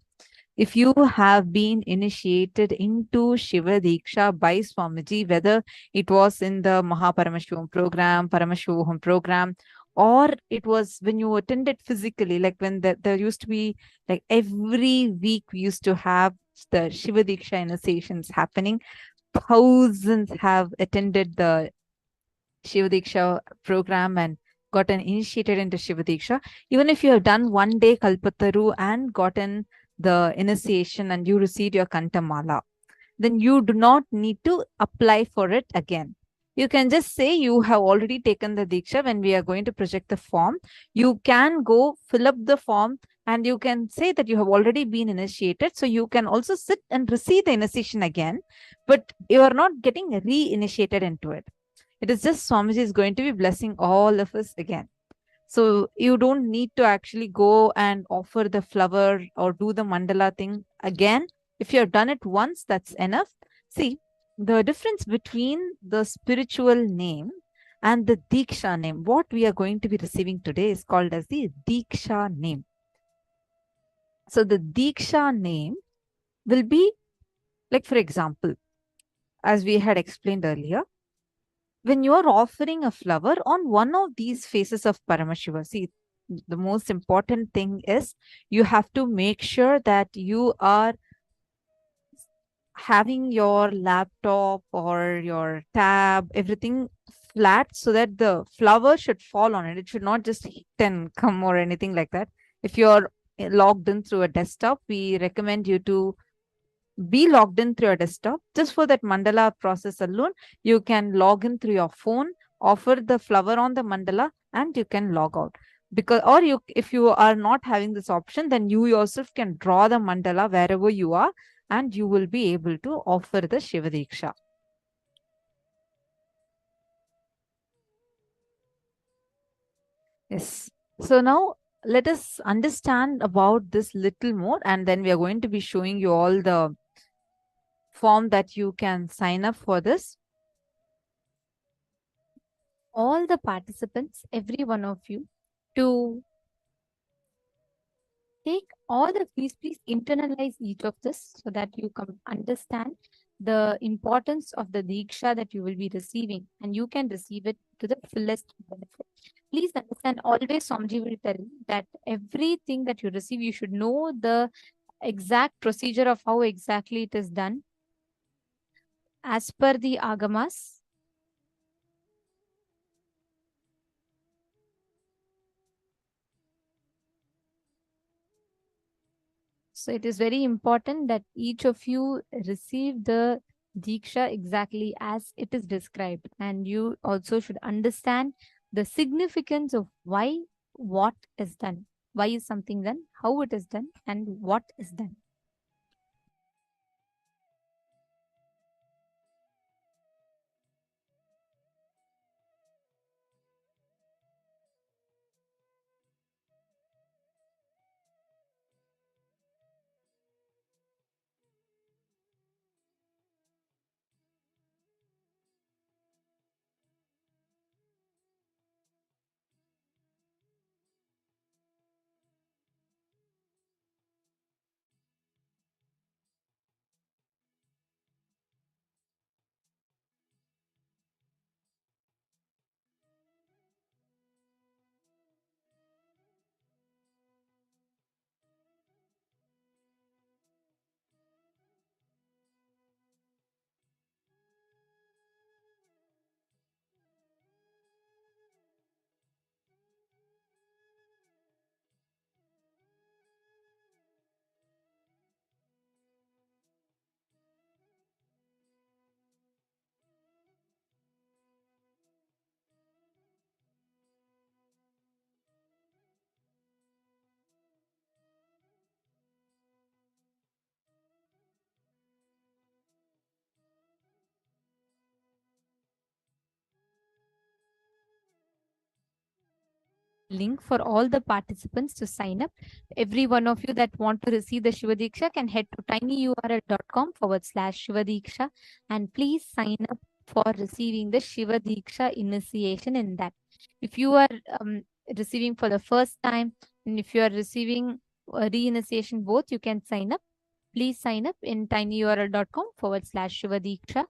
If you have been initiated into Shiva Diksha by Swamiji, whether it was in the Paramashivam program, Paramashivoham program, or it was when you attended physically, like when there used to be, like every week we used to have the Shiva Diksha initiations happening. Thousands have attended the Shiva Diksha program and gotten initiated into Shiva Diksha. Even if you have done one day Kalpataru and gotten the initiation and you received your Kantamala, then you do not need to apply for it again. You can just say you have already taken the Diksha. When we are going to project the form, you can go fill up the form and you can say that you have already been initiated. So you can also sit and receive the initiation again, but you are not getting re-initiated into it. It is just Swamiji is going to be blessing all of us again. So you don't need to actually go and offer the flower or do the mandala thing again. If you have done it once, that's enough. See, the difference between the spiritual name and the Deeksha name, what we are going to be receiving today is called as the Deeksha name. So the Deeksha name will be, like, for example, as we had explained earlier, when you are offering a flower on one of these faces of Paramashiva, see, the most important thing is you have to make sure that you are having your laptop or your tab, everything flat so that the flower should fall on it. It should not just hit and come or anything like that. If you're logged in through a desktop, we recommend you to be logged in through your desktop. Just for that mandala process alone, you can log in through your phone, offer the flower on the mandala, and you can log out. Because, or you, if you are not having this option, then you yourself can draw the mandala wherever you are, and you will be able to offer the Shiva Diksha. Yes. So now let us understand about this little more, and then we are going to be showing you all the form that you can sign up for this. All the participants, every one of you, to take all the, please internalize each of this so that you can understand the importance of the Diksha that you will be receiving, and you can receive it to the fullest benefit. Please understand, always Swamiji will tell that everything that you receive, you should know the exact procedure of how exactly it is done as per the Agamas. So it is very important that each of you receive the Diksha exactly as it is described. And you also should understand the significance of why what is done. Why is something done, how it is done, and what is done. link for all the participants to sign up. Every one of you that want to receive the Shiva Diksha can head to tinyurl.com/Shiva Diksha and please sign up for receiving the Shiva Diksha initiation in that. If you are receiving for the first time and if you are receiving a re-initiation both, you can sign up. Please sign up in tinyurl.com/Shiva Diksha.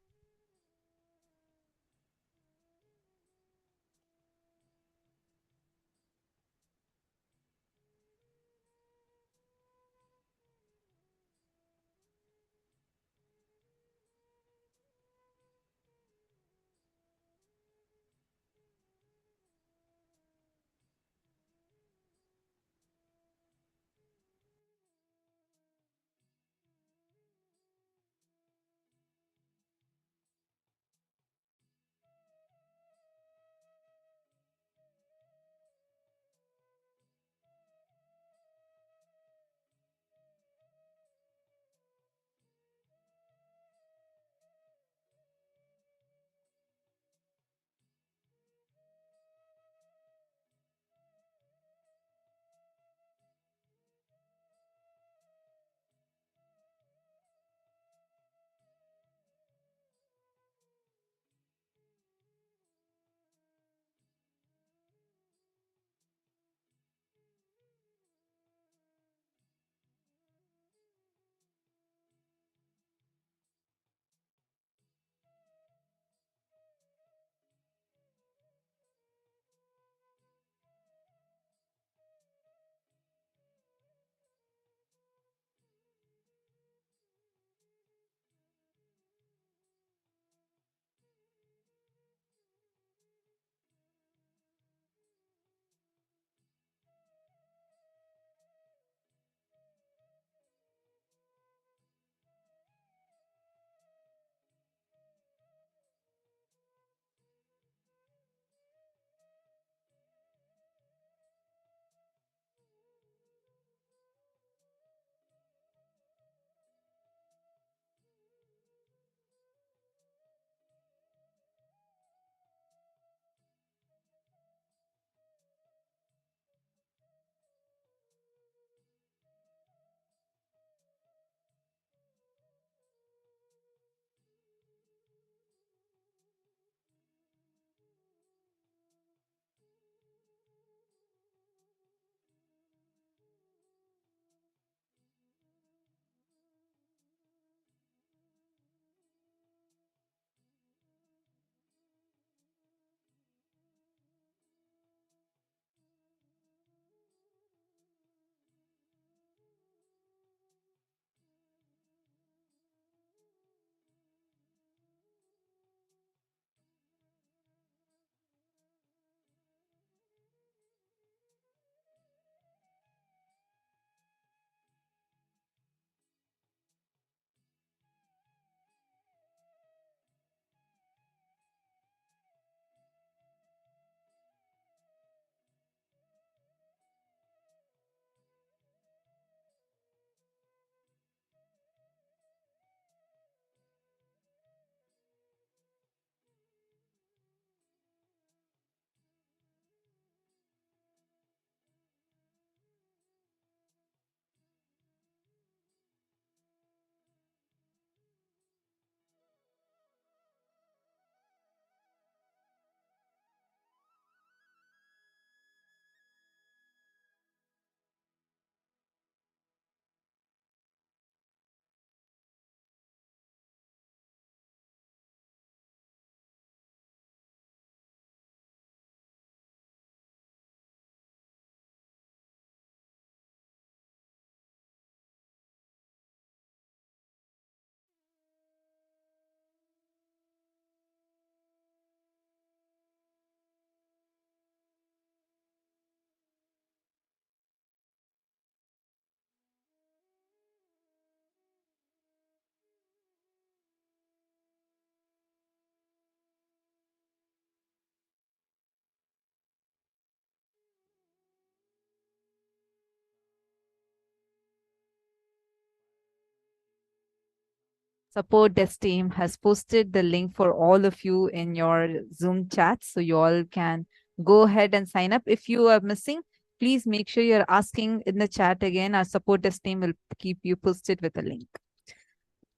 Support desk team has posted the link for all of you in your Zoom chat, so you all can go ahead and sign up. If you are missing, please make sure you're asking in the chat again. Our support desk team will keep you posted with a link.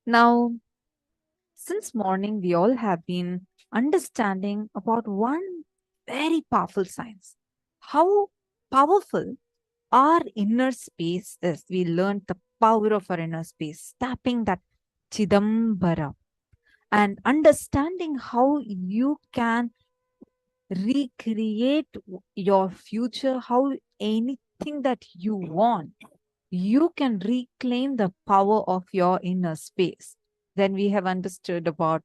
Now, since morning, we all have been understanding about one very powerful science. How powerful our inner space is. We learned the power of our inner space, tapping that Chidambara and understanding how you can recreate your future, how anything that you want, you can reclaim the power of your inner space. Then we have understood about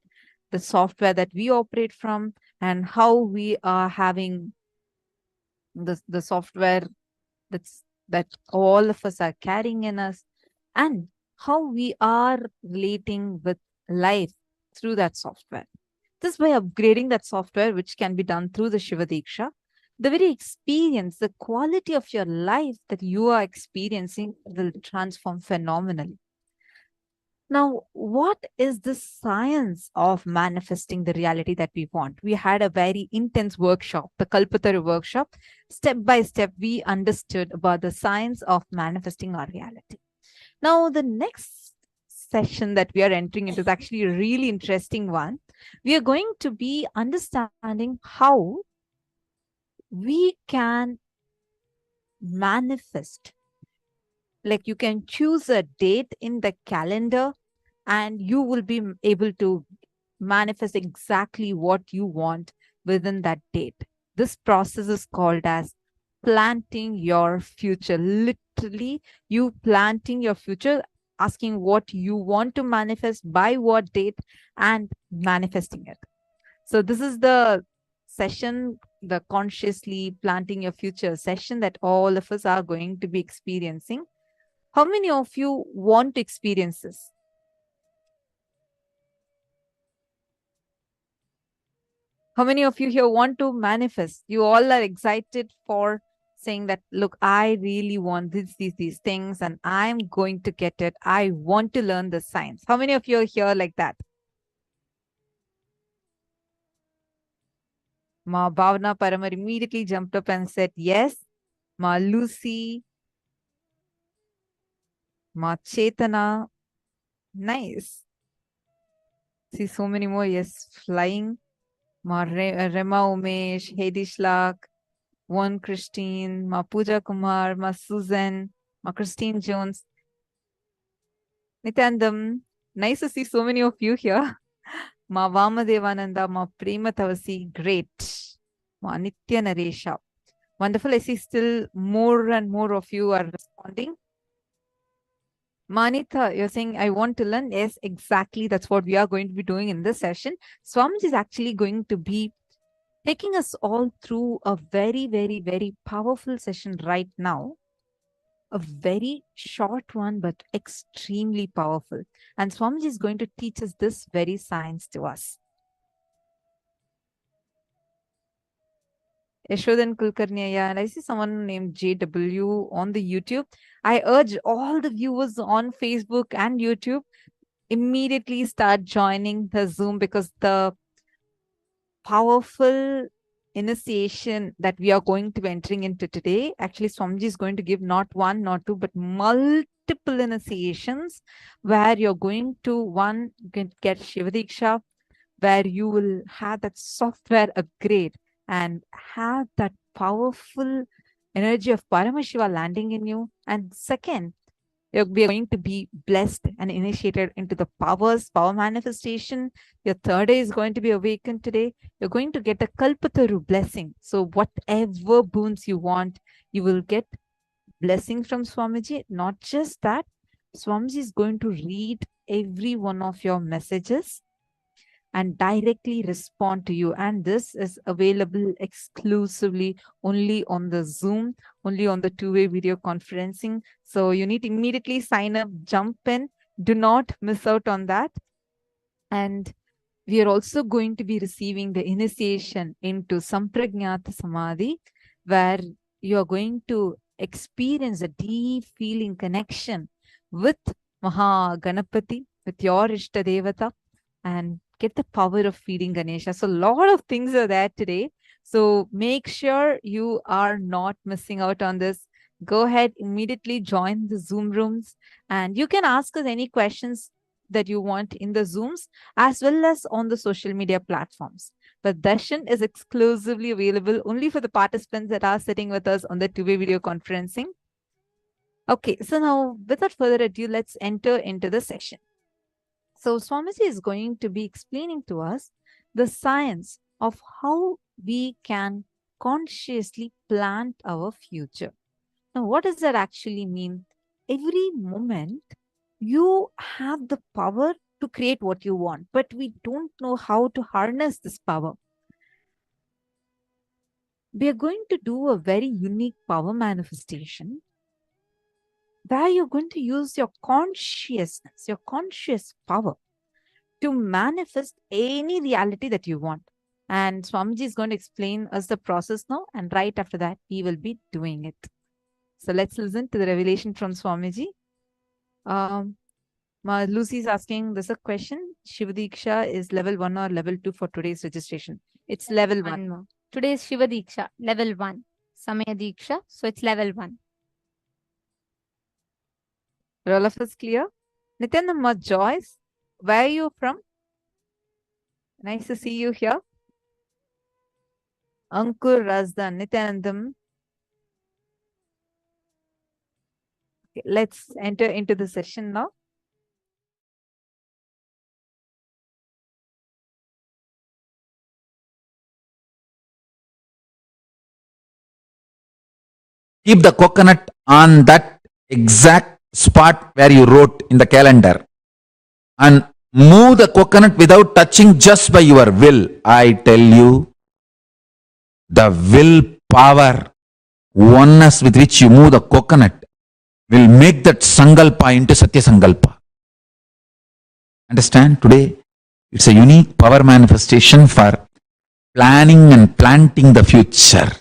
the software that we operate from and how we are having the software that all of us are carrying in us, and how we are relating with life through that software. This by upgrading that software, which can be done through the Shiva Deeksha, the very experience, the quality of your life that you are experiencing will transform phenomenally. Now, what is the science of manifesting the reality that we want? We had a very intense workshop, the Kalpataru workshop. Step by step, we understood about the science of manifesting our reality. Now, the next session that we are entering into is actually a really interesting one. We are going to be understanding how we can manifest. Like you can choose a date in the calendar and you will be able to manifest exactly what you want within that date. This process is called as planting your future. Literally, you planting your future, asking what you want to manifest by what date and manifesting it. So this is the session, the consciously planting your future session that all of us are going to be experiencing. How many of you want to experience this? How many of you here want to manifest? You all are excited for saying that, look, I really want these things and I'm going to get it. I want to learn the science. How many of you are here like that? Ma Bhavna Paramar immediately jumped up and said, yes. Ma Lucy, Ma Chetana, nice. See so many more, yes, flying. Ma Rema Umesh, Hedi Shlak, One Christine, Ma Pooja Kumar, Ma Susan, Ma Christine Jones. Nityanandam, nice to see so many of you here. Ma Vamadevananda, Ma Prema Tavasi, great. Ma Nitya Naresha. Wonderful. I see still more and more of you are responding. Manitha, you're saying, I want to learn. Yes, exactly. That's what we are going to be doing in this session. Swamiji is actually going to be taking us all through a very, very, very powerful session right now. A very short one, but extremely powerful. And Swamiji is going to teach us this very science to us. Yashodan Kulkarni, and I see someone named JW on the YouTube. I urge all the viewers on Facebook and YouTube immediately start joining the Zoom, because the powerful initiation that we are going to be entering into today, actually Swamiji is going to give not one, not two, but multiple initiations where you're going to, one, get Shiva Deeksha, where you will have that software upgrade and have that powerful energy of Paramashiva landing in you. And second, we are going to be blessed and initiated into the power manifestation. Your third eye is going to be awakened today. You're going to get a Kalpataru blessing. So whatever boons you want, you will get blessings from Swamiji. Not just that, Swamiji is going to read every one of your messages and directly respond to you. And this is available exclusively only on the Zoom, only on the two-way video conferencing. So you need to immediately sign up, jump in. Do not miss out on that. And we are also going to be receiving the initiation into Sampragnata Samadhi, where you are going to experience a deep feeling connection with Maha Ganapati, with your Ishta Devata, and get the power of feeding Ganesha. So a lot of things are there today. So make sure you are not missing out on this. Go ahead, immediately join the Zoom rooms, and you can ask us any questions that you want in the Zooms as well as on the social media platforms. But darshan is exclusively available only for the participants that are sitting with us on the two-way video conferencing. Okay, so now without further ado, let's enter into the session. So Swamiji is going to be explaining to us the science of how we can consciously plant our future. Now, what does that actually mean? Every moment you have the power to create what you want, but we don't know how to harness this power. We are going to do a very unique power manifestation where you're going to use your consciousness, your conscious power to manifest any reality that you want. And Swamiji is going to explain us the process now, and right after that, we will be doing it. So let's listen to the revelation from Swamiji. Lucy is asking, there's a question. Shiva Diksha is level 1 or level 2 for today's registration? It's level 1. More. Today is Shiva Diksha, level 1. Samaya Diksha, so it's level 1. Are all of us clear? Nithyananda, Joyce, where are you from? Nice to see you here. Ankur, Razdan, Nithyanandam. Okay, let's enter into the session now. Keep the coconut on that exact spot where you wrote in the calendar and move the coconut without touching, just by your will. I tell you, the will power, oneness with which you move the coconut will make that sankalpa into Satya Sankalpa. Understand? Today, it's a unique power manifestation for planning and planting the future.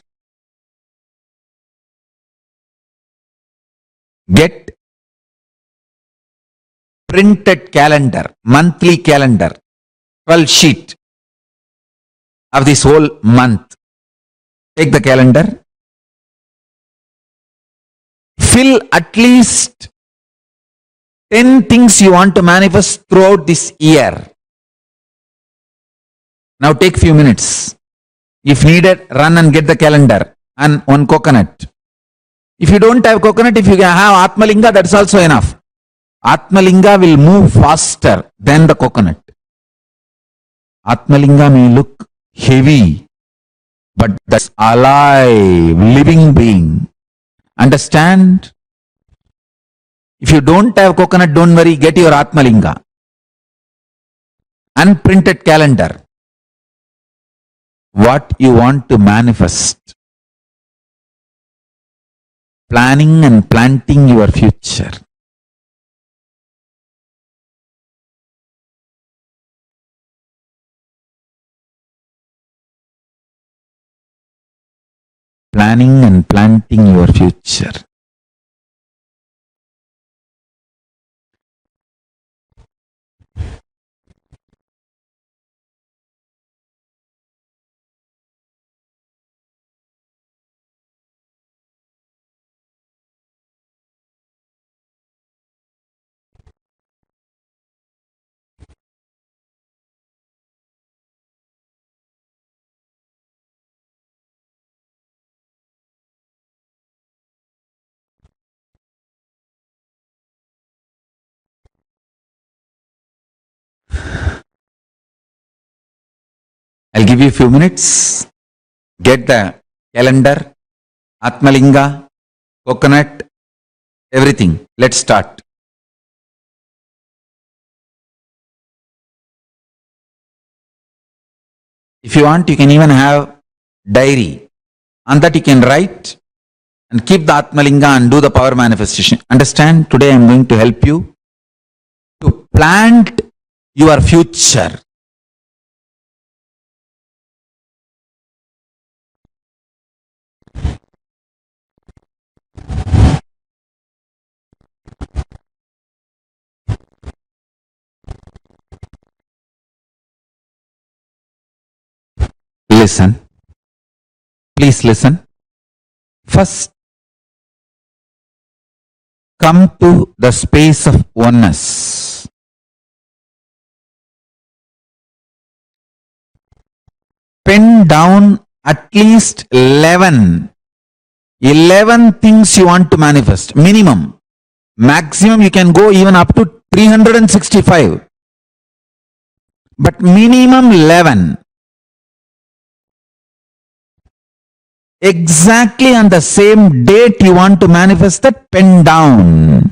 Get printed calendar, monthly calendar, 12 sheet of this whole month. Take the calendar, fill at least 10 things you want to manifest throughout this year. Now take few minutes. If needed, run and get the calendar and one coconut. If you don't have coconut, if you have Atmalinga, that's also enough. Atmalinga will move faster than the coconut. Atmalinga may look heavy, but that's alive, living being. Understand? If you don't have coconut, don't worry, get your Atmalinga. Unprinted calendar. What you want to manifest. Planning and planting your future. Planning and planting your future. I'll give you a few minutes. Get the calendar, Atmalinga, coconut, everything. Let's start. If you want, you can even have diary. On that you can write and keep the Atmalinga and do the power manifestation. Understand? Today I am going to help you to plant your future. Listen. Please listen. First, come to the space of oneness. Pen down at least 11 things you want to manifest, minimum. Maximum you can go even up to 365. But minimum 11. Exactly on the same date you want to manifest that, pen down.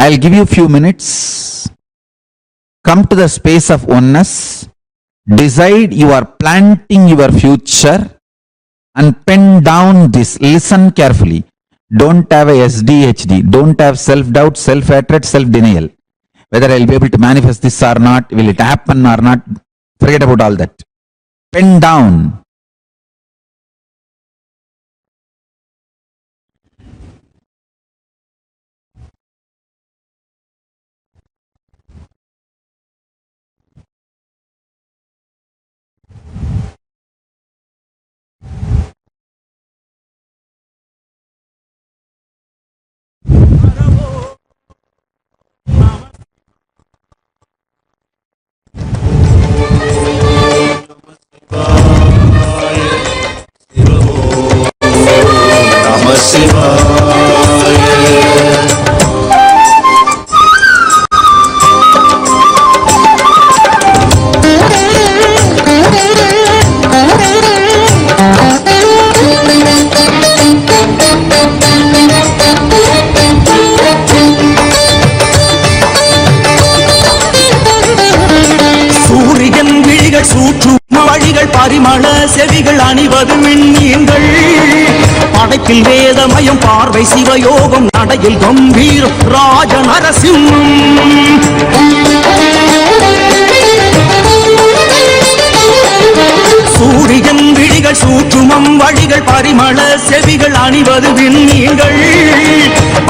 I'll give you a few minutes. Come to the space of oneness. Decide you are planting your future and pen down this. Listen carefully. Don't have a SDHD. Don't have self-doubt, self-hatred, self-denial. Whether I'll be able to manifest this or not, will it happen or not, forget about all that. Pen down. பரிமள செவிகள் அணிவது மின்னியங்கள் படைப்பில் வேதமயம் பார்வை சிவயோகம் நடையில் கம்பீரம் ராஜ நரசிம்மம் சூரியன் விழிகள் சூற்றுமம் வழிகள் பரிமள செவிகள் அணிவது விண்மீன்கள்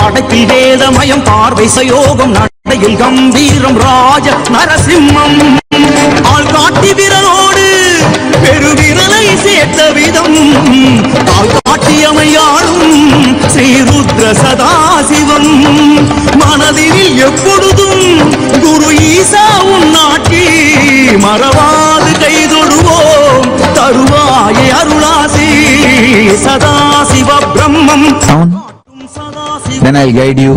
படைப்பில் வேதமயம் பார்வை சயோகம் நடையில் கம்பீரம் ராஜ நரசிம்மம் ஆள் காட்டி விரலோடு பெருவிரலை சேர்த்த விதம் ஆள் காட்டியமையாளும் ஸ்ரீருத்ர சதாசிவம் மனதில் எப்பொழுதும் குரு ஈசா உன்னாட்சி மறவாது கைதொடுவோம் தருவாயே அருளாசி சதாசிவ பிரம்மம். Then I'll guide you.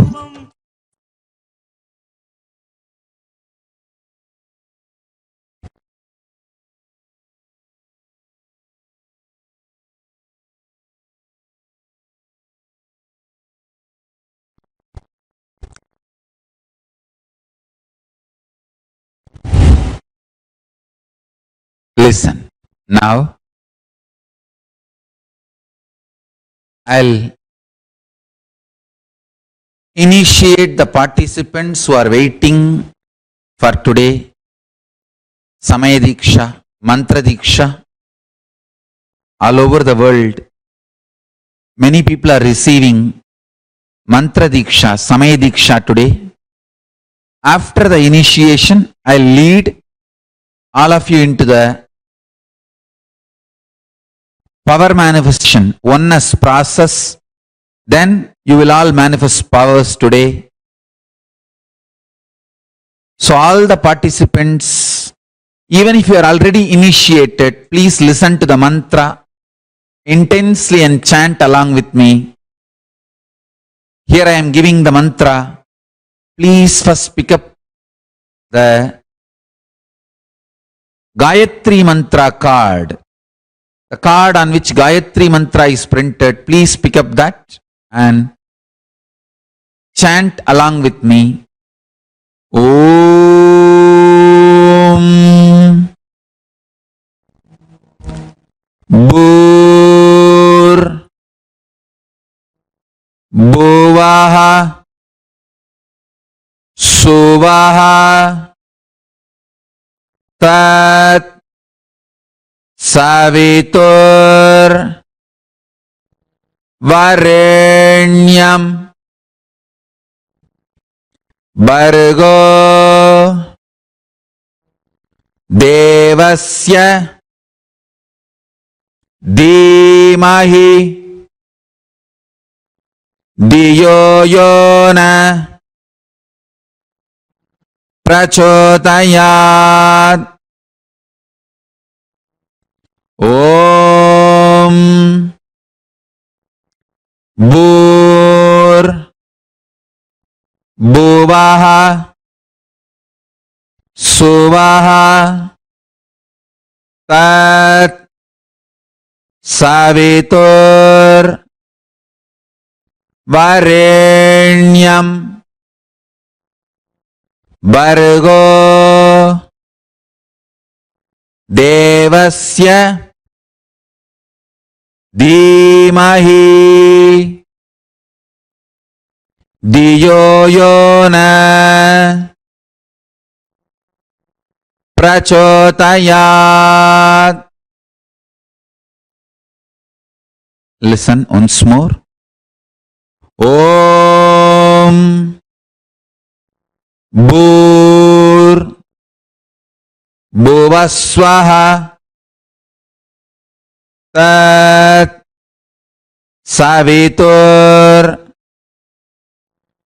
Listen. Now, I'll initiate the participants who are waiting for today. Samaya Deeksha, Mantra Deeksha. All over the world, many people are receiving Mantra Deeksha, Samaya Deeksha today. After the initiation, I'll lead all of you into the power manifestation, oneness process. Then you will all manifest powers today. So all the participants, even if you are already initiated, please listen to the mantra intensely and chant along with me. Here I am giving the mantra. Please first pick up the Gayatri Mantra card. The card on which Gayatri Mantra is printed, please pick up that and chant along with me. Om Bhur Bhuvaha Suvaha Tat Savitur Varenyam Bhargo Devasya Dhimahi Dhiyo Yona Prachodayat. Om Bhur Bhuvaha Suvaha Tat Savitur Varenyam Bhargo Devasya Dhimahi Dhiyo Yona Prachodayat. Listen once more. Om Bhur Bhuvaswaha Tat Savitur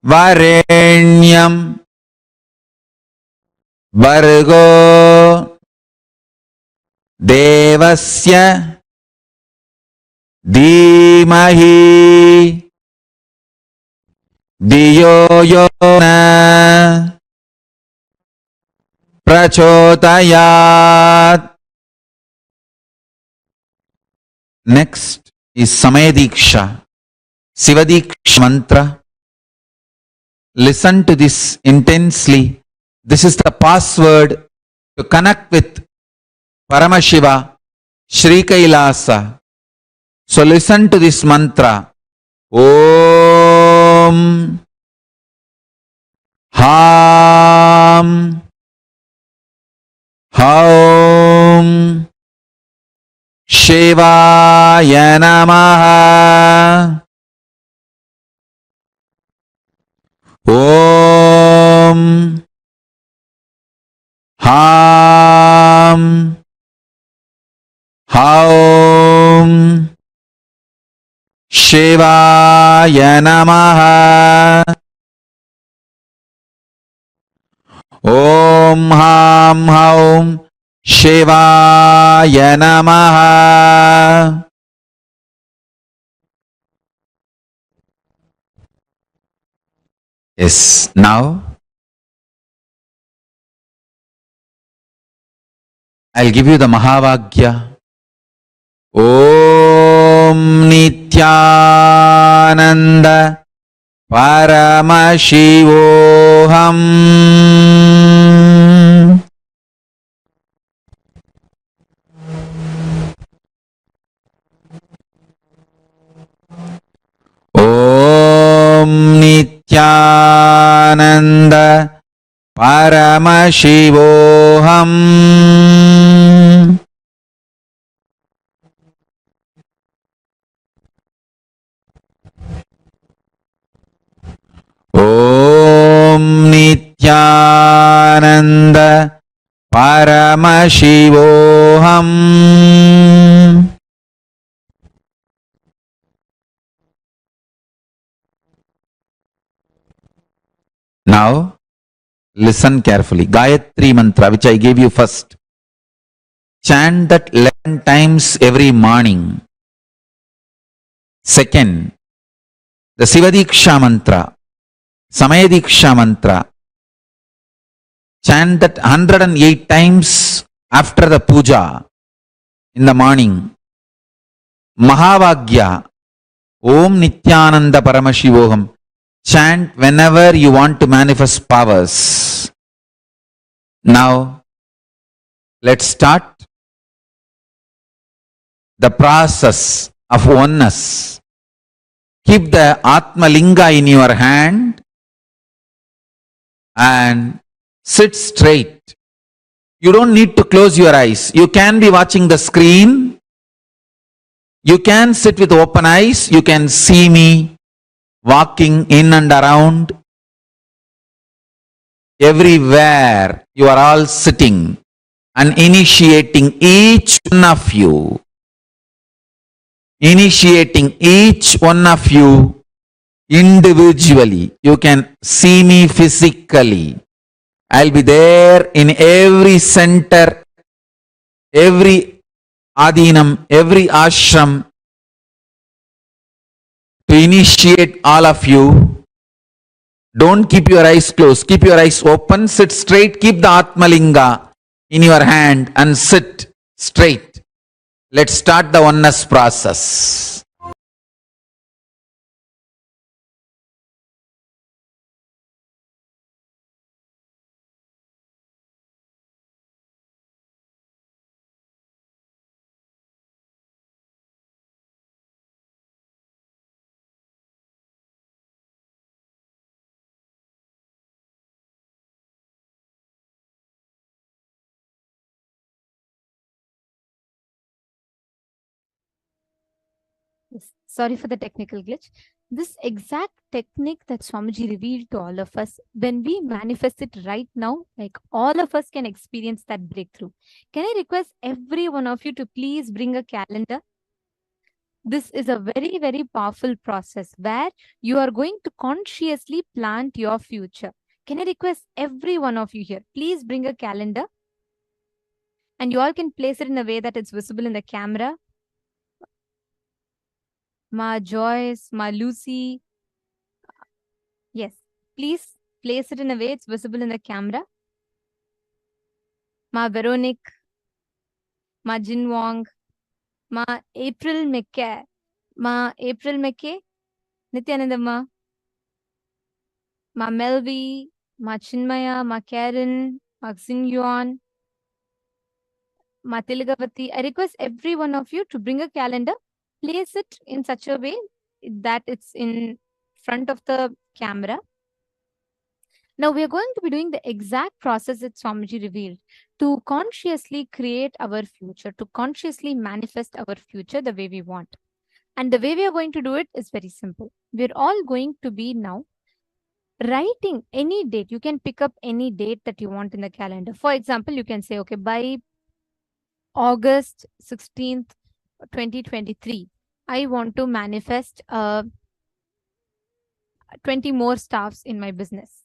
Varenyam Bhargo Devasya Dhimahi Dhiyo Yona Prachodayat. Next is Samaya Deeksha, Siva Deeksha mantra. Listen to this intensely. This is the password to connect with Paramashiva, Sri Kailasa. So listen to this mantra. Om Ham Haum Shivaya Namaha. Om Ham Haum Shivaya Namaha. Om Ham Haum Shivaya Namaha. Yes, now I'll give you the Mahavagya. Om Nithyananda Paramashivoham. Om Nithyananda Paramashivoham. Om Nithyananda Paramashivoham. Now, listen carefully. Gayatri mantra, which I gave you first. Chant that 11 times every morning. Second, the Siva Deeksha mantra, Samaya Deeksha mantra. Chant that 108 times after the puja in the morning. Mahavagya, Om Nithyananda Paramashivoham. Chant whenever you want to manifest powers. Now, let's start the process of oneness. Keep the Atma Linga in your hand and sit straight. You don't need to close your eyes. You can be watching the screen. You can sit with open eyes. You can see me walking in and around. Everywhere you are all sitting. and initiating each one of you, individually. You can see me physically. I'll be there in every center, every adinam, every ashram to initiate all of you. Don't keep your eyes closed. Keep your eyes open. Sit straight. Keep the Atmalinga in your hand and sit straight. Let's start the oneness process. Yes. Sorry for the technical glitch. This exact technique that Swamiji revealed to all of us, when we manifest it right now, like all of us can experience that breakthrough. Can I request every one of you to please bring a calendar? This is a very, very powerful process where you are going to consciously plant your future. Can I request every one of you here, please bring a calendar, and you all can place it in a way that it's visible in the camera. Ma Joyce, Ma Lucy. Yes, please place it in a way it's visible in the camera. Ma Veronique, Ma Jin Wong, Ma April McKay, Nithyananda Ma Melvi, Ma Chinmaya, Ma Karen, Ma Xin Yuan, Ma Tiligavati. I request every one of you to bring a calendar, place it in such a way that it's in front of the camera. Now we are going to be doing the exact process that Swamiji revealed to consciously create our future, to consciously manifest our future the way we want. And the way we are going to do it is very simple. We're all going to be now writing any date. You can pick up any date that you want in the calendar. For example, you can say, okay, by August 16th, 2023, I want to manifest 20 more staffs in my business.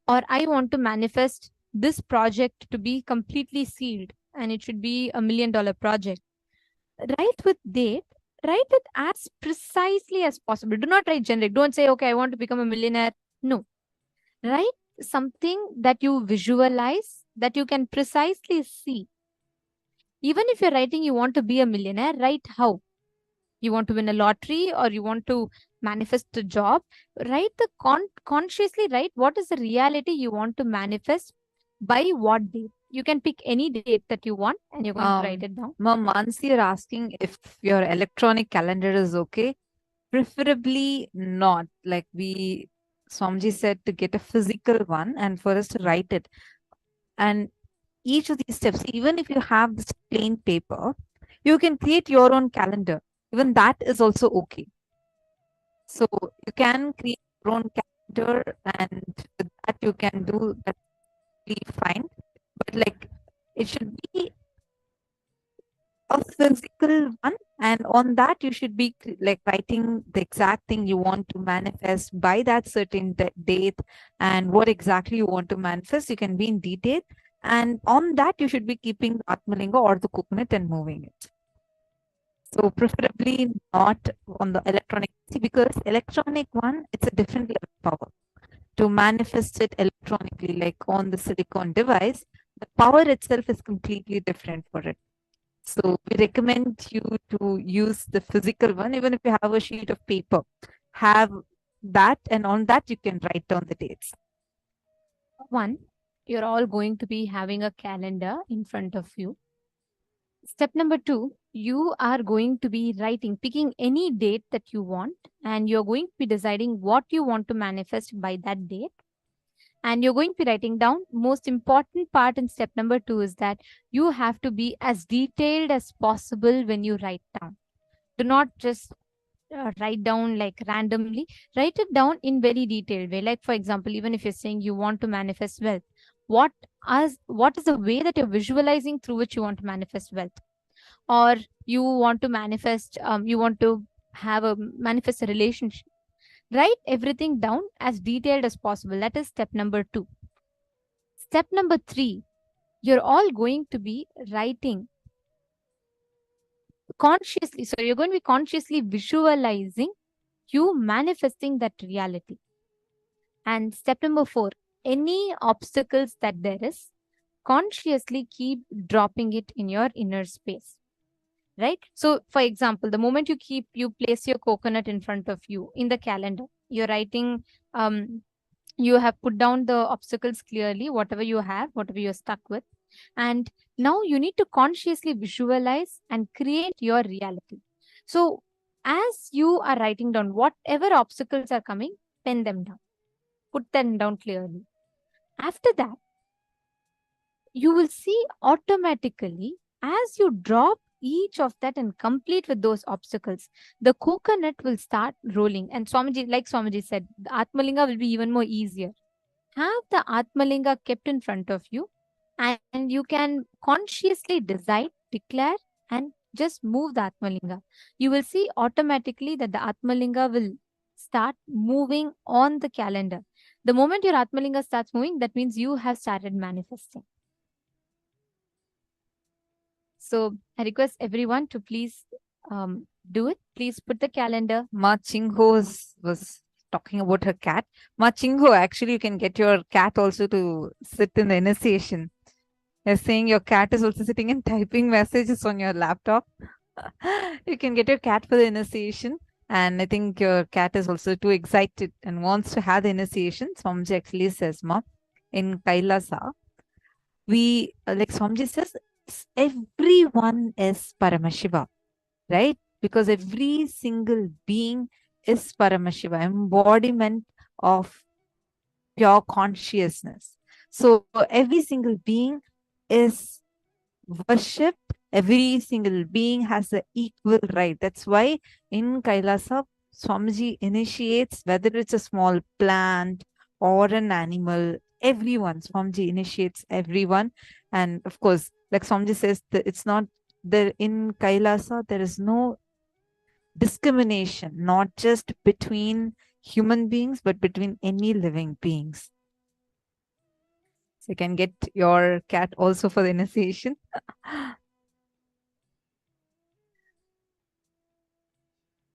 Or I want to manifest this project to be completely sealed and it should be $1 million project. Write with date, write it as precisely as possible. Do not write generic. Don't say, okay, I want to become a millionaire. No. Write something that you visualize, that you can precisely see. Even if you're writing you want to be a millionaire, write how. You want to win a lottery or you want to manifest a job, write the consciously write what is the reality you want to manifest by what date. You can pick any date that you want and you're going to write it down. Ma'am, Mansi, you're asking if your electronic calendar is okay. Preferably not. Like Swamiji said, to get a physical one and for us to write it. And each of these steps, even if you have this plain paper, you can create your own calendar. Even that is also okay. So you can create your own calendar and with that you can do that fine. But like it should be a physical one, and on that you should be like writing the exact thing you want to manifest by that certain date and what exactly you want to manifest. You can be in detail, and on that you should be keeping the Atmalinga or the coconut and moving it. So preferably not on the electronic, because electronic one, it's a different level of power. To manifest it electronically, like on the silicon device, the power itself is completely different for it. So we recommend you to use the physical one, even if you have a sheet of paper, have that, and on that you can write down the dates. One, you're all going to be having a calendar in front of you. Step number 2, you are going to be picking any date that you want, and you're going to be deciding what you want to manifest by that date. And you're going to be writing down. Most important part in step number 2 is that you have to be as detailed as possible when you write down. Do not just write down like randomly. Write it down in very detailed way. Like for example, even if you're saying you want to manifest wealth, what is the way that you're visualizing through which you want to manifest wealth, or you want to manifest you want to manifest a relationship. Write everything down as detailed as possible. That is step number 2. Step number 3, you're all going to be writing consciously. So you're going to be consciously visualizing you manifesting that reality. And step number 4, any obstacles that there is, consciously keep dropping it in your inner space. Right? So for example, the moment you place your coconut in front of you in the calendar, you're writing, you have put down the obstacles clearly, whatever you have, whatever you're stuck with. And now you need to consciously visualize and create your reality. So as you are writing down whatever obstacles are coming, pen them down, put them down clearly. After that, you will see automatically as you drop each of that and complete with those obstacles, the coconut will start rolling. And Swamiji, like Swamiji said, the Atmalinga will be even more easier. Have the Atmalinga kept in front of you, and you can consciously decide, declare, and just move the Atmalinga. You will see automatically that the Atmalinga will start moving on the calendar. The moment your Atmalinga starts moving, that means you have started manifesting. So I request everyone to please do it. Please put the calendar. Ma Chingho was talking about her cat. Ma Chingho, actually, you can get your cat also to sit in the initiation. You're saying your cat is also sitting and typing messages on your laptop. You can get your cat for the initiation. And I think your cat is also too excited and wants to have the initiation. Swamiji actually says, Ma, in Kailasa, we, like Swamiji says, everyone is Paramashiva, right? Because every single being is Paramashiva, embodiment of pure consciousness. So every single being is worshipped. Every single being has the equal right. That's why in Kailasa, Swamiji initiates, whether it's a small plant or an animal, everyone, Swamiji initiates everyone. And of course, like Swamiji says, it's not there in Kailasa, there is no discrimination, not just between human beings, but between any living beings. So you can get your cat also for the initiation.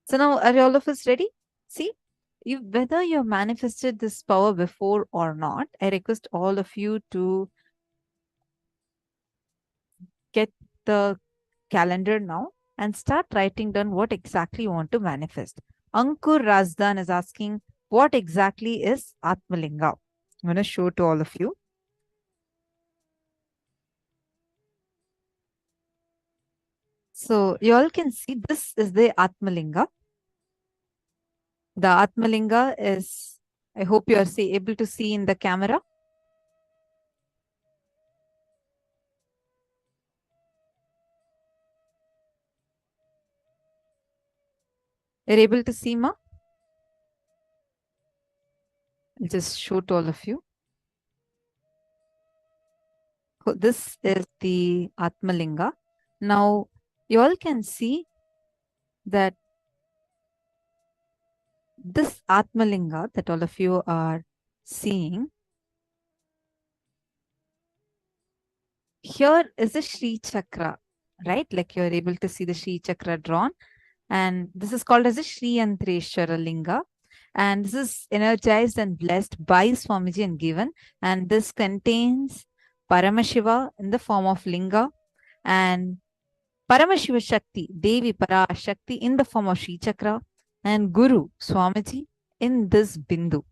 So now, are all of us ready? See, whether you manifested this power before or not, I request all of you to get the calendar now and start writing down what exactly you want to manifest. Ankur Razdan is asking, what exactly is Atmalinga? I'm going to show to all of you. So you all can see this is the Atmalinga. The Atmalinga is, I hope you are able to see in the camera. You're able to see, Ma? I'll just show to all of you. So this is the Atmalinga. Now, you all can see that this Atmalinga that all of you are seeing, here is a Shri Chakra, right? Like you're able to see the Shri Chakra drawn. And this is called as a Shri Yantreshwara Linga. And this is energized and blessed by Swamiji and given. And this contains Paramashiva in the form of Linga and Paramashiva Shakti, Devi Para Shakti in the form of Shri Chakra, and Guru Swamiji in this Bindu.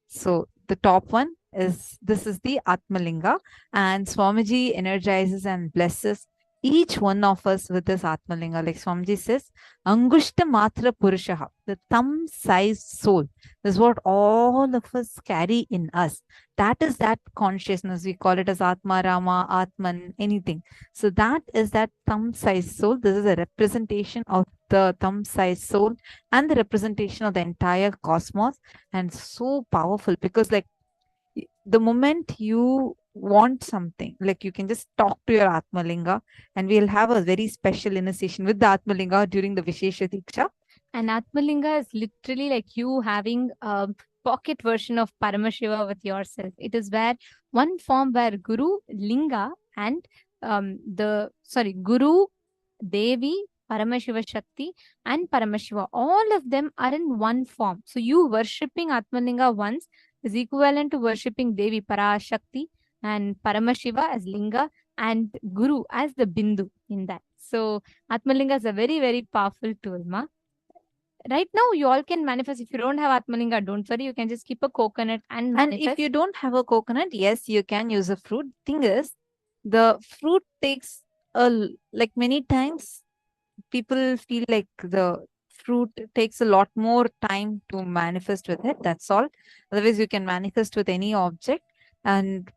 So the top one is, this is the Atmalinga, and Swamiji energizes and blesses each one of us with this Atmalinga. Like Swamiji says, Angushta Matra Purushaha, the thumb-sized soul. This is what all of us carry in us. That is that consciousness. We call it as Atma, Rama, Atman, anything. So that is that thumb-sized soul. This is a representation of the thumb-sized soul and the representation of the entire cosmos. And so powerful, because like the moment you want something, like you can just talk to your Atmalinga, and we'll have a very special initiation with the Atmalinga during the Vishesha Diksha. And Atmalinga is literally like you having a pocket version of Paramashiva with yourself. It is where one form where Guru, Linga, and Guru, Devi, Paramashiva Shakti, and Paramashiva, all of them are in one form. So you worshipping Atmalinga once is equivalent to worshipping Devi Parashakti and Paramashiva as Linga and Guru as the Bindu in that. So Atmalinga is a very, very powerful tool, ma. Right now, you all can manifest. If you don't have Atmalinga, don't worry. You can just keep a coconut and And manifest. if you don't have a coconut, yes, you can use a fruit. Thing is, the fruit takes like many times people feel like the fruit takes a lot more time to manifest with it. That's all. Otherwise, you can manifest with any object. And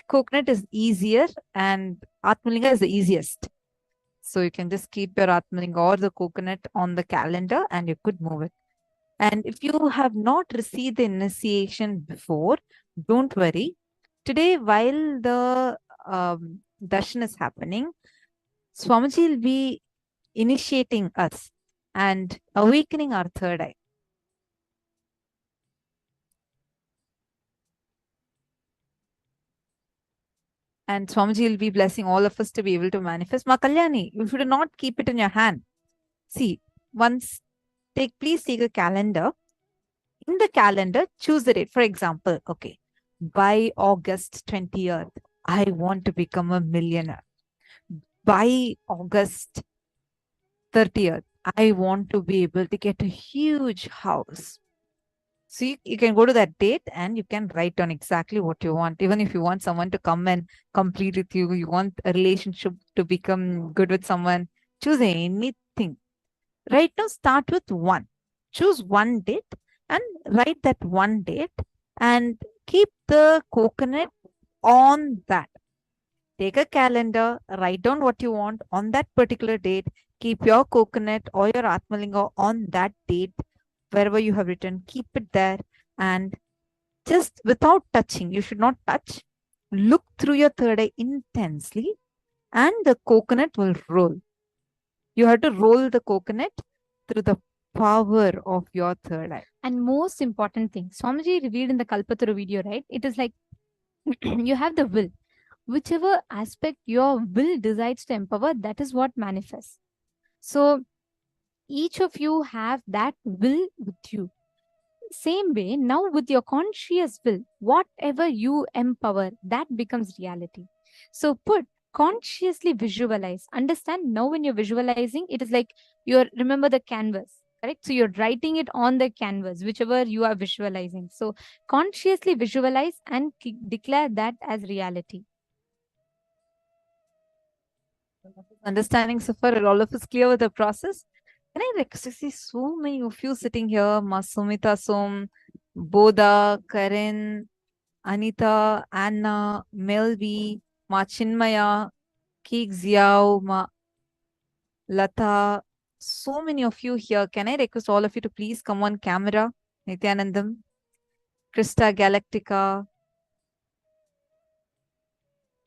coconut is easier, and Atmalinga is the easiest. So you can just keep your Atmalinga or the coconut on the calendar, and you could move it. And if you have not received the initiation before, don't worry. Today, while the darshan is happening, Swamiji will be initiating us and awakening our third eye. And Swamiji will be blessing all of us to be able to manifest. Ma Kalyani, you should not keep it in your hand. See, once please take a calendar. In the calendar, choose the date. For example, okay, by August 20th, I want to become a millionaire. By August 30th, I want to be able to get a huge house. So you can go to that date and you can write down exactly what you want. Even if you want someone to come and complete with you, you want a relationship to become good with someone, choose anything. Right now, start with one. Choose one date and write that one date and keep the coconut on that. Take a calendar, write down what you want on that particular date. Keep your coconut or your Atmalinga on that date. Wherever you have written, keep it there, and just without touching, you should not touch. Look through your third eye intensely, and the coconut will roll. You have to roll the coconut through the power of your third eye. And most important thing, Swamiji revealed in the Kalpataru video, right? It is like you have the will. Whichever aspect your will decides to empower, that is what manifests. So each of you have that will with you. Same way, now with your conscious will, whatever you empower, that becomes reality. So consciously visualize. Understand, now when you're visualizing, it is like remember the canvas, correct? So you're writing it on the canvas, whichever you are visualizing. So consciously visualize and declare that as reality. Understanding so far, all of us clear with the process? Can I see so many of you sitting here? Ma Sumita Som, Boda, Karin, Anita, Anna, Melvi, Ma Chinmaya, Keek Ziao, Ma Lata. So many of you here. Can I request all of you to please come on camera? Nithyanandam, Krista Galactica,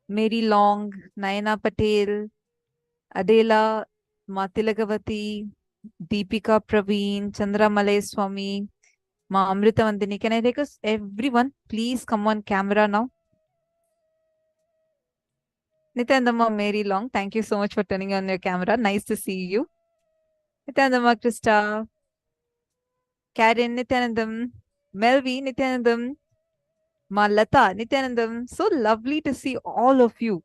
Mary Long, Nayana Patel, Adela, Matilagavati, Deepika Praveen, Chandra Malay Swami, Ma Amrita Vandini. Can I request everyone, please come on camera now? Nithyanandama Mary Long, thank you so much for turning on your camera. Nice to see you. Nithyanandama Krista, Karen Nithyanandam, Melvi Nithyanandam, Ma Lata Nithyanandam. So lovely to see all of you.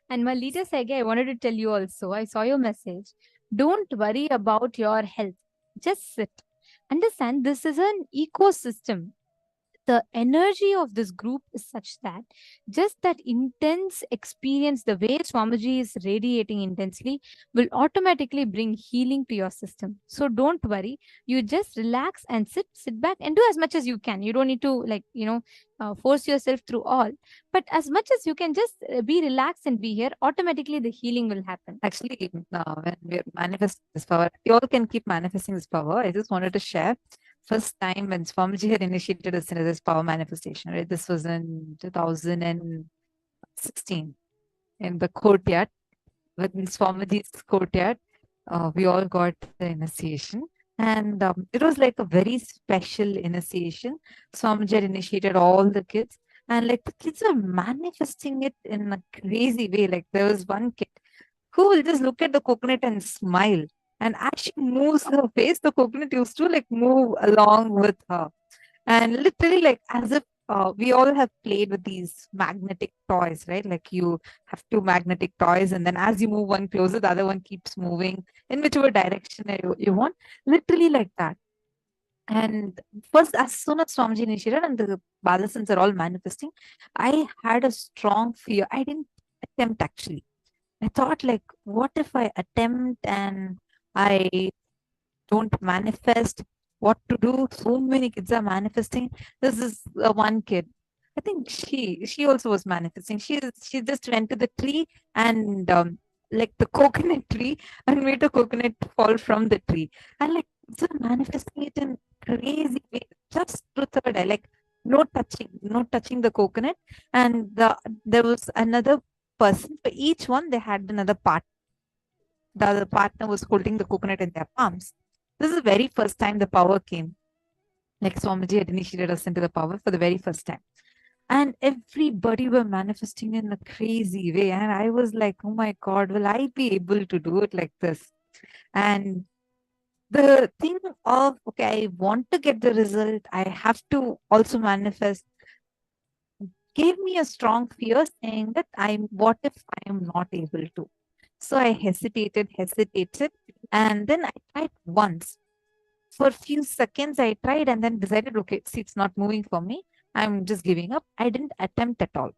And Malita Sege, I wanted to tell you also, I saw your message. Don't worry about your health. Just sit. Understand, this is an ecosystem. The energy of this group is such that just that intense experience, the way Swamiji is radiating intensely, will automatically bring healing to your system. So don't worry. You just relax and sit back and do as much as you can. You don't need to force yourself through all. But as much as you can, just be relaxed and be here. Automatically, the healing will happen. Actually, when we manifest this power, you all can keep manifesting this power. I just wanted to share. First time when Swamiji had initiated us into this power manifestation, right? This was in 2010, 16 in the courtyard, within Swamiji's courtyard. We all got the initiation. And it was like a very special initiation. Swamiji had initiated all the kids. And like the kids were manifesting it in a crazy way. Like there was one kid who will just look at the coconut and smile. And as she moves her face, the coconut used to like move along with her. And literally, like as if we all have played with these magnetic toys, right? Like you have two magnetic toys, and then as you move one closer, the other one keeps moving in whichever direction you want. Literally like that. And first, as soon as Swamiji initiated and the Balasans are all manifesting, I had a strong fear. I didn't attempt actually. I thought, like, what if I attempt and I don't manifest? What to do? So many kids are manifesting. This is one kid. I think she also was manifesting. She just went to the tree and like the coconut tree and made a coconut fall from the tree, and like just manifesting it in crazy way, just through third eye, like no touching the coconut. And there was another person for each one. They had another part. The other partner was holding the coconut in their palms. This is the very first time the power came. Like Swamiji had initiated us into the power for the very first time. And everybody were manifesting in a crazy way. And I was like, oh my God, will I be able to do it like this? And the thing of, okay, I want to get the result, I have to also manifest, gave me a strong fear saying that what if I am not able to? So I hesitated, and then I tried once. For a few seconds, I tried and then decided, okay, see, it's not moving for me. I'm just giving up. I didn't attempt at all.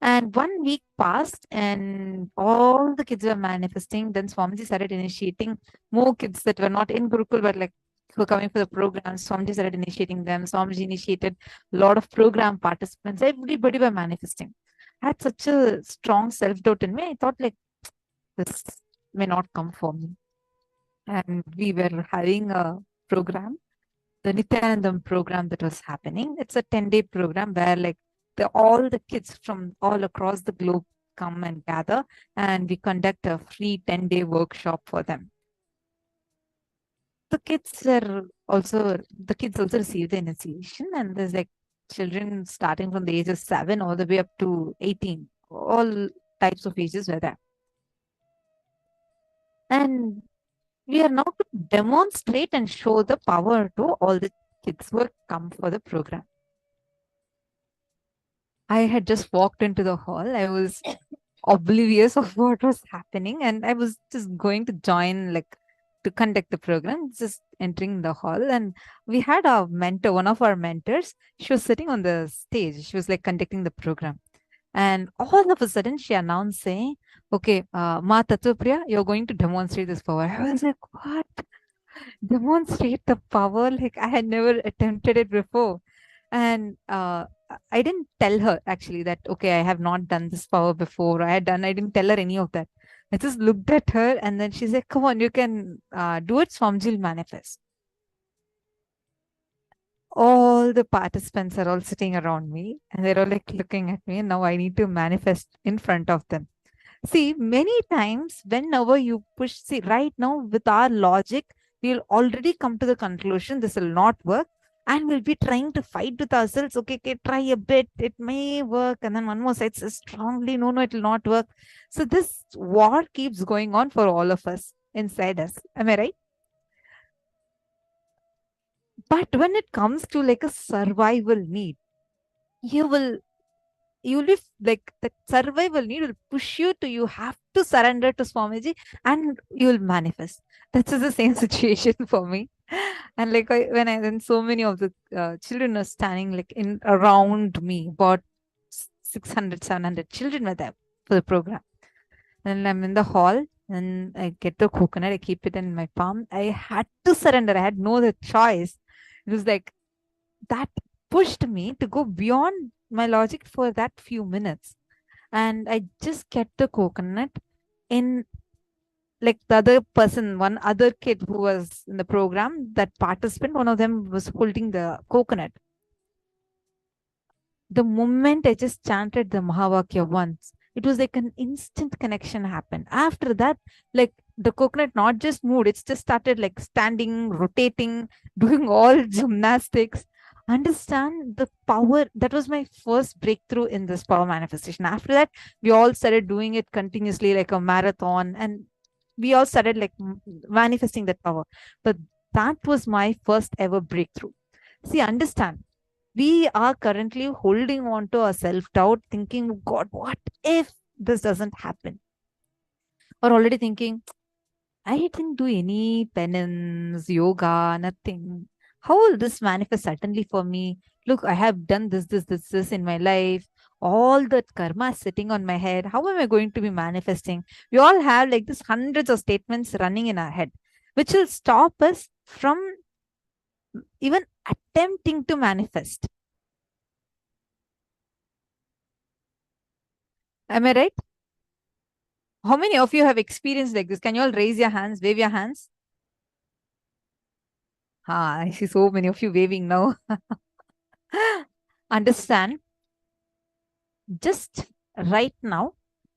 And 1 week passed and all the kids were manifesting. Then Swamiji started initiating more kids that were not in Gurukul, but like who were coming for the program. Swamiji started initiating them. Swamiji initiated a lot of program participants. Everybody were manifesting. I had such a strong self-doubt in me. I thought like, this may not come for me. And we were having a program, the Nithyanandam program that was happening. It's a 10-day program where like all the kids from all across the globe come and gather, and we conduct a free 10-day workshop for them. The kids also receive the initiation, and there's like children starting from the age of 7 all the way up to 18. All types of ages were there. And we are now to demonstrate and show the power to all the kids who have come for the program. I had just walked into the hall. I was oblivious of what was happening, and I was just going to join, like, to conduct the program, just entering the hall. And we had our mentor, one of our mentors. She was sitting on the stage. She was like conducting the program. And all of a sudden, she announced saying, okay, Ma Tattvapriya, you're going to demonstrate this power. I was like, what? Demonstrate the power? Like, I had never attempted it before. And I didn't tell her actually that, okay, I have not done this power before. I didn't tell her any of that. I just looked at her and then she said, come on, you can do it. Swamiji will manifest. All the participants are all sitting around me and they're all like looking at me, and now I need to manifest in front of them. See, many times whenever you push, see, right now with our logic, we'll already come to the conclusion this will not work, and we'll be trying to fight with ourselves. Okay, try a bit, it may work. And then one more side says strongly, no, it will not work. So this war keeps going on for all of us inside us. Am I right? But when it comes to like a survival need, you will be like, the survival need will push you to, you have to surrender to Swamiji and you will manifest. That's the same situation for me. And like when so many of the children are standing like in around me, about 600, 700 children were there for the program. And I'm in the hall and I get the coconut, I keep it in my palm. I had to surrender. I had no other choice. It was like that pushed me to go beyond my logic for that few minutes. And I just kept the coconut in, like, the other person, one other kid who was in the program, that participant, one of them was holding the coconut. The moment I just chanted the Mahavakya once, it was like an instant connection happened. After that, like the coconut not just moved, it's just started like standing, rotating, doing all gymnastics. Understand the power. That was my first breakthrough in this power manifestation. After that, we all started doing it continuously like a marathon, and we all started like manifesting that power. But that was my first ever breakthrough. See, understand, we are currently holding on to our self-doubt, thinking, God, what if this doesn't happen? Or already thinking, I didn't do any penance, yoga, nothing. How will this manifest suddenly for me? Look, I have done this in my life. All that karma is sitting on my head. How am I going to be manifesting? We all have like this hundreds of statements running in our head, which will stop us from even attempting to manifest. Am I right? How many of you have experienced like this? Can you all raise your hands, wave your hands? I see so many of you waving now. Understand, just right now,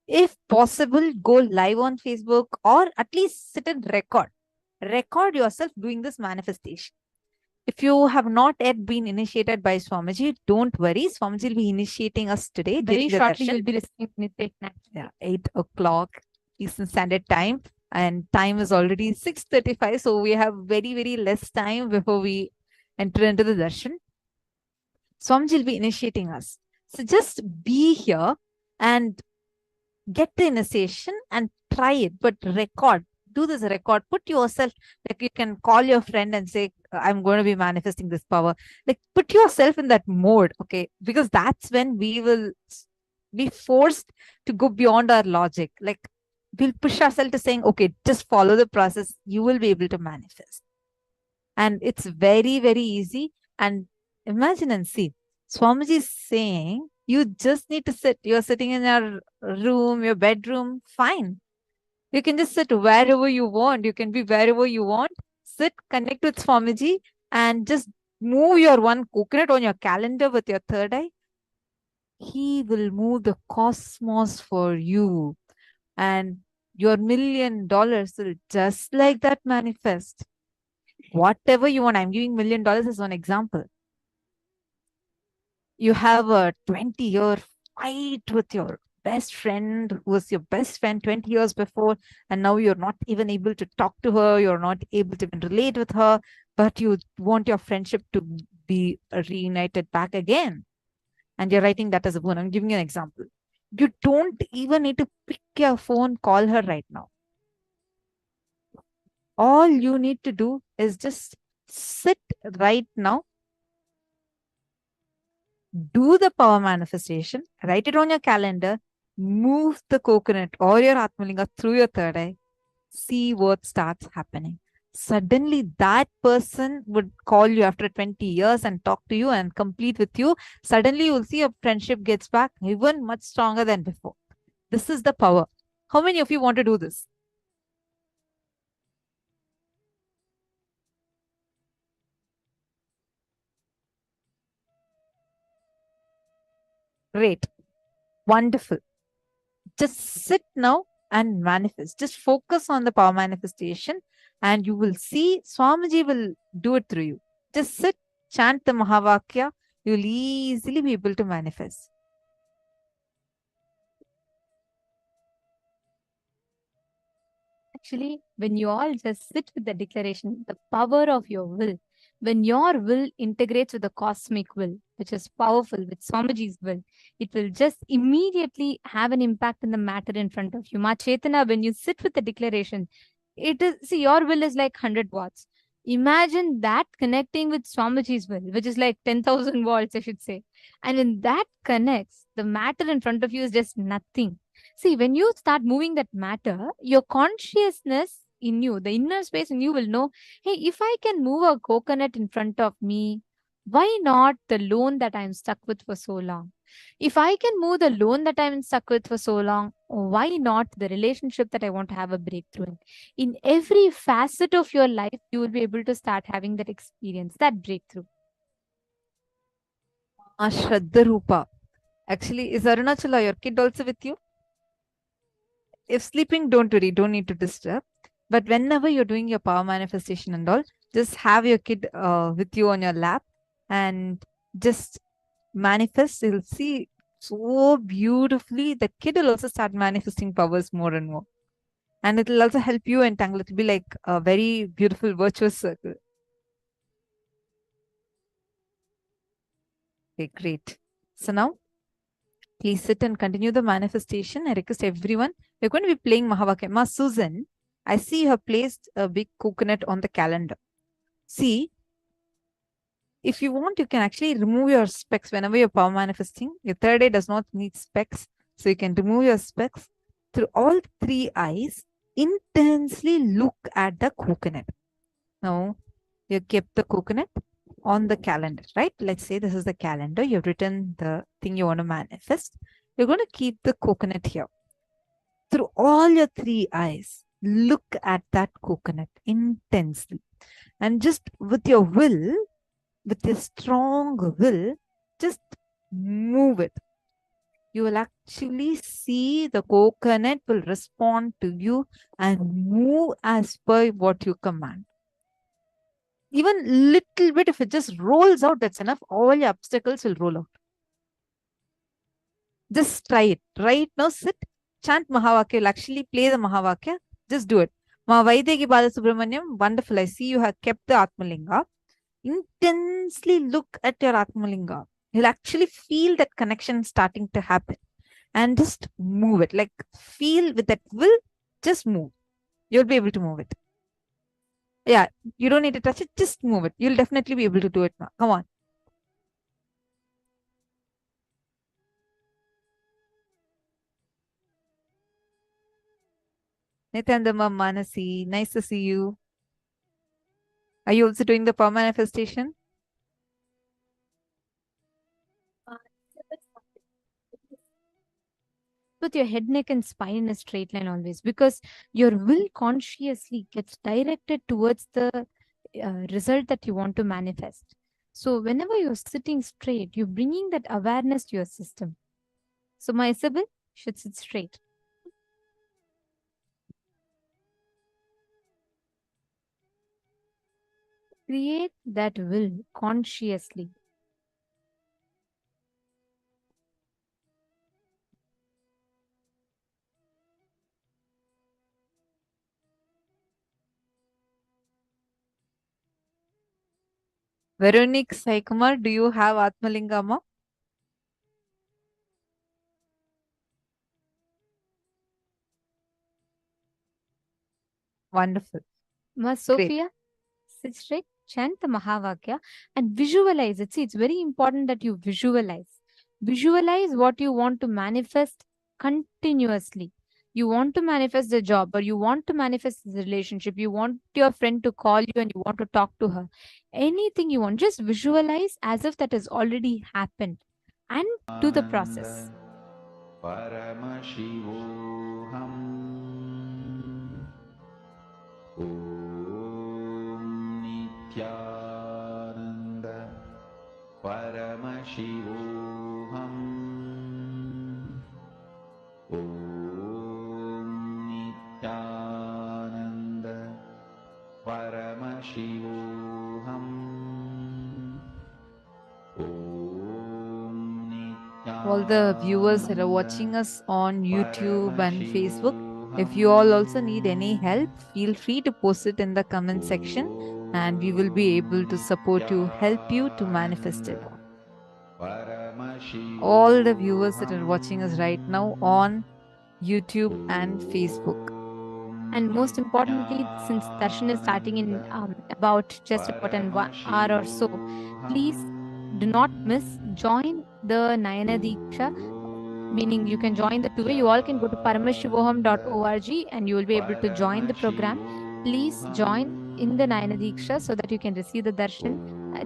if possible, go live on Facebook or at least sit and record. Record yourself doing this manifestation. If you have not yet been initiated by Swamiji, don't worry. Swamiji will be initiating us today. Very during the shortly, darshan. you'll be listening to it. Yeah, 8 o'clock Eastern Standard Time. And time is already 6:35. So we have very, very less time before we enter into the darshan. Swamiji will be initiating us. So just be here and get the initiation and try it, but record. Do this record. Put yourself, like you can call your friend and say, I'm going to be manifesting this power. Like put yourself in that mode, okay? Because that's when we will be forced to go beyond our logic. Like we'll push ourselves to saying, okay, just follow the process. You will be able to manifest. And it's very, very easy. And imagine and see, Swamiji is saying, you just need to sit. You're sitting in your room, your bedroom, fine. You can just sit wherever you want. You can be wherever you want. Sit, connect with Swamiji, and just move your one coconut on your calendar with your third eye. He will move the cosmos for you. And your $1 million will just like that manifest. Whatever you want. I'm giving $1 million as one example. You have a 20-year fight with your best friend who was your best friend 20 years before, and now you're not even able to talk to her, you're not able to even relate with her, but you want your friendship to be reunited back again. And you're writing that as a boon. I'm giving you an example. You don't even need to pick your phone, call her right now. All you need to do is just sit right now, do the power manifestation, write it on your calendar, move the coconut or your Atmalinga through your third eye, see what starts happening. Suddenly, that person would call you after 20 years and talk to you and complete with you. Suddenly, you'll see your friendship gets back even much stronger than before. This is the power. How many of you want to do this? Great. Wonderful. Just sit now and manifest. Just focus on the power manifestation and you will see Swamiji will do it through you. Just sit, chant the Mahavakya. You'll easily be able to manifest. Actually, when you all just sit with the declaration, the power of your will, when your will integrates with the cosmic will, which is powerful with Swamiji's will, it will just immediately have an impact in the matter in front of you. Ma Chetana, when you sit with the declaration, it is, see, your will is like 100 watts. Imagine that connecting with Swamiji's will, which is like 10,000 volts, I should say. And when that connects, the matter in front of you is just nothing. See, when you start moving that matter, your consciousness in you, the inner space in you will know, hey, if I can move a coconut in front of me, why not the loan that I'm stuck with for so long? If I can move the loan that I'm stuck with for so long, why not the relationship that I want to have a breakthrough in? In every facet of your life, you will be able to start having that experience, that breakthrough. Shraddha Rupa. Actually, is Arunachala your kid also with you? If sleeping, don't worry, don't need to disturb. But whenever you're doing your power manifestation and all, just have your kid with you on your lap and just manifest. You'll see so beautifully. The kid will also start manifesting powers more and more. And it will also help you entangle. It will be like a very beautiful virtuous circle. Okay, great. So now, please sit and continue the manifestation. I request everyone. We're going to be playing Mahavakya. Ma Susan, I see you have placed a big coconut on the calendar. See, if you want, you can actually remove your specs whenever you're power manifesting. Your third eye does not need specs. So you can remove your specs. Through all three eyes, intensely look at the coconut. Now, you kept the coconut on the calendar, right? Let's say this is the calendar. You've written the thing you want to manifest. You're going to keep the coconut here. Through all your three eyes, look at that coconut intensely. And just with your will, with your strong will, just move it. You will actually see the coconut will respond to you and move as per what you command. Even little bit, if it just rolls out, that's enough. All your obstacles will roll out. Just try it. Right now, sit, chant Mahavakya. You'll actually play the Mahavakya. Just do it. Ma Vaidegi Bala Subramanyam, wonderful. I see you have kept the Atmalinga. Intensely look at your Atmalinga. You'll actually feel that connection starting to happen. And just move it. Like feel with that will, just move. You'll be able to move it. Yeah, you don't need to touch it, just move it. You'll definitely be able to do it now. Come on. Nithyananda Manasi, nice to see you. Are you also doing the power manifestation? With your head, neck, and spine in a straight line always, because your will consciously gets directed towards the result that you want to manifest. So whenever you're sitting straight, you're bringing that awareness to your system. So my Isabel should sit straight. Create that will consciously. Veronique Saikumar, do you have Atmalingama? Wonderful. Ma Sophia, sit straight, chant the Mahavakya and visualize it. See, it's very important that you visualize. Visualize what you want to manifest continuously. You want to manifest the job, or you want to manifest the relationship. You want your friend to call you and you want to talk to her. Anything you want, just visualize as if that has already happened and do the process. Paramashivoham. Om Nithyananda Paramashivoham. Om Nithyananda Paramashivoham. All the viewers that are watching us on YouTube and Facebook, if you all also need any help, feel free to post it in the comment section and we will be able to support you, help you to manifest it. All the viewers that are watching us right now on YouTube and Facebook. And most importantly, since darshan is starting in about just about an hour or so, please do not miss. Join the Nayana Deeksha, meaning you can join the two-way. You all can go to paramashivoham.org and you will be able to join the program. Please join in the Nayana Deeksha so that you can receive the darshan.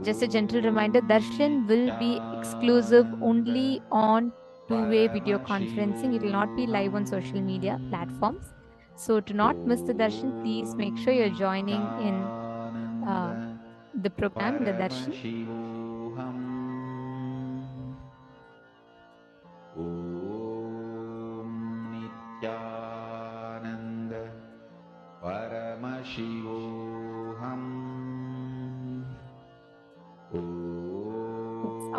Just a gentle reminder, darshan will be exclusive only on two-way video conferencing. It will not be live on social media platforms. So to not miss the darshan, please make sure you're joining in the program, the darshan.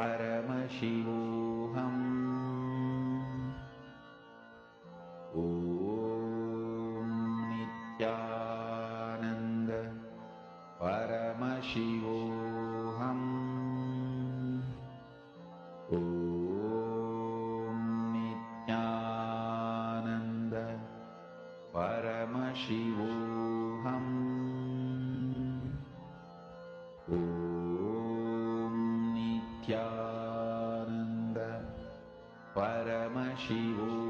Paramashivoham. Om Nithyananda Paramashivoham. Om Nithyananda Paramashivoham. Om Nithyananda Paramashivoham.